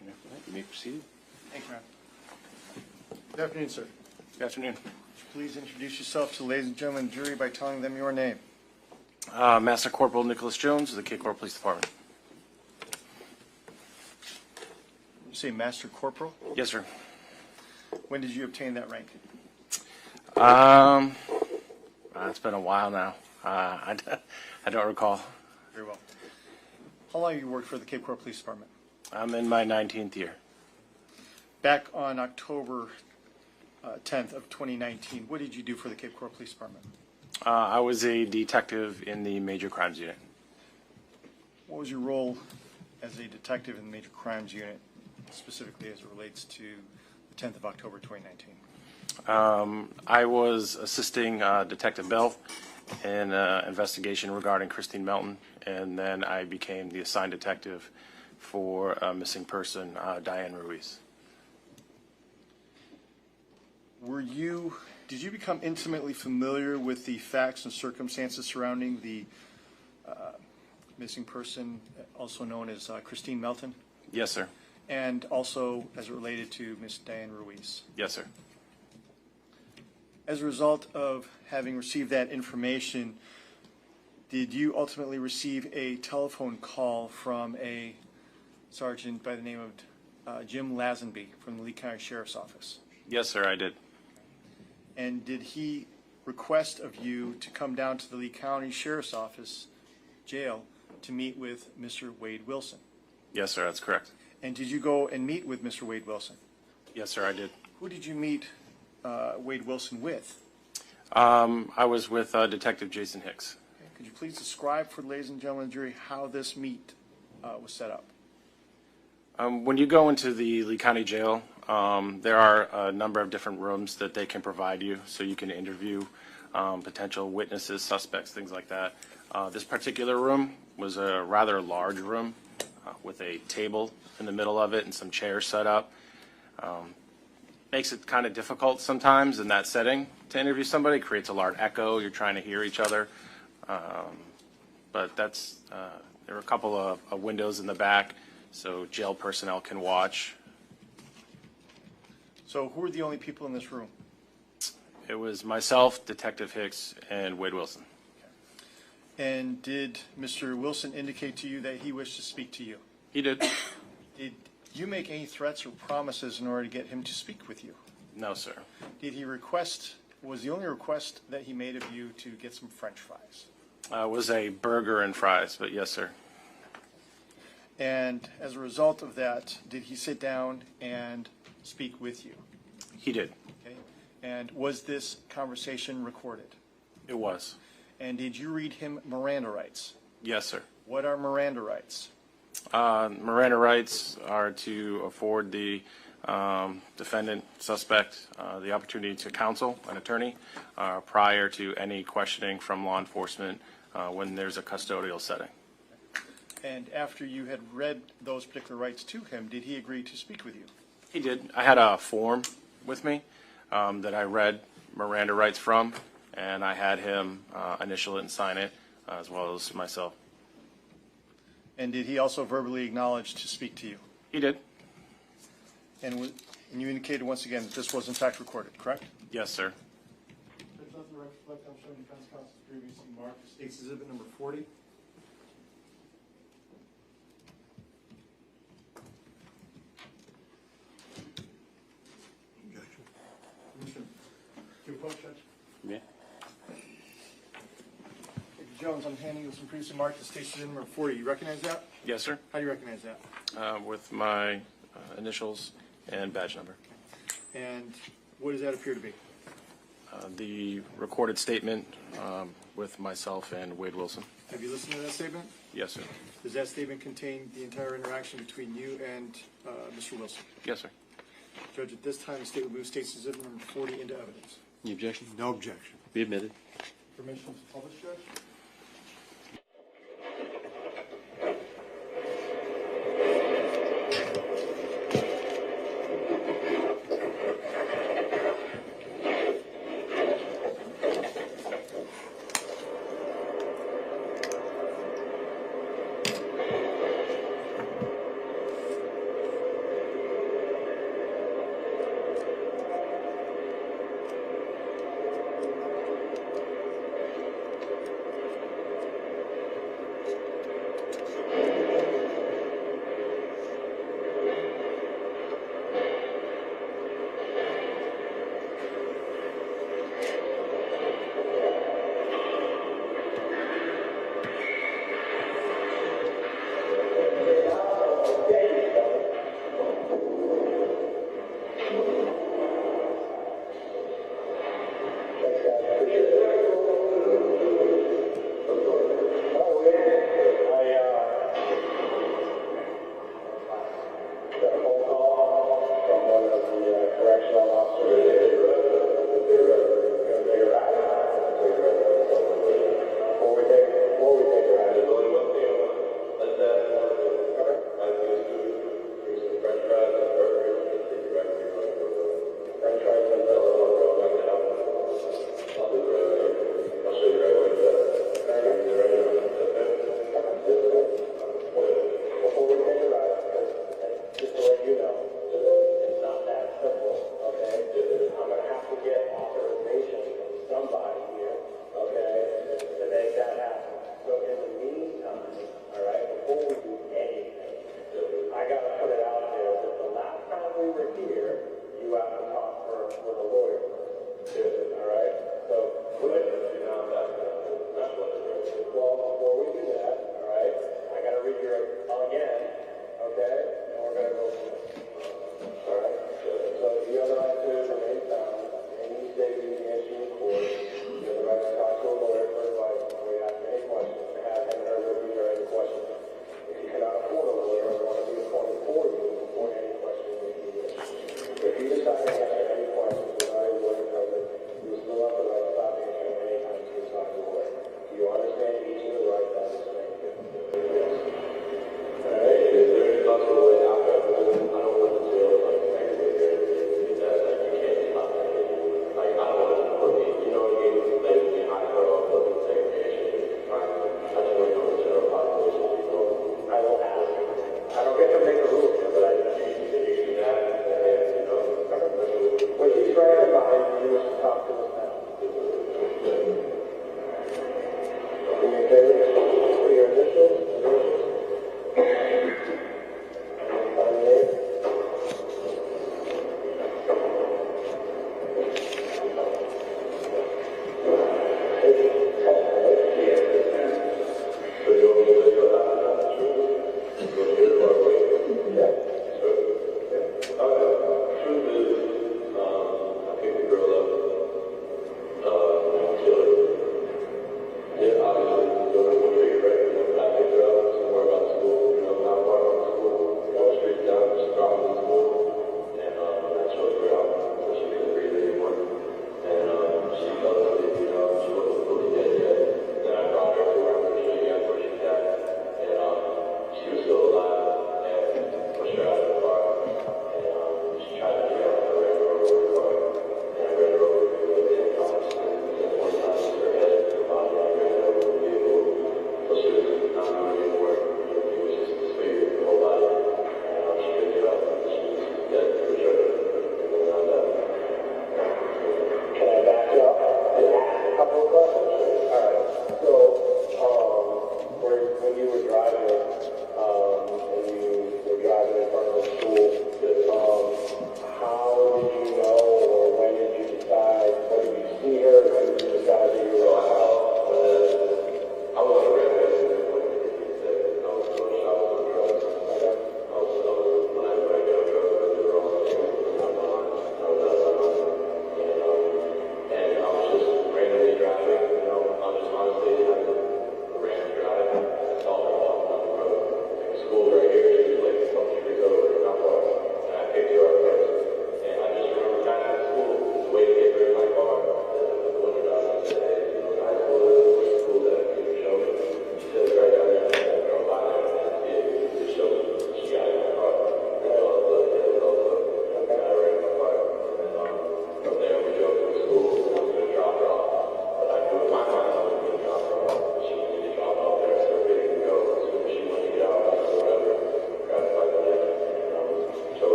All right, you may proceed. Thank you, ma'am. Good afternoon, sir. Good afternoon. Would you please introduce yourself to the ladies and gentlemen of the jury by telling them your name? Master Corporal Nicholas Jones of the Cape Coral Police Department. You say Master Corporal? Yes, sir. When did you obtain that rank? It's been a while now. I don't recall. Very well. How long have you worked for the Cape Coral Police Department? I'm in my 19th year. Back on October 10th of 2019, what did you do for the Cape Coral Police Department? I was a detective in the Major Crimes Unit. What was your role as a detective in the Major Crimes Unit, specifically as it relates to the 10th of October 2019? I was assisting Detective Bell in an investigation regarding Christine Melton, and then I became the assigned detective for a missing person, Diane Ruiz. Did you become intimately familiar with the facts and circumstances surrounding the missing person, also known as Christine Melton? Yes, sir. And also as it related to Miss Diane Ruiz? Yes, sir. As a result of having received that information, did you ultimately receive a telephone call from a sergeant by the name of Jim Lazenby from the Lee County Sheriff's Office? Yes, sir, I did. And did he request of you to come down to the Lee County Sheriff's Office jail to meet with Mr. Wade Wilson? Yes, sir, that's correct. And did you go and meet with Mr. Wade Wilson? Yes, sir, I did. Who did you meet Wade Wilson with? I was with Detective Jason Hicks. Okay. Could you please describe for the ladies and gentlemen of the jury how this meet was set up? When you go into the Lee County Jail, There are a number of different rooms that they can provide you, so you can interview potential witnesses, suspects, things like that. This particular room was a rather large room with a table in the middle of it and some chairs set up. Makes it kind of difficult sometimes in that setting to interview somebody. It creates a large echo. You're trying to hear each other. But that's, there are a couple of windows in the back, so jail personnel can watch. So who are the only people in this room? It was myself, Detective Hicks, and Wade Wilson. And did Mr. Wilson indicate to you that he wished to speak to you? He did. Did you make any threats or promises in order to get him to speak with you? No, sir. Did he request, was the only request that he made of you to get some French fries? It was a burger and fries, but yes, sir. And as a result of that, did he sit down and speak with you? He did. Okay. And was this conversation recorded? It was. And did you read him Miranda rights? Yes, sir. What are Miranda rights? Miranda rights are to afford the defendant, suspect, the opportunity to counsel an attorney prior to any questioning from law enforcement when there's a custodial setting. And after you had read those particular rights to him, did he agree to speak with you? He did. I had a form with me that I read Miranda rights from, and I had him initial it and sign it, as well as myself. And did he also verbally acknowledge to speak to you? He did. And you indicated once again that this was in fact recorded, correct? Yes, sir. Judge, let the record reflect I'm showing defense counsel's previously marked state's exhibit number 40. Commissioner, your point, Judge. Yeah. Jones, I'm handing you some previously marked as state's exhibit number 40. You recognize that? Yes, sir. How do you recognize that? With my initials and badge number. And what does that appear to be? The recorded statement with myself and Wade Wilson. Have you listened to that statement? Yes, sir. Does that statement contain the entire interaction between you and Mr. Wilson? Yes, sir. Judge, at this time, the state will move state's exhibit number 40 into evidence. Any objection? No objection. Be admitted. Permission to publish, Judge?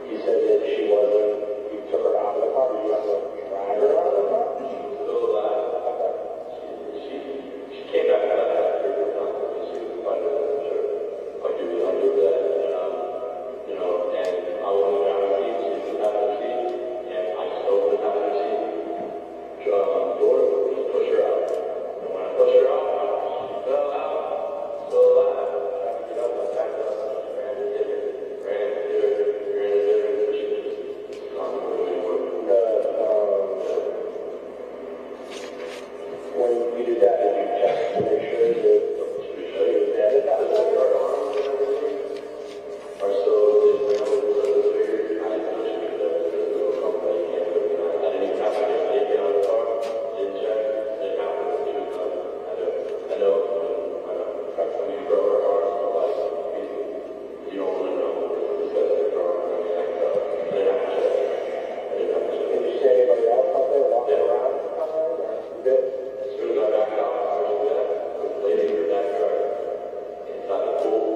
You said that she wasn't, you took her out of the car, you have to drive her out of the car? Still alive. Okay. She came back out of that after she was quite sure. Like, do that, you know, and I was on the driver's seat, she was out of the seat, and I stole the driver's seat. Door, just push her out. And when I push her out, she fell out, still alive. Tried to get up, I backed up, ran into it, ran into it, but she just gone really quick. When you did that, did you check to make sure that it was dead? Her arms and everything are still just figured. I didn't know she was dead. There's no company, I didn't even have to get out of the car. Didn't check. Didn't happen. She was done. I know when you grow her arms, like, you don't want to know because they're growing. I mean, I didn't have to check. Did you see anybody else out there walking around? Good. As soon as I backed out, I was there. The lady in her backyard inside the pool,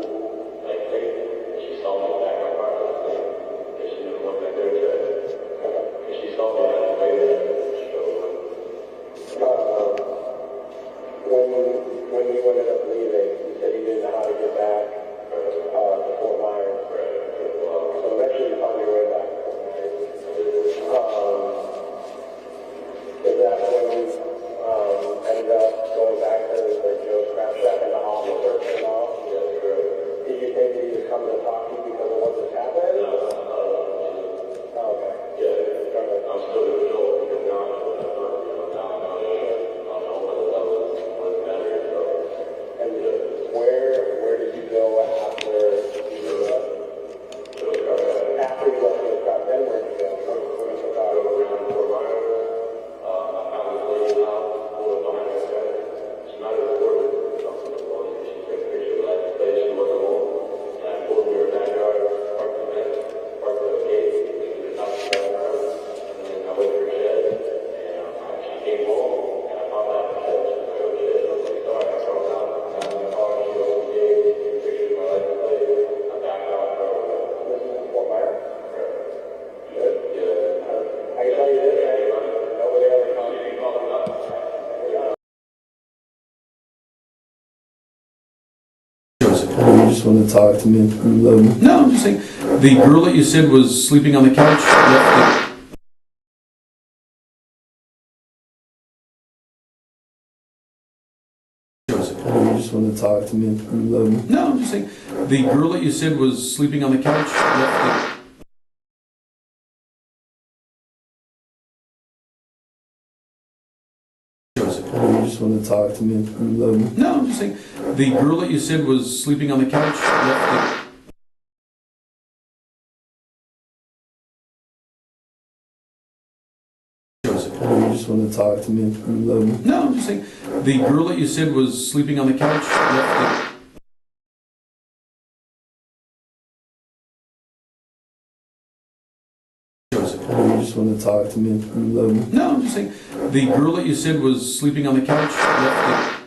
like, and she saw me back my car. And she didn't look back there and check. And she saw me on the way there. When you ended up leaving, you said you didn't know how to get back to Fort Myers. So eventually you found your way back to Fort Myers. Is that when you ended up going back to Joe's scrap shack and the officer and all? Yes, correct. Did you think that he was coming to talk to you because of what just happened? No. Oh, okay. Yeah, I'm still in the middle because now I know what I've done. Now I know whether that was better. So. And where did you go after you left the scrap? Then where did you go? Where did you go? Around Fort Myers. I found this lady's house, pulled up behind her head. She's not recorded. She took a picture of that place. She wasn't home. And I pulled in her backyard, parked the gate, and the top of around. And then I went to her shed, and she came home, and I found out her shed. She was like, oh shit, I was like, sorry, I found out. I got in the car, she opened the gate, took a picture of my license plate. I backed out, this is Fort Myers? Good, yeah. I can tell you this, man. Nobody ever told me anything about that. You just want to talk to me. No, I'm just saying, the girl that you said was sleeping on the couch left You just want to talk to me. No, I'm just saying, the girl that you said was sleeping on the couch left You just want to talk to me. No, I'm just saying, the girl that you said was sleeping on the couch left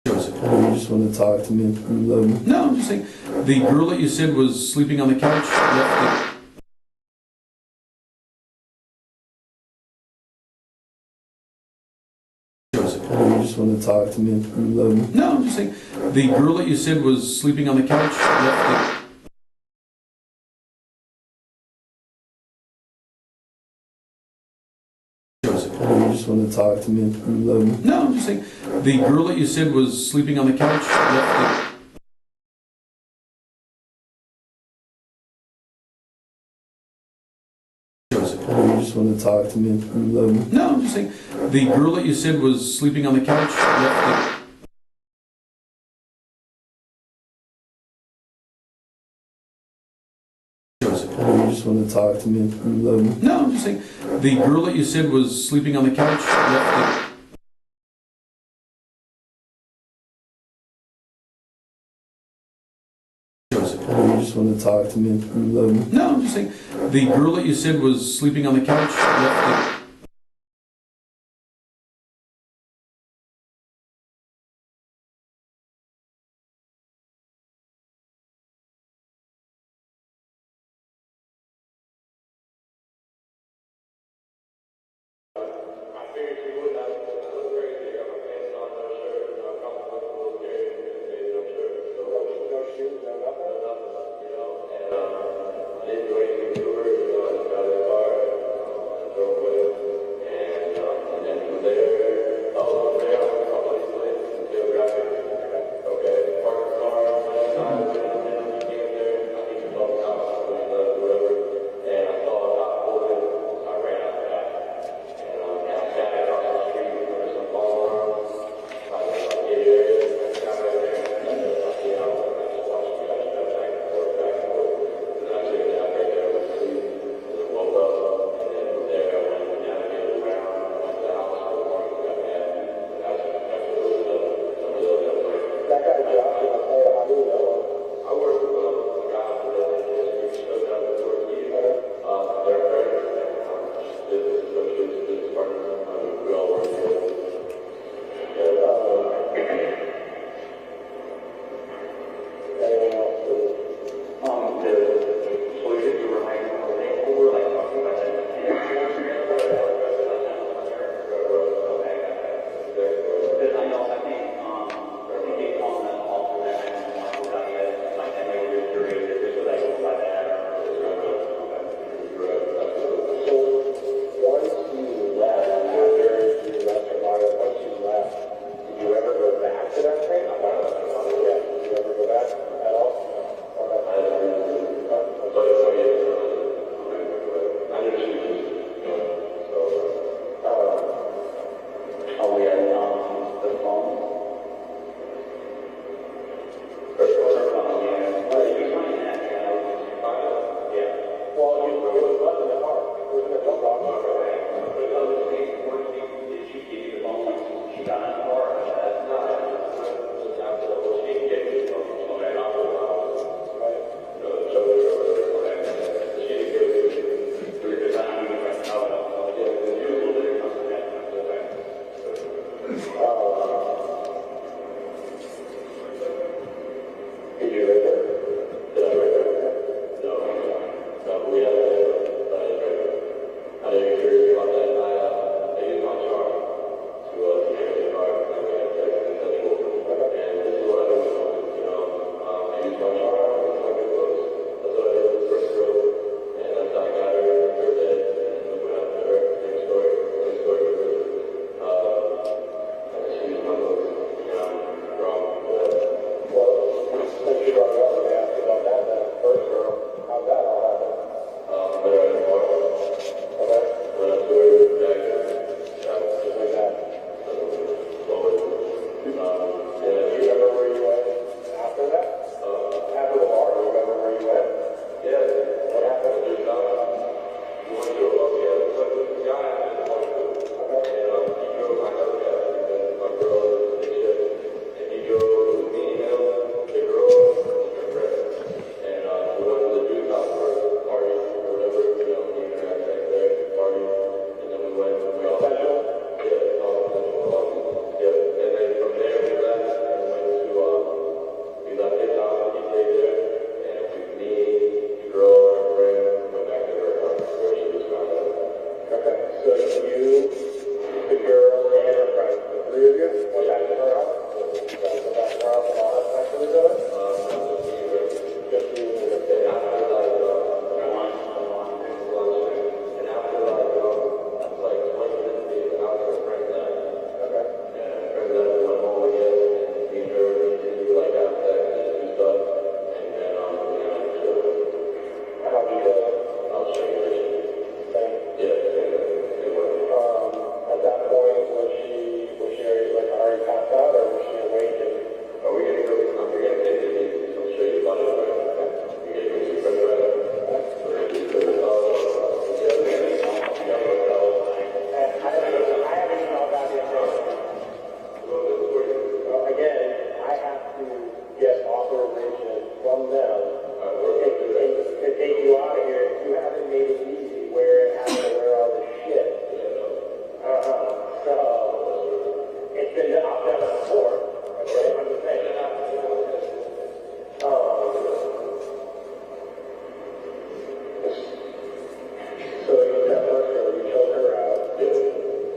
You just want to talk to me. No, I'm just saying, the girl that you said was sleeping on the couch left You just want to talk to me. No, I'm just saying, the girl that you said was sleeping on the couch left You just want to talk to me. No, I'm just saying, the girl that you said was sleeping on the couch left You just want to talk to me. No, I'm just saying, the girl that you said was sleeping on the couch left You just want to talk to me. No, I'm just saying, the girl that you said was sleeping on the couch left You just want to talk to me. No, I'm just saying, the girl that you said was sleeping on the couch left You just want to talk to me. No, I'm just saying, the girl that you said was sleeping on the couch left You just want to talk to me. No, I'm just saying, the girl that you said was sleeping on the couch left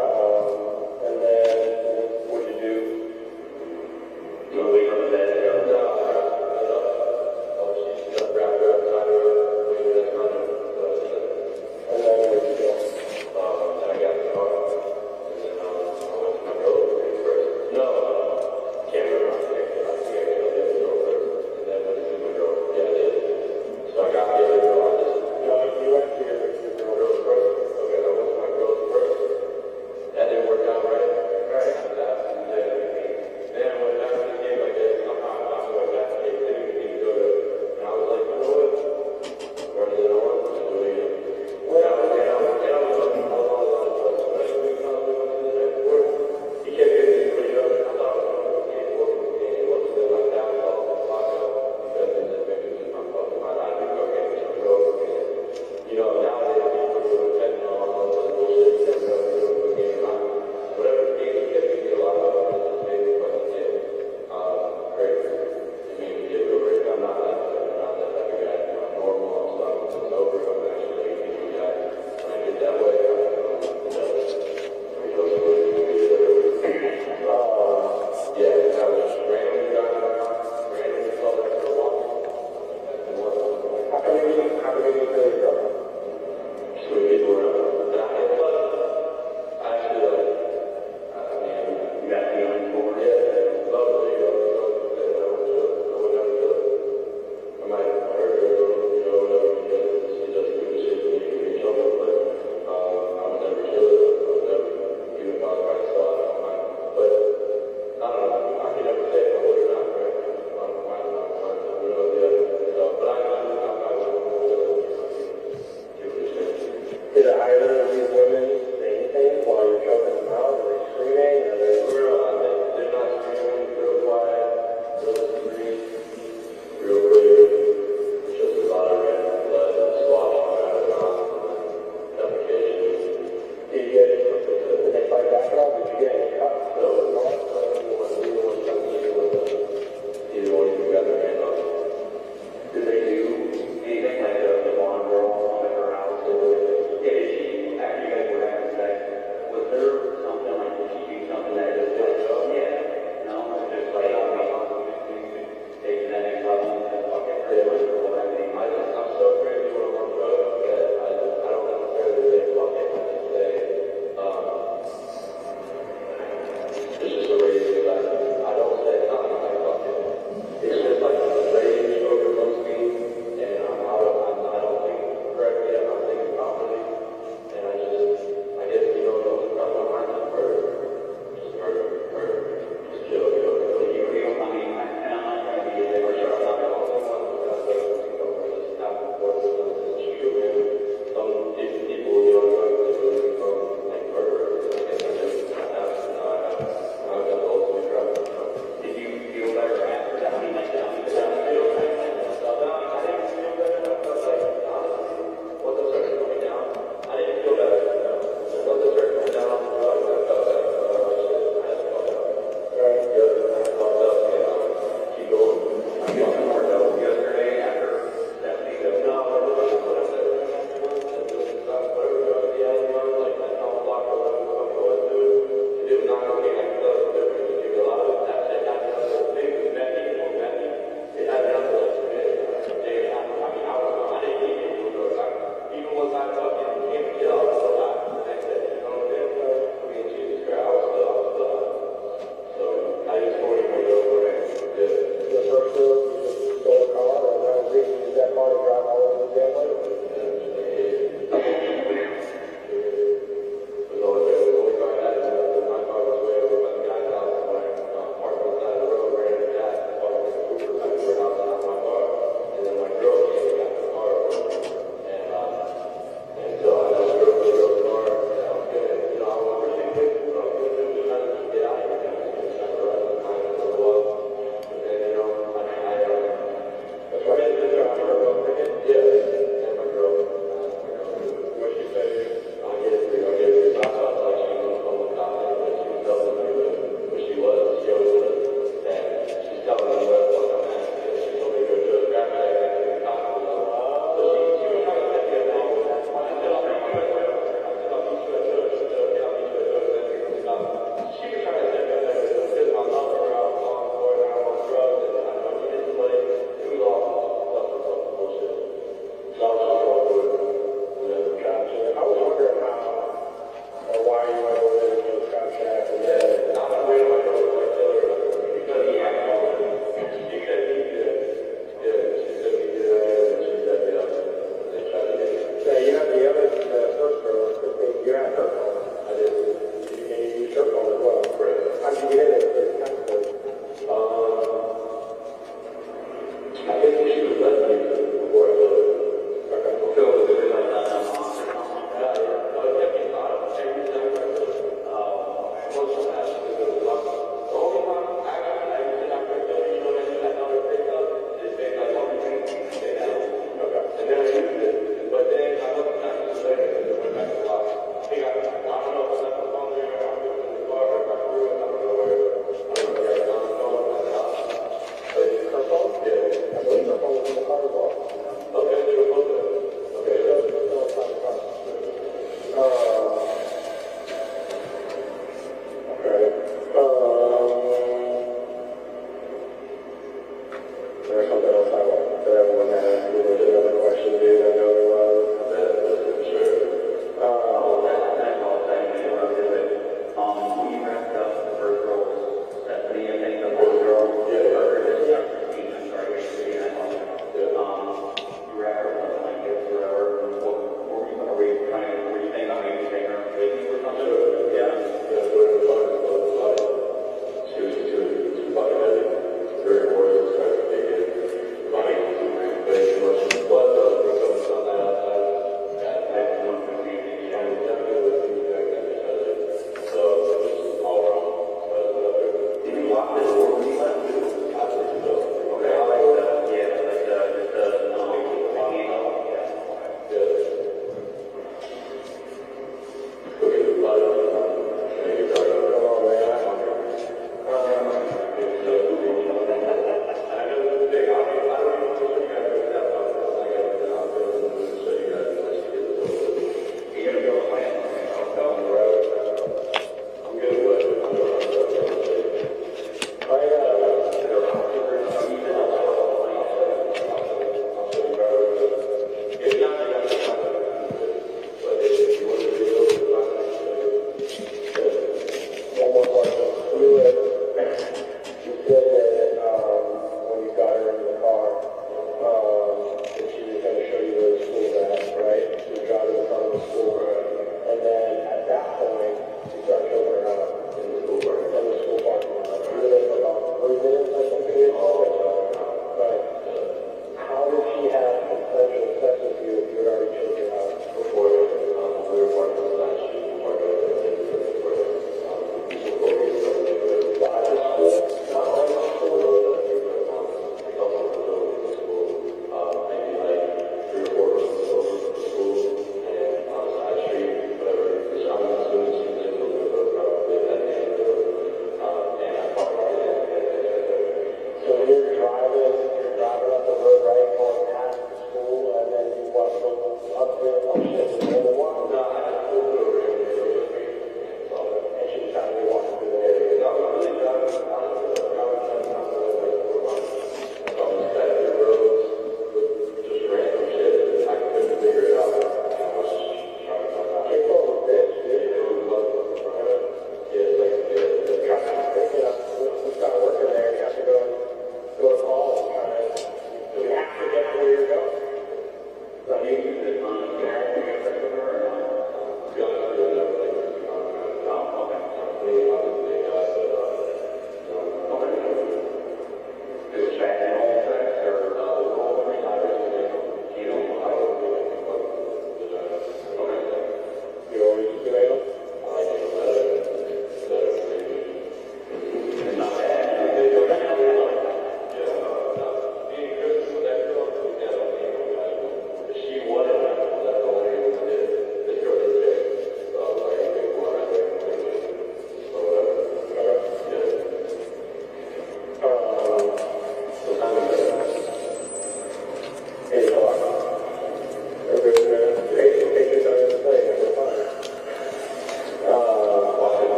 So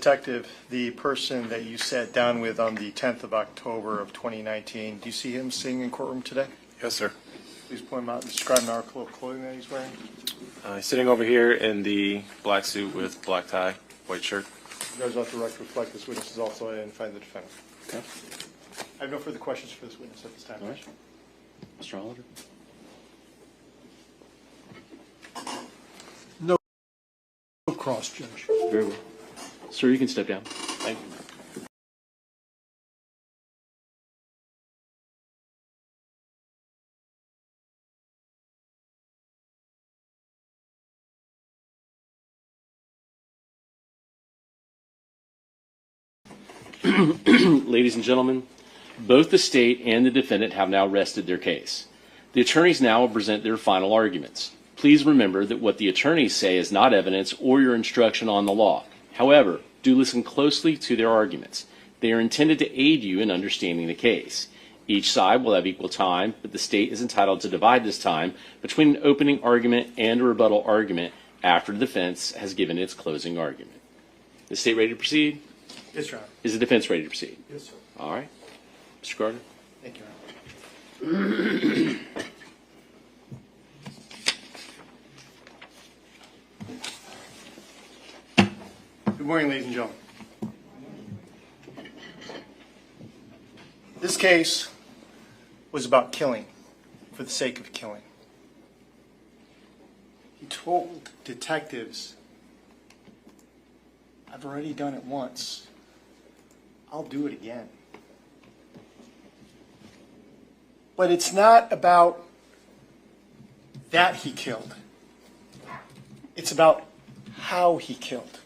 Detective, the person that you sat down with on the 10th of October of 2019, do you see him sitting in courtroom today? Yes, sir. Please point him out and describe the article of clothing that he's wearing. He's sitting over here in the black suit with black tie, white shirt. You guys let the record reflect this witness is also identifying the defendant. Okay. I have no further questions for this witness at this time. All right. Mr. Oliver? No cross, Judge. Very well. Sir, you can step down. Thank you. Ladies and gentlemen, both the state and the defendant have now rested their case. The attorneys now will present their final arguments. Please remember that what the attorneys say is not evidence or your instruction on the law. However, do listen closely to their arguments. They are intended to aid you in understanding the case. Each side will have equal time, but the state is entitled to divide this time between an opening argument and a rebuttal argument after the defense has given its closing argument. Is the state ready to proceed? Yes, Your Honor. Is the defense ready to proceed? Yes, sir. All right. Mr. Gardner? Thank you, Your Honor. Good morning, ladies and gentlemen. This case was about killing for the sake of killing. He told detectives, I've already done it once. I'll do it again. But it's not about that he killed. It's about how he killed.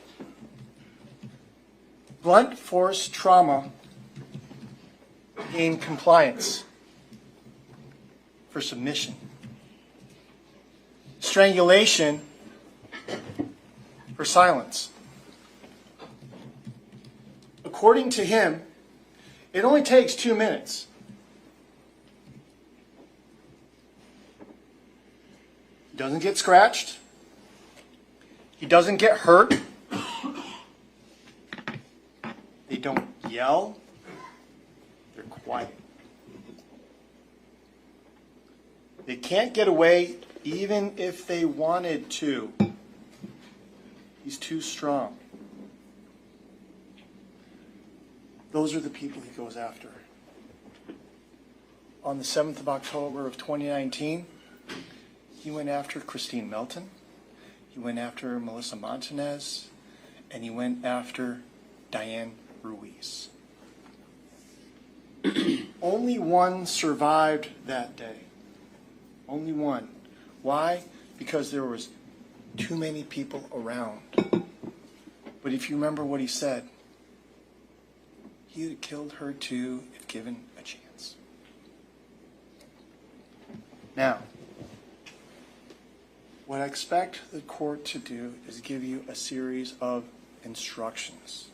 Blunt force trauma gain compliance for submission. Strangulation for silence. According to him, it only takes 2 minutes. He doesn't get scratched. He doesn't get hurt. They don't yell. They're quiet. They can't get away even if they wanted to. He's too strong. Those are the people he goes after. On the 7th of October of 2019, he went after Christine Melton, he went after Melissa Montanez, and he went after Diane Ruiz. Only one survived that day. Only one. Why? Because there was too many people around. But if you remember what he said, he would have killed her too if given a chance. Now, what I expect the court to do is give you a series of instructions.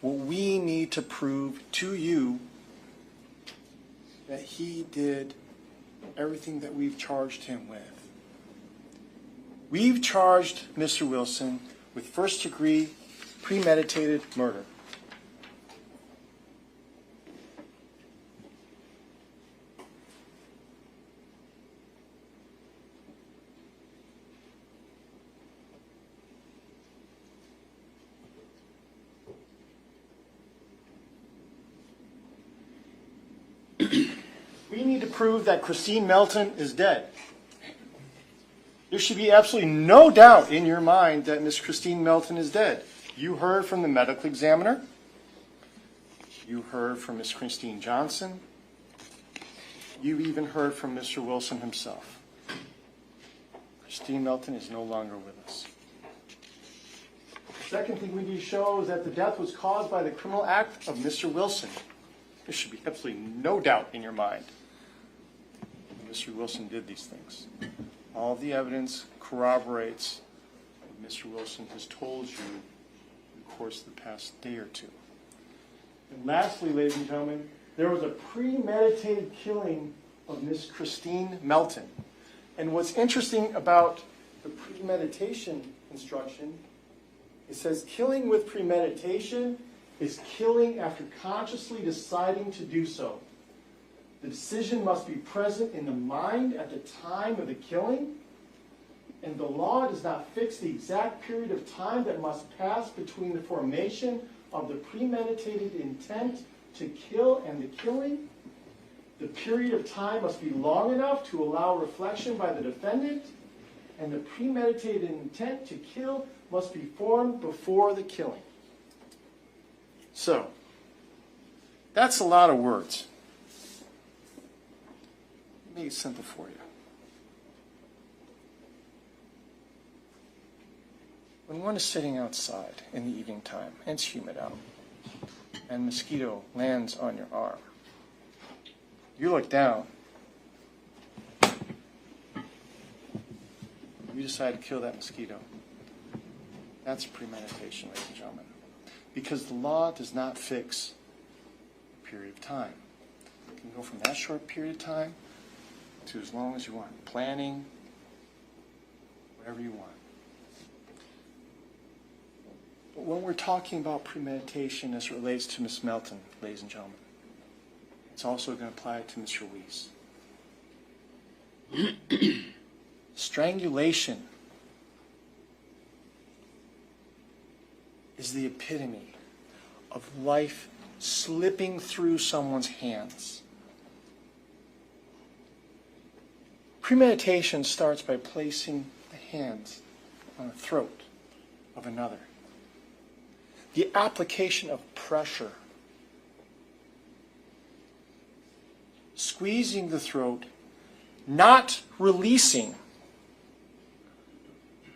What we need to prove to you that he did everything that we've charged him with. We've charged Mr. Wilson with first-degree premeditated murder. We need to prove that Christine Melton is dead. There should be absolutely no doubt in your mind that Miss Christine Melton is dead. You heard from the medical examiner. You heard from Miss Christine Johnson. You even heard from Mr. Wilson himself. Christine Melton is no longer with us. The second thing we need to show is that the death was caused by the criminal act of Mr. Wilson. There should be absolutely no doubt in your mind that Mr. Wilson did these things. All the evidence corroborates what Mr. Wilson has told you in the course of the past day or two. And lastly, ladies and gentlemen, there was a premeditated killing of Miss Christine Melton. And what's interesting about the premeditation instruction, it says killing with premeditation is killing after consciously deciding to do so. The decision must be present in the mind at the time of the killing, and the law does not fix the exact period of time that must pass between the formation of the premeditated intent to kill and the killing. The period of time must be long enough to allow reflection by the defendant, and the premeditated intent to kill must be formed before the killing. So, that's a lot of words. Let me make it simple for you. When one is sitting outside in the evening time, and it's humid out, and a mosquito lands on your arm, you look down, you decide to kill that mosquito. That's premeditation, ladies and gentlemen. Because the law does not fix a period of time. You can go from that short period of time to as long as you want. Planning, whatever you want. But when we're talking about premeditation as it relates to Miss Melton, ladies and gentlemen, it's also going to apply to Mr. Weiss. Strangulation is the epitome of life slipping through someone's hands. Premeditation starts by placing the hands on the throat of another. The application of pressure, squeezing the throat, not releasing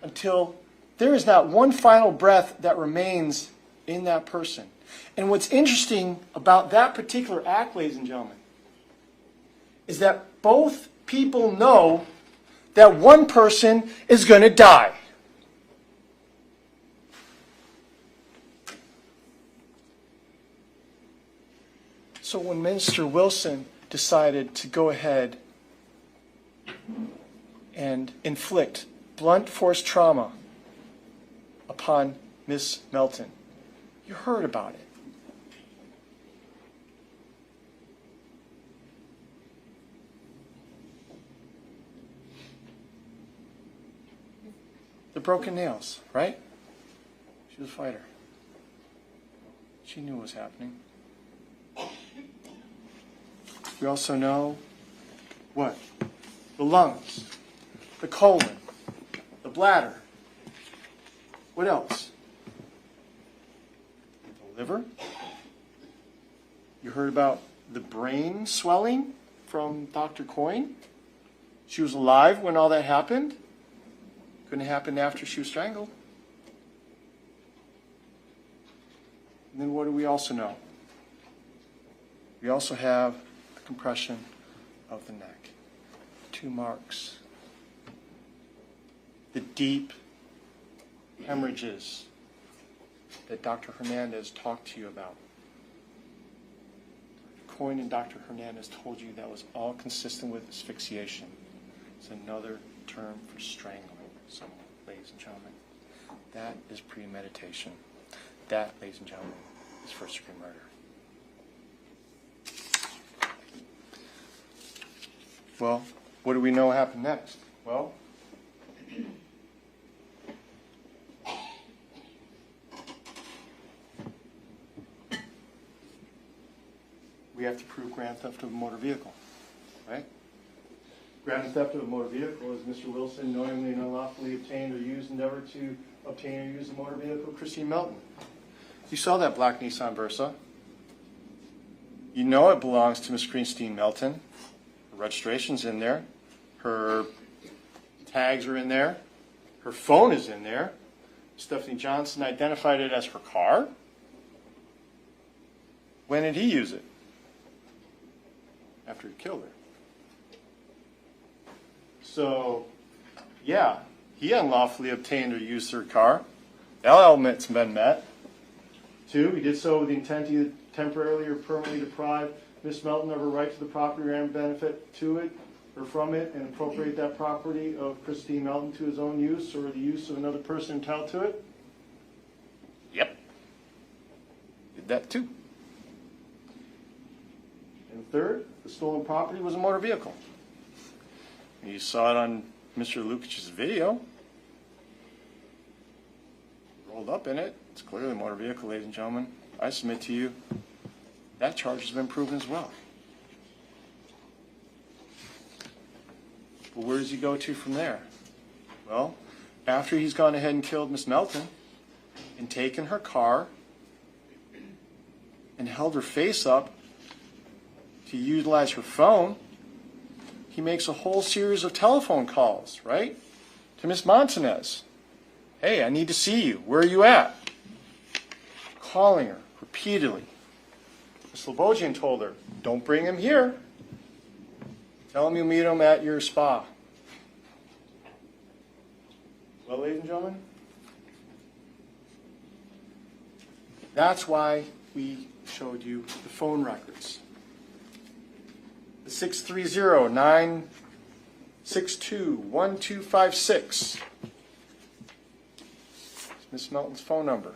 until there is not one final breath that remains in that person. And what's interesting about that particular act, ladies and gentlemen, is that both people know that one person is going to die. So when Minister Wilson decided to go ahead and inflict blunt force trauma upon Miss Melton, you heard about it. The broken nails, right? She was a fighter. She knew what was happening. We also know what? The lungs, the colon, the bladder. What else? The liver. You heard about the brain swelling from Dr. Coyne? She was alive when all that happened. Couldn't happen after she was strangled. And then what do we also know? We also have the compression of the neck. 2 marks. The deep hemorrhages that Dr. Hernandez talked to you about. Coyne and Dr. Hernandez told you that was all consistent with asphyxiation. It's another term for strangling someone, ladies and gentlemen. That is premeditation. That, ladies and gentlemen, is first-degree murder. Well, what do we know happened next? Well, we have to prove grand theft of a motor vehicle, right? Grand theft of a motor vehicle is Mr. Wilson knowingly and unlawfully obtained or used, endeavored to obtain or use a motor vehicle of Christine Melton. You saw that black Nissan Versa. You know it belongs to Miss Christine Melton. Her registration's in there. Her tags are in there. Her phone is in there. Stephanie Johnson identified it as her car. When did he use it? After he killed her. So, yeah, he unlawfully obtained or used her car. That element's been met. 2, he did so with the intent to temporarily or permanently deprive Miss Melton of her right to the property or any benefit to it or from it, and appropriate that property of Christine Melton to his own use or the use of another person entitled to it. Yep. Did that too. And 3rd, the stolen property was a motor vehicle. You saw it on Mr. Lukic's video. Rolled up in it. It's clearly a motor vehicle, ladies and gentlemen. I submit to you, that charge has been proven as well. But where does he go to from there? Well, after he's gone ahead and killed Miss Melton and taken her car and held her face up to utilize her phone, he makes a whole series of telephone calls, right, to Miss Montanez. Hey, I need to see you. Where are you at? Calling her repeatedly. Miss Lobogian told her, don't bring him here. Tell him you'll meet him at your spa. Well, ladies and gentlemen, that's why we showed you the phone records. The 630-962-1256. Miss Melton's phone number.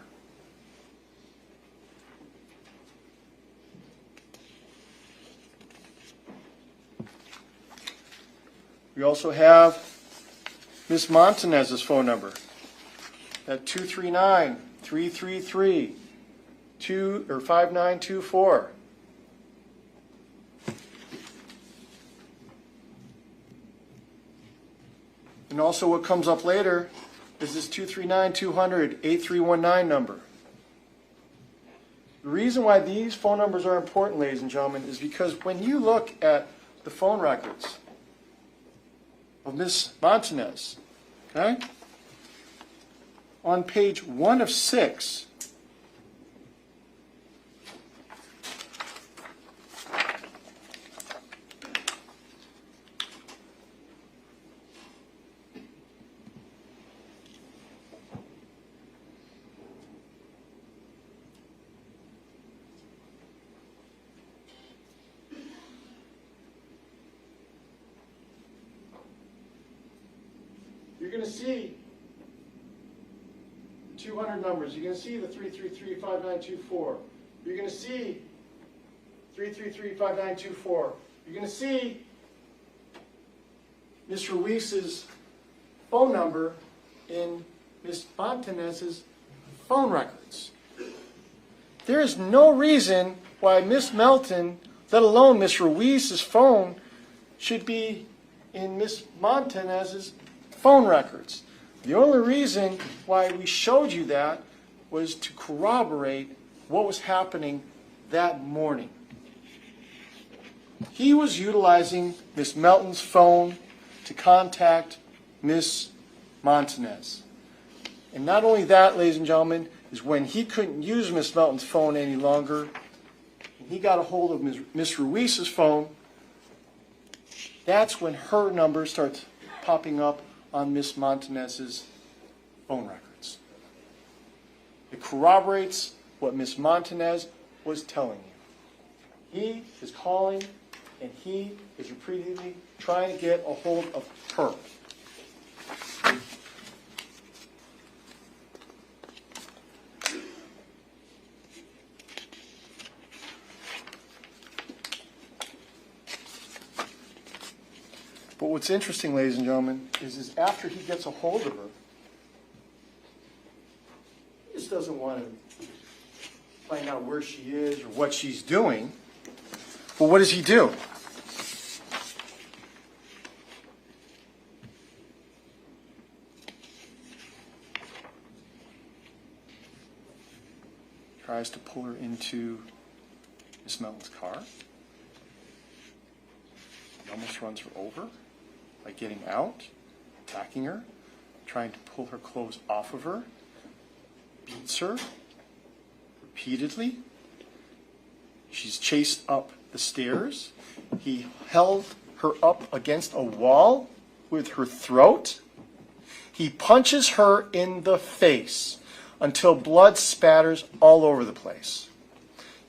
We also have Miss Montanez's phone number at 239-333-5924. And also what comes up later is this 239-200-8319 number. The reason why these phone numbers are important, ladies and gentlemen, is because when you look at the phone records of Miss Montanez, okay, on page 1 of 6, going to see 200 numbers. You're going to see the 333-5924. You're going to see 333-5924. You're going to see Ms. Ruiz's phone number in Ms. Montanez's phone records. There is no reason why Ms. Melton, let alone Ms. Ruiz's phone, should be in Ms. Montanez's phone records. The only reason why we showed you that was to corroborate what was happening that morning. He was utilizing Ms. Melton's phone to contact Ms. Montanez. And not only that, ladies and gentlemen, is when he couldn't use Ms. Melton's phone any longer, he got a hold of Ms. Ruiz's phone. That's when her number starts popping up on Ms. Montanez's phone records. It corroborates what Ms. Montanez was telling you. He is calling and he is repeatedly trying to get a hold of her. But what's interesting, ladies and gentlemen, is after he gets a hold of her, he just doesn't want to find out where she is or what she's doing. But what does he do? Tries to pull her into Miss Melton's car. He almost runs her over by getting out, attacking her, trying to pull her clothes off of her, beats her repeatedly. She's chased up the stairs. He held her up against a wall with her throat. He punches her in the face until blood spatters all over the place.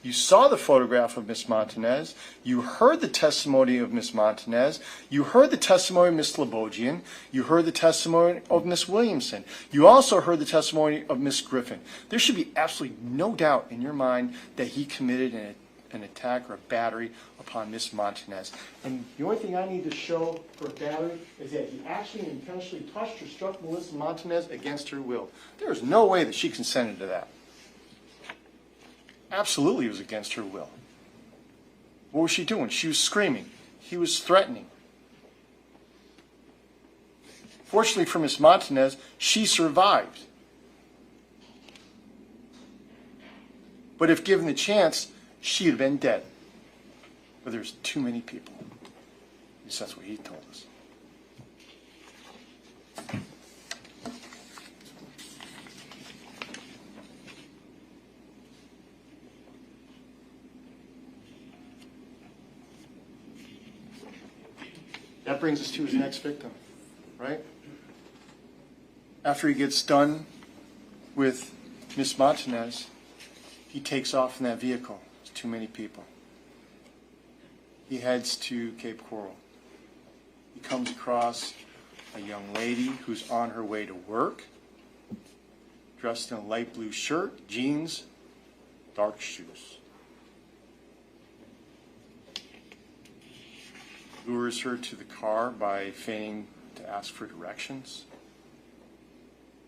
You saw the photograph of Miss Montanez. You heard the testimony of Miss Montanez. You heard the testimony of Miss Slobodian. You heard the testimony of Miss Williamson. You also heard the testimony of Miss Griffin. There should be absolutely no doubt in your mind that he committed an attack or a battery upon Miss Montanez. And the only thing I need to show for a battery is that he actually intentionally touched or struck Melissa Montanez against her will. There is no way that she consented to that. Absolutely it was against her will. What was she doing? She was screaming. He was threatening. Fortunately for Miss Montanez, she survived. But if given the chance, she'd have been dead. But there's too many people. At least that's what he told us. That brings us to his next victim, right? After he gets done with Miss Montanez, he takes off in that vehicle. There's too many people. He heads to Cape Coral. He comes across a young lady who's on her way to work, dressed in a light blue shirt, jeans, dark shoes. Lures her to the car by feigning to ask for directions.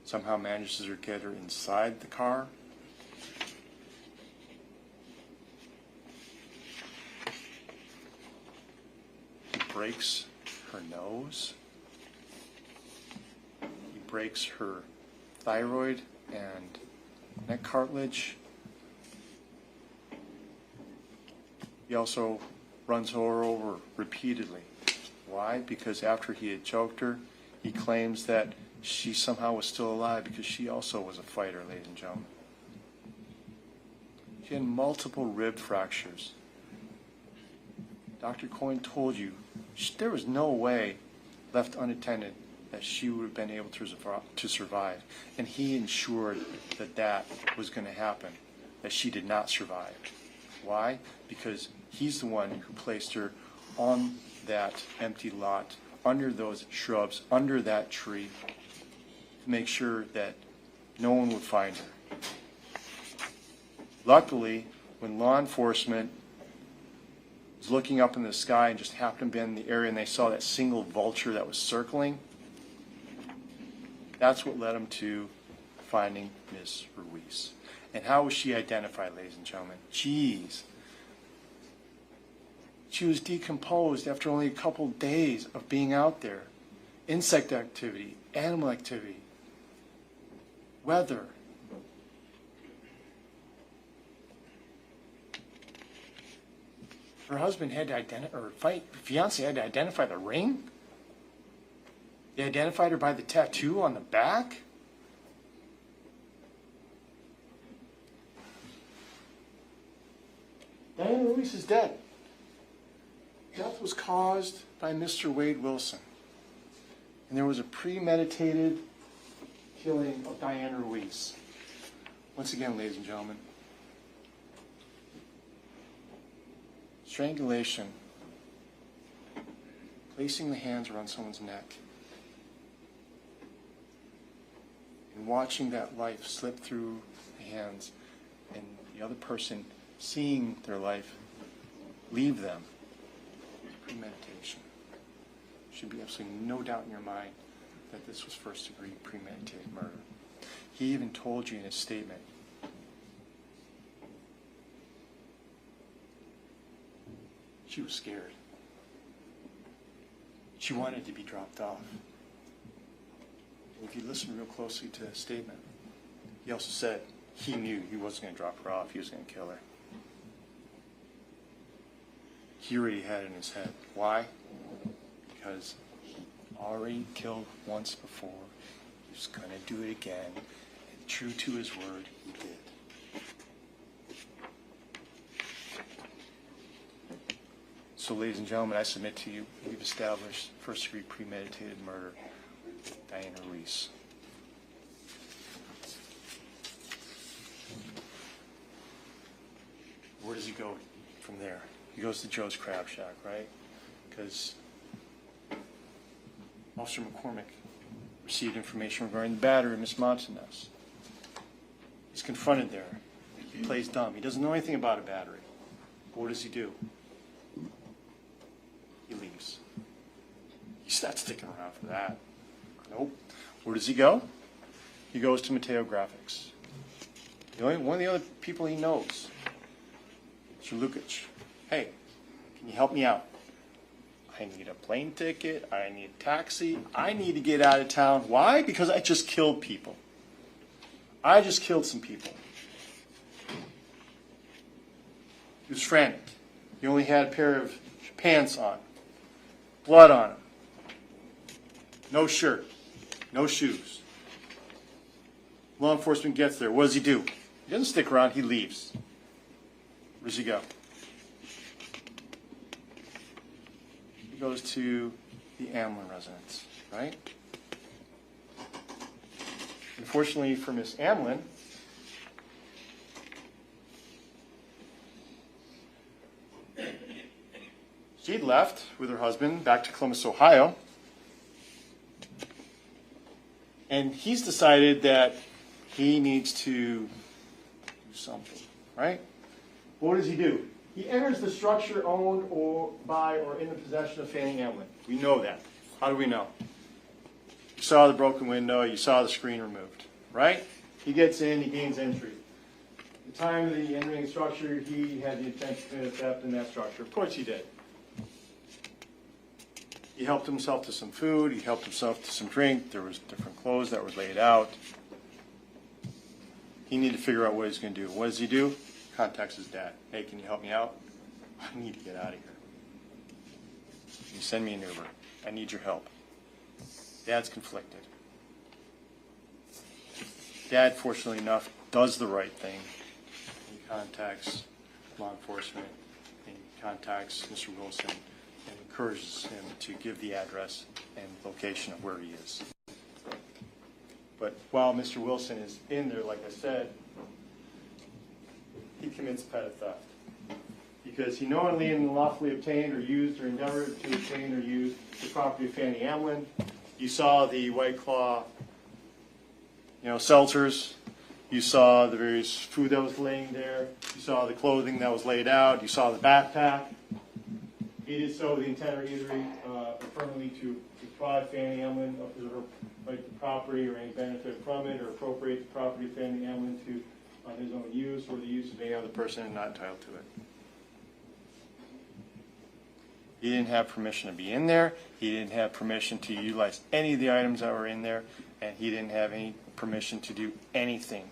Somehow manages to get her inside the car. He breaks her nose. He breaks her thyroid and neck cartilage. He also runs her over repeatedly. Why? Because after he had choked her, he claims that she somehow was still alive because she also was a fighter, ladies and gentlemen. She had multiple rib fractures. Dr. Coyne told you there was no way left unattended that she would have been able to survive. And he ensured that that was going to happen, that she did not survive. Why? Because he's the one who placed her on that empty lot, under those shrubs, under that tree, to make sure that no one would find her. Luckily, when law enforcement was looking up in the sky and just happened to be in the area and they saw that single vulture that was circling, that's what led them to finding Miss Ruiz. And how was she identified, ladies and gentlemen? Jeez. She was decomposed after only a couple days of being out there. Insect activity, animal activity, weather. Her husband had to fiance had to identify the ring. They identified her by the tattoo on the back. Diana Ruiz is dead. Death was caused by Mr. Wade Wilson. And there was a premeditated killing of Diana Ruiz. Once again, ladies and gentlemen, strangulation, placing the hands around someone's neck, and watching that life slip through the hands, and the other person seeing their life leave them. Premeditation. Should be absolutely no doubt in your mind that this was first-degree premeditated murder. He even told you in his statement, she was scared. She wanted to be dropped off. And if you listen real closely to his statement, he also said he knew he wasn't going to drop her off, he was going to kill her. He already had it in his head. Why? Because he already killed once before. He was going to do it again. And true to his word, he did. So, ladies and gentlemen, I submit to you, we've established first-degree premeditated murder of Diana Ruiz. Where does he go from there? He goes to Joe's Crab Shack, right? Because Officer McCormick received information regarding the battery of Miss Montanez. He's confronted there. He plays dumb. He doesn't know anything about a battery. But what does he do? He leaves. He's not sticking around for that. Nope. Where does he go? He goes to Mateo Graphics. One of the other people he knows, Mr. Lukic. Hey, can you help me out? I need a plane ticket. I need a taxi. I need to get out of town. Why? Because I just killed people. I just killed some people. He was frantic. He only had a pair of pants on. Blood on him. No shirt. No shoes. Law enforcement gets there. What does he do? He doesn't stick around. He leaves. Where does he go? He goes to the Amlin residence, right? Unfortunately for Miss Amlin, she'd left with her husband back to Columbus, Ohio, and he's decided that he needs to do something, right? What does he do? He enters the structure owned or by or in the possession of Fanning Amlin. We know that. How do we know? You saw the broken window, you saw the screen removed, right? He gets in, he gains entry. At the time of the entering the structure, he had the intent to commit a theft in that structure. Of course he did. He helped himself to some food, he helped himself to some drink, there was different clothes that were laid out. He needed to figure out what he's going to do. What does he do? Contacts his dad. Hey, can you help me out? I need to get out of here. Can you send me an Uber? I need your help. Dad's conflicted. Dad, fortunately enough, does the right thing. He contacts law enforcement, and he contacts Mr. Wilson and encourages him to give the address and location of where he is. But while Mr. Wilson is in there, like I said, he commits petty theft. Because he knowingly and lawfully obtained or used or endeavored to obtain or use the property of Fannie Amlin. You saw the White Claw seltzers. You saw the various food that was laying there. You saw the clothing that was laid out. You saw the backpack. He did so with the intent or injury affirmatively to deprive Fanny Emlyn of his or her right to property or any benefit from it, or appropriate the property of Fanny Emlyn to his own use or the use of any other person not entitled to it. He didn't have permission to be in there. He didn't have permission to utilize any of the items that were in there, and he didn't have any permission to do anything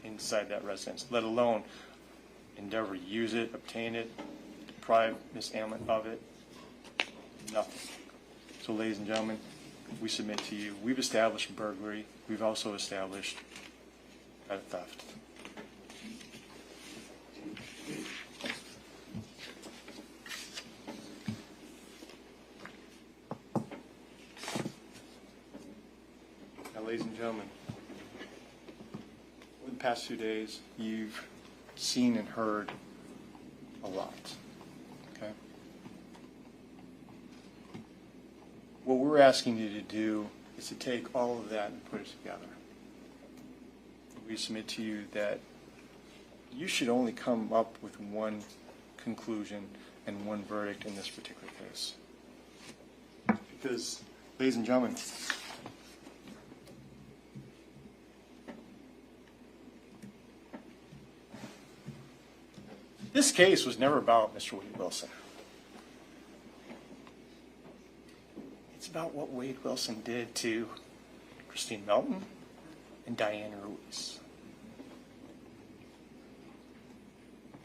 inside that residence, let alone endeavor to use it, obtain it, deprive Ms. Amlin of it. Nothing. So, ladies and gentlemen, we submit to you, we've established burglary. We've also established a theft. Now, ladies and gentlemen, over the past 2 days, you've seen and heard a lot. Okay? What we're asking you to do is to take all of that and put it together. We submit to you that you should only come up with one conclusion and one verdict in this particular case. Because, ladies and gentlemen, this case was never about Mr. Wade Wilson. It's about what Wade Wilson did to Christine Melton and Diane Ruiz.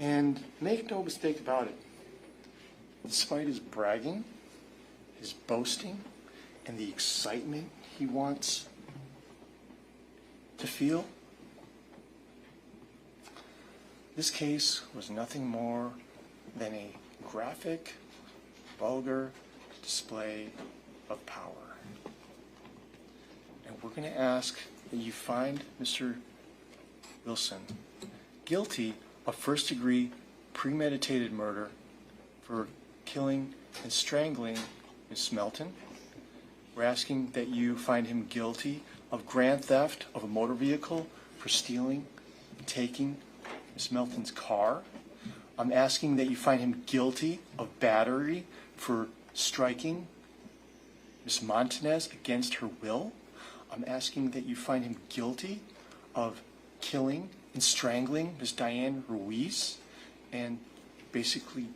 And make no mistake about it, despite his bragging, his boasting, and the excitement he wants to feel, this case was nothing more than a graphic, vulgar display of power. And we're going to ask that you find Mr. Wilson guilty of first-degree premeditated murder for killing and strangling Ms. Melton. We're asking that you find him guilty of grand theft of a motor vehicle for stealing and taking Ms. Melton's car. I'm asking that you find him guilty of battery for striking Ms. Montanez against her will. I'm asking that you find him guilty of killing and strangling Ms. Diane Ruiz and basically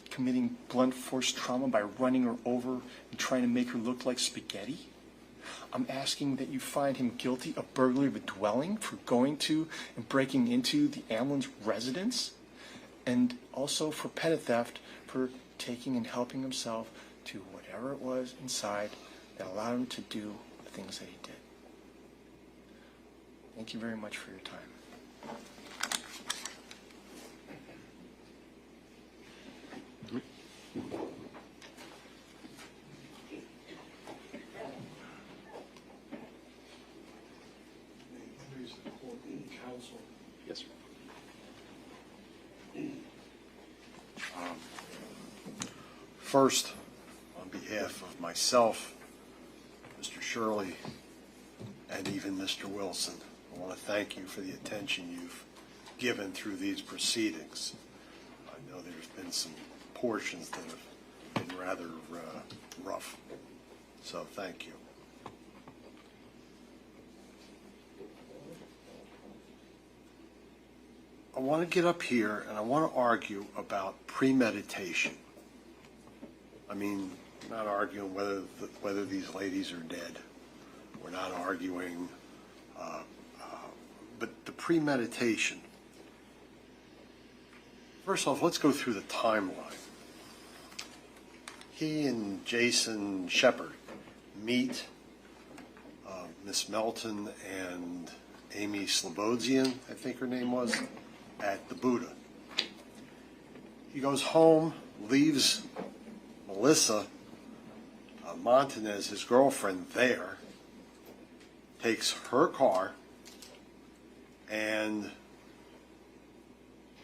committing blunt force trauma by running her over and trying to make her look like spaghetti. I'm asking that you find him guilty of burglary of a dwelling for going to and breaking into the Amlin's residence, and also for petty theft for taking and helping himself to whatever it was inside that allowed him to do the things that he did. Thank you very much for your time. Yes, sir. First, on behalf of myself, Mr. Shirley, and even Mr. Wilson, I want to thank you for the attention you've given through these proceedings. I know there's been some portions that have been rather rough, so thank you. I want to get up here and I want to argue about premeditation. I mean, we're not arguing whether these ladies are dead. We're not arguing, but the premeditation. First off, let's go through the timeline. He and Jason Shepard meet Miss Melton and Amy Slobodian, I think her name was, at the Buddha. He goes home, leaves Melissa Montanez, his girlfriend, there, takes her car, and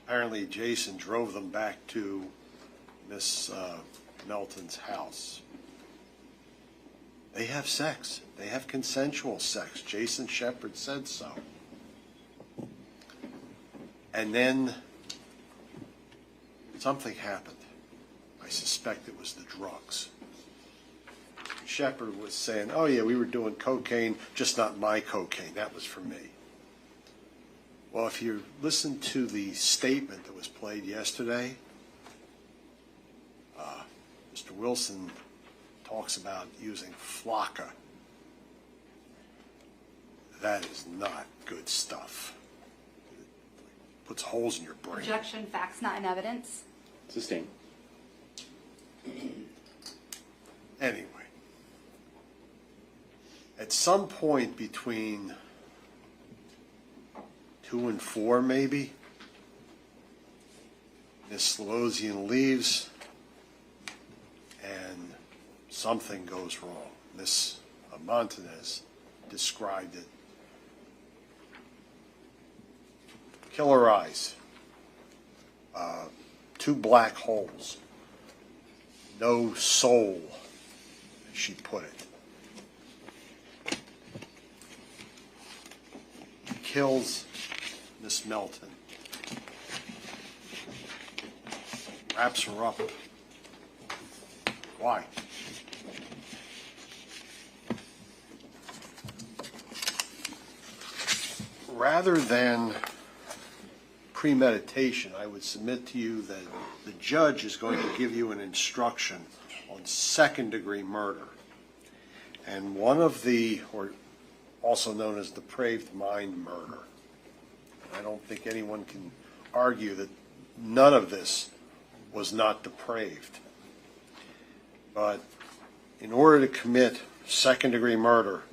apparently Jason drove them back to Miss Melton's house. They have sex. They have consensual sex. Jason Shepard said so. And then something happened. I suspect it was the drugs. Shepard was saying, oh yeah, we were doing cocaine, just not my cocaine. That was for me. Well, if you listen to the statement that was played yesterday, Mr. Wilson talks about using flocka. That is not good stuff. It puts holes in your brain. Objection, facts not in evidence. Sustained. Anyway, at some point between 2 and 4, maybe, Miss Slowosian leaves and something goes wrong. Miss Montanez described it. Killer eyes, 2 black holes, no soul, as she put it. Kills Miss Melton, wraps her up. Why? Rather than premeditation, I would submit to you that the judge is going to give you an instruction on second-degree murder. And one of the, or also known as depraved mind murder. I don't think anyone can argue that none of this was not depraved. But in order to commit second-degree murder,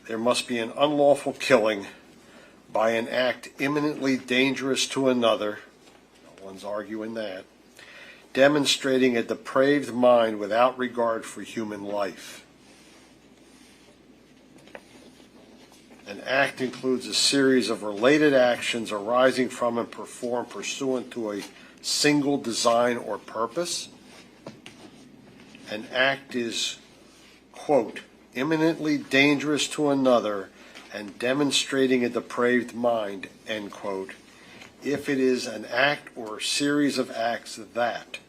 there must be an unlawful killing by an act imminently dangerous to another, no one's arguing that, demonstrating a depraved mind without regard for human life. An act includes a series of related actions arising from and performed pursuant to a single design or purpose. An act is, quote, imminently dangerous to another and demonstrating a depraved mind, end quote, if it is an act or a series of acts that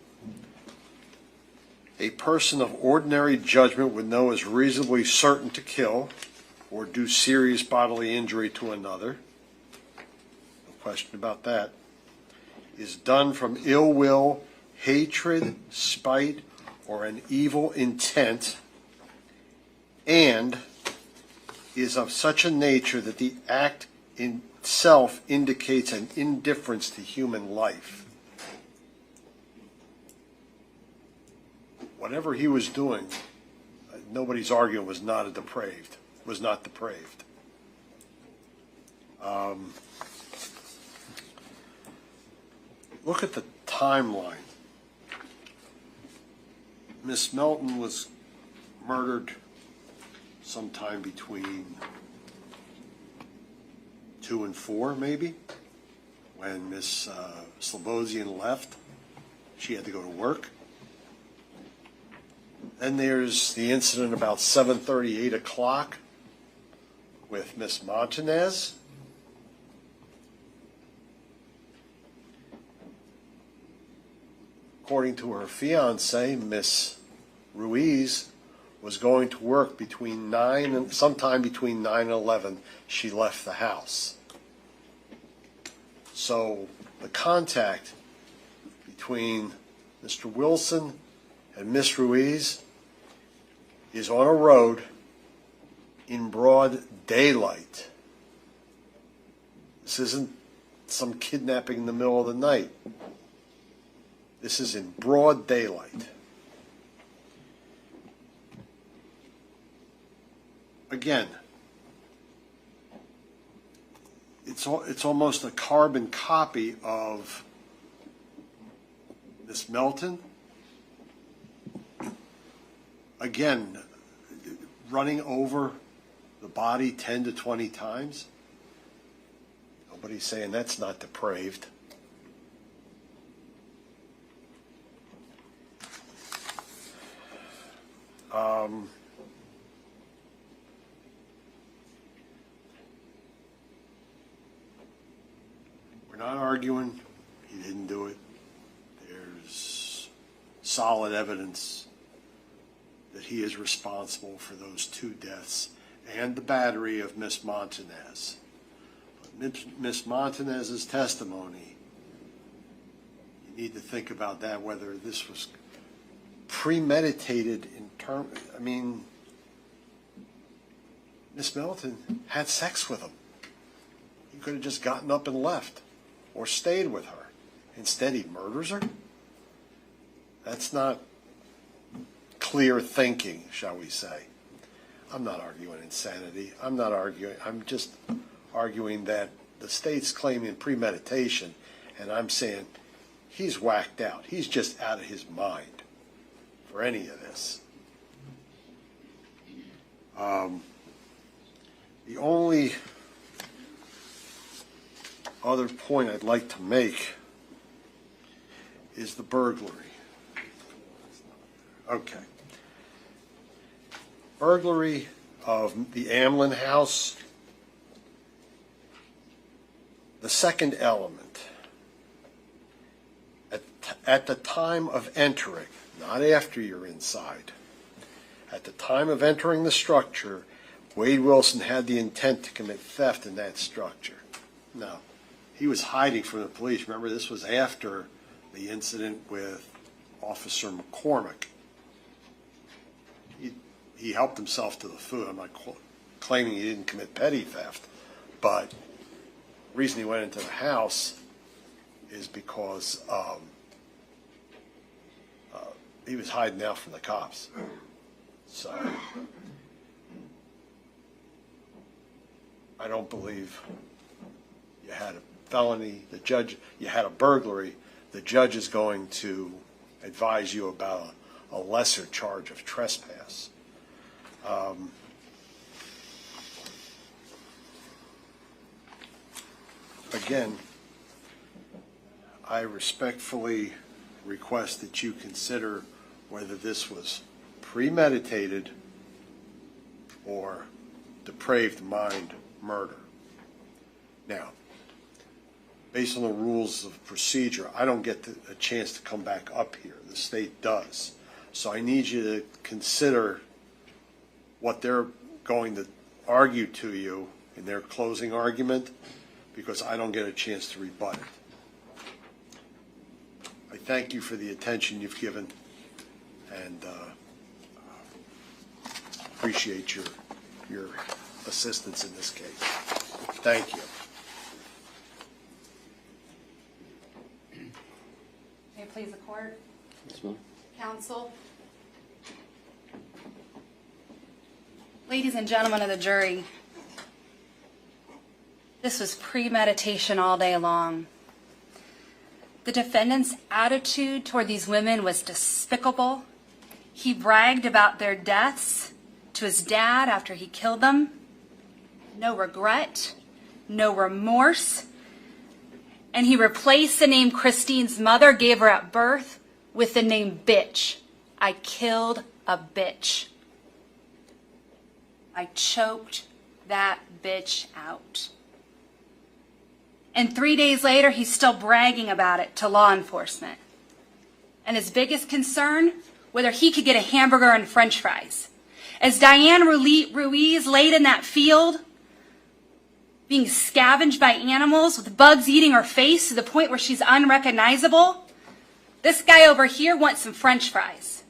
a person of ordinary judgment would know is reasonably certain to kill or do serious bodily injury to another, no question about that, is done from ill will, hatred, spite, or an evil intent, and is of such a nature that the act itself indicates an indifference to human life. Whatever he was doing, nobody's arguing was not depraved. Look at the timeline. Miss Melton was murdered sometime between 2 and 4, maybe, when Miss Slowosian left. She had to go to work. Then there's the incident about 7:30, 8 o'clock with Miss Montanez. According to her fiance, Miss Ruiz, was going to work between 9 and sometime between 9 and 11. She left the house. So the contact between Mr. Wilson and Miss Ruiz is on a road in broad daylight. This isn't some kidnapping in the middle of the night. This is in broad daylight. Again, it's almost a carbon copy of Miss Melton. Again, running over the body 10 to 20 times. Nobody's saying that's not depraved. We're not arguing he didn't do it. There's solid evidence that he is responsible for those 2 deaths and the battery of Miss Montanez. But Miss Montanez's testimony, you need to think about that, whether this was premeditated in term. I mean, Miss Melton had sex with him. He could have just gotten up and left or stayed with her. Instead, he murders her? That's not clear thinking, shall we say. I'm not arguing insanity. I'm just arguing that the state's claiming premeditation, and I'm saying he's whacked out. He's just out of his mind for any of this. The only other point I'd like to make is the burglary. Okay. Burglary of the Amlin house. The second element, at the time of entering, not after you're inside, at the time of entering the structure, Wade Wilson had the intent to commit theft in that structure. No, he was hiding from the police. Remember, this was after the incident with Officer McCormick. He helped himself to the food. I'm not claiming he didn't commit petty theft, but the reason he went into the house is because he was hiding out from the cops. So I don't believe you had a felony. You had a burglary. The judge is going to advise you about a lesser charge of trespass. Again, I respectfully request that you consider whether this was premeditated or depraved mind murder. Now, based on the rules of procedure, I don't get a chance to come back up here. The state does. So I need you to consider what they're going to argue to you in their closing argument, because I don't get a chance to rebut it. I thank you for the attention you've given, and appreciate your assistance in this case. Thank you. May it please the court? Yes, ma'am. Counsel? Ladies and gentlemen of the jury, this was premeditation all day long. The defendant's attitude toward these women was despicable. He bragged about their deaths to his dad after he killed them. No regret, no remorse. And he replaced the name Christine's mother gave her at birth with the name bitch. I killed a bitch. I choked that bitch out. And 3 days later, he's still bragging about it to law enforcement. And his biggest concern, whether he could get a hamburger and french fries. As Diane Ruiz laid in that field, being scavenged by animals with bugs eating her face to the point where she's unrecognizable, this guy over here wants some french fries.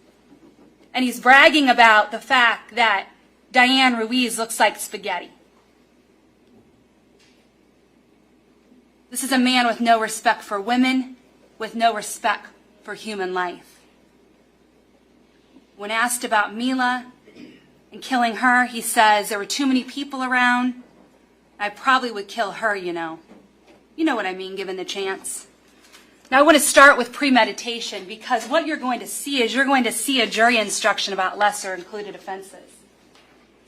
And he's bragging about the fact that Diane Ruiz looks like spaghetti. This is a man with no respect for women, with no respect for human life. When asked about Mila and killing her, he says, there were too many people around. I probably would kill her, you know. You know what I mean, given the chance. Now I want to start with premeditation, because what you're going to see is you're going to see a jury instruction about lesser included offenses.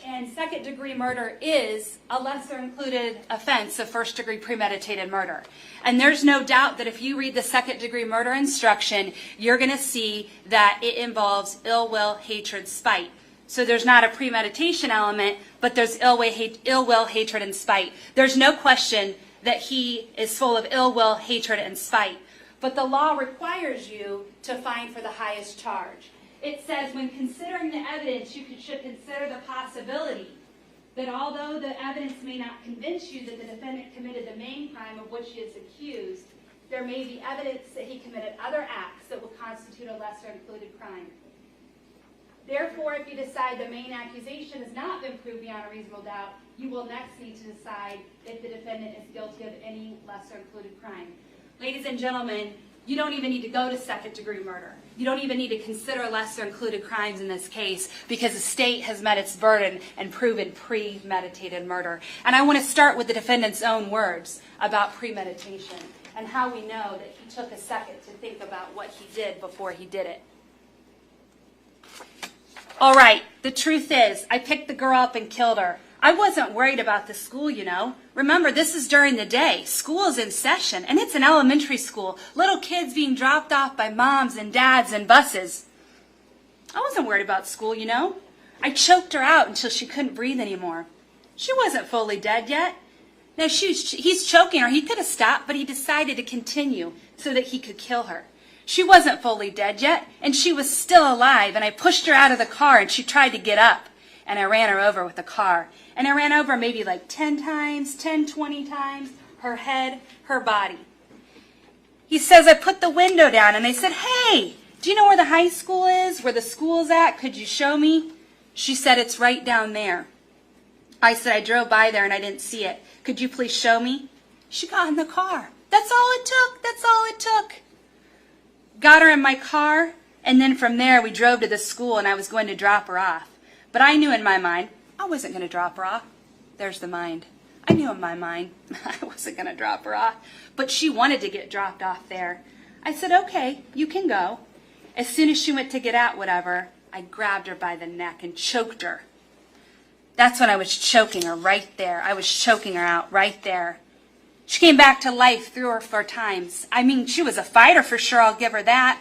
And second-degree murder is a lesser-included offense of first-degree premeditated murder. And there's no doubt that if you read the second-degree murder instruction, you're going to see that it involves ill will, hatred, spite. So there's not a premeditation element, but there's ill will, hatred, and spite. There's no question that he is full of ill will, hatred, and spite. But the law requires you to find for the highest charge. It says when considering the evidence, you should consider the possibility that although the evidence may not convince you that the defendant committed the main crime of which he is accused, there may be evidence that he committed other acts that will constitute a lesser included crime. Therefore, if you decide the main accusation has not been proved beyond a reasonable doubt, you will next need to decide if the defendant is guilty of any lesser included crime. Ladies and gentlemen, you don't even need to go to second-degree murder. You don't even need to consider lesser included crimes in this case because the state has met its burden and proven premeditated murder. And I want to start with the defendant's own words about premeditation and how we know that he took a second to think about what he did before he did it. All right, the truth is, I picked the girl up and killed her. I wasn't worried about the school, you know. Remember, this is during the day. School is in session, and it's an elementary school. Little kids being dropped off by moms and dads and buses. I wasn't worried about school, you know. I choked her out until she couldn't breathe anymore. She wasn't fully dead yet. Now, he's choking her. He could have stopped, but he decided to continue so that he could kill her. She wasn't fully dead yet, and she was still alive, and I pushed her out of the car, and she tried to get up, and I ran her over with the car. And I ran over maybe like 10 times, 20 times, her head, her body. He says, I put the window down, and I said, hey, do you know where the high school is, where the school's at? Could you show me? She said, it's right down there. I said, I drove by there, and I didn't see it. Could you please show me? She got in the car. That's all it took. That's all it took. Got her in my car, and then from there we drove to the school, and I was going to drop her off. But I knew in my mind, I wasn't going to drop her off. There's the mind. I knew in my mind I wasn't going to drop her off. But she wanted to get dropped off there. I said, okay, you can go. As soon as she went to get out, whatever, I grabbed her by the neck and choked her. That's when I was choking her right there. I was choking her out right there. She came back to life 3 or 4 times. I mean, she was a fighter for sure, I'll give her that.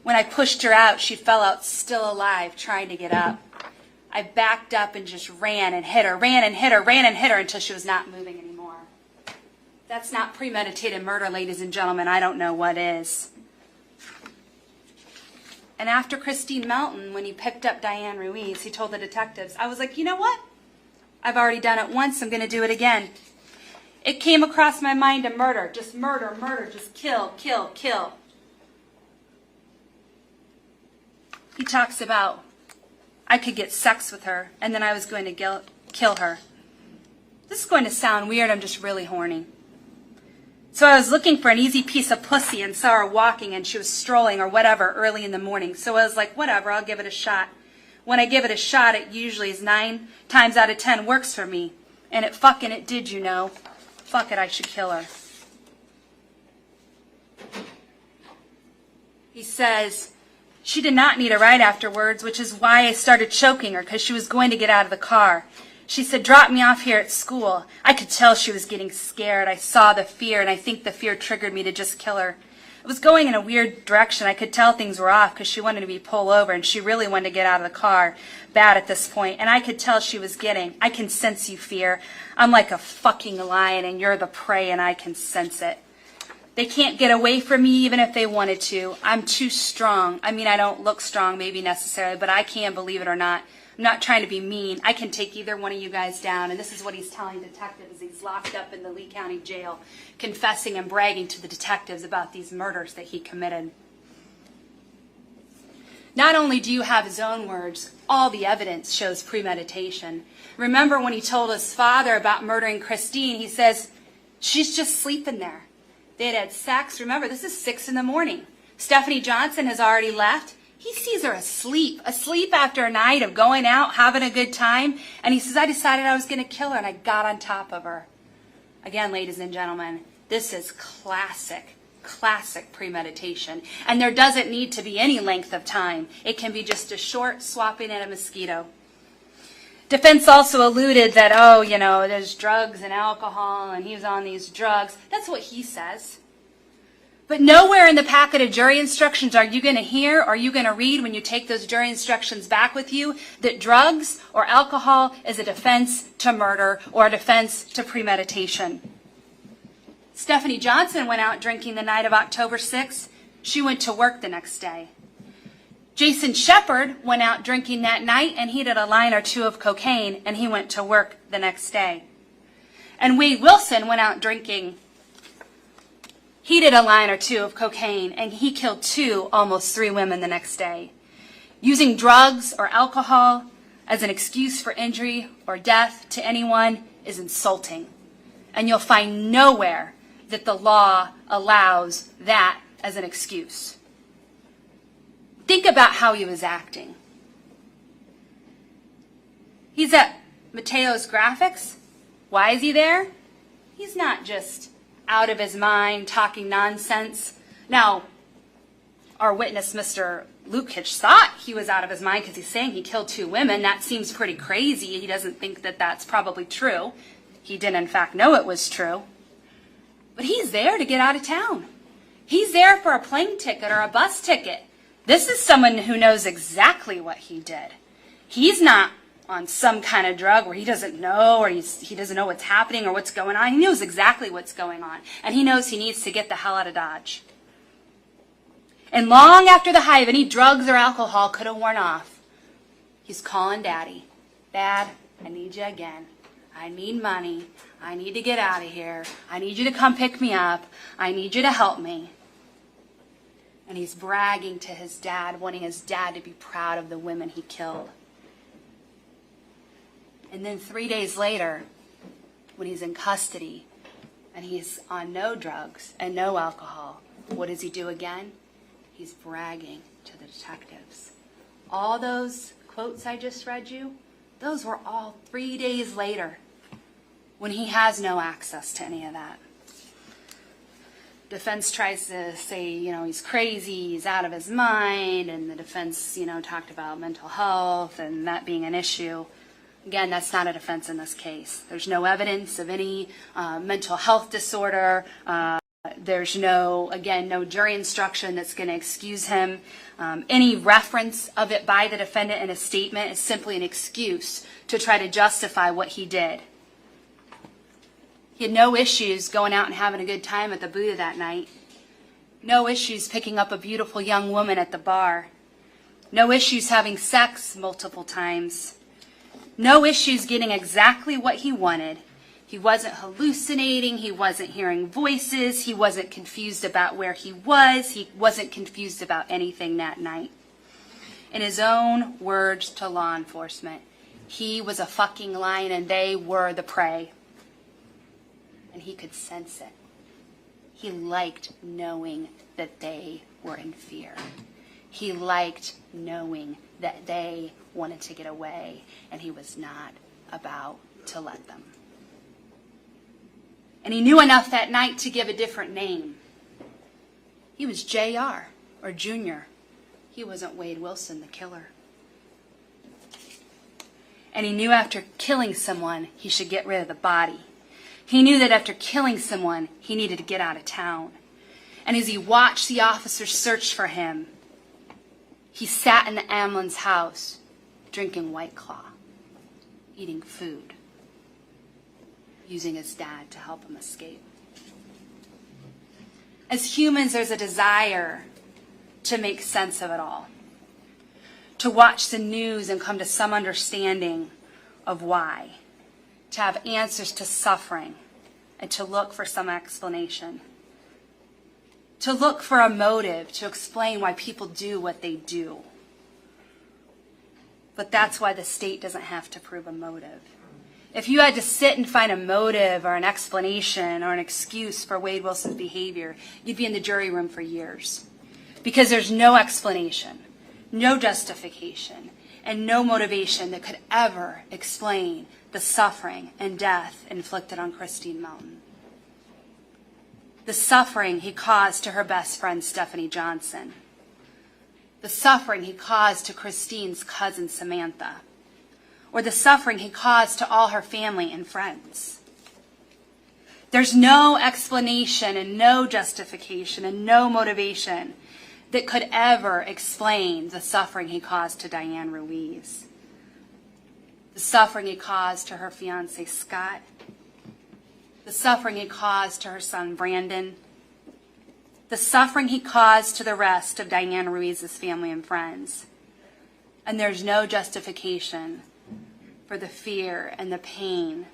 When I pushed her out, she fell out still alive, trying to get up. I backed up and just ran and hit her, ran and hit her until she was not moving anymore. That's not premeditated murder, ladies and gentlemen. I don't know what is. And after Christine Melton, when he picked up Diane Ruiz, he told the detectives, I was like, you know what? I've already done it once. I'm going to do it again. It came across my mind to murder, just kill, kill, kill. He talks about I could get sex with her, and then I was going to kill her. This is going to sound weird, I'm just really horny. So I was looking for an easy piece of pussy and saw her walking, and she was strolling or whatever early in the morning. So I was like, whatever, I'll give it a shot. When I give it a shot, it usually is 9 times out of 10 works for me. And it did, you know. Fuck it, I should kill her. He says, she did not need a ride afterwards, which is why I started choking her, because she was going to get out of the car. She said, drop me off here at school. I could tell she was getting scared. I saw the fear, and I think the fear triggered me to just kill her. It was going in a weird direction. I could tell things were off because she wanted to be pulled over, and she really wanted to get out of the car bad at this point. And I could tell she was getting, I can sense you, fear. I'm like a fucking lion, and you're the prey, and I can sense it. They can't get away from me even if they wanted to. I'm too strong. I mean, I don't look strong maybe necessarily, but I can, believe it or not. I'm not trying to be mean. I can take either one of you guys down. And this is what he's telling detectives. He's locked up in the Lee County Jail, confessing and bragging to the detectives about these murders that he committed. Not only do you have his own words, all the evidence shows premeditation. Remember when he told his father about murdering Christine, he says, she's just sleeping there. They had had sex. Remember, this is 6 in the morning. Stephanie Johnson has already left. He sees her asleep after a night of going out, having a good time. And he says, I decided I was going to kill her, and I got on top of her. Again, ladies and gentlemen, this is classic premeditation. And there doesn't need to be any length of time. It can be just a short swapping at a mosquito. Defense also alluded that, oh, you know, there's drugs and alcohol, and he was on these drugs. That's what he says. But nowhere in the packet of jury instructions are you going to hear or are you going to read when you take those jury instructions back with you that drugs or alcohol is a defense to murder or a defense to premeditation. Stephanie Johnson went out drinking the night of October 6th. She went to work the next day. Jason Shepard went out drinking that night and he did a line or two of cocaine and he went to work the next day. And Wade Wilson went out drinking. He did a line or two of cocaine and he killed 2, almost 3 women the next day. Using drugs or alcohol as an excuse for injury or death to anyone is insulting. And you'll find nowhere that the law allows that as an excuse. Think about how he was acting. He's at Mateo's Graphics. Why is he there? He's not just out of his mind talking nonsense. Now, our witness, Mr. Lukic, thought he was out of his mind because he's saying he killed 2 women. That seems pretty crazy. He doesn't think that that's probably true. He did, in fact, know it was true. But he's there to get out of town. He's there for a plane ticket or a bus ticket. This is someone who knows exactly what he did. He's not on some kind of drug where he doesn't know or he doesn't know what's happening or what's going on. He knows exactly what's going on. And he knows he needs to get the hell out of Dodge. And long after the high of any drugs or alcohol could have worn off, he's calling Daddy. Dad, I need you again. I need money. I need to get out of here. I need you to come pick me up. I need you to help me. And he's bragging to his dad, wanting his dad to be proud of the women he killed. And then 3 days later, when he's in custody and he's on no drugs and no alcohol, what does he do again? He's bragging to the detectives. All those quotes I just read you, those were all 3 days later when he has no access to any of that. Defense tries to say, he's crazy, he's out of his mind, and the defense, talked about mental health and that being an issue. Again, that's not a defense in this case. There's no evidence of any mental health disorder. There's no jury instruction that's going to excuse him. Any reference of it by the defendant in a statement is simply an excuse to try to justify what he did. He had no issues going out and having a good time at the Buddha that night. No issues picking up a beautiful young woman at the bar. No issues having sex multiple times. No issues getting exactly what he wanted. He wasn't hallucinating. He wasn't hearing voices. He wasn't confused about where he was. He wasn't confused about anything that night. In his own words to law enforcement, he was a fucking lion and they were the prey. And he could sense it. He liked knowing that they were in fear. He liked knowing that they wanted to get away, and he was not about to let them. And he knew enough that night to give a different name. He was JR, or Junior. He wasn't Wade Wilson, the killer. And he knew after killing someone, he should get rid of the body. He knew that after killing someone, he needed to get out of town. And as he watched the officers search for him, he sat in the Amlin's house, drinking White Claw, eating food, using his dad to help him escape. As humans, there's a desire to make sense of it all, to watch the news and come to some understanding of why, to have answers to suffering, and to look for some explanation, to look for a motive to explain why people do what they do. But that's why the state doesn't have to prove a motive. If you had to sit and find a motive or an explanation or an excuse for Wade Wilson's behavior, you'd be in the jury room for years. Because there's no explanation, no justification, and no motivation that could ever explain the suffering and death inflicted on Christine Melton. The suffering he caused to her best friend, Stephanie Johnson. The suffering he caused to Christine's cousin, Samantha. Or the suffering he caused to all her family and friends. There's no explanation and no justification and no motivation that could ever explain the suffering he caused to Diane Ruiz. The suffering he caused to her fiance, Scott. The suffering he caused to her son, Brandon. The suffering he caused to the rest of Diane Ruiz's family and friends. And there's no justification for the fear and the pain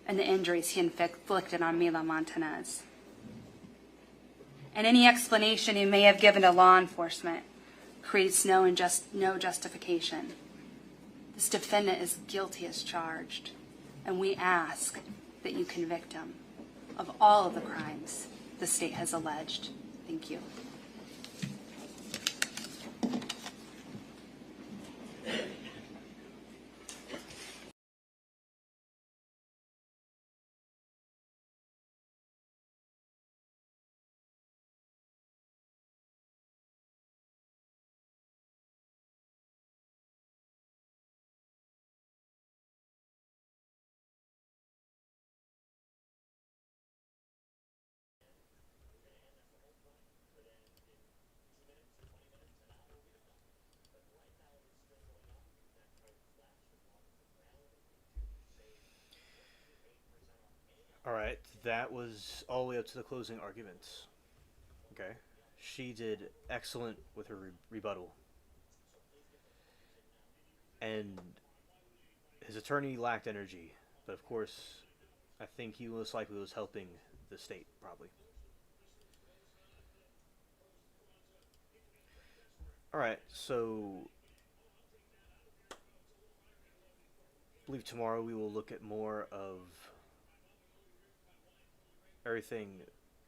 and the injuries he inflicted on Mila Montanez. And any explanation he may have given to law enforcement creates no justification. This defendant is guilty as charged, and we ask that you convict him of all of the crimes the state has alleged. Thank you. All right, that was all the way up to the closing arguments. Okay, she did excellent with her rebuttal, and his attorney lacked energy. But of course, I think he most likely was helping the state, probably. All right, so I believe tomorrow we will look at more of everything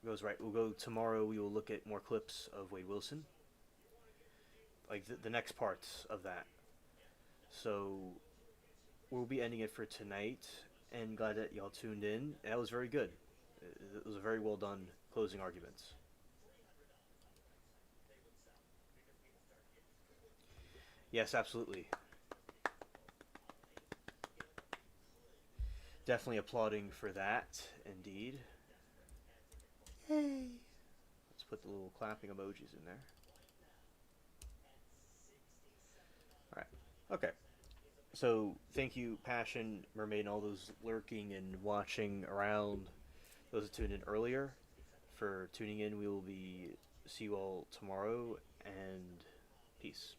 goes right. We'll go tomorrow. We will look at more clips of Wade Wilson, like the next parts of that. So we'll be ending it for tonight, and glad that y'all tuned in. That was very good. It was a very well done closing arguments. Yes, absolutely. Definitely applauding for that, indeed. Yay. Let's put the little clapping emojis in there. Alright. Okay. So, thank you, Passion, Mermaid, and all those lurking and watching around. Those who tuned in earlier for tuning in. We will see you all tomorrow, and peace.